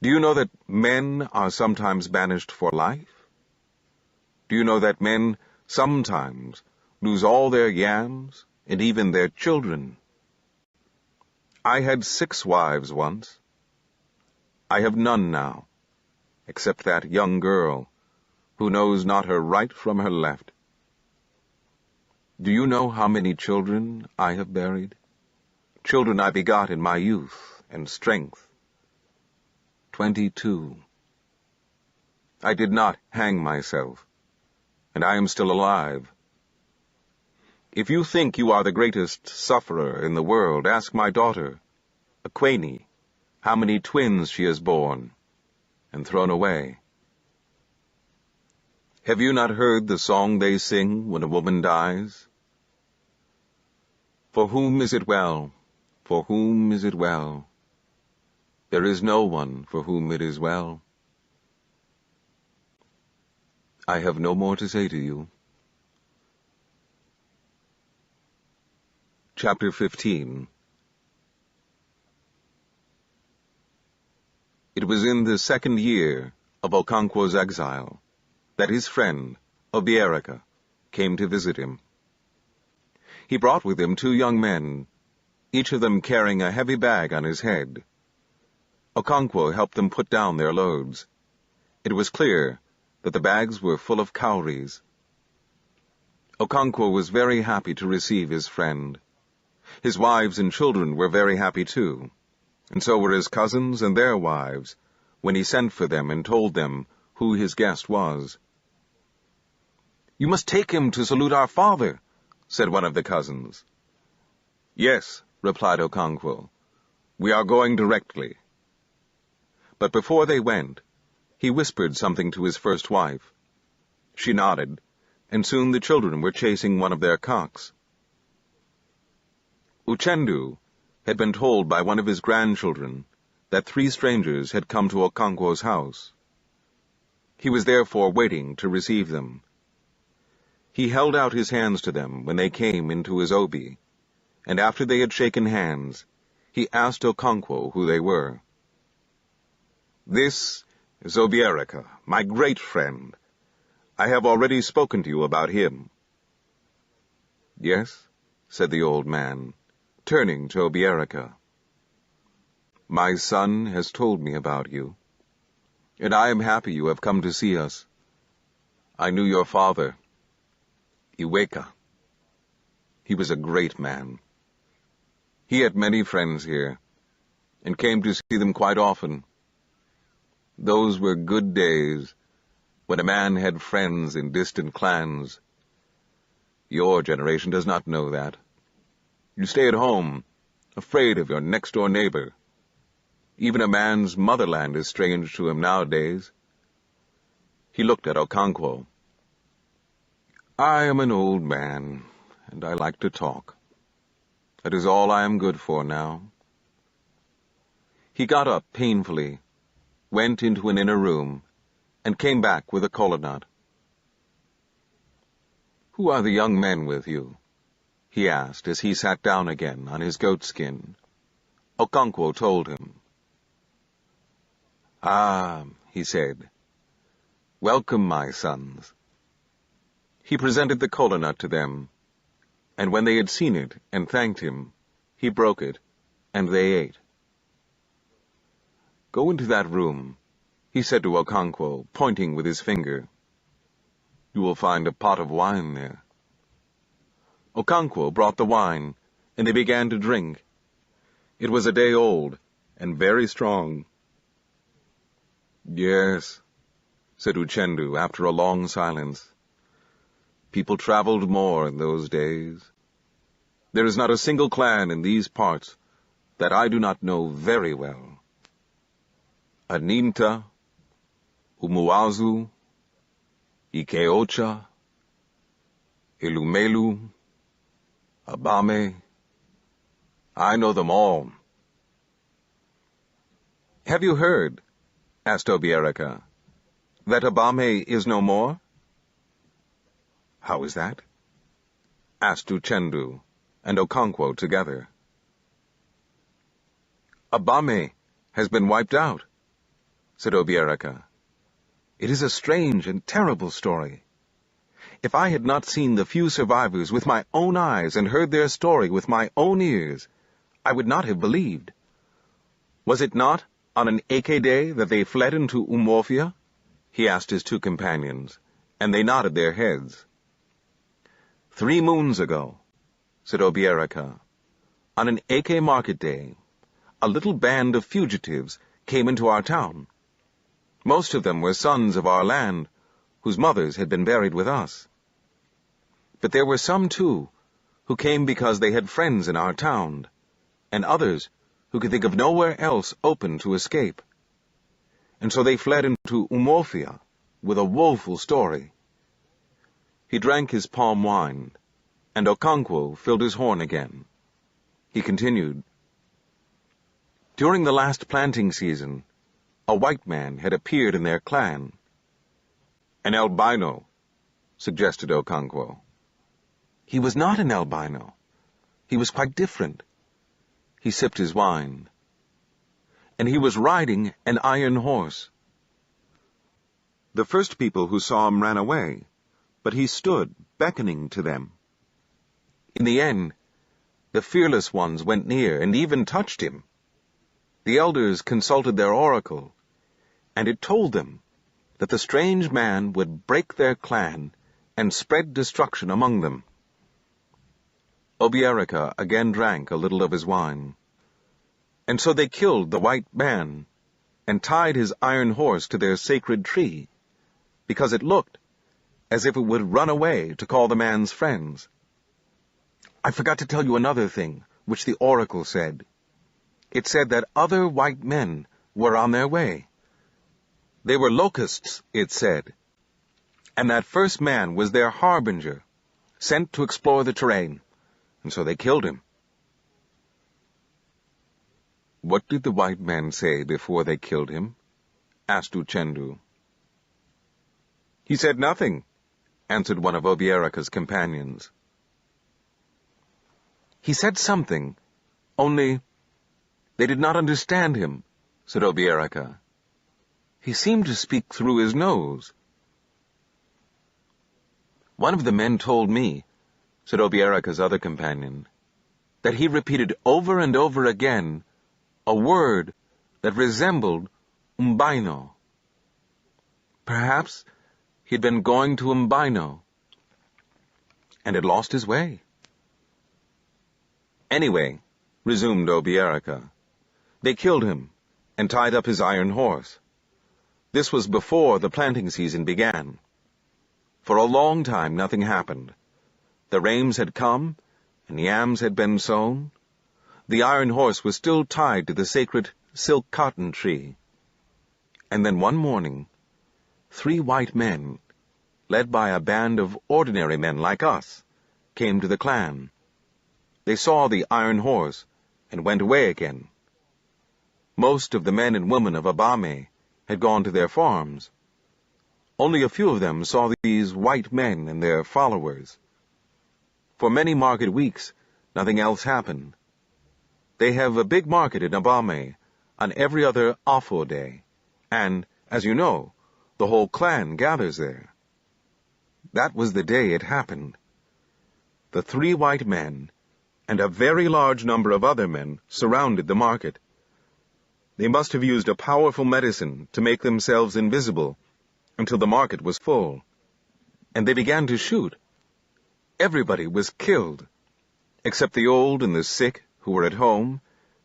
Do you know that men are sometimes banished for life? Do you know that men sometimes lose all their yams and even their children? I had 6 wives once. I have none now, except that young girl who knows not her right from her left. Do you know how many children I have buried? Children I begot in my youth and strength. 22. I did not hang myself, and I am still alive. If you think you are the greatest sufferer in the world, ask my daughter, Achebe, how many twins she has borne and thrown away. Have you not heard the song they sing when a woman dies? For whom is it well? For whom is it well? There is no one for whom it is well. I have no more to say to you. Chapter 15. It was in the 2nd year of Okonkwo's exile that his friend, Obierica, came to visit him. He brought with him 2 young men, each of them carrying a heavy bag on his head. Okonkwo helped them put down their loads. It was clear that the bags were full of cowries. Okonkwo was very happy to receive his friend. His wives and children were very happy too, and so were his cousins and their wives, when he sent for them and told them who his guest was. "You must take him to salute our father," said one of the cousins. "Yes," replied Okonkwo. "We are going directly." But before they went, he whispered something to his first wife. She nodded, and soon the children were chasing one of their cocks. Uchendu had been told by one of his grandchildren that 3 strangers had come to Okonkwo's house. He was therefore waiting to receive them. He held out his hands to them when they came into his obi, and after they had shaken hands, he asked Okonkwo who they were. "This is Obierica, my great friend. I have already spoken to you about him." "Yes," said the old man, turning to Obierica. "My son has told me about you, and I am happy you have come to see us. I knew your father, Iweka. He was a great man. He had many friends here, and came to see them quite often. Those were good days, when a man had friends in distant clans. Your generation does not know that. You stay at home, afraid of your next-door neighbor. Even a man's motherland is strange to him nowadays." He looked at Okonkwo. "I am an old man, and I like to talk. That is all I am good for now." He got up painfully, went into an inner room, and came back with a kola nut. "Who are the young men with you?" he asked as he sat down again on his goatskin. Okonkwo told him. "Ah," he said, "welcome, my sons." He presented the kola nut to them, and when they had seen it and thanked him, he broke it, and they ate. "Go into that room," he said to Okonkwo, pointing with his finger. "You will find a pot of wine there." Okonkwo brought the wine, and they began to drink. It was a day old, and very strong. "Yes," said Uchendu after a long silence. "People traveled more in those days. There is not a single clan in these parts that I do not know very well. Aninta, Umuazu, Ikeocha, Ilumelu, Abame. I know them all. Have you heard, asked Obierica, that Abame is no more? How is that? Asked Uchendu and Okonkwo together. Abame has been wiped out, said Obierica. It is a strange and terrible story. If I had not seen the few survivors with my own eyes and heard their story with my own ears, I would not have believed. Was it not on an Eke day that they fled into Umofia? He asked his two companions, and they nodded their heads. 3 moons ago, said Obierica, on an Eke market day, a little band of fugitives came into our town. Most of them were sons of our land, whose mothers had been buried with us. But there were some, too, who came because they had friends in our town, and others who could think of nowhere else open to escape. And so they fled into Umofia with a woeful story. He drank his palm wine, and Okonkwo filled his horn again. He continued, During the last planting season, a white man had appeared in their clan. An albino, suggested Okonkwo. He was not an albino. He was quite different. He sipped his wine. And he was riding an iron horse. The first people who saw him ran away, but he stood, beckoning to them. In the end, the fearless ones went near and even touched him. The elders consulted their oracle, and it told them that the strange man would break their clan and spread destruction among them. Obierica again drank a little of his wine. And so they killed the white man and tied his iron horse to their sacred tree, because it looked as if it would run away to call the man's friends. I forgot to tell you another thing, which the oracle said. It said that other white men were on their way. They were locusts, it said, and that first man was their harbinger, sent to explore the terrain, and so they killed him. What did the white man say before they killed him? Asked Uchendu. He said nothing, answered one of Obierica's companions. He said something, only they did not understand him, said Obierica. He seemed to speak through his nose. One of the men told me, said Obierica's other companion, that he repeated over and over again a word that resembled umbino. Perhaps he'd been going to umbino and had lost his way. Anyway, resumed Obierica, they killed him and tied up his iron horse. This was before the planting season began. For a long time nothing happened. The rains had come, and yams had been sown. The iron horse was still tied to the sacred silk cotton tree. And then one morning, 3 white men, led by a band of ordinary men like us, came to the clan. They saw the iron horse and went away again. Most of the men and women of Abame had gone to their farms. Only a few of them saw these white men and their followers. For many market weeks, nothing else happened. They have a big market in Abame on every other Afo day, and, as you know, the whole clan gathers there. That was the day it happened. The 3 white men and a very large number of other men surrounded the market. They must have used a powerful medicine to make themselves invisible until the market was full, and they began to shoot. Everybody was killed, except the old and the sick who were at home,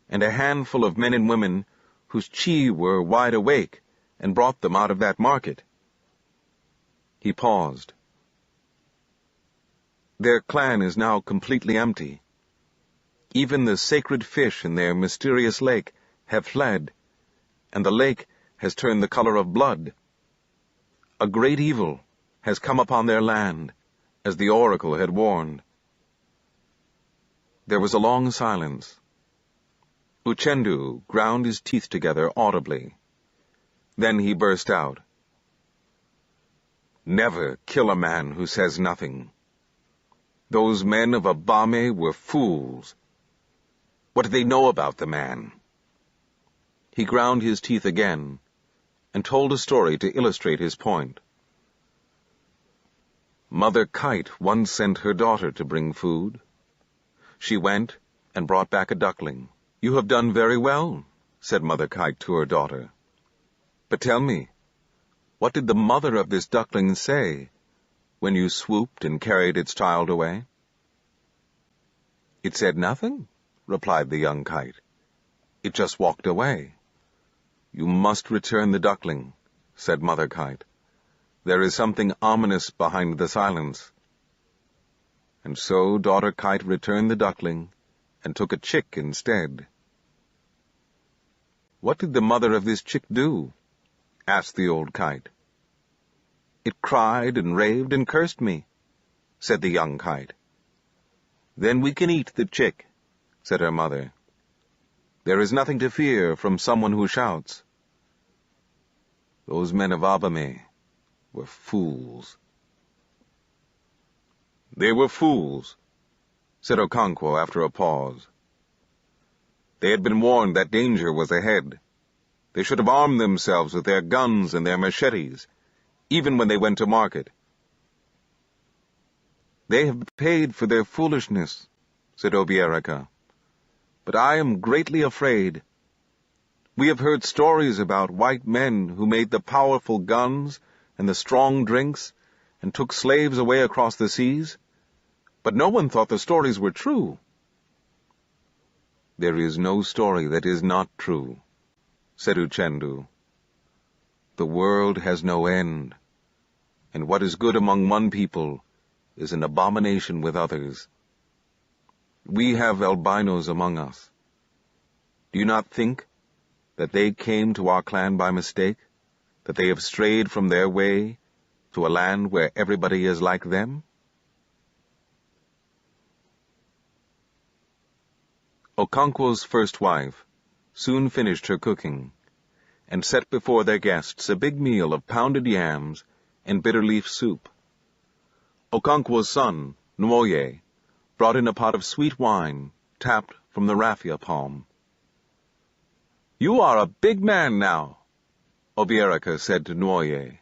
and a handful of men and women whose chi were wide awake and brought them out of that market. He paused. Their clan is now completely empty. Even the sacred fish in their mysterious lake have fled, and the lake has turned the color of blood. A great evil has come upon their land, as the oracle had warned. There was a long silence. Uchendu ground his teeth together audibly. Then he burst out. Never kill a man who says nothing. Those men of Abame were fools. What did they know about the man? He ground his teeth again, and told a story to illustrate his point. Mother Kite once sent her daughter to bring food. She went and brought back a duckling. "You have done very well," said Mother Kite to her daughter. "But tell me, what did the mother of this duckling say when you swooped and carried its child away?" "It said nothing," replied the young kite. "It just walked away." "You must return the duckling," said Mother Kite. "There is something ominous behind the silence." And so Daughter Kite returned the duckling and took a chick instead. "What did the mother of this chick do?" asked the old kite. "It cried and raved and cursed me," said the young kite. "Then we can eat the chick," said her mother. "There is nothing to fear from someone who shouts." Those men of Abame were fools. "They were fools," said Okonkwo after a pause. "They had been warned that danger was ahead. They should have armed themselves with their guns and their machetes, even when they went to market." "They have paid for their foolishness," said Obierika. "But I am greatly afraid. We have heard stories about white men who made the powerful guns and the strong drinks and took slaves away across the seas, but no one thought the stories were true." "There is no story that is not true," said Uchendu. "The world has no end, and what is good among one people is an abomination with others. We have albinos among us. Do you not think that they came to our clan by mistake, that they have strayed from their way to a land where everybody is like them?" Okonkwo's first wife soon finished her cooking, and set before their guests a big meal of pounded yams and bitter-leaf soup. Okonkwo's son, Nwoye, brought in a pot of sweet wine, tapped from the raffia palm. "You are a big man now," Obierika said to Nwoye.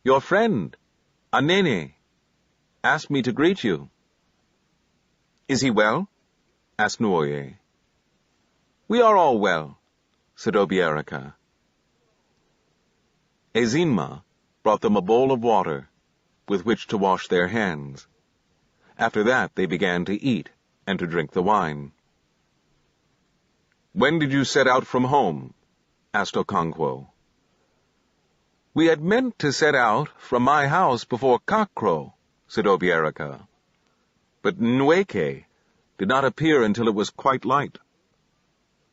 "Your friend, Anene, asked me to greet you." "Is he well?" asked Nwoye. "We are all well," said Obierika. Ezinma brought them a bowl of water with which to wash their hands. After that they began to eat and to drink the wine. "When did you set out from home?" asked Okonkwo. "We had meant to set out from my house before cockcrow," said Obierika. "But Nweke did not appear until it was quite light.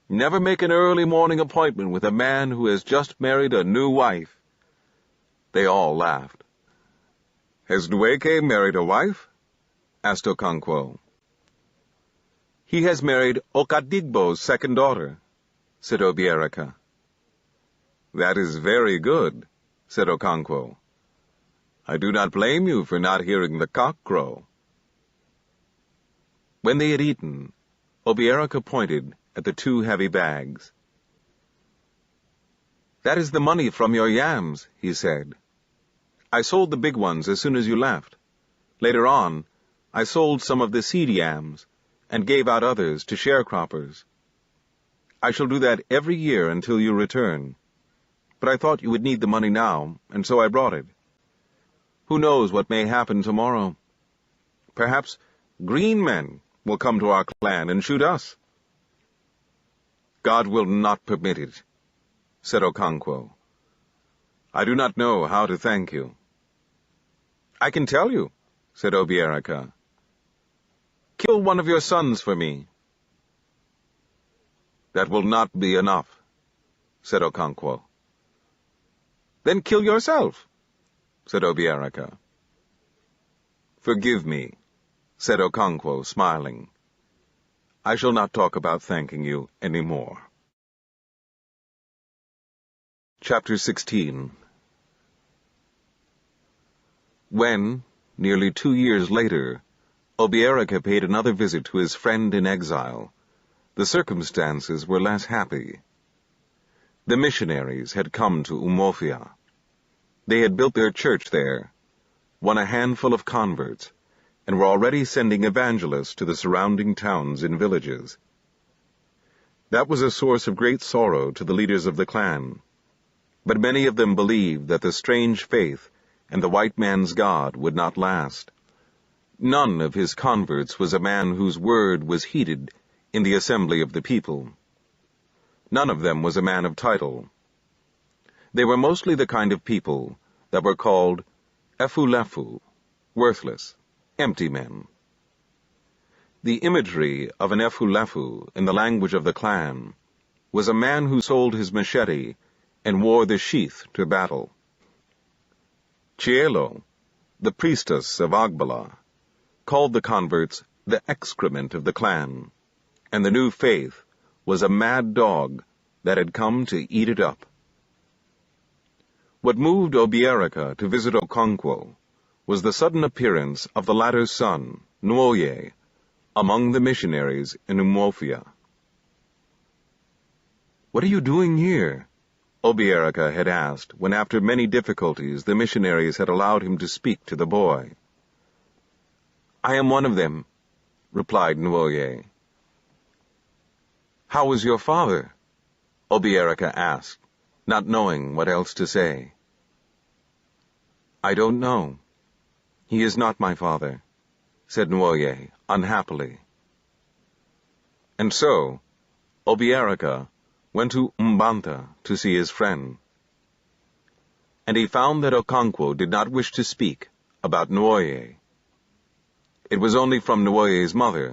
Never make an early morning appointment with a man who has just married a new wife." They all laughed. "Has Nweke married a wife?" asked Okonkwo. "He has married Okadigbo's second daughter," said Obierika. "That is very good," said Okonkwo. "I do not blame you for not hearing the cock crow." When they had eaten, Obierika pointed at the 2 heavy bags. "That is the money from your yams," he said. "I sold the big ones as soon as you left. Later on, I sold some of the seed yams and gave out others to sharecroppers. I shall do that every year until you return. But I thought you would need the money now, and so I brought it. Who knows what may happen tomorrow? Perhaps green men will come to our clan and shoot us." "God will not permit it," said Okonkwo. "I do not know how to thank you." "I can tell you," said Obierika. "Kill one of your sons for me." "That will not be enough," said Okonkwo. "Then kill yourself," said Obiaraka. "Forgive me," said Okonkwo, smiling. "I shall not talk about thanking you any more." Chapter 16. When, nearly 2 years later, Obiaraka paid another visit to his friend in exile, the circumstances were less happy. The missionaries had come to Umuofia. They had built their church there, won a handful of converts, and were already sending evangelists to the surrounding towns and villages. That was a source of great sorrow to the leaders of the clan, but many of them believed that the strange faith and the white man's God would not last. None of his converts was a man whose word was heeded in the assembly of the people. None of them was a man of title. They were mostly the kind of people that were called efulefu, worthless, empty men. The imagery of an efulefu in the language of the clan was a man who sold his machete and wore the sheath to battle. Chielo, the priestess of Agbala, called the converts the excrement of the clan, and the new faith was a mad dog that had come to eat it up. What moved Obiaraka to visit Okonkwo was the sudden appearance of the latter's son, Nwoye, among the missionaries in Umuofia. "What are you doing here?" Obiaraka had asked when, after many difficulties, the missionaries had allowed him to speak to the boy. "I am one of them," replied Nwoye. "How is your father?" Obiaraka asked, not knowing what else to say. "I don't know. He is not my father," said Nwoye, unhappily. And so, Obiaraka went to Mbanta to see his friend. And he found that Okonkwo did not wish to speak about Nwoye. It was only from Nwoye's mother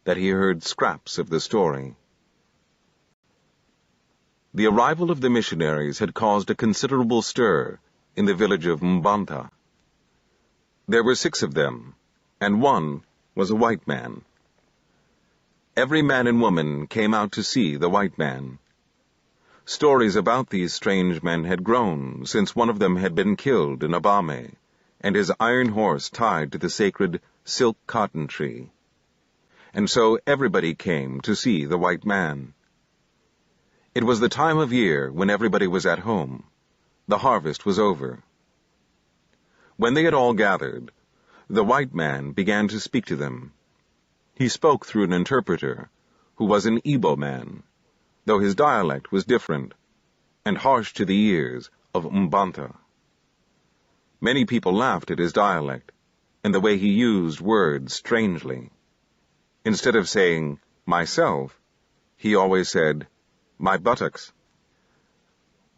that he heard scraps of the story. The arrival of the missionaries had caused a considerable stir in the village of Mbanta. There were 6 of them, and one was a white man. Every man and woman came out to see the white man. Stories about these strange men had grown since one of them had been killed in Abame, and his iron horse tied to the sacred silk cotton tree. And so everybody came to see the white man. It was the time of year when everybody was at home. The harvest was over. When they had all gathered, the white man began to speak to them. He spoke through an interpreter, who was an Igbo man, though his dialect was different, and harsh to the ears of Mbanta. Many people laughed at his dialect, and the way he used words strangely. Instead of saying, "myself," he always said, "my buttocks."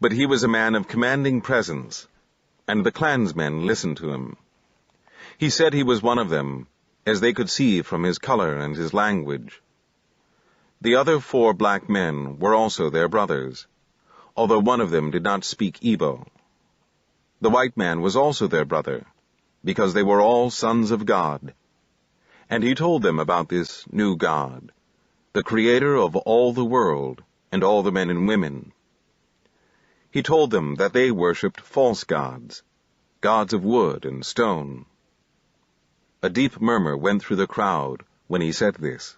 But he was a man of commanding presence, and the clansmen listened to him. He said he was one of them, as they could see from his color and his language. The other 4 black men were also their brothers, although one of them did not speak Igbo. The white man was also their brother, because they were all sons of God. And he told them about this new God, the creator of all the world and all the men and women. He told them that they worshipped false gods, gods of wood and stone. A deep murmur went through the crowd when he said this.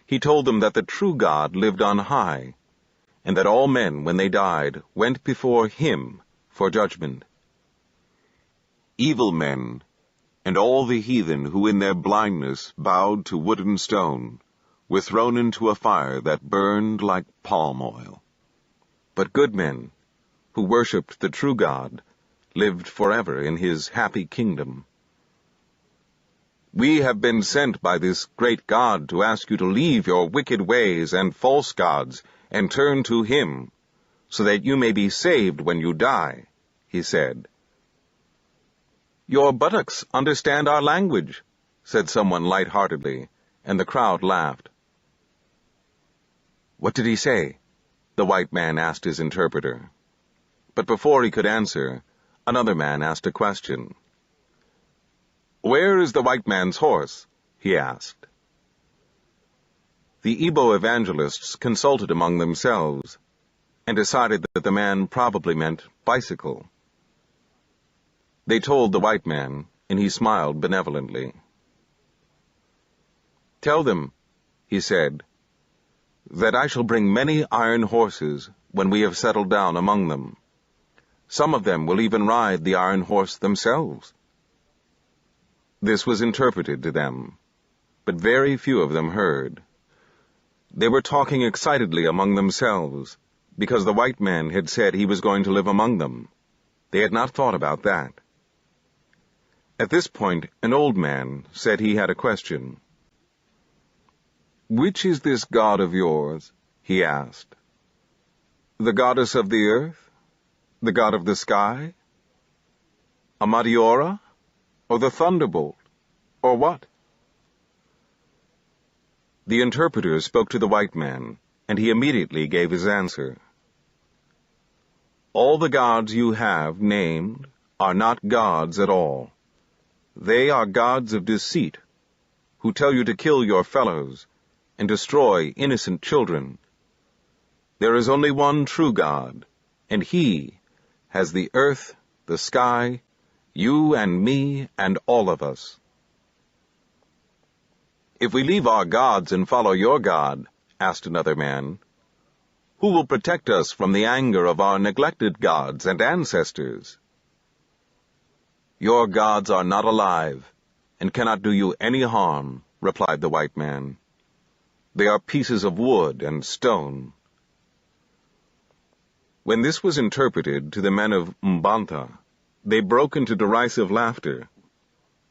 He told them that the true God lived on high, and that all men, when they died, went before him for judgment. Evil men, and all the heathen who in their blindness bowed to wood and stone, were thrown into a fire that burned like palm oil. But good men, who worshipped the true God, lived forever in his happy kingdom. "We have been sent by this great God to ask you to leave your wicked ways and false gods and turn to him, so that you may be saved when you die," he said. "Your buttocks understand our language," said someone light-heartedly, and the crowd laughed. "What did he say?" the white man asked his interpreter. But before he could answer, another man asked a question. "Where is the white man's horse?" he asked. The Igbo evangelists consulted among themselves and decided that the man probably meant bicycle. They told the white man, and he smiled benevolently. "Tell them," he said, "that I shall bring many iron horses when we have settled down among them. Some of them will even ride the iron horse themselves." This was interpreted to them, but very few of them heard. They were talking excitedly among themselves, because the white man had said he was going to live among them. They had not thought about that. At this point, an old man said he had a question. "Which is this god of yours?" he asked. "The goddess of the earth? The god of the sky? A Madiora? Or the thunderbolt? Or what?" The interpreter spoke to the white man, and he immediately gave his answer. "All the gods you have named are not gods at all. They are gods of deceit, who tell you to kill your fellows and destroy innocent children. There is only one true God, and He has the earth, the sky, you and me and all of us." "If we leave our gods and follow your God," asked another man, "who will protect us from the anger of our neglected gods and ancestors?" "Your gods are not alive and cannot do you any harm," replied the white man. "They are pieces of wood and stone." When this was interpreted to the men of Mbanta, they broke into derisive laughter.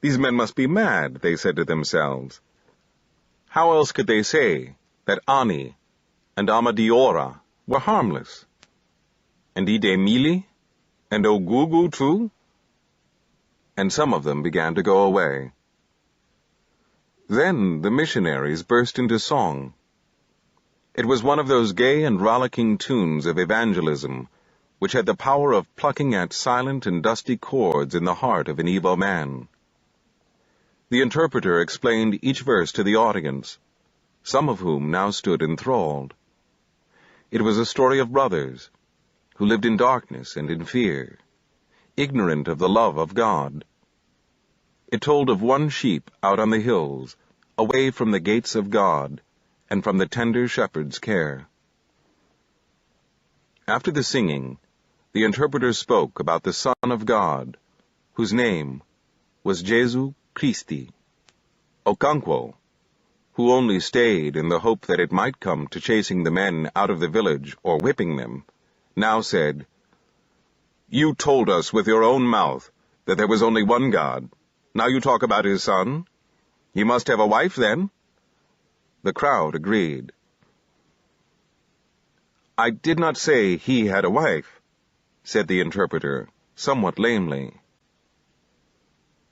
"These men must be mad," they said to themselves. How else could they say that Ani and Amadiora were harmless? And Idemili? And Ogugu too? And some of them began to go away. Then the missionaries burst into song. It was one of those gay and rollicking tunes of evangelism which had the power of plucking at silent and dusty chords in the heart of an Igbo man. The interpreter explained each verse to the audience, some of whom now stood enthralled. It was a story of brothers who lived in darkness and in fear, ignorant of the love of God. It told of one sheep out on the hills, away from the gates of God and from the tender shepherd's care. After the singing, the interpreter spoke about the Son of God, whose name was Jesu Christi. Okonkwo, who only stayed in the hope that it might come to chasing the men out of the village or whipping them, now said, "You told us with your own mouth that there was only one God. Now you talk about his son? He must have a wife, then?" The crowd agreed. "I did not say he had a wife," said the interpreter, somewhat lamely.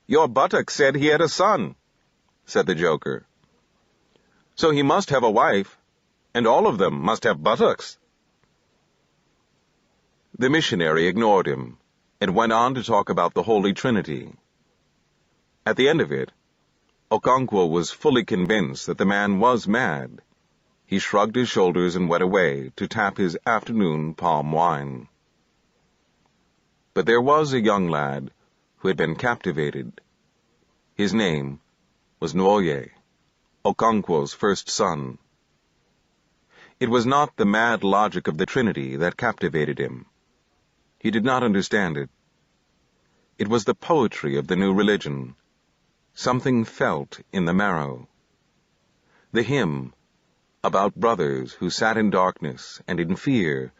"Your buttock said he had a son," said the joker. "So he must have a wife, and all of them must have buttocks." The missionary ignored him and went on to talk about the Holy Trinity. At the end of it, Okonkwo was fully convinced that the man was mad. He shrugged his shoulders and went away to tap his afternoon palm wine. But there was a young lad who had been captivated. His name was Nwoye, Okonkwo's first son. It was not the mad logic of the Trinity that captivated him. He did not understand it. It was the poetry of the new religion, something felt in the marrow. The hymn, about brothers who sat in darkness and in fear,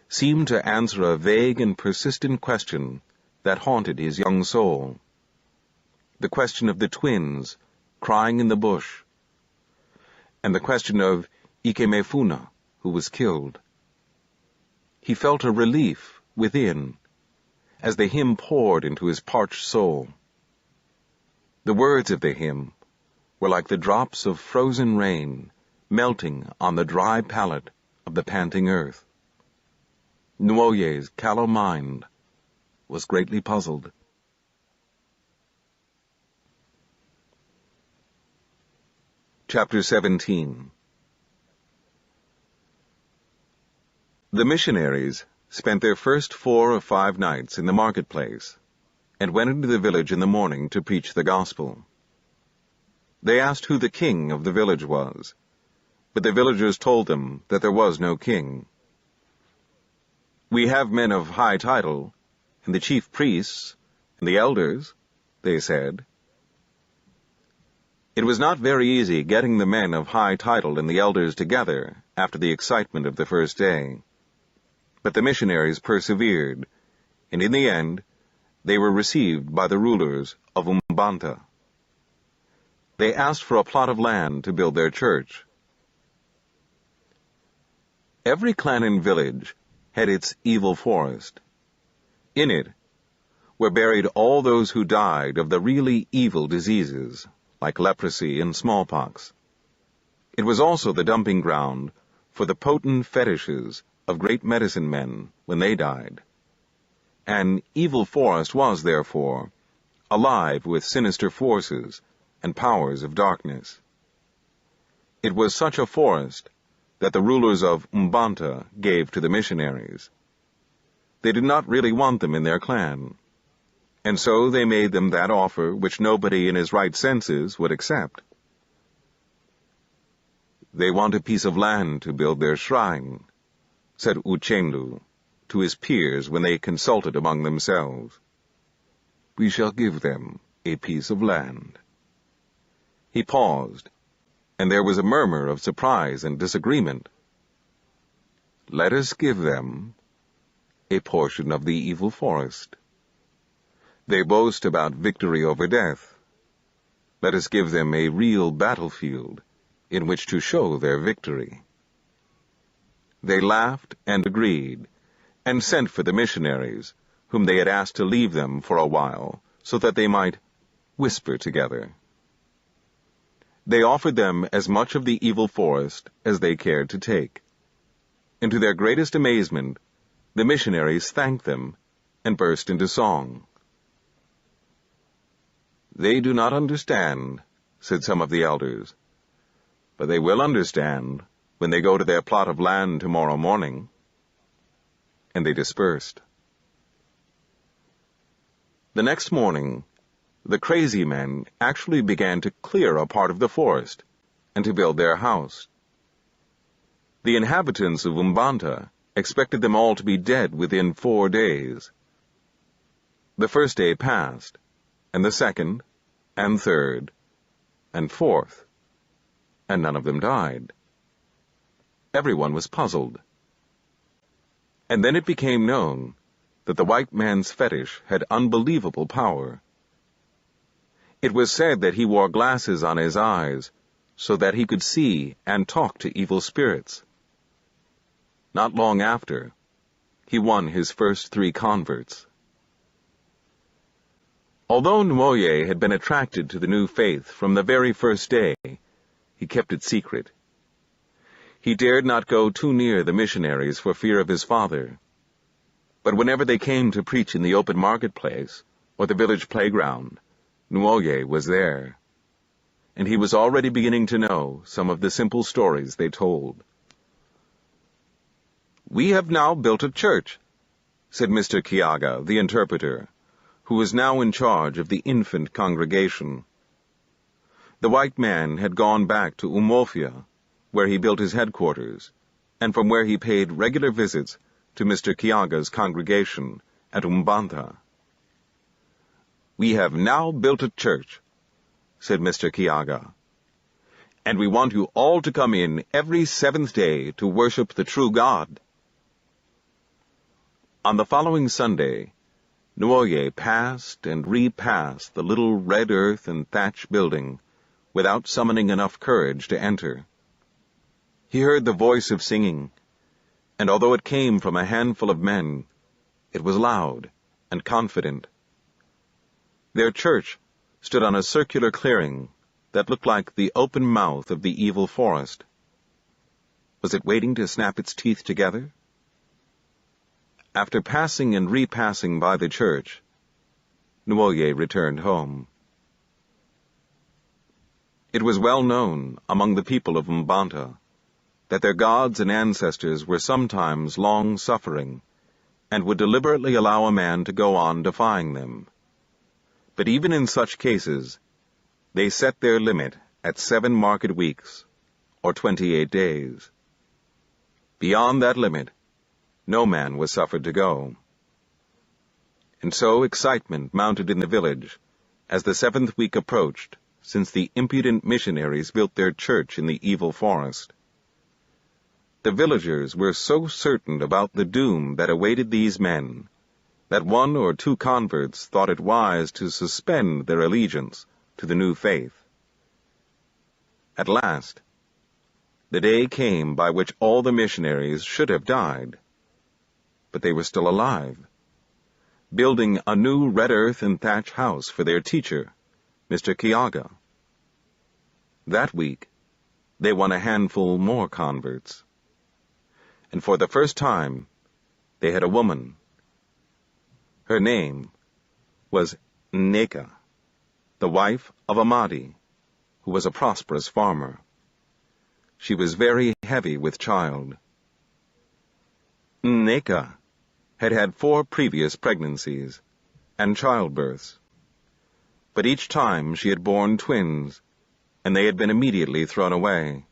seemed to answer a vague and persistent question that haunted his young soul. The question of the twins crying in the bush, and the question of Ikemefuna, who was killed. He felt a relief within as the hymn poured into his parched soul. The words of the hymn were like the drops of frozen rain melting on the dry palate of the panting earth. Nuoye's callow mind was greatly puzzled. Chapter 17. The missionaries spent their first 4 or 5 nights in the marketplace and went into the village in the morning to preach the gospel. They asked who the king of the village was, but the villagers told them that there was no king. "We have men of high title, and the chief priests, and the elders," they said. It was not very easy getting the men of high title and the elders together after the excitement of the first day. But the missionaries persevered, and in the end, they were received by the rulers of Umbanta. They asked for a plot of land to build their church. Every clan and village had its evil forest. In it were buried all those who died of the really evil diseases, like leprosy and smallpox. It was also the dumping ground for the potent fetishes of great medicine men when they died. An evil forest was, therefore, alive with sinister forces and powers of darkness. It was such a forest that the rulers of Umbanta gave to the missionaries. They did not really want them in their clan, and so they made them that offer which nobody in his right senses would accept. "They want a piece of land to build their shrine," said Uchendu to his peers when they consulted among themselves. "We shall give them a piece of land." He paused, and there was a murmur of surprise and disagreement. "Let us give them a portion of the evil forest. They boast about victory over death. Let us give them a real battlefield in which to show their victory." They laughed and agreed, and sent for the missionaries, whom they had asked to leave them for a while, so that they might whisper together. They offered them as much of the evil forest as they cared to take, and to their greatest amazement, the missionaries thanked them and burst into song. "They do not understand," said some of the elders, "but they will understand when they go to their plot of land tomorrow morning." And they dispersed. The next morning, the crazy men actually began to clear a part of the forest and to build their house. The inhabitants of Umbanta expected them all to be dead within 4 days. The first day passed, and the second, and third, and fourth, and none of them died. Everyone was puzzled. And then it became known that the white man's fetish had unbelievable power. It was said that he wore glasses on his eyes so that he could see and talk to evil spirits. Not long after, he won his first 3 converts. Although Nuoye had been attracted to the new faith from the very first day, he kept it secret. He dared not go too near the missionaries for fear of his father. But whenever they came to preach in the open marketplace or the village playground, Nuoye was there, and he was already beginning to know some of the simple stories they told. "We have now built a church," said Mr. Kiaga, the interpreter, who was now in charge of the infant congregation. The white man had gone back to Umofia, where he built his headquarters, and from where he paid regular visits to Mr. Kiaga's congregation at Umbanta. "We have now built a church," said Mr. Kiaga, "and we want you all to come in every 7th day to worship the true God." On the following Sunday, Nuoye passed and repassed the little red earth and thatch building without summoning enough courage to enter. He heard the voice of singing, and although it came from a handful of men, it was loud and confident. Their church stood on a circular clearing that looked like the open mouth of the evil forest. Was it waiting to snap its teeth together? After passing and repassing by the church, Nwoye returned home. It was well known among the people of Mbanta that their gods and ancestors were sometimes long-suffering and would deliberately allow a man to go on defying them. But even in such cases, they set their limit at 7 market weeks, or 28 days. Beyond that limit, no man was suffered to go. And so excitement mounted in the village as the 7th week approached, since the impudent missionaries built their church in the evil forest. The villagers were so certain about the doom that awaited these men that 1 or 2 converts thought it wise to suspend their allegiance to the new faith. At last, the day came by which all the missionaries should have died, but they were still alive, building a new red earth and thatch house for their teacher, Mr. Kiaga. That week, they won a handful more converts. And for the first time, they had a woman. Her name was Nneka, the wife of Amadi, who was a prosperous farmer. She was very heavy with child. Nneka had had 4 previous pregnancies and childbirths, but each time she had borne twins, and they had been immediately thrown away.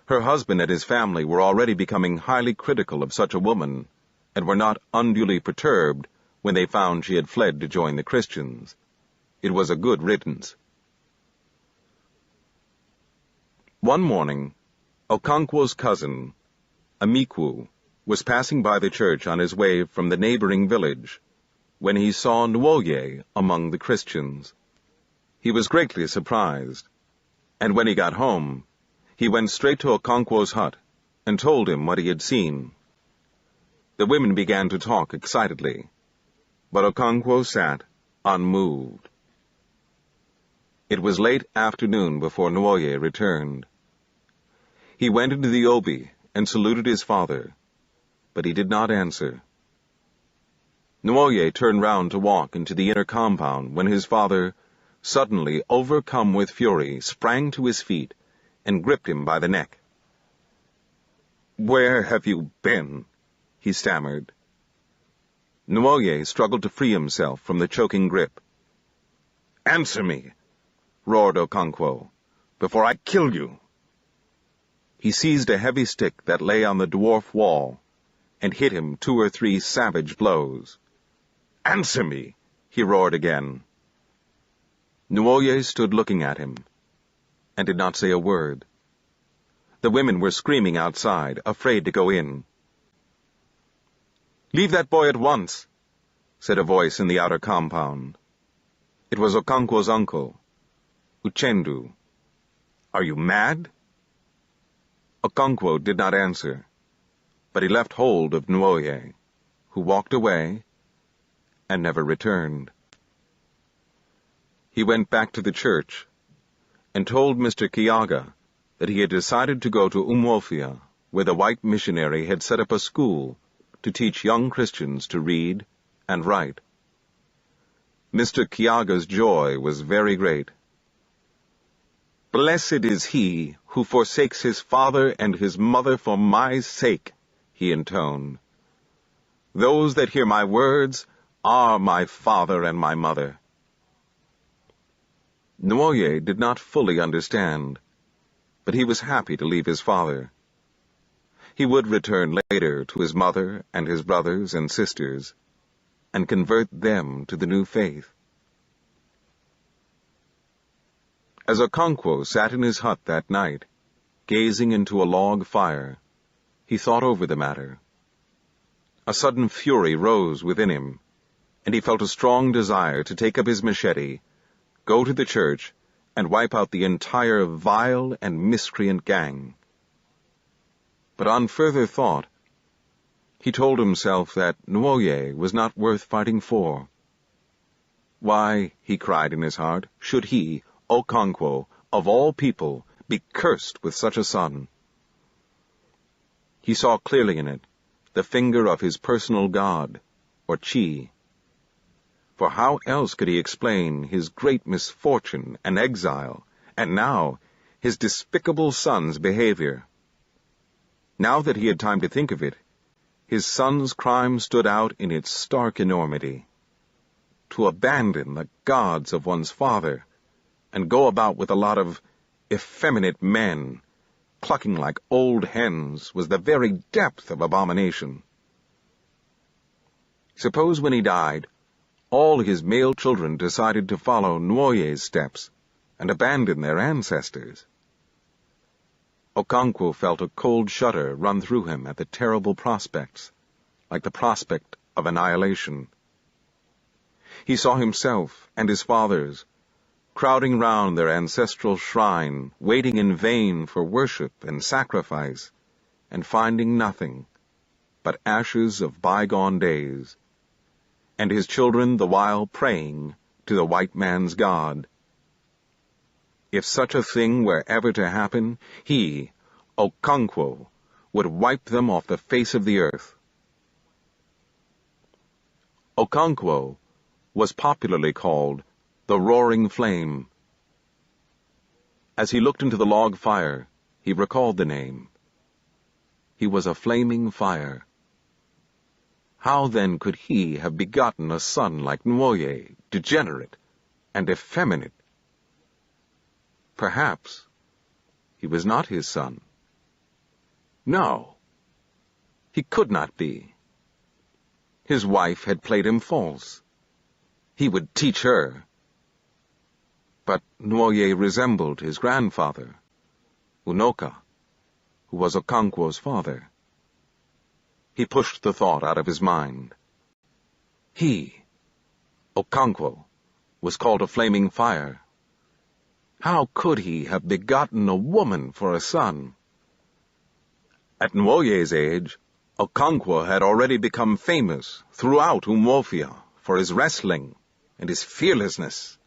Her husband and his family were already becoming highly critical of such a woman, and were not unduly perturbed when they found she had fled to join the Christians. It was a good riddance. One morning, Okonkwo's cousin, Amikwu, was passing by the church on his way from the neighboring village, when he saw Nwoye among the Christians. He was greatly surprised, and when he got home, he went straight to Okonkwo's hut and told him what he had seen. The women began to talk excitedly, but Okonkwo sat unmoved. It was late afternoon before Nwoye returned. He went into the obi and saluted his father, but he did not answer. Nwoye turned round to walk into the inner compound when his father, suddenly overcome with fury, sprang to his feet and gripped him by the neck. "Where have you been?" he stammered. Nwoye struggled to free himself from the choking grip. "Answer me," roared Okonkwo, "before I kill you." He seized a heavy stick that lay on the dwarf wall and hit him 2 or 3 savage blows. "Answer me," he roared again. Nwoye stood looking at him and did not say a word. The women were screaming outside, afraid to go in. "Leave that boy at once," said a voice in the outer compound. It was Okonkwo's uncle, Uchendu. "Are you mad?" Okonkwo did not answer, but he left hold of Nwoye, who walked away and never returned. He went back to the church and told Mr. Kiaga that he had decided to go to Umuofia, where the white missionary had set up a school to teach young Christians to read and write. Mr. Kiaga's joy was very great. "Blessed is he who forsakes his father and his mother for my sake," he intoned. "Those that hear my words are my father and my mother." Nwoye did not fully understand, but he was happy to leave his father. He would return later to his mother and his brothers and sisters, and convert them to the new faith. As Okonkwo sat in his hut that night, gazing into a log fire, he thought over the matter. A sudden fury rose within him, and he felt a strong desire to take up his machete, go to the church, and wipe out the entire vile and miscreant gang. But on further thought, he told himself that Nwoye was not worth fighting for. Why, he cried in his heart, should he, Okonkwo, of all people, be cursed with such a son? He saw clearly in it the finger of his personal god, or chi. For how else could he explain his great misfortune and exile, and now his despicable son's behavior? Now that he had time to think of it, his son's crime stood out in its stark enormity. To abandon the gods of one's father, and go about with a lot of effeminate men, clucking like old hens, was the very depth of abomination. Suppose when he died, all his male children decided to follow Nwoye's steps and abandon their ancestors. Okonkwo felt a cold shudder run through him at the terrible prospects, like the prospect of annihilation. He saw himself and his fathers crowding round their ancestral shrine, waiting in vain for worship and sacrifice, and finding nothing but ashes of bygone days, and his children the while praying to the white man's god. If such a thing were ever to happen, he, Okonkwo, would wipe them off the face of the earth. Okonkwo was popularly called the Roaring Flame. As he looked into the log fire, he recalled the name. He was a flaming fire. How then could he have begotten a son like Nwoye, degenerate and effeminate? Perhaps he was not his son. No, he could not be. His wife had played him false. He would teach her. But Nwoye resembled his grandfather, Unoka, who was Okonkwo's father. He pushed the thought out of his mind. He, Okonkwo, was called a flaming fire. How could he have begotten a woman for a son? At Nwoye's age, Okonkwo had already become famous throughout Umuofia for his wrestling and his fearlessness.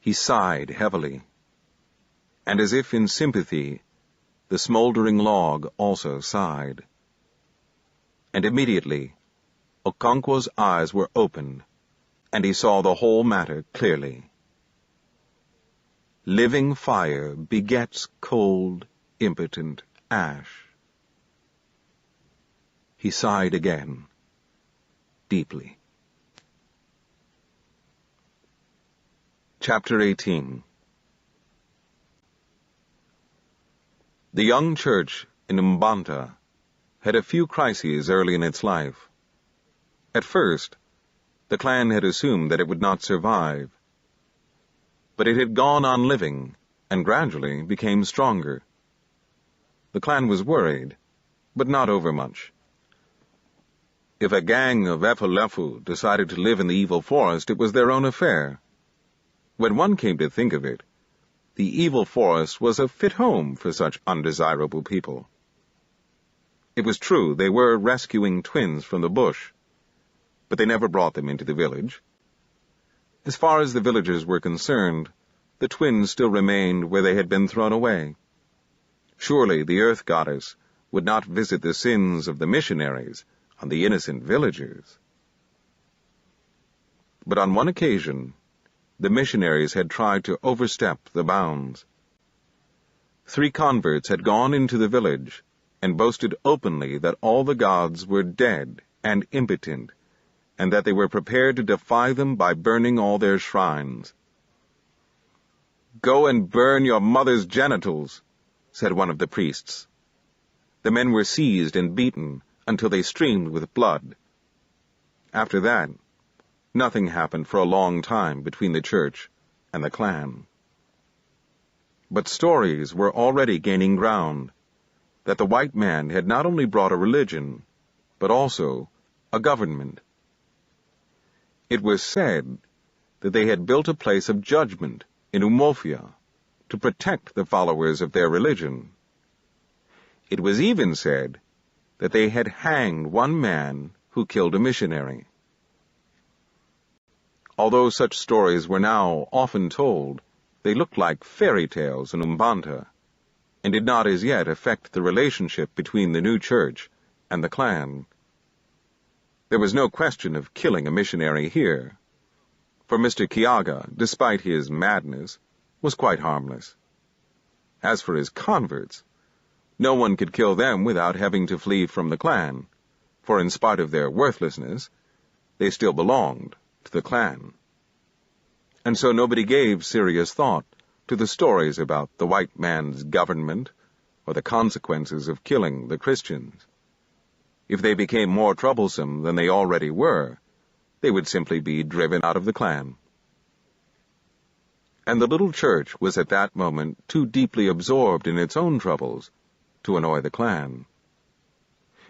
He sighed heavily, and as if in sympathy, the smoldering log also sighed. And immediately, Okonkwo's eyes were opened, and he saw the whole matter clearly. Living fire begets cold, impotent ash. He sighed again, deeply. Chapter 18. The young church in Mbanta had a few crises early in its life. At first, the clan had assumed that it would not survive. But it had gone on living, and gradually became stronger. The clan was worried, but not overmuch. If a gang of Efulefu decided to live in the evil forest, it was their own affair. When one came to think of it, the evil forest was a fit home for such undesirable people. It was true they were rescuing twins from the bush, but they never brought them into the village. As far as the villagers were concerned, the twins still remained where they had been thrown away. Surely the earth goddess would not visit the sins of the missionaries on the innocent villagers. But on one occasion, the missionaries had tried to overstep the bounds. 3 converts had gone into the village and boasted openly that all the gods were dead and impotent, and that they were prepared to defy them by burning all their shrines. "Go and burn your mother's genitals," said one of the priests. The men were seized and beaten until they streamed with blood. After that, nothing happened for a long time between the church and the clan. But stories were already gaining ground that the white man had not only brought a religion, but also a government. It was said that they had built a place of judgment in Umuofia to protect the followers of their religion. It was even said that they had hanged one man who killed a missionary. Although such stories were now often told, they looked like fairy tales in Mbanta, and did not as yet affect the relationship between the new church and the clan. There was no question of killing a missionary here, for Mr. Kiaga, despite his madness, was quite harmless. As for his converts, no one could kill them without having to flee from the clan, for in spite of their worthlessness, they still belonged to the clan. And so nobody gave serious thought to the stories about the white man's government or the consequences of killing the Christians. If they became more troublesome than they already were, they would simply be driven out of the clan. And the little church was at that moment too deeply absorbed in its own troubles to annoy the clan.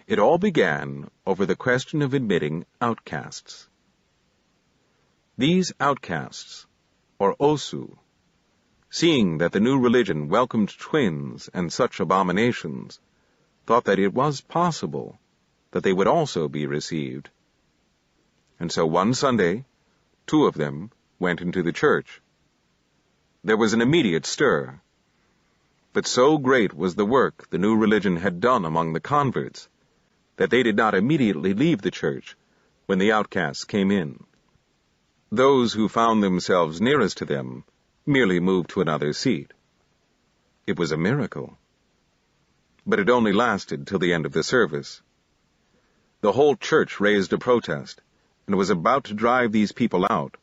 It all began over the question of admitting outcasts. These outcasts, or Osu, seeing that the new religion welcomed twins and such abominations, thought that it was possible that they would also be received. And so one Sunday, 2 of them went into the church. There was an immediate stir, but so great was the work the new religion had done among the converts that they did not immediately leave the church when the outcasts came in. Those who found themselves nearest to them merely moved to another seat. It was a miracle. But it only lasted till the end of the service. The whole church raised a protest and was about to drive these people out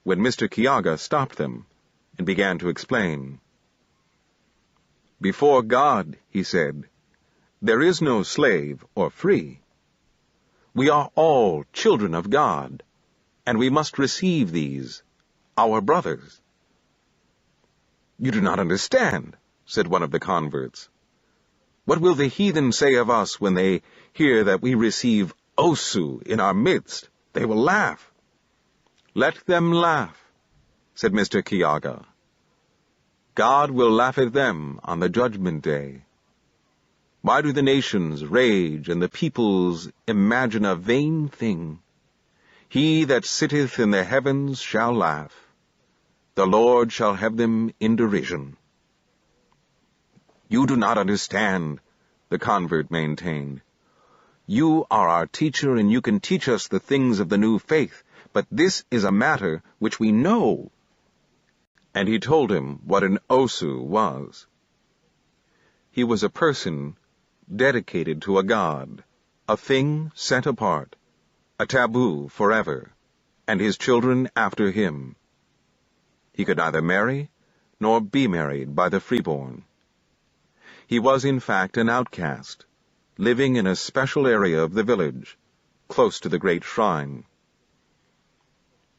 when Mr. Kiaga stopped them and began to explain. "Before God," he said, "there is no slave or free. We are all children of God, and we must receive these, our brothers." "You do not understand," said one of the converts. "What will the heathen say of us when they hear that we receive Osu in our midst? They will laugh." "Let them laugh," said Mr. Kiaga. "God will laugh at them on the judgment day. Why do the nations rage and the peoples imagine a vain thing? He that sitteth in the heavens shall laugh. The Lord shall have them in derision." "You do not understand," the convert maintained. "You are our teacher, and you can teach us the things of the new faith, but this is a matter which we know." And he told him what an Osu was. He was a person dedicated to a god, a thing set apart, a taboo forever, and his children after him. He could neither marry nor be married by the freeborn. He was in fact an outcast, living in a special area of the village, close to the great shrine.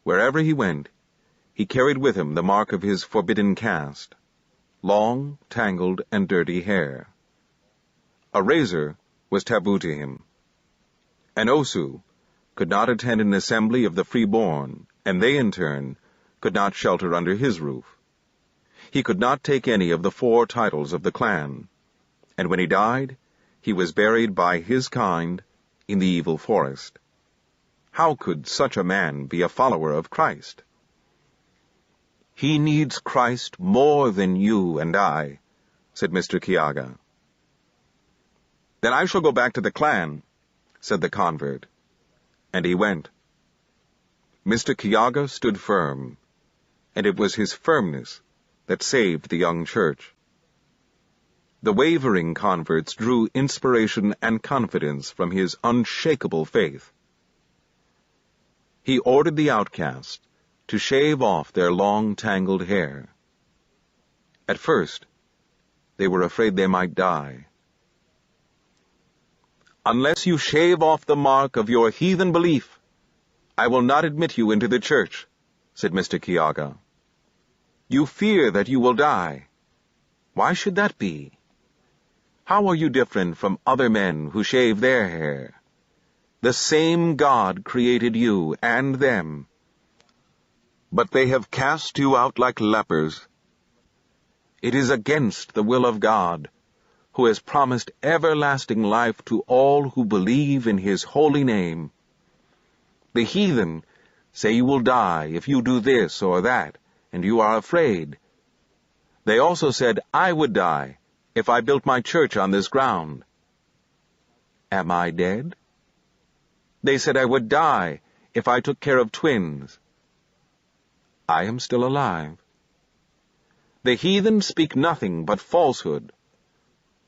Wherever he went, he carried with him the mark of his forbidden caste, long, tangled, and dirty hair. A razor was taboo to him. An Osu could not attend an assembly of the freeborn, and they, in turn, could not shelter under his roof. He could not take any of the 4 titles of the clan, and when he died, he was buried by his kind in the evil forest. How could such a man be a follower of Christ? "He needs Christ more than you and I," said Mr. Kiaga. "Then I shall go back to the clan," said the convert, and he went. Mr. Kiaga stood firm, and it was his firmness that saved the young church. The wavering converts drew inspiration and confidence from his unshakable faith. He ordered the outcasts to shave off their long tangled hair. At first, they were afraid they might die. "Unless you shave off the mark of your heathen belief, I will not admit you into the church," said Mr. Kiaga. "You fear that you will die. Why should that be? How are you different from other men who shave their hair? The same God created you and them. But they have cast you out like lepers. It is against the will of God, who has promised everlasting life to all who believe in his holy name. The heathen say you will die if you do this or that, and you are afraid. They also said I would die if I built my church on this ground. Am I dead? They said I would die if I took care of twins. I am still alive. The heathen speak nothing but falsehood.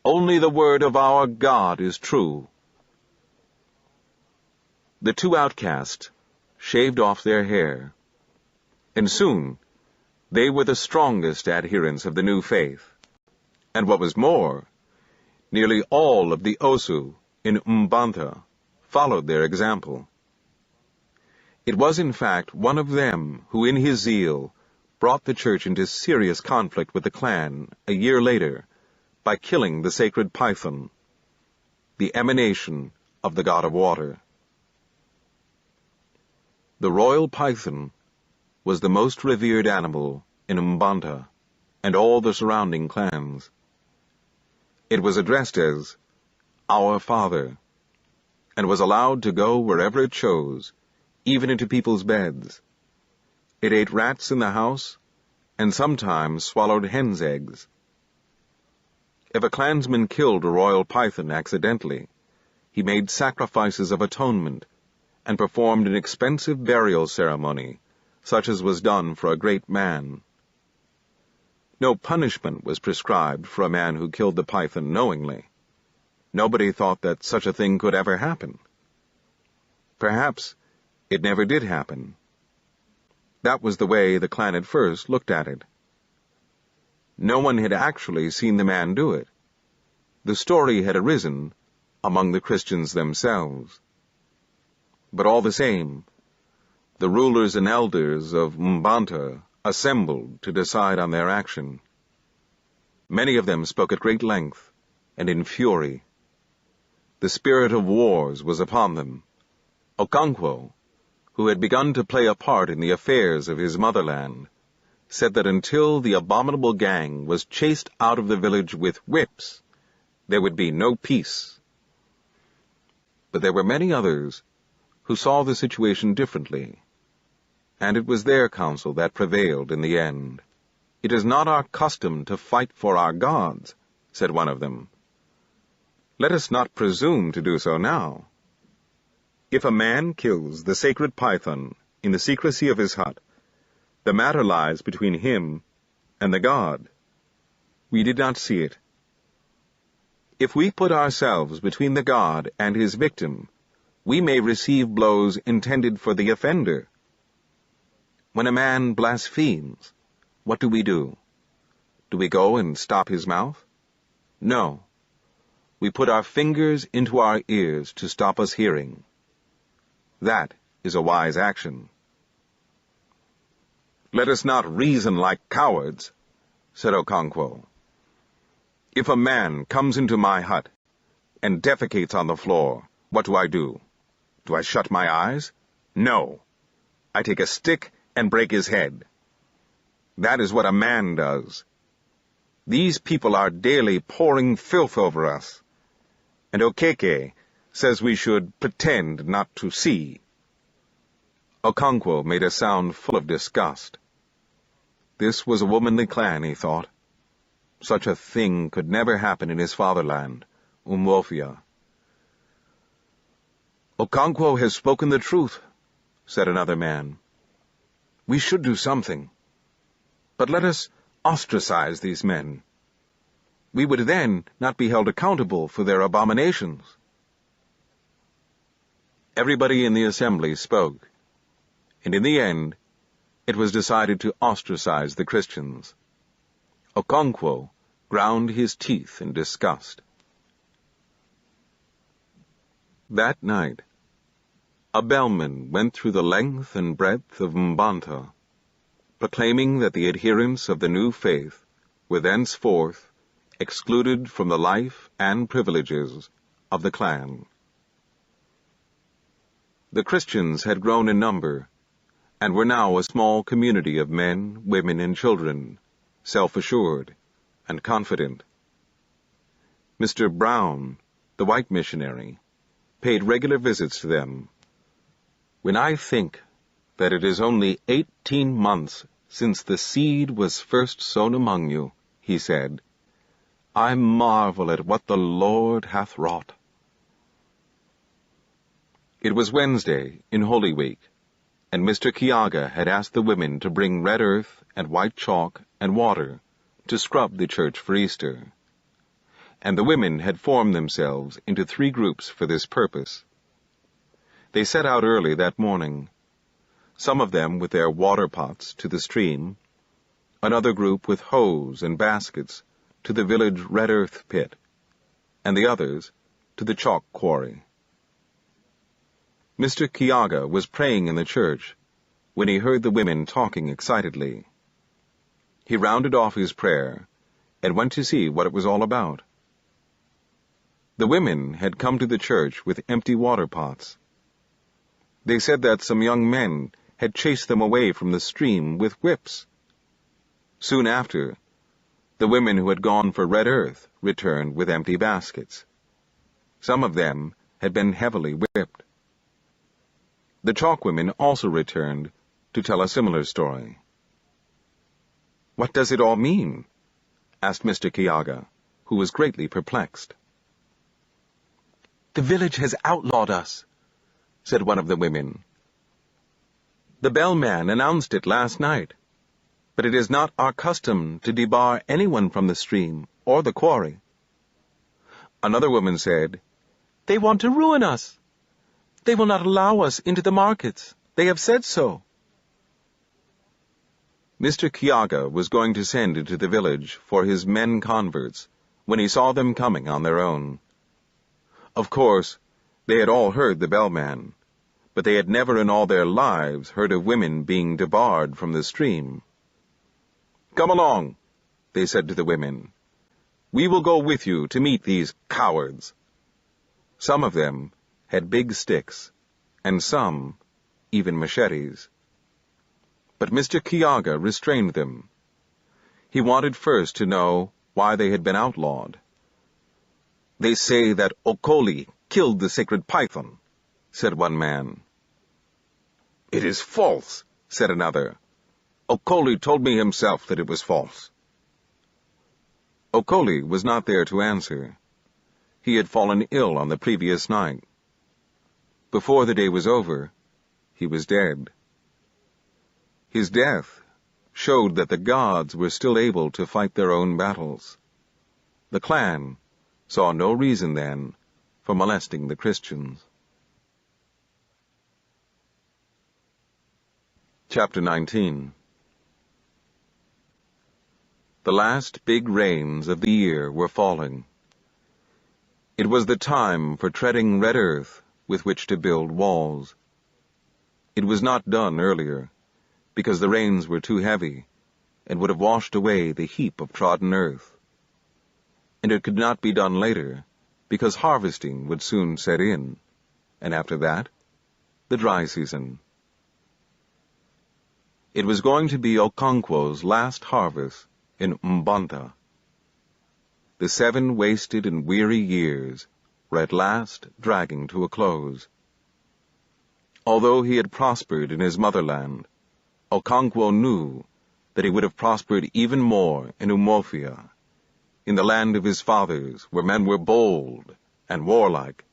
Only the word of our God is true. The two outcasts shaved off their hair, and soon they were the strongest adherents of the new faith. And what was more, nearly all of the Osu in Mbanta followed their example. It was in fact one of them who in his zeal brought the church into serious conflict with the clan a year later by killing the sacred python, the emanation of the god of water. The royal python was the most revered animal in Mbanta and all the surrounding clans. It was addressed as Our Father, and was allowed to go wherever it chose, even into people's beds. It ate rats in the house, and sometimes swallowed hens' eggs. If a clansman killed a royal python accidentally, he made sacrifices of atonement, and performed an expensive burial ceremony, such as was done for a great man. No punishment was prescribed for a man who killed the python knowingly. Nobody thought that such a thing could ever happen. Perhaps it never did happen. That was the way the clan at first looked at it. No one had actually seen the man do it. The story had arisen among the Christians themselves. But all the same, the rulers and elders of Mbanta assembled to decide on their action. Many of them spoke at great length and in fury. The spirit of wars was upon them. Okonkwo, who had begun to play a part in the affairs of his motherland, said that until the abominable gang was chased out of the village with whips, there would be no peace. But there were many others who saw the situation differently, and it was their counsel that prevailed in the end. "It is not our custom to fight for our gods," said one of them. "Let us not presume to do so now. If a man kills the sacred python in the secrecy of his hut, the matter lies between him and the god. We did not see it. If we put ourselves between the god and his victim, we may receive blows intended for the offender. When a man blasphemes, what do? Do we go and stop his mouth? No. We put our fingers into our ears to stop us hearing. That is a wise action." "Let us not reason like cowards," said Okonkwo. "If a man comes into my hut and defecates on the floor, what do? Do I shut my eyes? No. I take a stick and break his head. That is what a man does. These people are daily pouring filth over us, and Okeke says we should pretend not to see." Okonkwo made a sound full of disgust. This was a womanly clan, he thought. Such a thing could never happen in his fatherland, Umwofia. "Okonkwo has spoken the truth," said another man. "We should do something. But let us ostracize these men. We would then not be held accountable for their abominations." Everybody in the assembly spoke, and in the end, it was decided to ostracize the Christians. Okonkwo ground his teeth in disgust. That night, a bellman went through the length and breadth of Mbanta, proclaiming that the adherents of the new faith were thenceforth excluded from the life and privileges of the clan. The Christians had grown in number, and were now a small community of men, women, and children, self-assured and confident. Mr. Brown, the white missionary, paid regular visits to them. "When I think that it is only 18 months since the seed was first sown among you," he said, "I marvel at what the Lord hath wrought." It was Wednesday in Holy Week, and Mr. Kiaga had asked the women to bring red earth and white chalk and water to scrub the church for Easter. And the women had formed themselves into 3 groups for this purpose. They set out early that morning, some of them with their water pots to the stream, another group with hoes and baskets to the village red earth pit, and the others to the chalk quarry. Mr. Kiaga was praying in the church when he heard the women talking excitedly. He rounded off his prayer and went to see what it was all about. The women had come to the church with empty water pots. They said that some young men had chased them away from the stream with whips. Soon after, the women who had gone for red earth returned with empty baskets. Some of them had been heavily whipped. The chalk women also returned to tell a similar story. "What does it all mean?" asked Mr. Kiaga, who was greatly perplexed. "The village has outlawed us," said one of the women. "The bellman announced it last night, but it is not our custom to debar anyone from the stream or the quarry." Another woman said, "They want to ruin us. They will not allow us into the markets. They have said so." Mr. Kiaga was going to send into the village for his men converts when he saw them coming on their own. Of course, they had all heard the bellman, but they had never in all their lives heard of women being debarred from the stream. "Come along," they said to the women. "We will go with you to meet these cowards." Some of them had big sticks, and some even machetes. But Mr. Kiaga restrained them. He wanted first to know why they had been outlawed. "They say that Okoli killed the sacred python," said one man. "It is false," said another. "Okoli told me himself that it was false." Okoli was not there to answer. He had fallen ill on the previous night. Before the day was over, he was dead. His death showed that the gods were still able to fight their own battles. The clan saw no reason then for molesting the Christians. Chapter 19. The last big rains of the year were falling. It was the time for treading red earth with which to build walls. It was not done earlier, because the rains were too heavy and would have washed away the heap of trodden earth. And it could not be done later, because harvesting would soon set in, and after that, the dry season. It was going to be Okonkwo's last harvest in Mbanta. The 7 wasted and weary years were at last dragging to a close. Although he had prospered in his motherland, Okonkwo knew that he would have prospered even more in Umuofia, in the land of his fathers, where men were bold and warlike.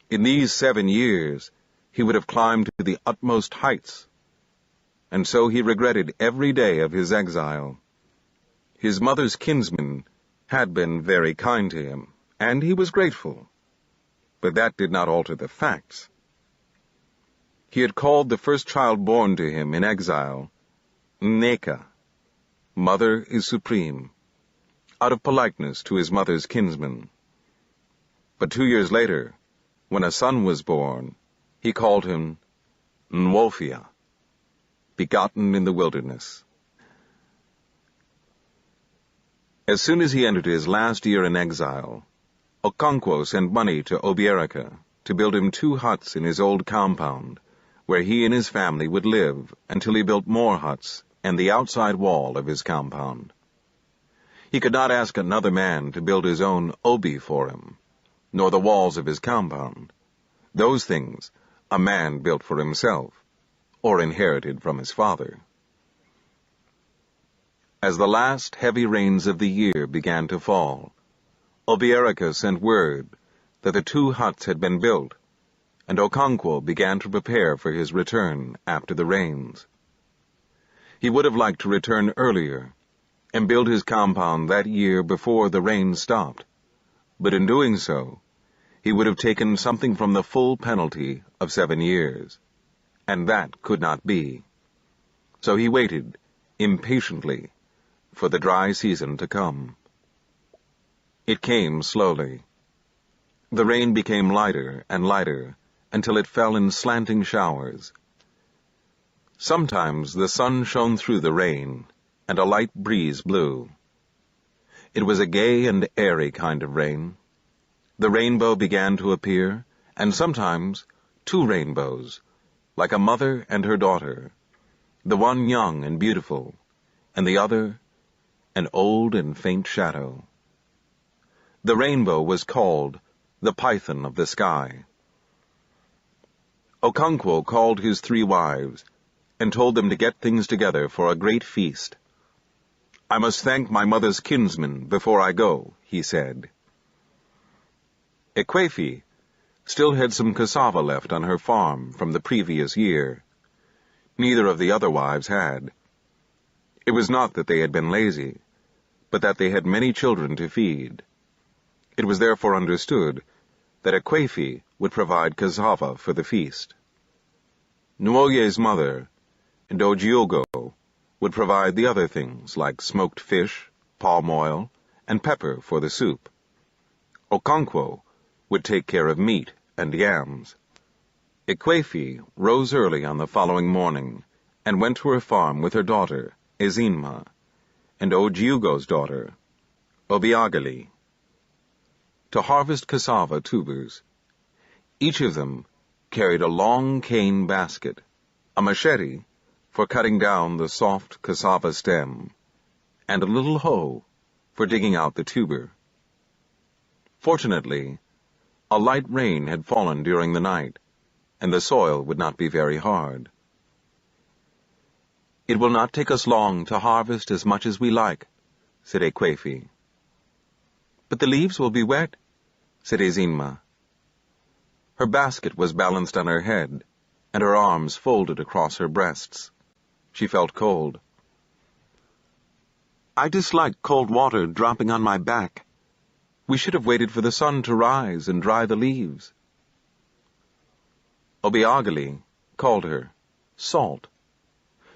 In these 7 years, he would have climbed to the utmost heights, and so he regretted every day of his exile. His mother's kinsmen had been very kind to him, and he was grateful, but that did not alter the facts. He had called the first child born to him in exile Nneka, Mother is Supreme, out of politeness to his mother's kinsmen. But 2 years later, when a son was born, he called him Nwofia, begotten in the wilderness. As soon as he entered his last year in exile, Okonkwo sent money to Obierika to build him 2 huts in his old compound, where he and his family would live until he built more huts and the outside wall of his compound. He could not ask another man to build his own obi for him, nor the walls of his compound. Those things a man built for himself, or inherited from his father. As the last heavy rains of the year began to fall, Obierika sent word that the 2 huts had been built, and Okonkwo began to prepare for his return after the rains. He would have liked to return earlier and build his compound that year before the rains stopped, but in doing so, he would have taken something from the full penalty of 7 years, and that could not be. So he waited, impatiently, for the dry season to come. It came slowly. The rain became lighter and lighter until it fell in slanting showers. Sometimes the sun shone through the rain, and a light breeze blew. It was a gay and airy kind of rain. The rainbow began to appear, and sometimes 2 rainbows, like a mother and her daughter, the one young and beautiful, and the other an old and faint shadow. The rainbow was called the Python of the Sky. Okonkwo called his 3 wives and told them to get things together for a great feast. "I must thank my mother's kinsmen before I go," he said. Ekwefi still had some cassava left on her farm from the previous year. Neither of the other wives had. It was not that they had been lazy, but that they had many children to feed. It was therefore understood that Ekwefi would provide cassava for the feast. Nuoye's mother and Ojiogo would provide the other things like smoked fish, palm oil, and pepper for the soup. Okonkwo would take care of meat and yams. Ekwefi rose early on the following morning and went to her farm with her daughter, Ezinma, and Ojiugo's daughter, Obiageli, to harvest cassava tubers. Each of them carried a long cane basket, a machete for cutting down the soft cassava stem, and a little hoe for digging out the tuber. Fortunately, a light rain had fallen during the night, and the soil would not be very hard. "It will not take us long to harvest as much as we like," said Ekwefi. "But the leaves will be wet," said Ezinma. Her basket was balanced on her head, and her arms folded across her breasts. She felt cold. "I dislike cold water dropping on my back. We should have waited for the sun to rise and dry the leaves." Obiageli called her Salt,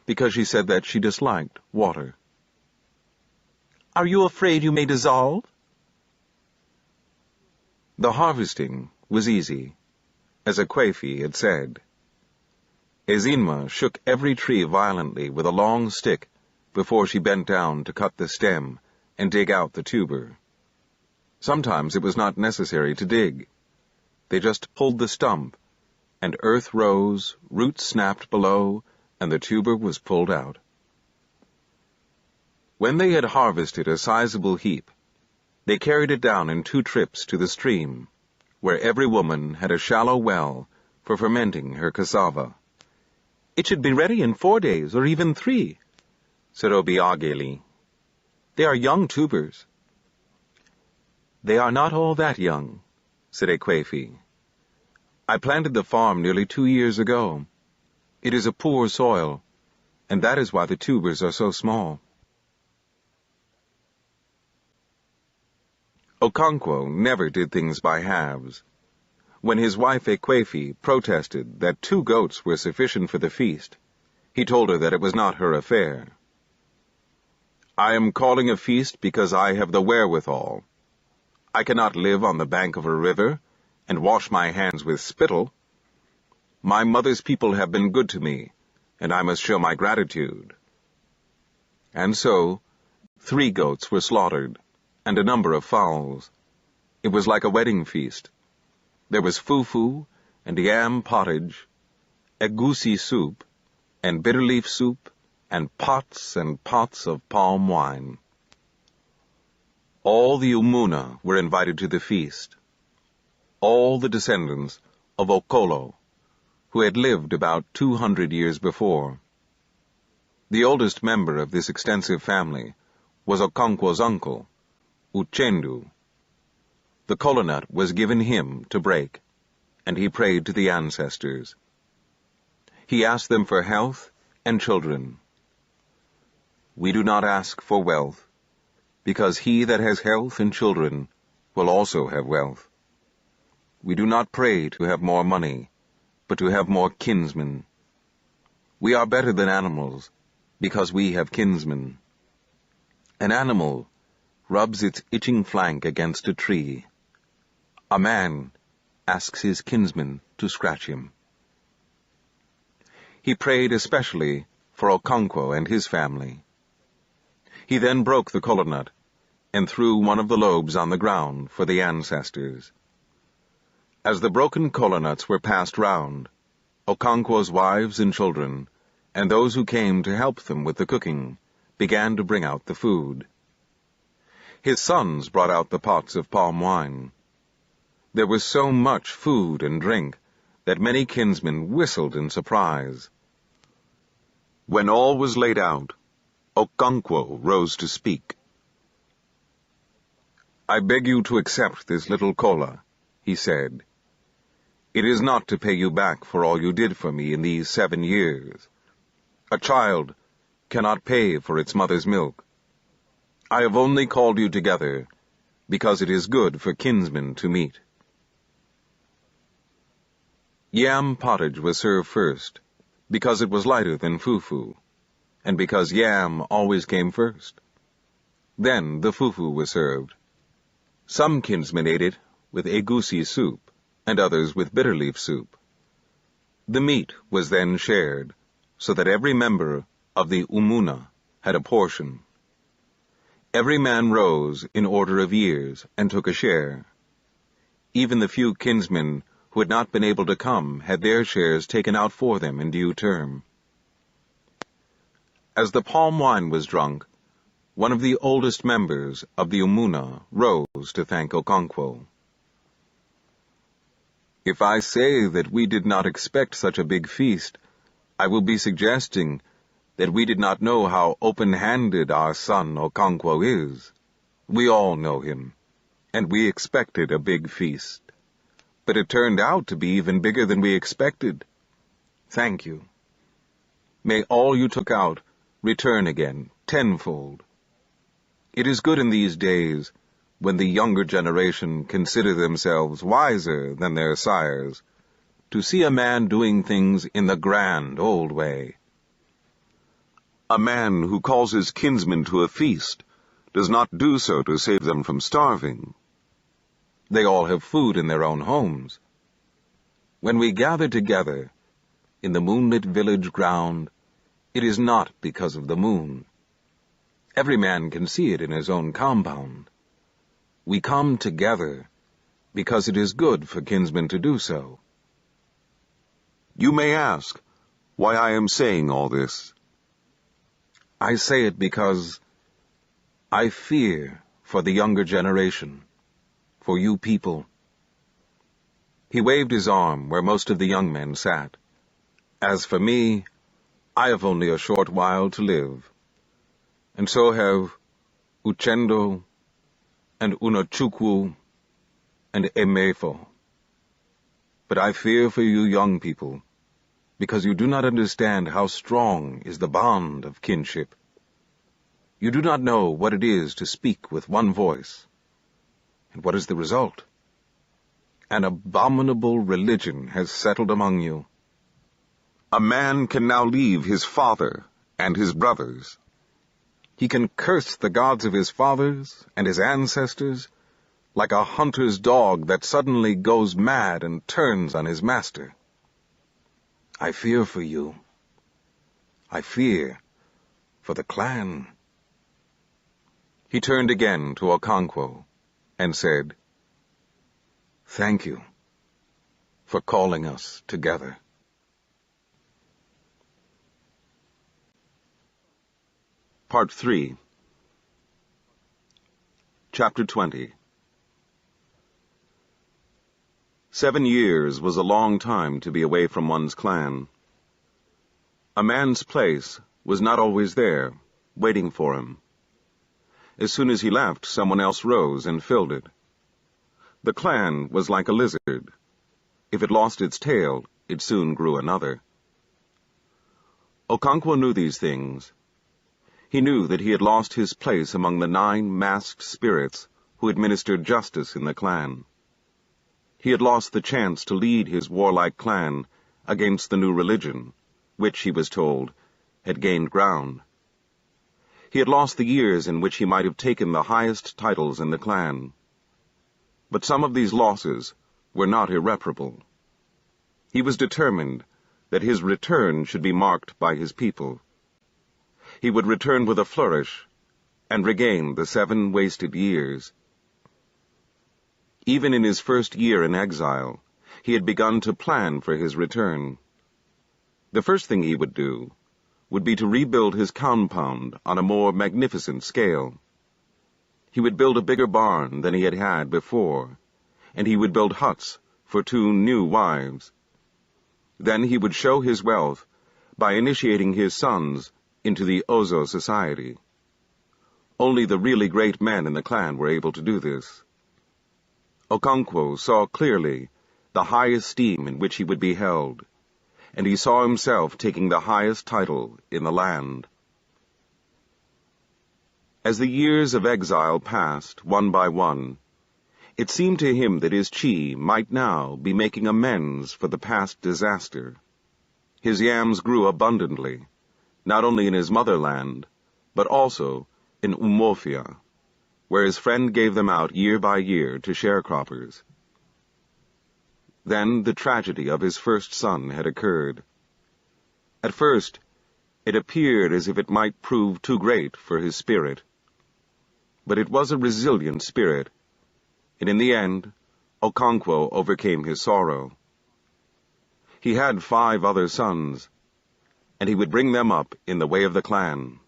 because she said that she disliked water. "Are you afraid you may dissolve?" The harvesting was easy, as Ekwefi had said. Ezinma shook every tree violently with a long stick before she bent down to cut the stem and dig out the tuber. Sometimes it was not necessary to dig. They just pulled the stump, and earth rose, roots snapped below, and the tuber was pulled out. When they had harvested a sizable heap, they carried it down in 2 trips to the stream, where every woman had a shallow well for fermenting her cassava. "It should be ready in 4 days, or even 3, said Obiageli. "They are young tubers." "They are not all that young," said Ekwefi. "I planted the farm nearly 2 years ago. It is a poor soil, and that is why the tubers are so small." Okonkwo never did things by halves. When his wife Ekwefi protested that 2 goats were sufficient for the feast, he told her that it was not her affair. "I am calling a feast because I have the wherewithal. I cannot live on the bank of a river and wash my hands with spittle. My mother's people have been good to me, and I must show my gratitude." And so 3 goats were slaughtered, and a number of fowls. It was like a wedding feast. There was fufu and yam pottage, egusi soup, and bitterleaf soup, and pots of palm wine. All the Umuna were invited to the feast. All the descendants of Okolo, who had lived about 200 years before. The oldest member of this extensive family was Okonkwo's uncle, Uchendu. The kola nut was given him to break, and he prayed to the ancestors. He asked them for health and children. We do not ask for wealth, because he that has health and children will also have wealth. We do not pray to have more money, but to have more kinsmen. We are better than animals, because we have kinsmen. An animal rubs its itching flank against a tree. A man asks his kinsman to scratch him. He prayed especially for Okonkwo and his family. He then broke the kola nut and threw one of the lobes on the ground for the ancestors. As the broken kola nuts were passed round, Okonkwo's wives and children, and those who came to help them with the cooking, began to bring out the food. His sons brought out the pots of palm wine. There was so much food and drink that many kinsmen whistled in surprise. When all was laid out, Okonkwo rose to speak. "I beg you to accept this little kola," he said. "It is not to pay you back for all you did for me in these 7 years. A child cannot pay for its mother's milk. I have only called you together because it is good for kinsmen to meet." Yam pottage was served first, because it was lighter than fufu, and because yam always came first. Then the fufu was served. Some kinsmen ate it with egusi soup, and others with bitterleaf soup. The meat was then shared, so that every member of the umuna had a portion. Every man rose in order of years and took a share. Even the few kinsmen who had not been able to come had their shares taken out for them in due term. As the palm wine was drunk, one of the oldest members of the umuna rose to thank Okonkwo. "If I say that we did not expect such a big feast, I will be suggesting that we did not know how open-handed our son Okonkwo is. We all know him, and we expected a big feast. But it turned out to be even bigger than we expected. Thank you. May all you took out return again, tenfold. It is good in these days, when the younger generation consider themselves wiser than their sires, to see a man doing things in the grand old way. A man who calls his kinsmen to a feast does not do so to save them from starving. They all have food in their own homes. When we gather together in the moonlit village ground, it is not because of the moon. Every man can see it in his own compound. We come together because it is good for kinsmen to do so." You may ask why I am saying all this. I say it because I fear for the younger generation, for you people. He waved his arm where most of the young men sat. As for me, I have only a short while to live, and so have Uchendo and Unochukwu and Emefo. But I fear for you young people, because you do not understand how strong is the bond of kinship. You do not know what it is to speak with one voice. And what is the result? An abominable religion has settled among you. A man can now leave his father and his brothers. He can curse the gods of his fathers and his ancestors like a hunter's dog that suddenly goes mad and turns on his master. I fear for you. I fear for the clan. He turned again to Okonkwo and said, "Thank you for calling us together." Part 3. Chapter 20. 7 years was a long time to be away from one's clan. A man's place was not always there, waiting for him. As soon as he left, someone else rose and filled it. The clan was like a lizard. If it lost its tail, it soon grew another. Okonkwo knew these things. He knew that he had lost his place among the 9 masked spirits who administered justice in the clan. He had lost the chance to lead his warlike clan against the new religion, which, he was told, had gained ground. He had lost the years in which he might have taken the highest titles in the clan. But some of these losses were not irreparable. He was determined that his return should be marked by his people. He would return with a flourish and regain the 7 wasted years. Even in his first year in exile, he had begun to plan for his return. The first thing he would do would be to rebuild his compound on a more magnificent scale. He would build a bigger barn than he had had before, and he would build huts for 2 new wives. Then he would show his wealth by initiating his sons into the Ozo society. Only the really great men in the clan were able to do this. Okonkwo saw clearly the high esteem in which he would be held, and he saw himself taking the highest title in the land. As the years of exile passed, one by one, it seemed to him that his chi might now be making amends for the past disaster. His yams grew abundantly, not only in his motherland, but also in Umofia, where his friend gave them out year by year to sharecroppers. Then the tragedy of his first son had occurred. At first, it appeared as if it might prove too great for his spirit. But it was a resilient spirit, and in the end, Okonkwo overcame his sorrow. He had 5 other sons, and he would bring them up in the way of the clan.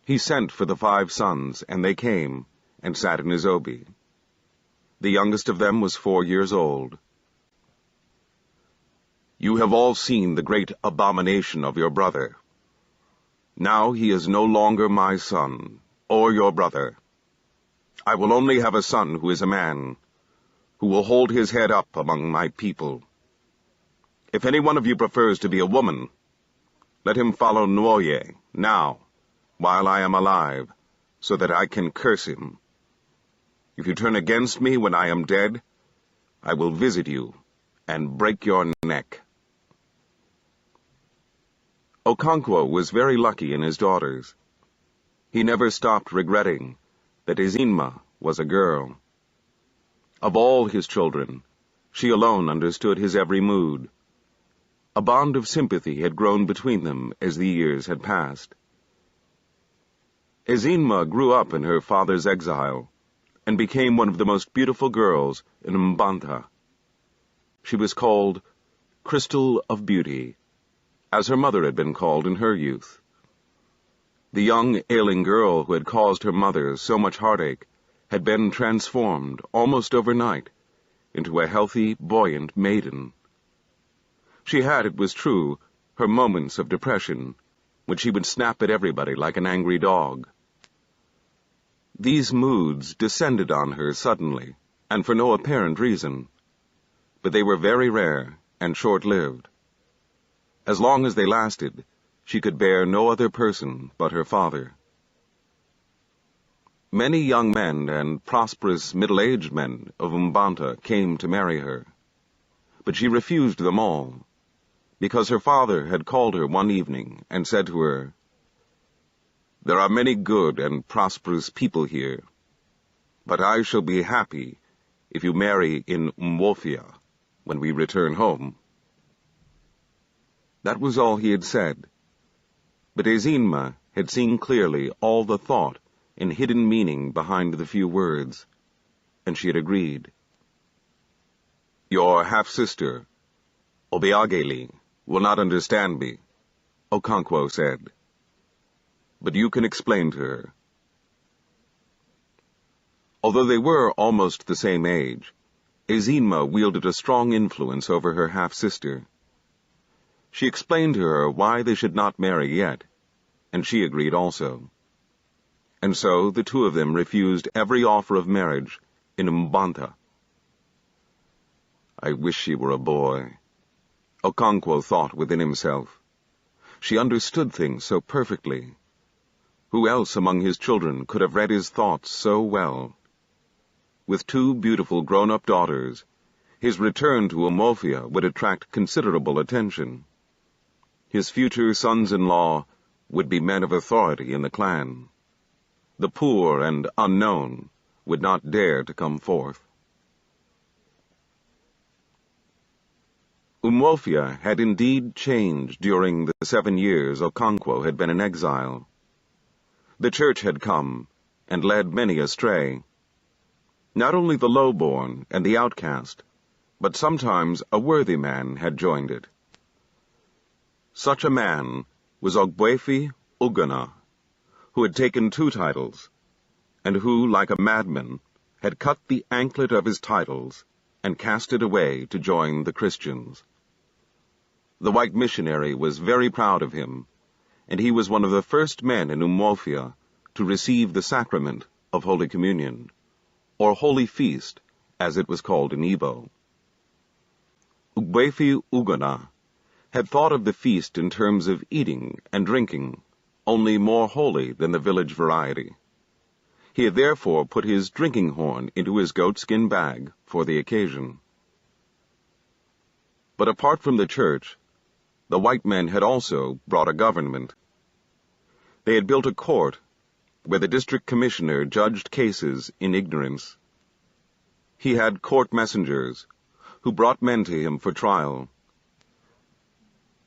He sent for the 5 sons, and they came and sat in his obi. The youngest of them was 4 years old. "You have all seen the great abomination of your brother. Now he is no longer my son, or your brother. I will only have a son who is a man, who will hold his head up among my people. If any one of you prefers to be a woman, let him follow Nwoye now, while I am alive, so that I can curse him. If you turn against me when I am dead, I will visit you and break your neck." Okonkwo was very lucky in his daughters. He never stopped regretting that Ezinma was a girl. Of all his children, she alone understood his every mood. A bond of sympathy had grown between them as the years had passed. Ezinma grew up in her father's exile and became one of the most beautiful girls in Mbanta. She was called Crystal of Beauty, as her mother had been called in her youth. The young, ailing girl who had caused her mother so much heartache had been transformed, almost overnight, into a healthy, buoyant maiden. She had, it was true, her moments of depression, when she would snap at everybody like an angry dog. These moods descended on her suddenly, and for no apparent reason, but they were very rare and short-lived. As long as they lasted, she could bear no other person but her father. Many young men and prosperous middle-aged men of Mbanta came to marry her, but she refused them all, because her father had called her one evening and said to her, "There are many good and prosperous people here, but I shall be happy if you marry in Umwofia when we return home." That was all he had said, but Ezinma had seen clearly all the thought and hidden meaning behind the few words, and she had agreed. "Your half-sister, Obiageli, will not understand me," Okonkwo said, "but you can explain to her." Although they were almost the same age, Ezinma wielded a strong influence over her half-sister. She explained to her why they should not marry yet, and she agreed also. And so the 2 of them refused every offer of marriage in Mbanta. I wish she were a boy. Okonkwo thought within himself. She understood things so perfectly. Who else among his children could have read his thoughts so well? With 2 beautiful grown-up daughters, his return to Umuofia would attract considerable attention. His future sons-in-law would be men of authority in the clan. The poor and unknown would not dare to come forth. Umuofia had indeed changed during the 7 years Okonkwo had been in exile. The church had come and led many astray. Not only the lowborn and the outcast, but sometimes a worthy man had joined it. Such a man was Ogbuefi Ugonna, who had taken 2 titles, and who, like a madman, had cut the anklet of his titles and cast it away to join the Christians. The white missionary was very proud of him, and he was one of the first men in Umuofia to receive the sacrament of Holy Communion, or Holy Feast, as it was called in Igbo. Ogbuefi Ugonna had thought of the feast in terms of eating and drinking, only more holy than the village variety. He had therefore put his drinking horn into his goatskin bag for the occasion. But apart from the church, the white men had also brought a government. They had built a court where the district commissioner judged cases in ignorance. He had court messengers who brought men to him for trial.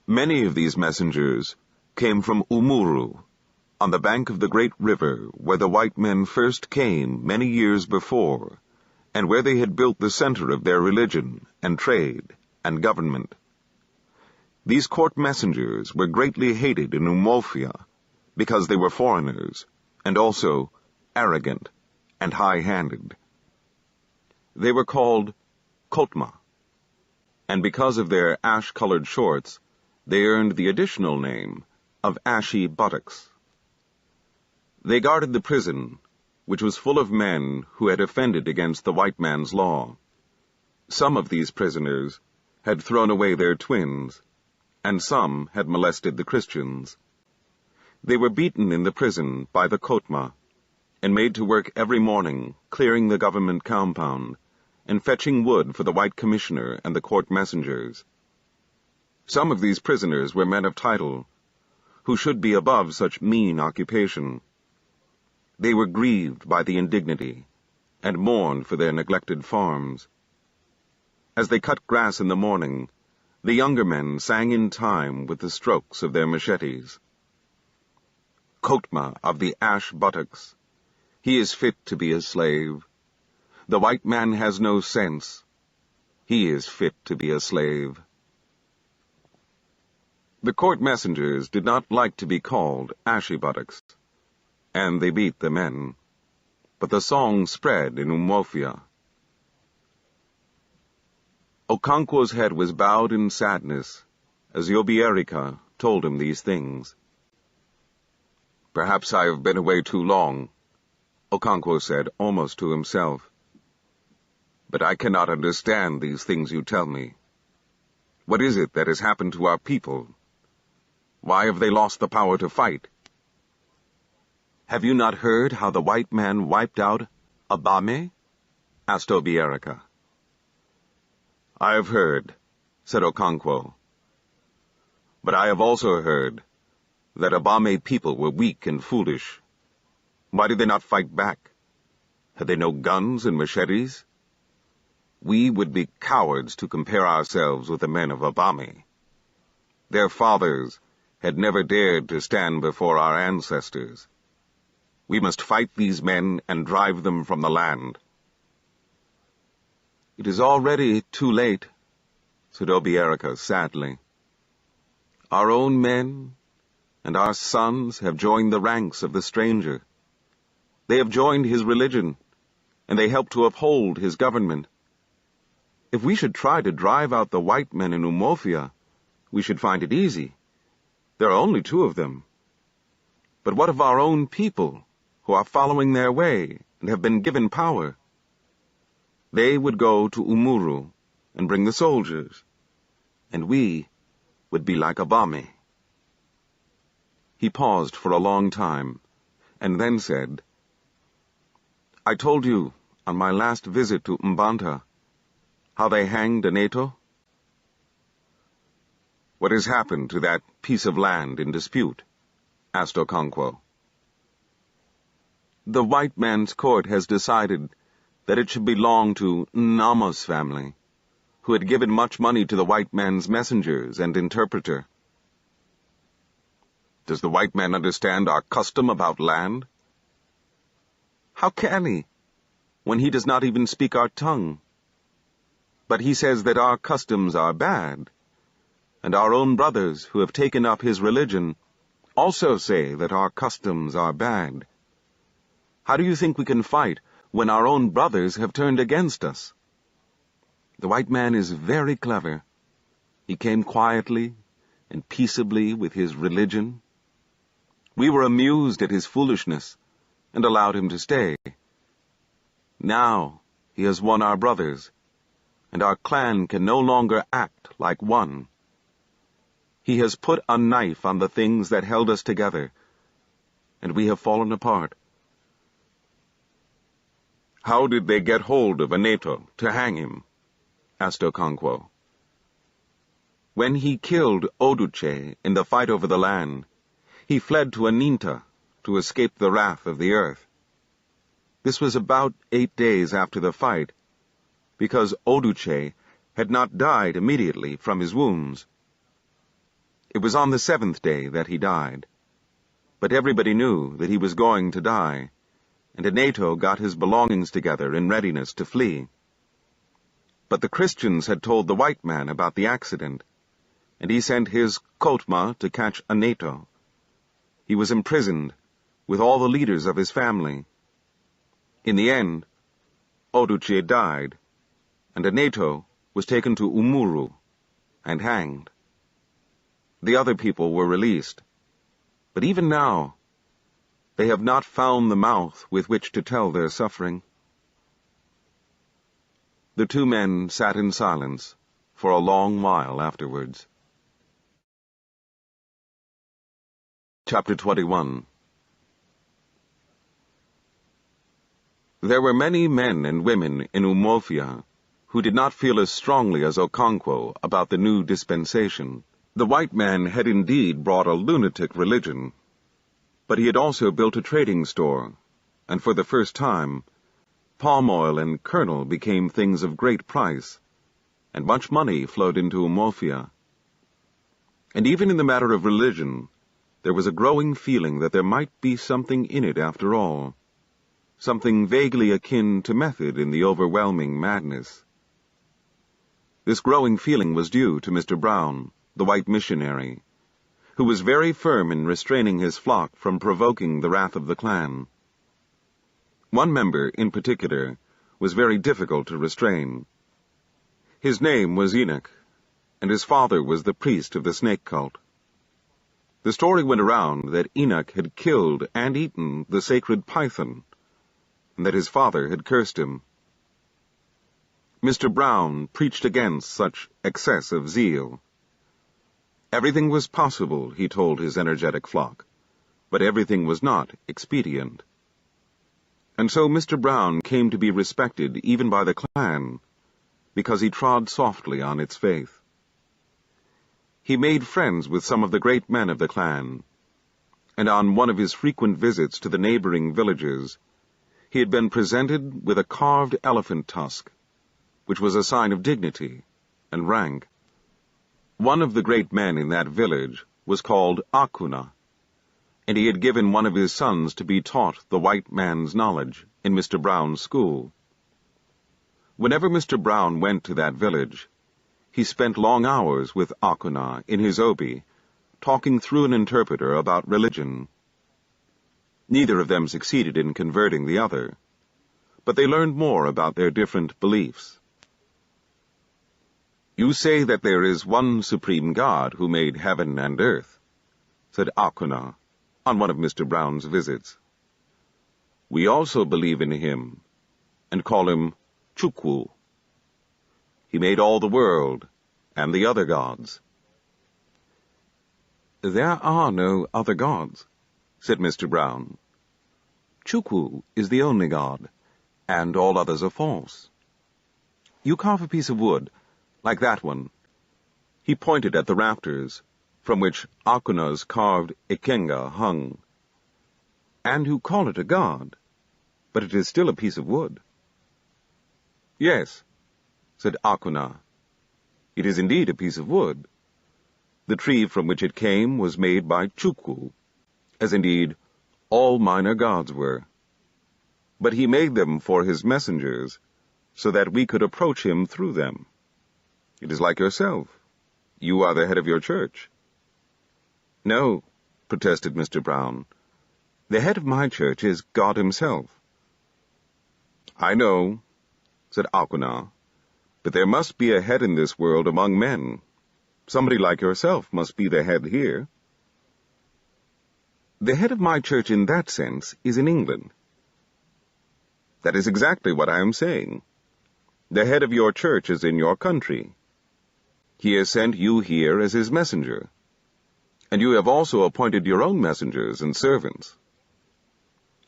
Many of these messengers came from Umuru, on the bank of the great river where the white men first came many years before, and where they had built the center of their religion and trade and government. These court messengers were greatly hated in Umuofia because they were foreigners, and also arrogant and high-handed. They were called Kotma, and because of their ash-colored shorts, they earned the additional name of ashy buttocks. They guarded the prison, which was full of men who had offended against the white man's law. Some of these prisoners had thrown away their twins, and some had molested the Christians. They were beaten in the prison by the Kotma, and made to work every morning, clearing the government compound, and fetching wood for the white commissioner and the court messengers. Some of these prisoners were men of title, who should be above such mean occupation. They were grieved by the indignity, and mourned for their neglected farms. As they cut grass in the morning, the younger men sang in time with the strokes of their machetes. Kotma of the ash buttocks, he is fit to be a slave. The white man has no sense. He is fit to be a slave. The court messengers did not like to be called ashy buttocks, and they beat the men. But the song spread in Umuofia. Okonkwo's head was bowed in sadness as Yobierica told him these things. "Perhaps I have been away too long," Okonkwo said, almost to himself. "But I cannot understand these things you tell me. What is it that has happened to our people? Why have they lost the power to fight?" "Have you not heard how the white man wiped out Abame?" asked Obierica. "I have heard," said Okonkwo. "But I have also heard that Abame people were weak and foolish. Why did they not fight back? Had they no guns and machetes? We would be cowards to compare ourselves with the men of Abame. Their fathers had never dared to stand before our ancestors. We must fight these men and drive them from the land." "It is already too late," said Obierica sadly. "Our own men and our sons have joined the ranks of the stranger. They have joined his religion, and they help to uphold his government. If we should try to drive out the white men in Umuofia, we should find it easy. There are only 2 of them. But what of our own people, who are following their way and have been given power? They would go to Umuru, and bring the soldiers, and we would be like Abame." He paused for a long time, and then said, "I told you on my last visit to Mbanta how they hanged Aneto. What has happened to that piece of land in dispute?" asked Okonkwo. "The white man's court has decided that it should belong to Nama's family, who had given much money to the white man's messengers and interpreter." "Does the white man understand our custom about land?" "How can he, when he does not even speak our tongue? But he says that our customs are bad, and our own brothers who have taken up his religion also say that our customs are bad. How do you think we can fight when our own brothers have turned against us? The white man is very clever. He came quietly and peaceably with his religion. We were amused at his foolishness and allowed him to stay. Now he has won our brothers, and our clan can no longer act like one. He has put a knife on the things that held us together, and we have fallen apart." "How did they get hold of Aneto to hang him?" asked Okonkwo. "When he killed Oduche in the fight over the land, he fled to Aninta to escape the wrath of the earth. This was about 8 days after the fight, because Oduche had not died immediately from his wounds. It was on the 7th day that he died, but everybody knew that he was going to die, and Aneto got his belongings together in readiness to flee. But the Christians had told the white man about the accident, and he sent his Kotma to catch Aneto. He was imprisoned with all the leaders of his family. In the end, Oduche died, and Aneto was taken to Umuru and hanged. The other people were released, but even now, they have not found the mouth with which to tell their suffering." The two men sat in silence for a long while afterwards. Chapter 21. There were many men and women in Umofia who did not feel as strongly as Okonkwo about the new dispensation. The white man had indeed brought a lunatic religion, but he had also built a trading store, and for the first time, palm oil and kernel became things of great price, and much money flowed into Umofia. And even in the matter of religion, there was a growing feeling that there might be something in it after all, something vaguely akin to method in the overwhelming madness. This growing feeling was due to Mr. Brown, the white missionary, who was very firm in restraining his flock from provoking the wrath of the clan. One member, in particular, was very difficult to restrain. His name was Enoch, and his father was the priest of the snake cult. The story went around that Enoch had killed and eaten the sacred python, and that his father had cursed him. Mr. Brown preached against such excess of zeal. Everything was possible, he told his energetic flock, but everything was not expedient. And so Mr. Brown came to be respected even by the clan, because he trod softly on its faith. He made friends with some of the great men of the clan, and on one of his frequent visits to the neighboring villages, he had been presented with a carved elephant tusk, which was a sign of dignity and rank. One of the great men in that village was called Akuna, and he had given one of his sons to be taught the white man's knowledge in Mr. Brown's school. Whenever Mr. Brown went to that village, he spent long hours with Akuna in his obi, talking through an interpreter about religion. Neither of them succeeded in converting the other, but they learned more about their different beliefs. "You say that there is one supreme God who made heaven and earth," said Akuna on one of Mr. Brown's visits. "We also believe in him, and call him Chukwu. He made all the world and the other gods." "There are no other gods," said Mr. Brown. "Chukwu is the only god, and all others are false. You carve a piece of wood, like that one." He pointed at the rafters, from which Akuna's carved ikenga hung. "And you call it a god, but it is still a piece of wood." "Yes," said Akuna. "It is indeed a piece of wood. The tree from which it came was made by Chukwu, as indeed all minor gods were. But he made them for his messengers, so that we could approach him through them. It is like yourself. You are the head of your church." "No," protested Mr. Brown. "The head of my church is God himself." "I know," said Akuna, "but there must be a head in this world among men. Somebody like yourself must be the head here." "The head of my church in that sense is in England." "That is exactly what I am saying. The head of your church is in your country. He has sent you here as his messenger, and you have also appointed your own messengers and servants.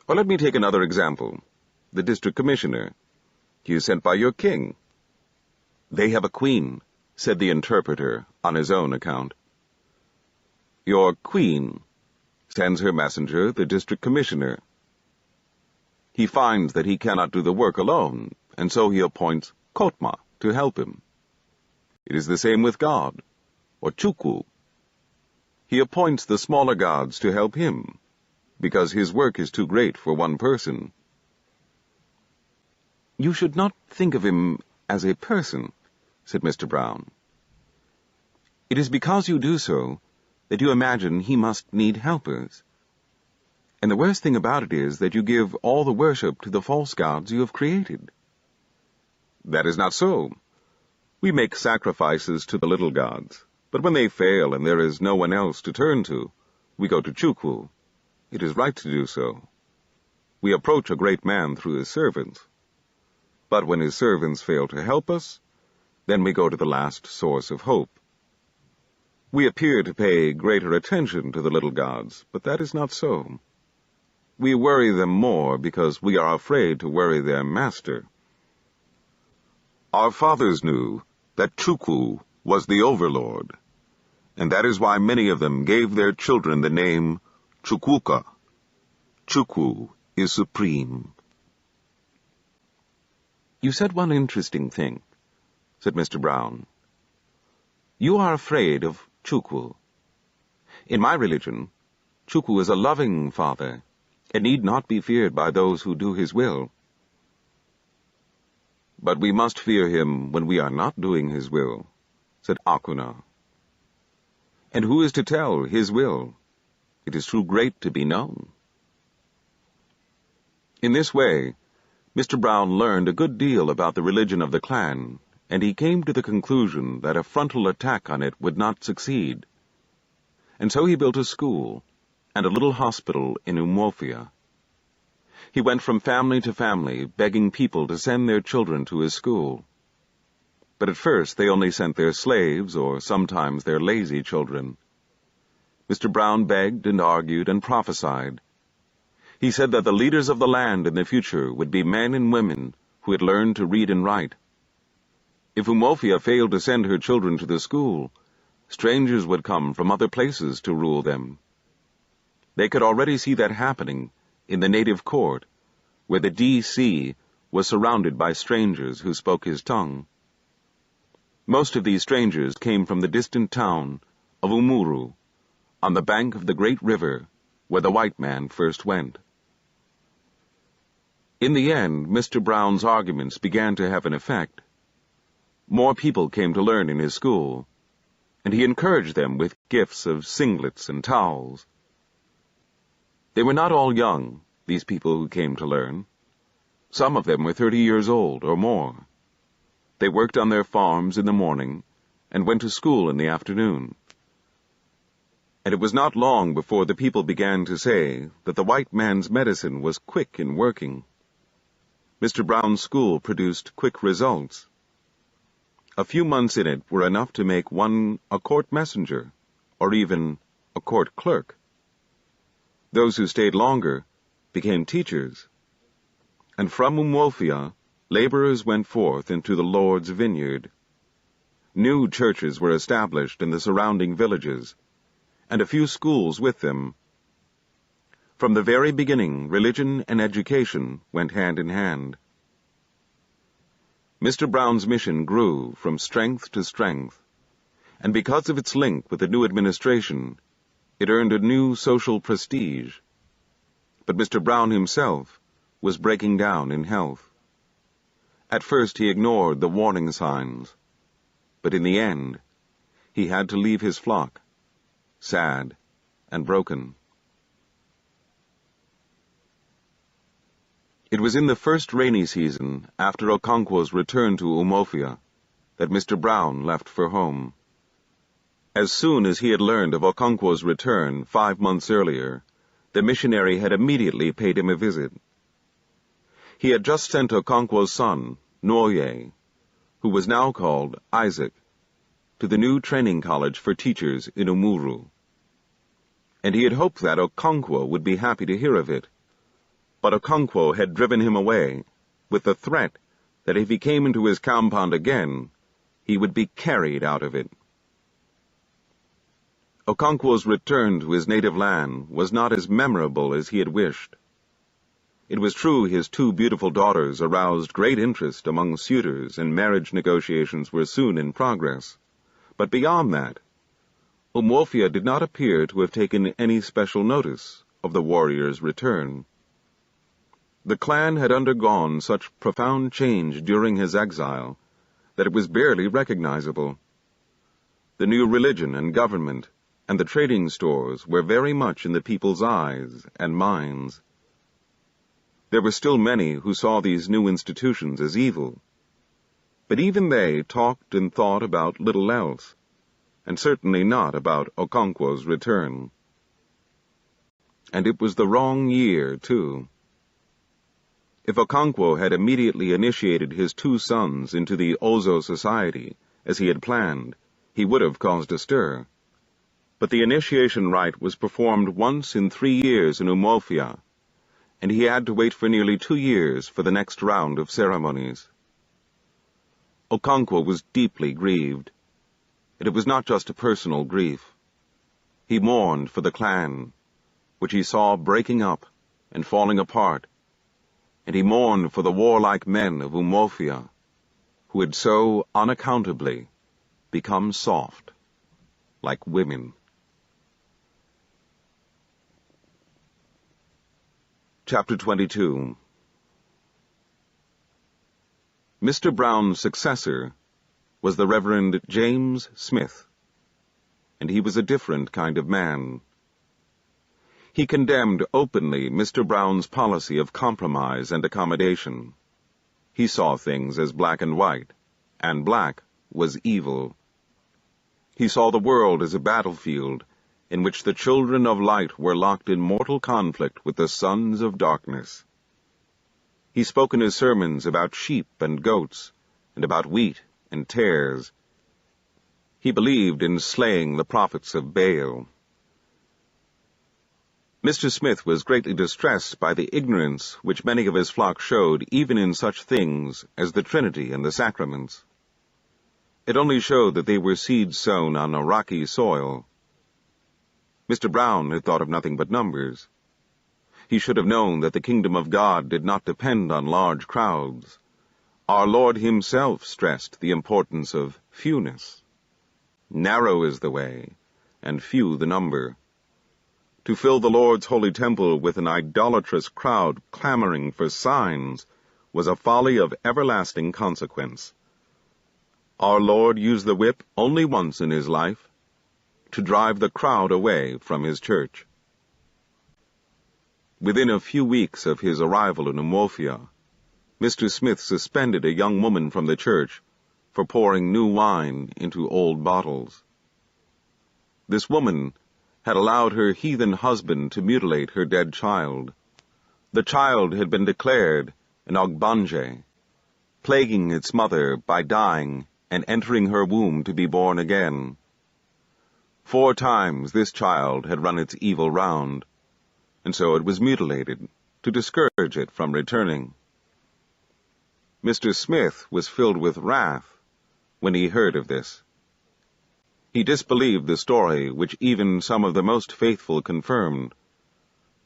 Or let me take another example, the district commissioner. He is sent by your king." "They have a queen," said the interpreter on his own account. "Your queen sends her messenger, the district commissioner. He finds that he cannot do the work alone, and so he appoints Kotma to help him. It is the same with God, or Chukwu. He appoints the smaller gods to help him, because his work is too great for one person." "You should not think of him as a person," said Mr. Brown. "It is because you do so that you imagine he must need helpers. And the worst thing about it is that you give all the worship to the false gods you have created." "That is not so. We make sacrifices to the little gods, but when they fail and there is no one else to turn to, we go to Chukwu. It is right to do so. We approach a great man through his servants. But when his servants fail to help us, then we go to the last source of hope. We appear to pay greater attention to the little gods, but that is not so. We worry them more because we are afraid to worry their master. Our fathers knew that Chukwu was the overlord, and that is why many of them gave their children the name Chukwuka. Chukwu is supreme." "You said one interesting thing," said Mr. Brown. "You are afraid of Chukwu. In my religion, Chukwu is a loving father, and need not be feared by those who do his will." "But we must fear him when we are not doing his will," said Akuna. "And who is to tell his will? It is too great to be known." In this way, Mr. Brown learned a good deal about the religion of the clan, and he came to the conclusion that a frontal attack on it would not succeed. And so he built a school and a little hospital in Umuofia. He went from family to family, begging people to send their children to his school. But at first they only sent their slaves, or sometimes their lazy children. Mr. Brown begged and argued and prophesied. He said that the leaders of the land in the future would be men and women who had learned to read and write. If Umuofia failed to send her children to the school, strangers would come from other places to rule them. They could already see that happening in the native court, where the D.C. was surrounded by strangers who spoke his tongue. Most of these strangers came from the distant town of Umuru, on the bank of the great river where the white man first went. In the end, Mr. Brown's arguments began to have an effect. More people came to learn in his school, and he encouraged them with gifts of singlets and towels. They were not all young, these people who came to learn. Some of them were 30 years old or more. They worked on their farms in the morning and went to school in the afternoon. And it was not long before the people began to say that the white man's medicine was quick in working. Mr. Brown's school produced quick results. A few months in it were enough to make one a court messenger, or even a court clerk. Those who stayed longer became teachers. And from Umuofia, laborers went forth into the Lord's vineyard. New churches were established in the surrounding villages, and a few schools with them. From the very beginning, religion and education went hand in hand. Mr. Brown's mission grew from strength to strength, and because of its link with the new administration, it earned a new social prestige. But Mr. Brown himself was breaking down in health. At first he ignored the warning signs, but in the end, he had to leave his flock, sad and broken. It was in the first rainy season, after Okonkwo's return to Umuofia, that Mr. Brown left for home. As soon as he had learned of Okonkwo's return 5 months earlier, the missionary had immediately paid him a visit. He had just sent Okonkwo's son, Nwoye, who was now called Isaac, to the new training college for teachers in Umuru. And he had hoped that Okonkwo would be happy to hear of it. But Okonkwo had driven him away, with the threat that if he came into his compound again, he would be carried out of it. Okonkwo's return to his native land was not as memorable as he had wished. It was true his 2 beautiful daughters aroused great interest among suitors, and marriage negotiations were soon in progress. But beyond that, Umuofia did not appear to have taken any special notice of the warrior's return. The clan had undergone such profound change during his exile that it was barely recognizable. The new religion and government and the trading stores were very much in the people's eyes and minds. There were still many who saw these new institutions as evil, but even they talked and thought about little else, and certainly not about Okonkwo's return. And it was the wrong year, too. If Okonkwo had immediately initiated his 2 sons into the Ozo Society, as he had planned, he would have caused a stir. But the initiation rite was performed once in 3 years in Umuofia, and he had to wait for nearly 2 years for the next round of ceremonies. Okonkwo was deeply grieved. And it was not just a personal grief. He mourned for the clan, which he saw breaking up and falling apart, and he mourned for the warlike men of Umuofia, who had so unaccountably become soft, like women. Chapter 22. Mr. Brown's successor was the Reverend James Smith, and he was a different kind of man. He condemned openly Mr. Brown's policy of compromise and accommodation. He saw things as black and white, and black was evil. He saw the world as a battlefield in which the children of light were locked in mortal conflict with the sons of darkness. He spoke in his sermons about sheep and goats, and about wheat and tares. He believed in slaying the prophets of Baal. Mr. Smith was greatly distressed by the ignorance which many of his flock showed even in such things as the Trinity and the sacraments. It only showed that they were seeds sown on a rocky soil. Mr. Brown had thought of nothing but numbers. He should have known that the kingdom of God did not depend on large crowds. Our Lord himself stressed the importance of fewness. Narrow is the way, and few the number. To fill the Lord's holy temple with an idolatrous crowd clamoring for signs was a folly of everlasting consequence. Our Lord used the whip only once in his life, to drive the crowd away from his church. Within a few weeks of his arrival in Umuofia, Mr. Smith suspended a young woman from the church for pouring new wine into old bottles. This woman had allowed her heathen husband to mutilate her dead child. The child had been declared an Ogbanje, plaguing its mother by dying and entering her womb to be born again. 4 times this child had run its evil round, and so it was mutilated, to discourage it from returning. Mr. Smith was filled with wrath when he heard of this. He disbelieved the story which even some of the most faithful confirmed,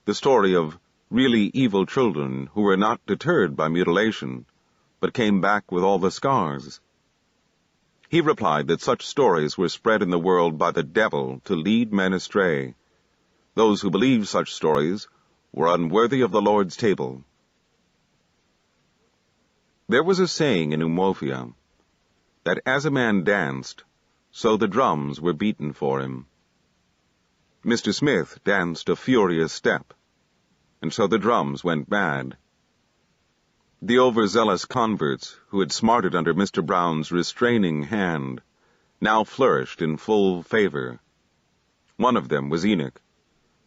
the story of really evil children who were not deterred by mutilation, but came back with all the scars. He replied that such stories were spread in the world by the devil to lead men astray. Those who believed such stories were unworthy of the Lord's table. There was a saying in Umuofia, that as a man danced, so the drums were beaten for him. Mr. Smith danced a furious step, and so the drums went bad. The overzealous converts who had smarted under Mr. Brown's restraining hand now flourished in full favor. One of them was Enoch,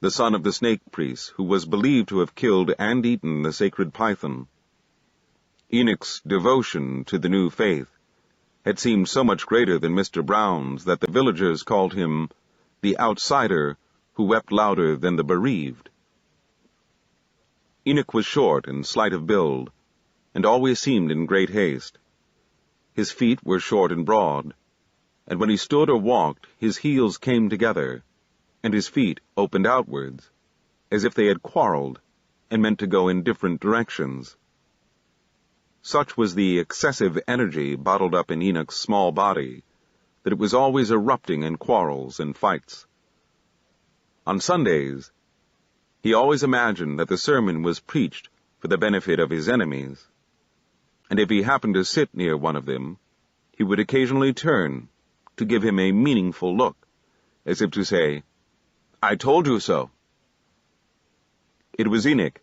the son of the snake priest, who was believed to have killed and eaten the sacred python. Enoch's devotion to the new faith had seemed so much greater than Mr. Brown's that the villagers called him the outsider who wept louder than the bereaved. Enoch was short and slight of build, and always seemed in great haste. His feet were short and broad, and when he stood or walked, his heels came together, and his feet opened outwards, as if they had quarreled and meant to go in different directions. Such was the excessive energy bottled up in Enoch's small body that it was always erupting in quarrels and fights. On Sundays, he always imagined that the sermon was preached for the benefit of his enemies, and if he happened to sit near one of them, he would occasionally turn to give him a meaningful look, as if to say, "I told you so." It was Enoch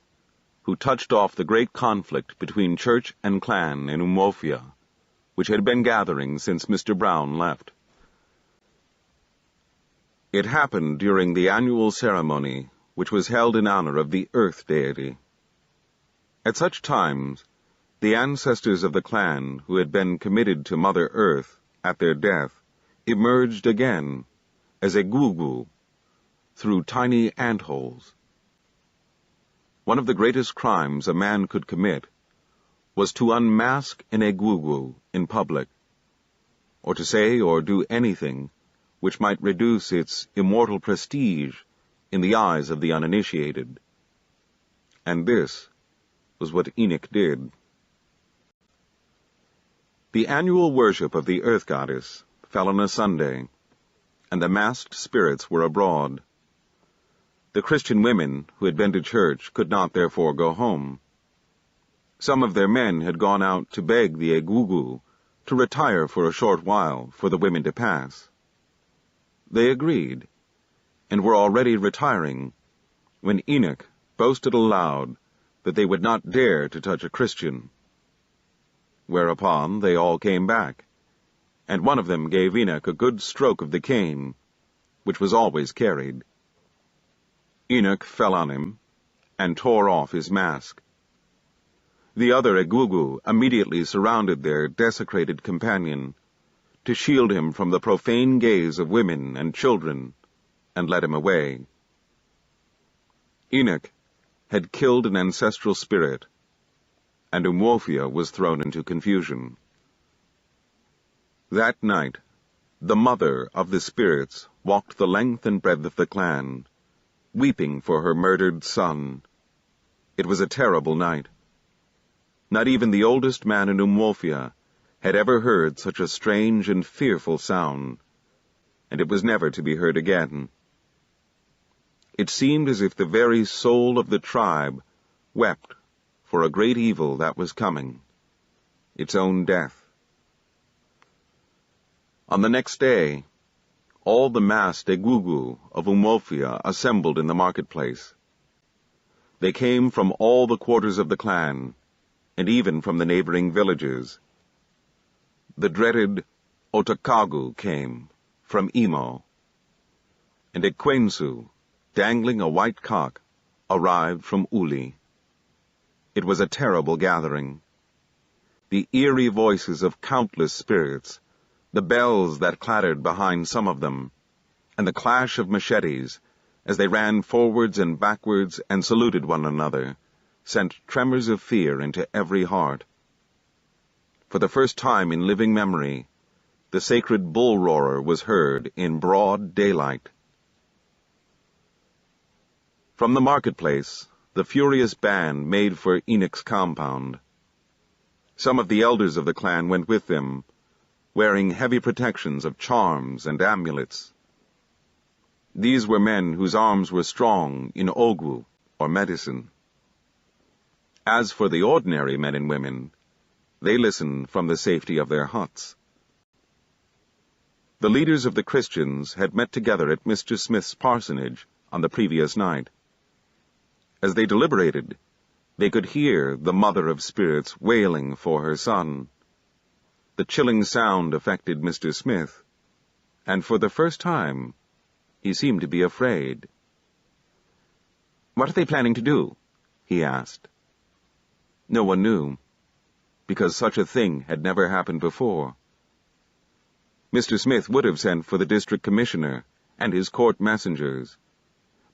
who touched off the great conflict between church and clan in Umuofia, which had been gathering since Mr. Brown left. It happened during the annual ceremony which was held in honor of the earth deity. At such times, the ancestors of the clan who had been committed to Mother Earth at their death emerged again as a gugu through tiny ant-holes. One of the greatest crimes a man could commit was to unmask an egugu in public, or to say or do anything which might reduce its immortal prestige in the eyes of the uninitiated. And this was what Enoch did. The annual worship of the earth goddess fell on a Sunday, and the masked spirits were abroad. The Christian women who had been to church could not therefore go home. Some of their men had gone out to beg the egugu to retire for a short while for the women to pass. They agreed, and were already retiring, when Enoch boasted aloud that they would not dare to touch a Christian. Whereupon they all came back, and one of them gave Enoch a good stroke of the cane, which was always carried. Enoch fell on him, and tore off his mask. The other egugu immediately surrounded their desecrated companion, to shield him from the profane gaze of women and children, and led him away. Enoch had killed an ancestral spirit, and Umuofia was thrown into confusion. That night, the mother of the spirits walked the length and breadth of the clan, weeping for her murdered son. It was a terrible night. Not even the oldest man in Umuofia had ever heard such a strange and fearful sound, and it was never to be heard again. It seemed as if the very soul of the tribe wept for a great evil that was coming, its own death. On the next day, all the masked egugu of Umuofia assembled in the marketplace. They came from all the quarters of the clan, and even from the neighboring villages. The dreaded Otakagu came from Imo, and Ekwensu, dangling a white cock, arrived from Uli. It was a terrible gathering. The eerie voices of countless spirits the bells that clattered behind some of them, and the clash of machetes, as they ran forwards and backwards and saluted one another, sent tremors of fear into every heart. For the first time in living memory, the sacred bull-roarer was heard in broad daylight. From the marketplace, the furious band made for Enoch's compound. Some of the elders of the clan went with them, wearing heavy protections of charms and amulets. These were men whose arms were strong in ogu, or medicine. As for the ordinary men and women, they listened from the safety of their huts. The leaders of the Christians had met together at Mr. Smith's parsonage on the previous night. As they deliberated, they could hear the mother of spirits wailing for her son. The chilling sound affected Mr. Smith, and for the first time, he seemed to be afraid. "What are they planning to do?" he asked. No one knew, because such a thing had never happened before. Mr. Smith would have sent for the district commissioner and his court messengers,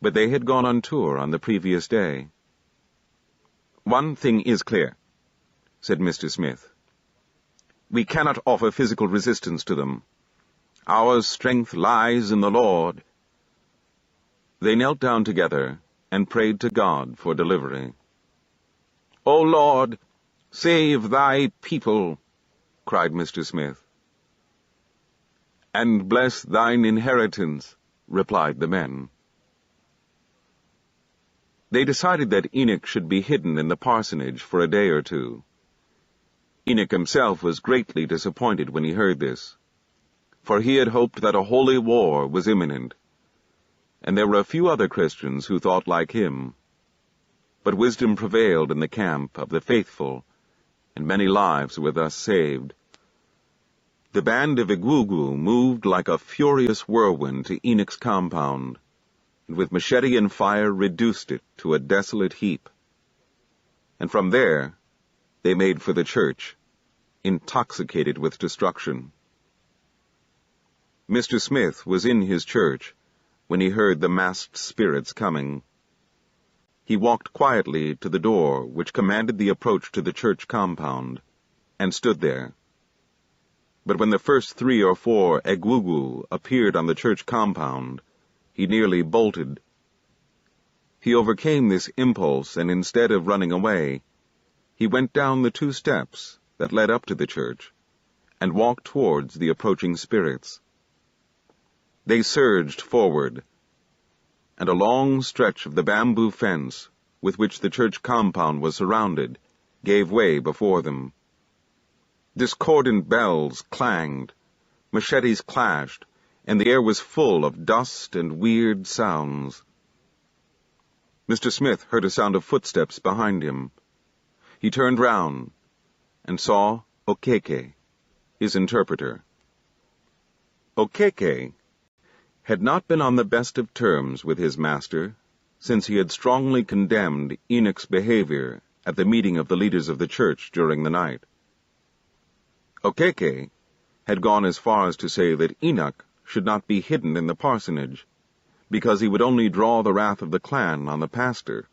but they had gone on tour on the previous day. "One thing is clear," said Mr. Smith. "We cannot offer physical resistance to them. Our strength lies in the Lord." They knelt down together and prayed to God for delivery. "O Lord, save thy people," cried Mr. Smith. "And bless thine inheritance," replied the men. They decided that Enoch should be hidden in the parsonage for a day or two. Enoch himself was greatly disappointed when he heard this, for he had hoped that a holy war was imminent, and there were a few other Christians who thought like him. But wisdom prevailed in the camp of the faithful, and many lives were thus saved. The band of Igugu moved like a furious whirlwind to Enoch's compound, and with machete and fire reduced it to a desolate heap. And from there, they made for the church, intoxicated with destruction. Mr. Smith was in his church when he heard the masked spirits coming. He walked quietly to the door which commanded the approach to the church compound, and stood there. But when the first 3 or 4 Igugu appeared on the church compound, he nearly bolted. He overcame this impulse, and instead of running away, he went down the 2 steps that led up to the church, and walked towards the approaching spirits. They surged forward, and a long stretch of the bamboo fence with which the church compound was surrounded gave way before them. Discordant bells clanged, machetes clashed, and the air was full of dust and weird sounds. Mr. Smith heard a sound of footsteps behind him. He turned round and saw Okeke, his interpreter. Okeke had not been on the best of terms with his master, since he had strongly condemned Enoch's behavior at the meeting of the leaders of the church during the night. Okeke had gone as far as to say that Enoch should not be hidden in the parsonage, because he would only draw the wrath of the clan on the pastor.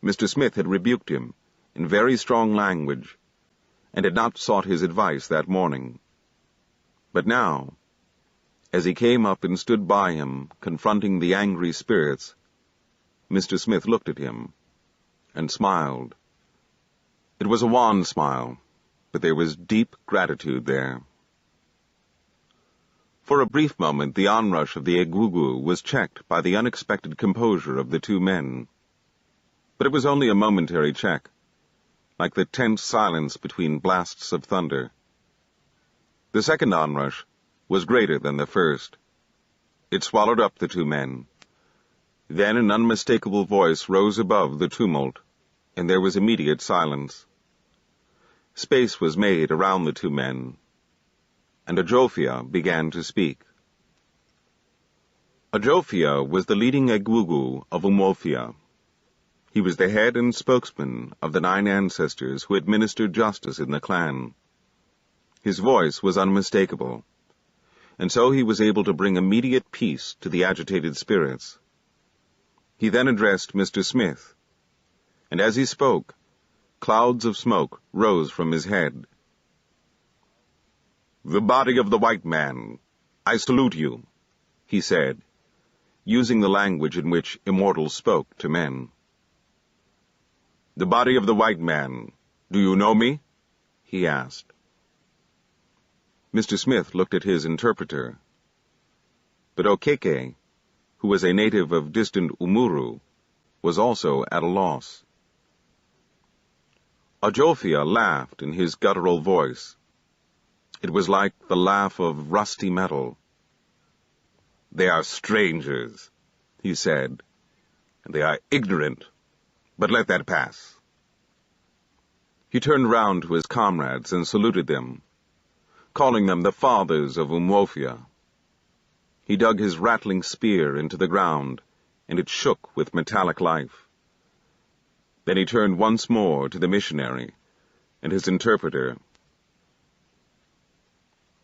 Mr. Smith had rebuked him in very strong language, and had not sought his advice that morning. But now, as he came up and stood by him, confronting the angry spirits, Mr. Smith looked at him and smiled. It was a wan smile, but there was deep gratitude there. For a brief moment the onrush of the Igugu was checked by the unexpected composure of the 2 men. But it was only a momentary check, like the tense silence between blasts of thunder. The second onrush was greater than the first. It swallowed up the 2 men. Then an unmistakable voice rose above the tumult, and there was immediate silence. Space was made around the 2 men, and Ajofia began to speak. Ajofia was the leading Igugu of Umuofia. He was the head and spokesman of the 9 ancestors who administered justice in the clan. His voice was unmistakable, and so he was able to bring immediate peace to the agitated spirits. He then addressed Mr. Smith, and as he spoke, clouds of smoke rose from his head. "The body of the white man, I salute you," he said, using the language in which immortals spoke to men. "The body of the white man, do you know me?" he asked. Mr. Smith looked at his interpreter, but Okeke, who was a native of distant Umuru, was also at a loss. Ajofia laughed in his guttural voice. It was like the laugh of rusty metal. "They are strangers," he said, "and they are ignorant, but let that pass." He turned round to his comrades and saluted them, calling them the fathers of Umuofia. He dug his rattling spear into the ground, and it shook with metallic life. Then he turned once more to the missionary and his interpreter.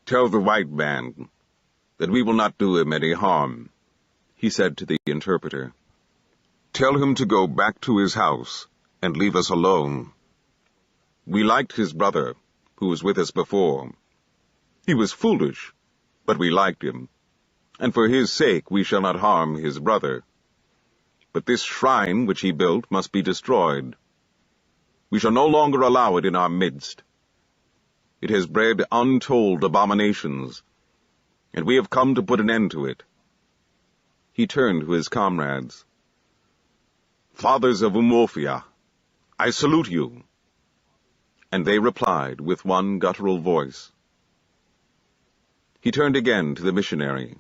"Tell the white man that we will not do him any harm," he said to the interpreter. "Tell him to go back to his house and leave us alone. We liked his brother, who was with us before. He was foolish, but we liked him, and for his sake we shall not harm his brother. But this shrine which he built must be destroyed. We shall no longer allow it in our midst. It has bred untold abominations, and we have come to put an end to it." He turned to his comrades. "Fathers of Umuofia, I salute you." And they replied with one guttural voice. He turned again to the missionary.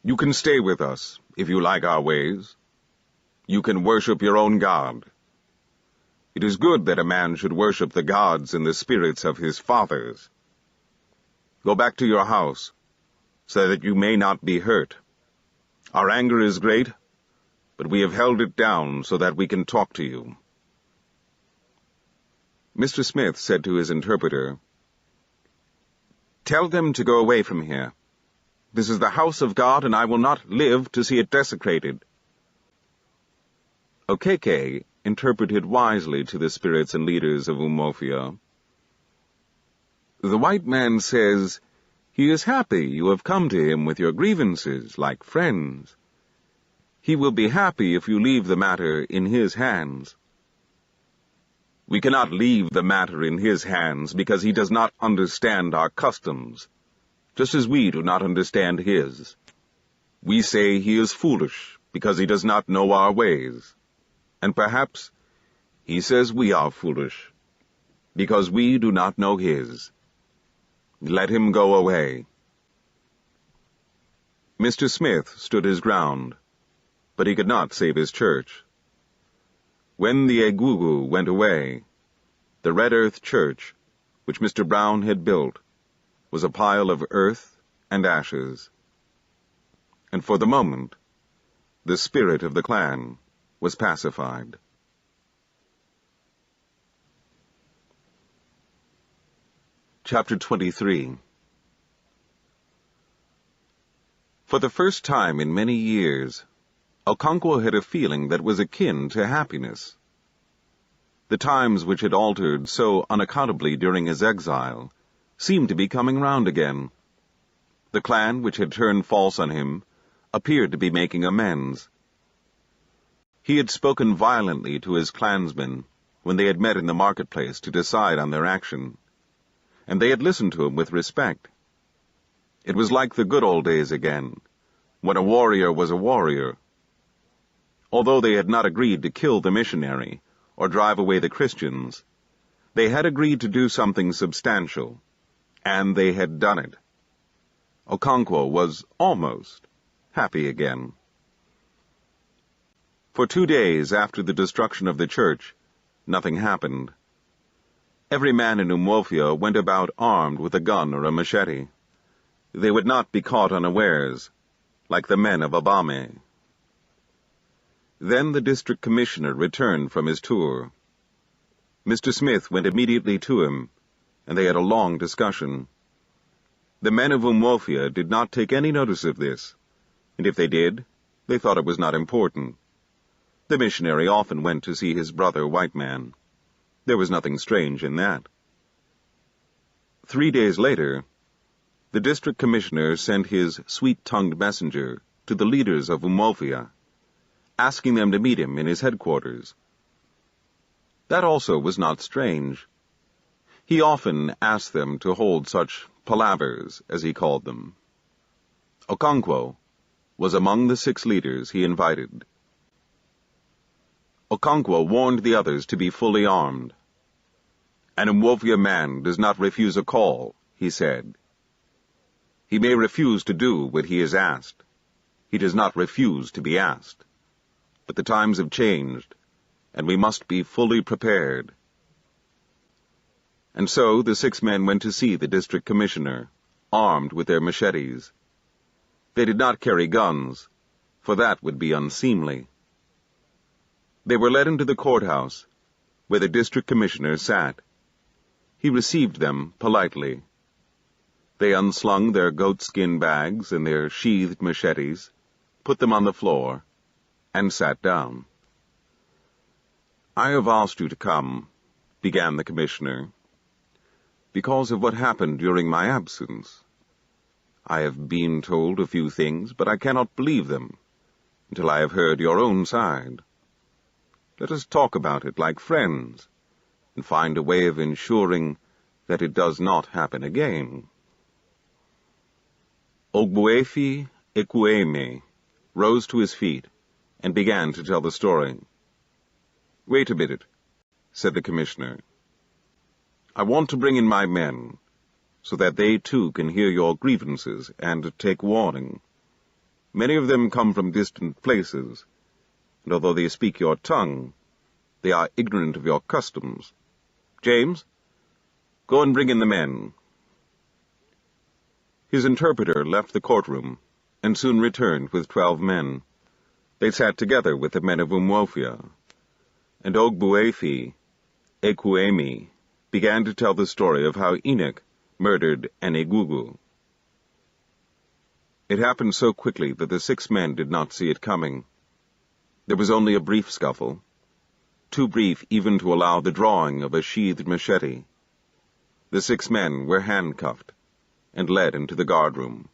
"You can stay with us, if you like our ways. You can worship your own God. It is good that a man should worship the gods and the spirits of his fathers. Go back to your house, so that you may not be hurt. Our anger is great, but we have held it down so that we can talk to you." Mr. Smith said to his interpreter, "Tell them to go away from here. This is the house of God, and I will not live to see it desecrated." Okeke interpreted wisely to the spirits and leaders of Umuofia. "The white man says he is happy you have come to him with your grievances, like friends. He will be happy if you leave the matter in his hands." "We cannot leave the matter in his hands because he does not understand our customs, just as we do not understand his. We say he is foolish because he does not know our ways, and perhaps he says we are foolish because we do not know his. Let him go away." Mr. Smith stood his ground, but he could not save his church. When the Egugu went away, the red earth church, which Mr. Brown had built, was a pile of earth and ashes. And for the moment, the spirit of the clan was pacified. Chapter 23. For the first time in many years, Okonkwo had a feeling that was akin to happiness. The times which had altered so unaccountably during his exile seemed to be coming round again. The clan which had turned false on him appeared to be making amends. He had spoken violently to his clansmen when they had met in the marketplace to decide on their action, and they had listened to him with respect. It was like the good old days again, when a warrior was a warrior. Although they had not agreed to kill the missionary or drive away the Christians, they had agreed to do something substantial, and they had done it. Okonkwo was almost happy again. For 2 days after the destruction of the church, nothing happened. Every man in Umuofia went about armed with a gun or a machete. They would not be caught unawares, like the men of Abame. Then the district commissioner returned from his tour. Mr. Smith went immediately to him and they had a long discussion. The men of Umwofia did not take any notice of this, and if they did, they thought it was not important. The missionary often went to see his brother white man. There was nothing strange in that. 3 days later, the district commissioner sent his sweet-tongued messenger to the leaders of Umwofia, asking them to meet him in his headquarters. That also was not strange. He often asked them to hold such palavers, as he called them. Okonkwo was among the 6 leaders he invited. Okonkwo warned the others to be fully armed. An Umwofia man does not refuse a call, he said. He may refuse to do what he is asked. He does not refuse to be asked. But the times have changed, and we must be fully prepared. And so the 6 men went to see the district commissioner, armed with their machetes. They did not carry guns, for that would be unseemly. They were led into the courthouse, where the district commissioner sat. He received them politely. They unslung their goatskin bags and their sheathed machetes, put them on the floor, and sat down. "I have asked you to come," began the commissioner, "because of what happened during my absence. I have been told a few things, but I cannot believe them until I have heard your own side. Let us talk about it like friends, and find a way of ensuring that it does not happen again." Ogbuefi Ekwueme rose to his feet and began to tell the story. "Wait a minute," said the commissioner. "I want to bring in my men, so that they too can hear your grievances and take warning. Many of them come from distant places, and although they speak your tongue, they are ignorant of your customs. James, go and bring in the men." His interpreter left the courtroom, and soon returned with 12 men. They sat together with the men of Umwofia, and Ogbuefi Ekwueme began to tell the story of how Enoch murdered an Egugu. It happened so quickly that the 6 men did not see it coming. There was only a brief scuffle, too brief even to allow the drawing of a sheathed machete. The 6 men were handcuffed and led into the guardroom.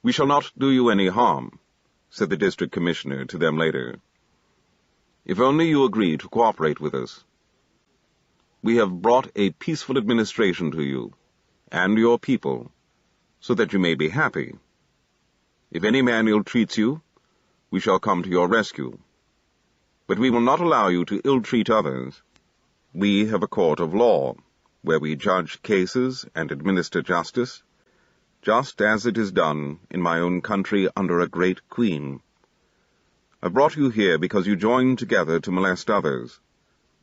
"We shall not do you any harm," said the district commissioner to them later, "if only you agree to cooperate with us. We have brought a peaceful administration to you and your people, so that you may be happy. If any man ill-treats you, we shall come to your rescue. But we will not allow you to ill-treat others. We have a court of law, where we judge cases and administer justice, just as it is done in my own country under a great queen. I brought you here because you joined together to molest others,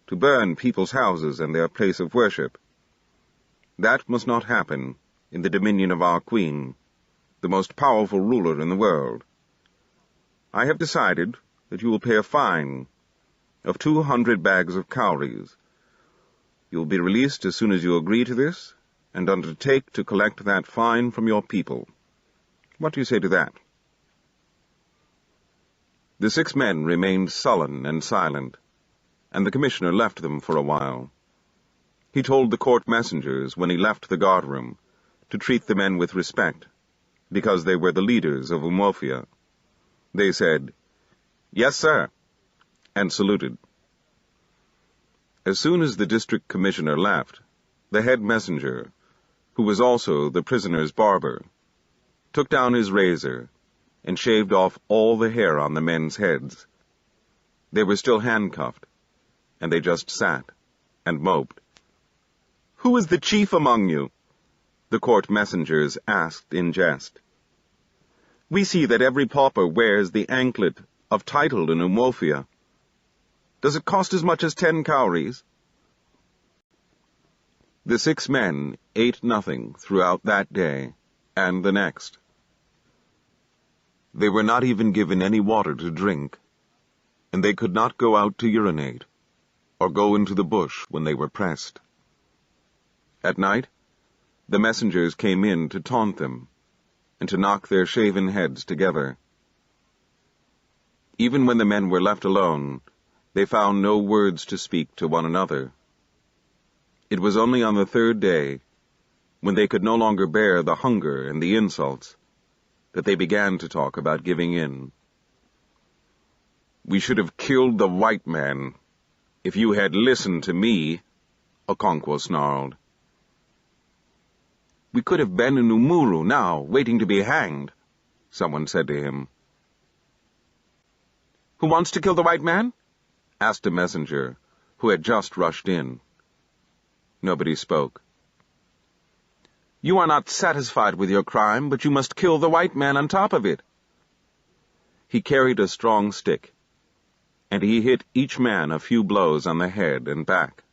to burn people's houses and their place of worship. That must not happen in the dominion of our queen, the most powerful ruler in the world. I have decided that you will pay a fine of 200 bags of cowries. You will be released as soon as you agree to this, and undertake to collect that fine from your people. What do you say to that?" The 6 men remained sullen and silent, and the commissioner left them for a while. He told the court messengers when he left the guardroom to treat the men with respect, because they were the leaders of Umwofia. They said, "Yes, sir," and saluted. As soon as the district commissioner left, the head messenger, who was also the prisoner's barber, took down his razor and shaved off all the hair on the men's heads. They were still handcuffed, and they just sat and moped. "Who is the chief among you?" the court messengers asked in jest. "We see that every pauper wears the anklet of title in Umwofia. Does it cost as much as 10 cowries? The 6 men ate nothing throughout that day and the next. They were not even given any water to drink, and they could not go out to urinate or go into the bush when they were pressed. At night, the messengers came in to taunt them and to knock their shaven heads together. Even when the men were left alone, they found no words to speak to one another. It was only on the third day, when they could no longer bear the hunger and the insults, that they began to talk about giving in. "We should have killed the white man if you had listened to me," Okonkwo snarled. "We could have been in Umuru now, waiting to be hanged," someone said to him. "Who wants to kill the white man?" asked a messenger, who had just rushed in. Nobody spoke. "You are not satisfied with your crime, but you must kill the white man on top of it." He carried a strong stick, and he hit each man a few blows on the head and back.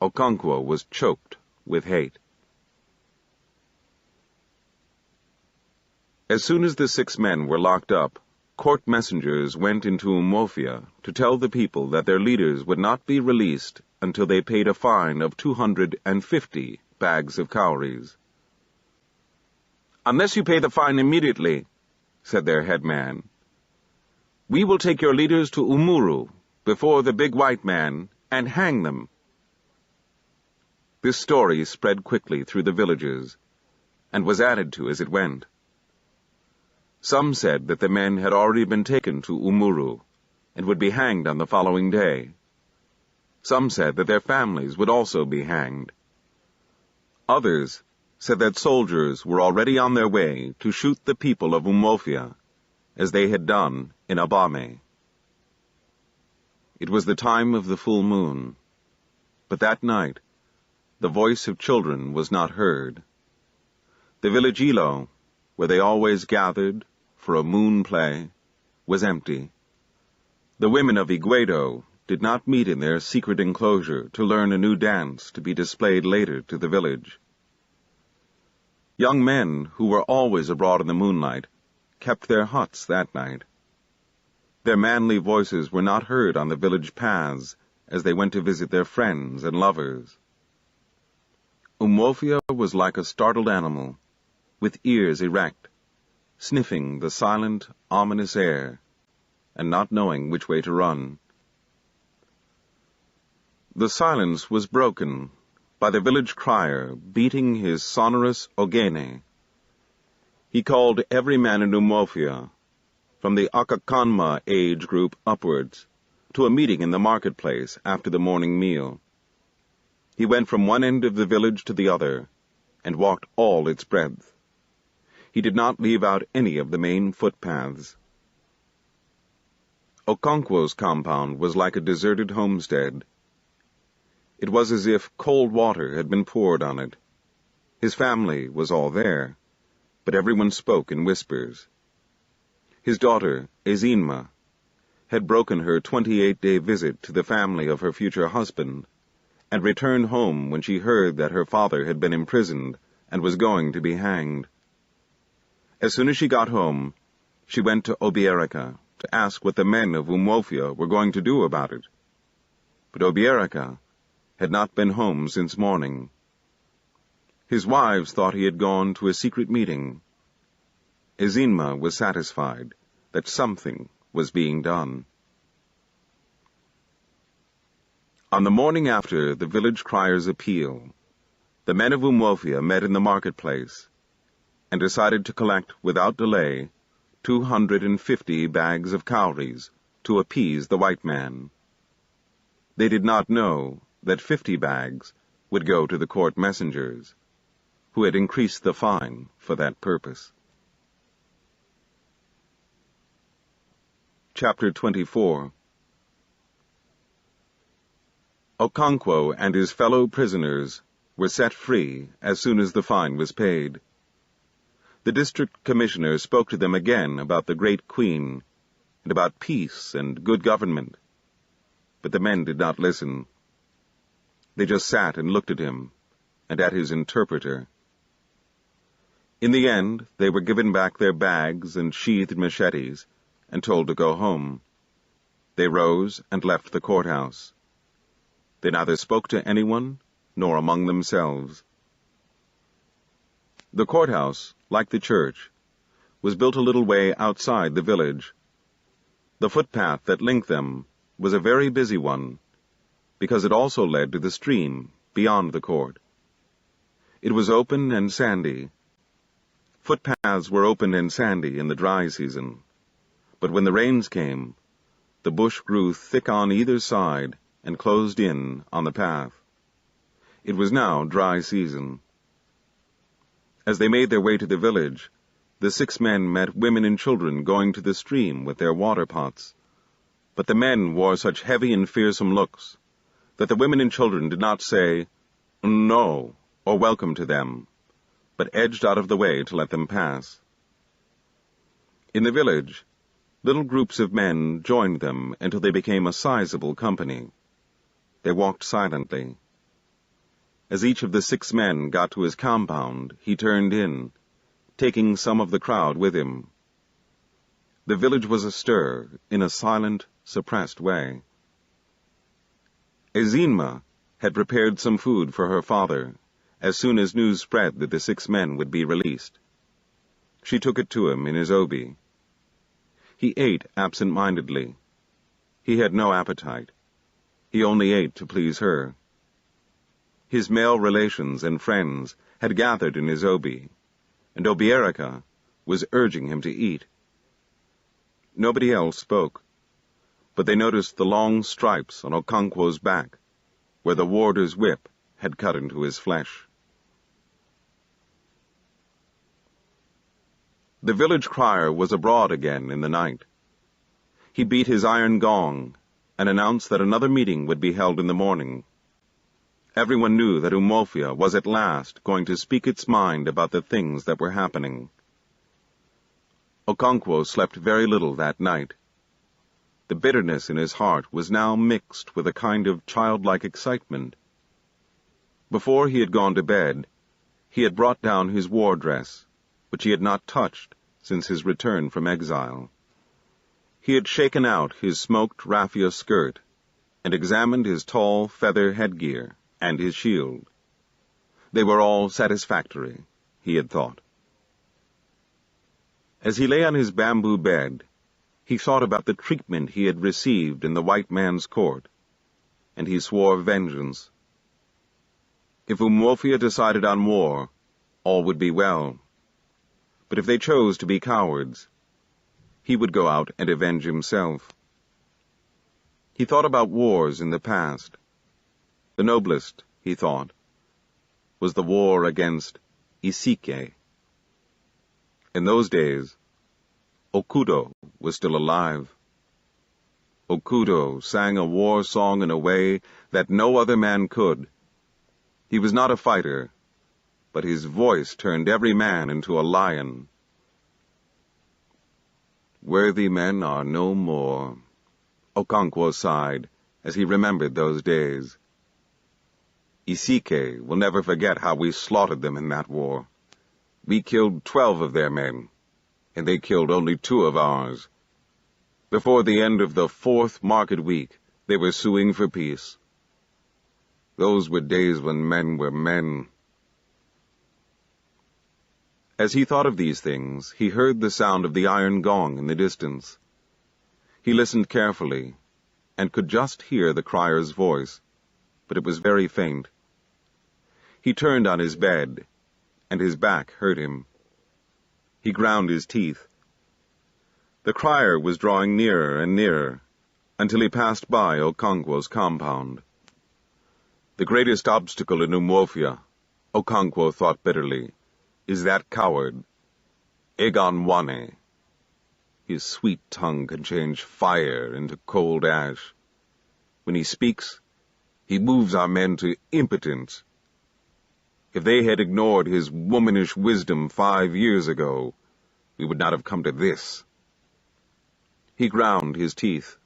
Okonkwo was choked with hate. As soon as the 6 men were locked up, court messengers went into Umuofia to tell the people that their leaders would not be released until they paid a fine of 250 bags of cowries. "Unless you pay the fine immediately," said their headman, "we will take your leaders to Umuru before the big white man and hang them." This story spread quickly through the villages and was added to as it went. Some said that the men had already been taken to Umuru and would be hanged on the following day. Some said that their families would also be hanged. Others said that soldiers were already on their way to shoot the people of Umuofia, as they had done in Abame. It was the time of the full moon, but that night the voice of children was not heard. The village Ilo, where they always gathered for a moon play, was empty. The women of Iguedo did not meet in their secret enclosure to learn a new dance to be displayed later to the village. Young men who were always abroad in the moonlight kept their huts that night. Their manly voices were not heard on the village paths as they went to visit their friends and lovers. Umuofia was like a startled animal, with ears erect, sniffing the silent, ominous air, and not knowing which way to run. The silence was broken by the village crier beating his sonorous ogene. He called every man in Umuofia, from the Akakanma age group upwards, to a meeting in the marketplace after the morning meal. He went from one end of the village to the other, and walked all its breadth. He did not leave out any of the main footpaths. Okonkwo's compound was like a deserted homestead. It was as if cold water had been poured on it. His family was all there, but everyone spoke in whispers. His daughter, Ezinma, had broken her 28-day visit to the family of her future husband, and returned home when she heard that her father had been imprisoned and was going to be hanged. As soon as she got home, she went to Obierika to ask what the men of Umuofia were going to do about it. But Obierika had not been home since morning. His wives thought he had gone to a secret meeting. Ezinma was satisfied that something was being done. On the morning after the village crier's appeal, the men of Umuofia met in the marketplace and decided to collect without delay 250 bags of cowries to appease the white man. They did not know that 50 bags would go to the court messengers, who had increased the fine for that purpose. Chapter 24. Okonkwo and his fellow prisoners were set free as soon as the fine was paid. The district commissioner spoke to them again about the great queen and about peace and good government, but the men did not listen. They just sat and looked at him and at his interpreter. In the end, they were given back their bags and sheathed machetes and told to go home. They rose and left the courthouse. They neither spoke to anyone nor among themselves. The courthouse, like the church, was built a little way outside the village. The footpath that linked them was a very busy one, because it also led to the stream beyond the court. It was open and sandy. Footpaths were open and sandy in the dry season, but when the rains came, the bush grew thick on either side and closed in on the path. It was now dry season. As they made their way to the village, the 6 men met women and children going to the stream with their water pots. But the men wore such heavy and fearsome looks that the women and children did not say no or welcome to them, but edged out of the way to let them pass. In the village, little groups of men joined them until they became a sizable company. They walked silently. As each of the 6 men got to his compound, he turned in, taking some of the crowd with him. The village was astir in a silent, suppressed way. Ezinma had prepared some food for her father as soon as news spread that the 6 men would be released. She took it to him in his obi. He ate absent-mindedly. He had no appetite. He only ate to please her. His male relations and friends had gathered in his obi, and Obierika was urging him to eat. Nobody else spoke, but they noticed the long stripes on Okonkwo's back, where the warder's whip had cut into his flesh. The village crier was abroad again in the night. He beat his iron gong and announced that another meeting would be held in the morning. Everyone knew that Umuofia was at last going to speak its mind about the things that were happening. Okonkwo slept very little that night. The bitterness in his heart was now mixed with a kind of childlike excitement. Before he had gone to bed, he had brought down his war dress, which he had not touched since his return from exile. He had shaken out his smoked raffia skirt and examined his tall feather headgear and his shield. They were all satisfactory, he had thought. As he lay on his bamboo bed, he thought about the treatment he had received in the white man's court, and he swore vengeance. If Umuofia decided on war, all would be well. But if they chose to be cowards, he would go out and avenge himself. He thought about wars in the past. The noblest, he thought, was the war against Isike. In those days, Okudo was still alive. Okudo sang a war song in a way that no other man could. He was not a fighter, but his voice turned every man into a lion. Worthy men are no more, Okonkwo sighed as he remembered those days. Isike will never forget how we slaughtered them in that war. We killed 12 of their men, and they killed only 2 of ours. Before the end of the 4th market week, they were suing for peace. Those were days when men were men. As he thought of these things, he heard the sound of the iron gong in the distance. He listened carefully, and could just hear the crier's voice, but it was very faint. He turned on his bed, and his back hurt him. He ground his teeth. The crier was drawing nearer and nearer, until he passed by Okonkwo's compound. The greatest obstacle in Umuofia, Okonkwo thought bitterly, is that coward, Egon Wane. His sweet tongue can change fire into cold ash. When he speaks, he moves our men to impotence. If they had ignored his womanish wisdom 5 years ago, we would not have come to this. He ground his teeth.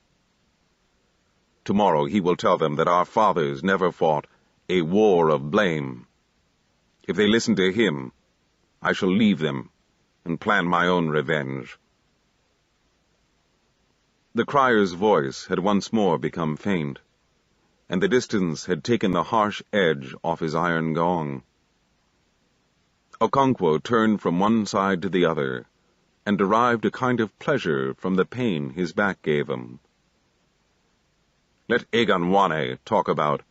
Tomorrow he will tell them that our fathers never fought a war of blame. If they listen to him, I shall leave them and plan my own revenge. The crier's voice had once more become faint, and the distance had taken the harsh edge off his iron gong. Okonkwo turned from one side to the other, and derived a kind of pleasure from the pain his back gave him. Let Eganwane talk about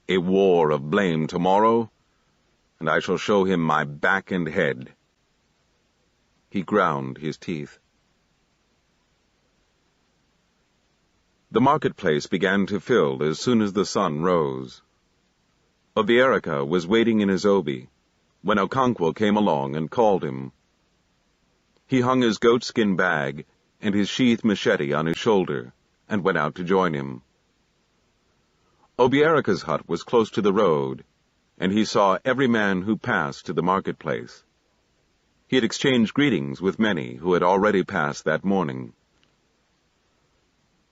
a war of blame tomorrow, and I shall show him my back and head. He ground his teeth. The marketplace began to fill as soon as the sun rose. Obierika was waiting in his obi when Okonkwo came along and called him. He hung his goatskin bag and his sheathed machete on his shoulder and went out to join him. Obierika's hut was close to the road, and he saw every man who passed to the marketplace. He had exchanged greetings with many who had already passed that morning.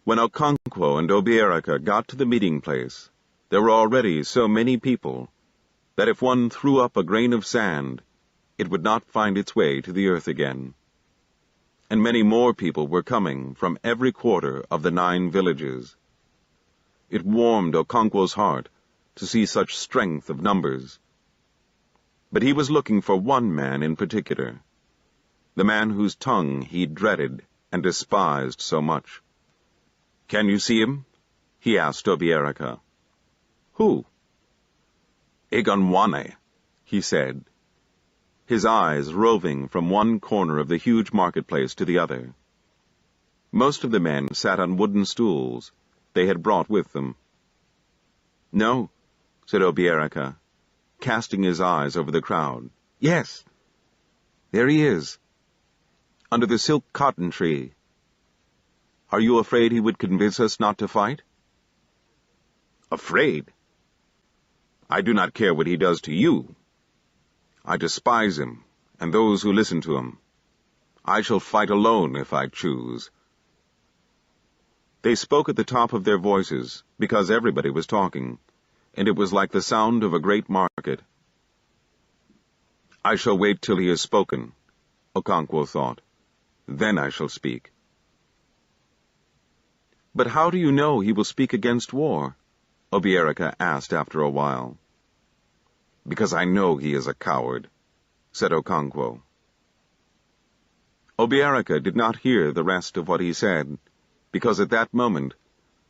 When Okonkwo and Obierika got to the meeting place, there were already so many people that if one threw up a grain of sand, it would not find its way to the earth again. And many more people were coming from every quarter of the 9 villages. It warmed Okonkwo's heart to see such strength of numbers. But he was looking for one man in particular, the man whose tongue he dreaded and despised so much. "Can you see him?" he asked Obierika. "Who?" "Eganwane," he said, his eyes roving from one corner of the huge marketplace to the other. Most of the men sat on wooden stools they had brought with them. "No," said Obierika, casting his eyes over the crowd. "Yes, there he is, under the silk cotton tree. Are you afraid he would convince us not to fight?" "Afraid? I do not care what he does to you. I despise him, and those who listen to him. I shall fight alone if I choose." They spoke at the top of their voices, because everybody was talking, and it was like the sound of a great market. "I shall wait till he has spoken," Okonkwo thought. "Then I shall speak." "But how do you know he will speak against war?" Obierika asked after a while. "Because I know he is a coward," said Okonkwo. Obierika did not hear the rest of what he said, because at that moment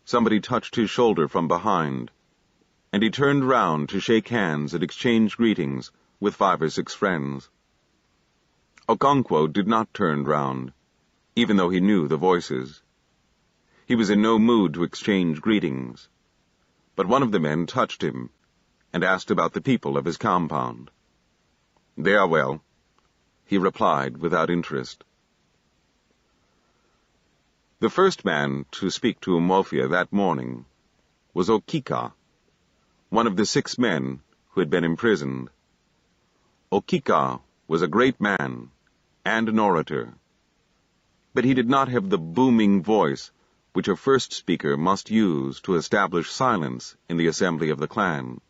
somebody touched his shoulder from behind, and he turned round to shake hands and exchange greetings with 5 or 6 friends. Okonkwo did not turn round, even though he knew the voices. He was in no mood to exchange greetings, but one of the men touched him and asked about the people of his compound. "They are well," he replied without interest. The first man to speak to Umofia that morning was Okika, one of the 6 men who had been imprisoned. Okika was a great man and an orator, but he did not have the booming voice which a first speaker must use to establish silence in the assembly of the clan.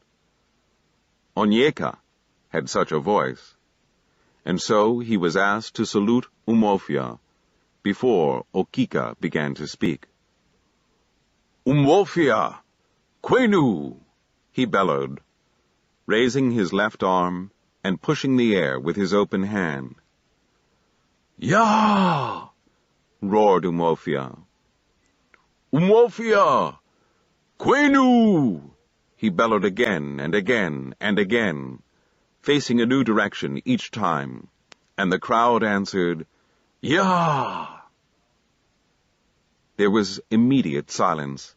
Onyeka had such a voice, and so he was asked to salute Umofia before Okika began to speak. "Umofia! Kwenu!" he bellowed, raising his left arm and pushing the air with his open hand. "Ya!" roared Umofia. "Umofia! Kwenu!" he bellowed again and again and again, facing a new direction each time, and the crowd answered, "Ya!" There was immediate silence,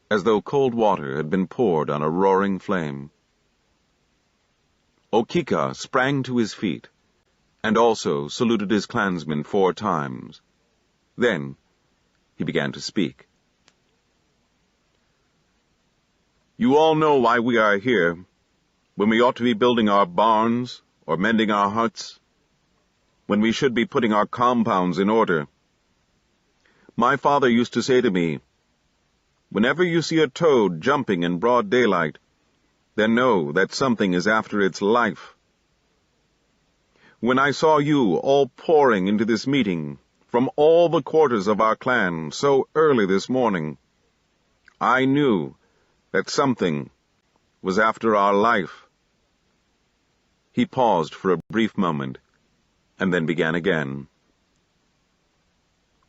as though cold water had been poured on a roaring flame. Okika sprang to his feet, and also saluted his clansmen 4 times. Then he began to speak. "You all know why we are here, when we ought to be building our barns or mending our huts, when we should be putting our compounds in order. My father used to say to me, 'Whenever you see a toad jumping in broad daylight, then know that something is after its life.' When I saw you all pouring into this meeting from all the quarters of our clan so early this morning, I knew that something was after our life. He paused for a brief moment, and then began again.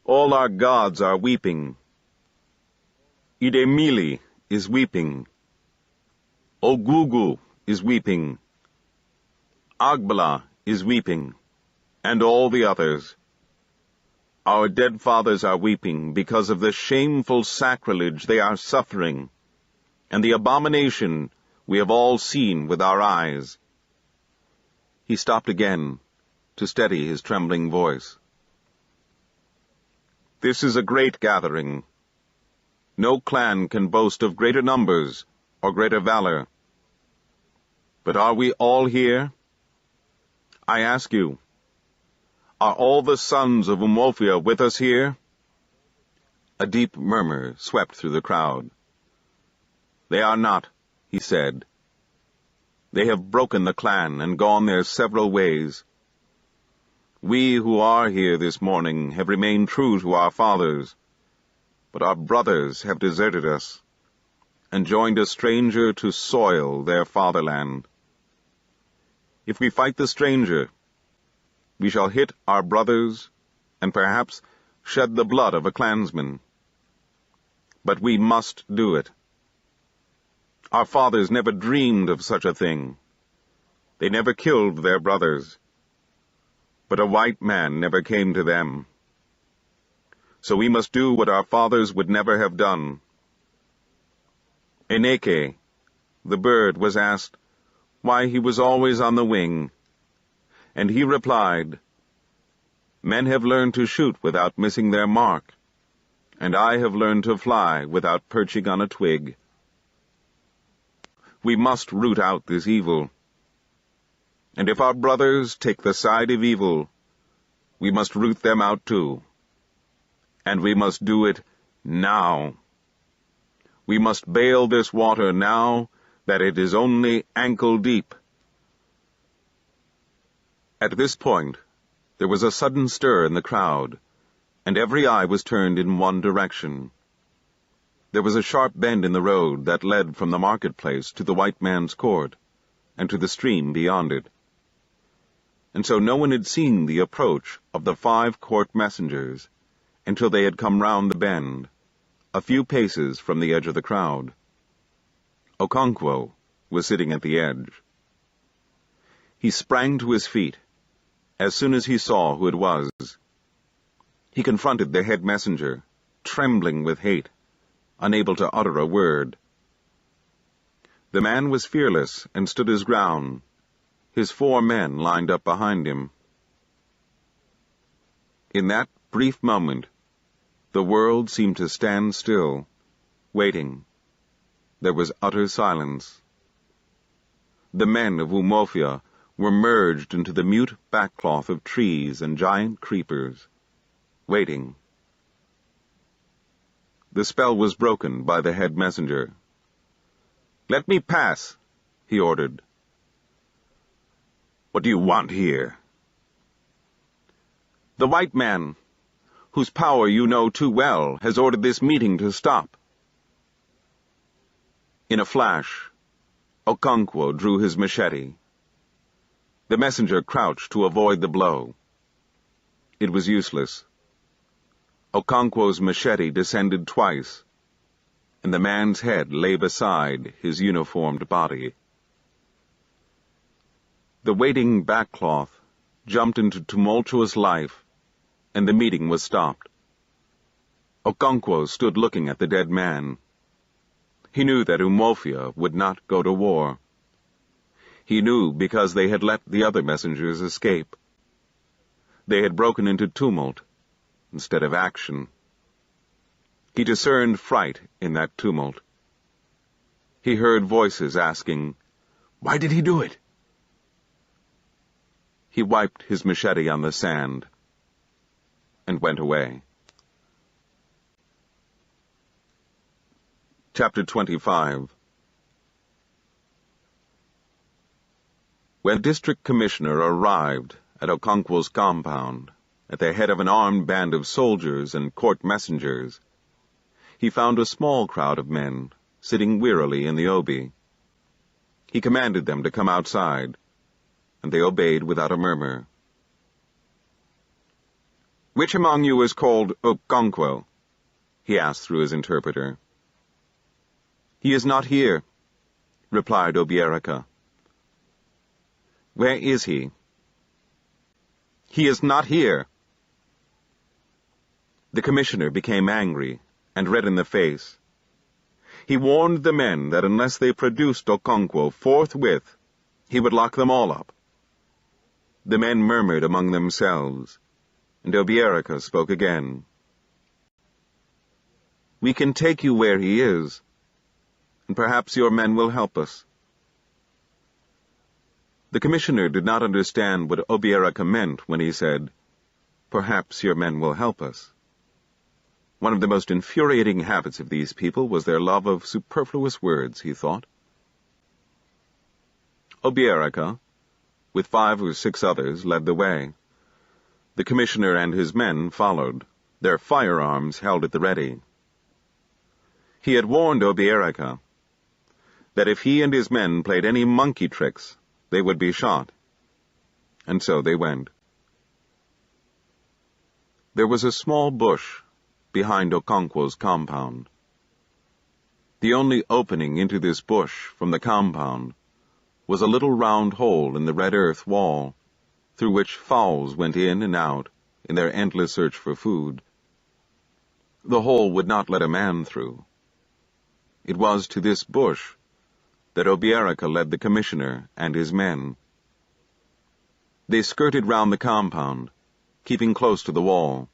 All our gods are weeping. Idemili is weeping. Ogugu is weeping. Agbala is weeping, and all the others. Our dead fathers are weeping because of the shameful sacrilege they are suffering, and the abomination we have all seen with our eyes. He stopped again to steady his trembling voice. This is a great gathering. No clan can boast of greater numbers or greater valor. But are we all here? I ask you, are all the sons of Umofia with us here? A deep murmur swept through the crowd. They are not, he said. They have broken the clan and gone their several ways. We who are here this morning have remained true to our fathers, but our brothers have deserted us and joined a stranger to soil their fatherland. If we fight the stranger, we shall hit our brothers and perhaps shed the blood of a clansman. But we must do it. Our fathers never dreamed of such a thing. They never killed their brothers. But a white man never came to them. So we must do what our fathers would never have done. Eneke, the bird, was asked why he was always on the wing, and he replied, Men have learned to shoot without missing their mark, and I have learned to fly without perching on a twig. We must root out this evil. And if our brothers take the side of evil, we must root them out too. And we must do it now. We must bail this water now that it is only ankle deep. At this point, there was a sudden stir in the crowd, and every eye was turned in one direction. There was a sharp bend in the road that led from the marketplace to the white man's court, and to the stream beyond it. And so no one had seen the approach of the 5 court messengers until they had come round the bend, a few paces from the edge of the crowd. Okonkwo was sitting at the edge. He sprang to his feet as soon as he saw who it was. He confronted the head messenger, trembling with hate, unable to utter a word. The man was fearless and stood his ground, his 4 men lined up behind him. In that brief moment, the world seemed to stand still, waiting. There was utter silence. The men of Umofia were merged into the mute backcloth of trees and giant creepers, waiting. The spell was broken by the head messenger. "Let me pass," he ordered. "What do you want here?" "The white man, whose power you know too well, has ordered this meeting to stop." In a flash, Okonkwo drew his machete. The messenger crouched to avoid the blow. It was useless. Okonkwo's machete descended twice, and the man's head lay beside his uniformed body. The waiting backcloth jumped into tumultuous life, and the meeting was stopped. Okonkwo stood looking at the dead man. He knew that Umofia would not go to war. He knew because they had let the other messengers escape. They had broken into tumult instead of action. He discerned fright in that tumult. He heard voices asking, "Why did he do it?" He wiped his machete on the sand and went away. Chapter 25. When the district commissioner arrived at Okonkwo's compound, at the head of an armed band of soldiers and court messengers, he found a small crowd of men sitting wearily in the obi. He commanded them to come outside, and they obeyed without a murmur. "Which among you is called Okonkwo?" he asked through his interpreter. "He is not here," replied Obierica. "Where is he?" "He is not here." The commissioner became angry and red in the face. He warned the men that unless they produced Okonkwo forthwith, he would lock them all up. The men murmured among themselves, and Obierica spoke again. "We can take you where he is, and perhaps your men will help us." The commissioner did not understand what Obierica meant when he said, "Perhaps your men will help us." One of the most infuriating habits of these people was their love of superfluous words, he thought. Obierica, with 5 or 6 others, led the way. The commissioner and his men followed, their firearms held at the ready. He had warned Obierica that if he and his men played any monkey tricks, they would be shot. And so they went. There was a small bush behind Okonkwo's compound. The only opening into this bush from the compound was a little round hole in the red earth wall, through which fowls went in and out in their endless search for food. The hole would not let a man through. It was to this bush that Obierica led the commissioner and his men. They skirted round the compound, keeping close to the wall.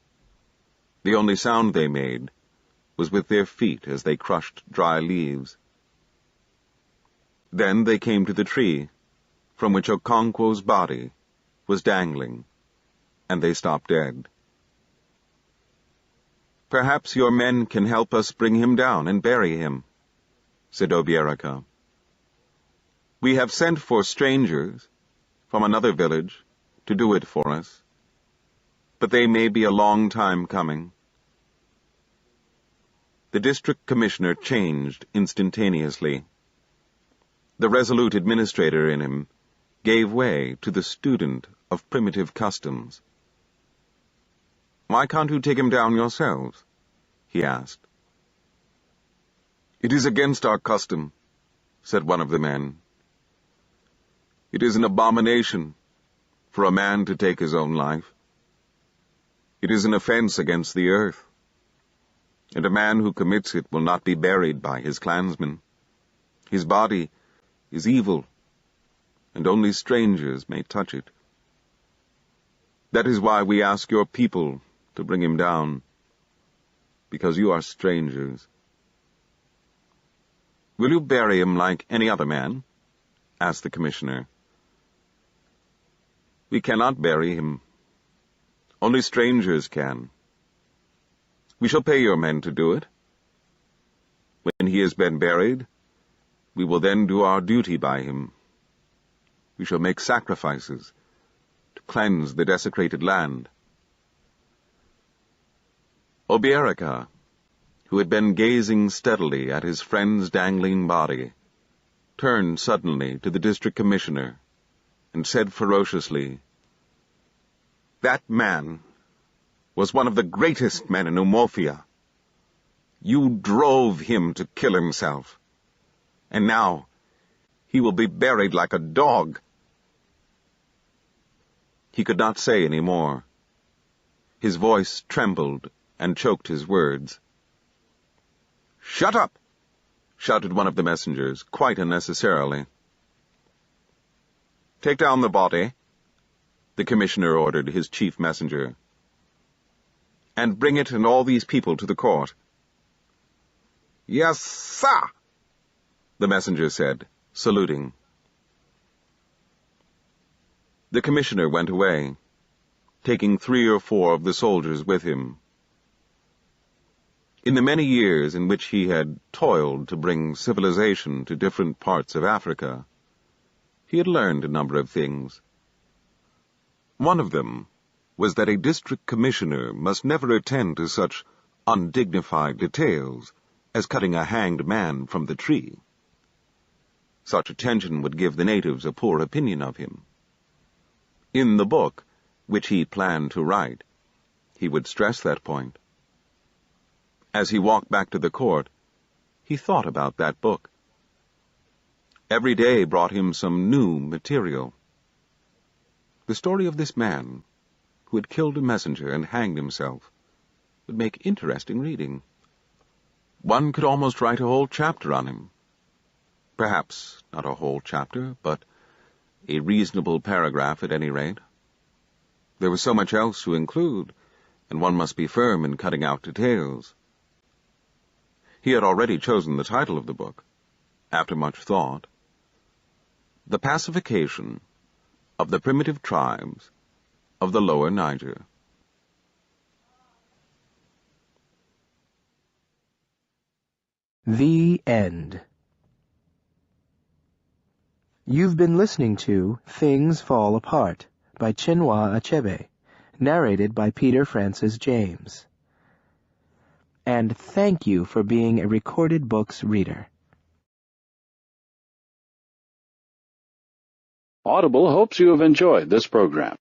The only sound they made was with their feet as they crushed dry leaves. Then they came to the tree from which Okonkwo's body was dangling, and they stopped dead. "Perhaps your men can help us bring him down and bury him," said Obierica. "We have sent for strangers from another village to do it for us, but they may be a long time coming." The district commissioner changed instantaneously. The resolute administrator in him gave way to the student of primitive customs. "Why can't you take him down yourselves?" he asked. "It is against our custom," said one of the men. "It is an abomination for a man to take his own life. It is an offense against the earth, and a man who commits it will not be buried by his clansmen. His body is evil, and only strangers may touch it. That is why we ask your people to bring him down, because you are strangers." "Will you bury him like any other man?" asked the commissioner. "We cannot bury him. Only strangers can. We shall pay your men to do it. When he has been buried, we will then do our duty by him. We shall make sacrifices to cleanse the desecrated land." Obierica, who had been gazing steadily at his friend's dangling body, turned suddenly to the district commissioner and said ferociously, "That man was one of the greatest men in Umofia. You drove him to kill himself, and now he will be buried like a dog." He could not say any more. His voice trembled and choked his words. "Shut up!" shouted one of the messengers, quite unnecessarily. "Take down the body," the commissioner ordered his chief messenger, "and bring it and all these people to the court." "Yes, sir," the messenger said, saluting. The commissioner went away, taking 3 or 4 of the soldiers with him. In the many years in which he had toiled to bring civilization to different parts of Africa, he had learned a number of things. One of them was that a district commissioner must never attend to such undignified details as cutting a hanged man from the tree. Such attention would give the natives a poor opinion of him. In the book, which he planned to write, he would stress that point. As he walked back to the court, he thought about that book. Every day brought him some new material. The story of this man, who had killed a messenger and hanged himself, would make interesting reading. One could almost write a whole chapter on him. Perhaps not a whole chapter, but a reasonable paragraph at any rate. There was so much else to include, and one must be firm in cutting out details. He had already chosen the title of the book, after much thought: The Pacification of the Primitive Tribes of the Lower Niger. The End. You've been listening to Things Fall Apart by Chinua Achebe, narrated by Peter Francis James. And thank you for being a Recorded Books reader. Audible hopes you have enjoyed this program.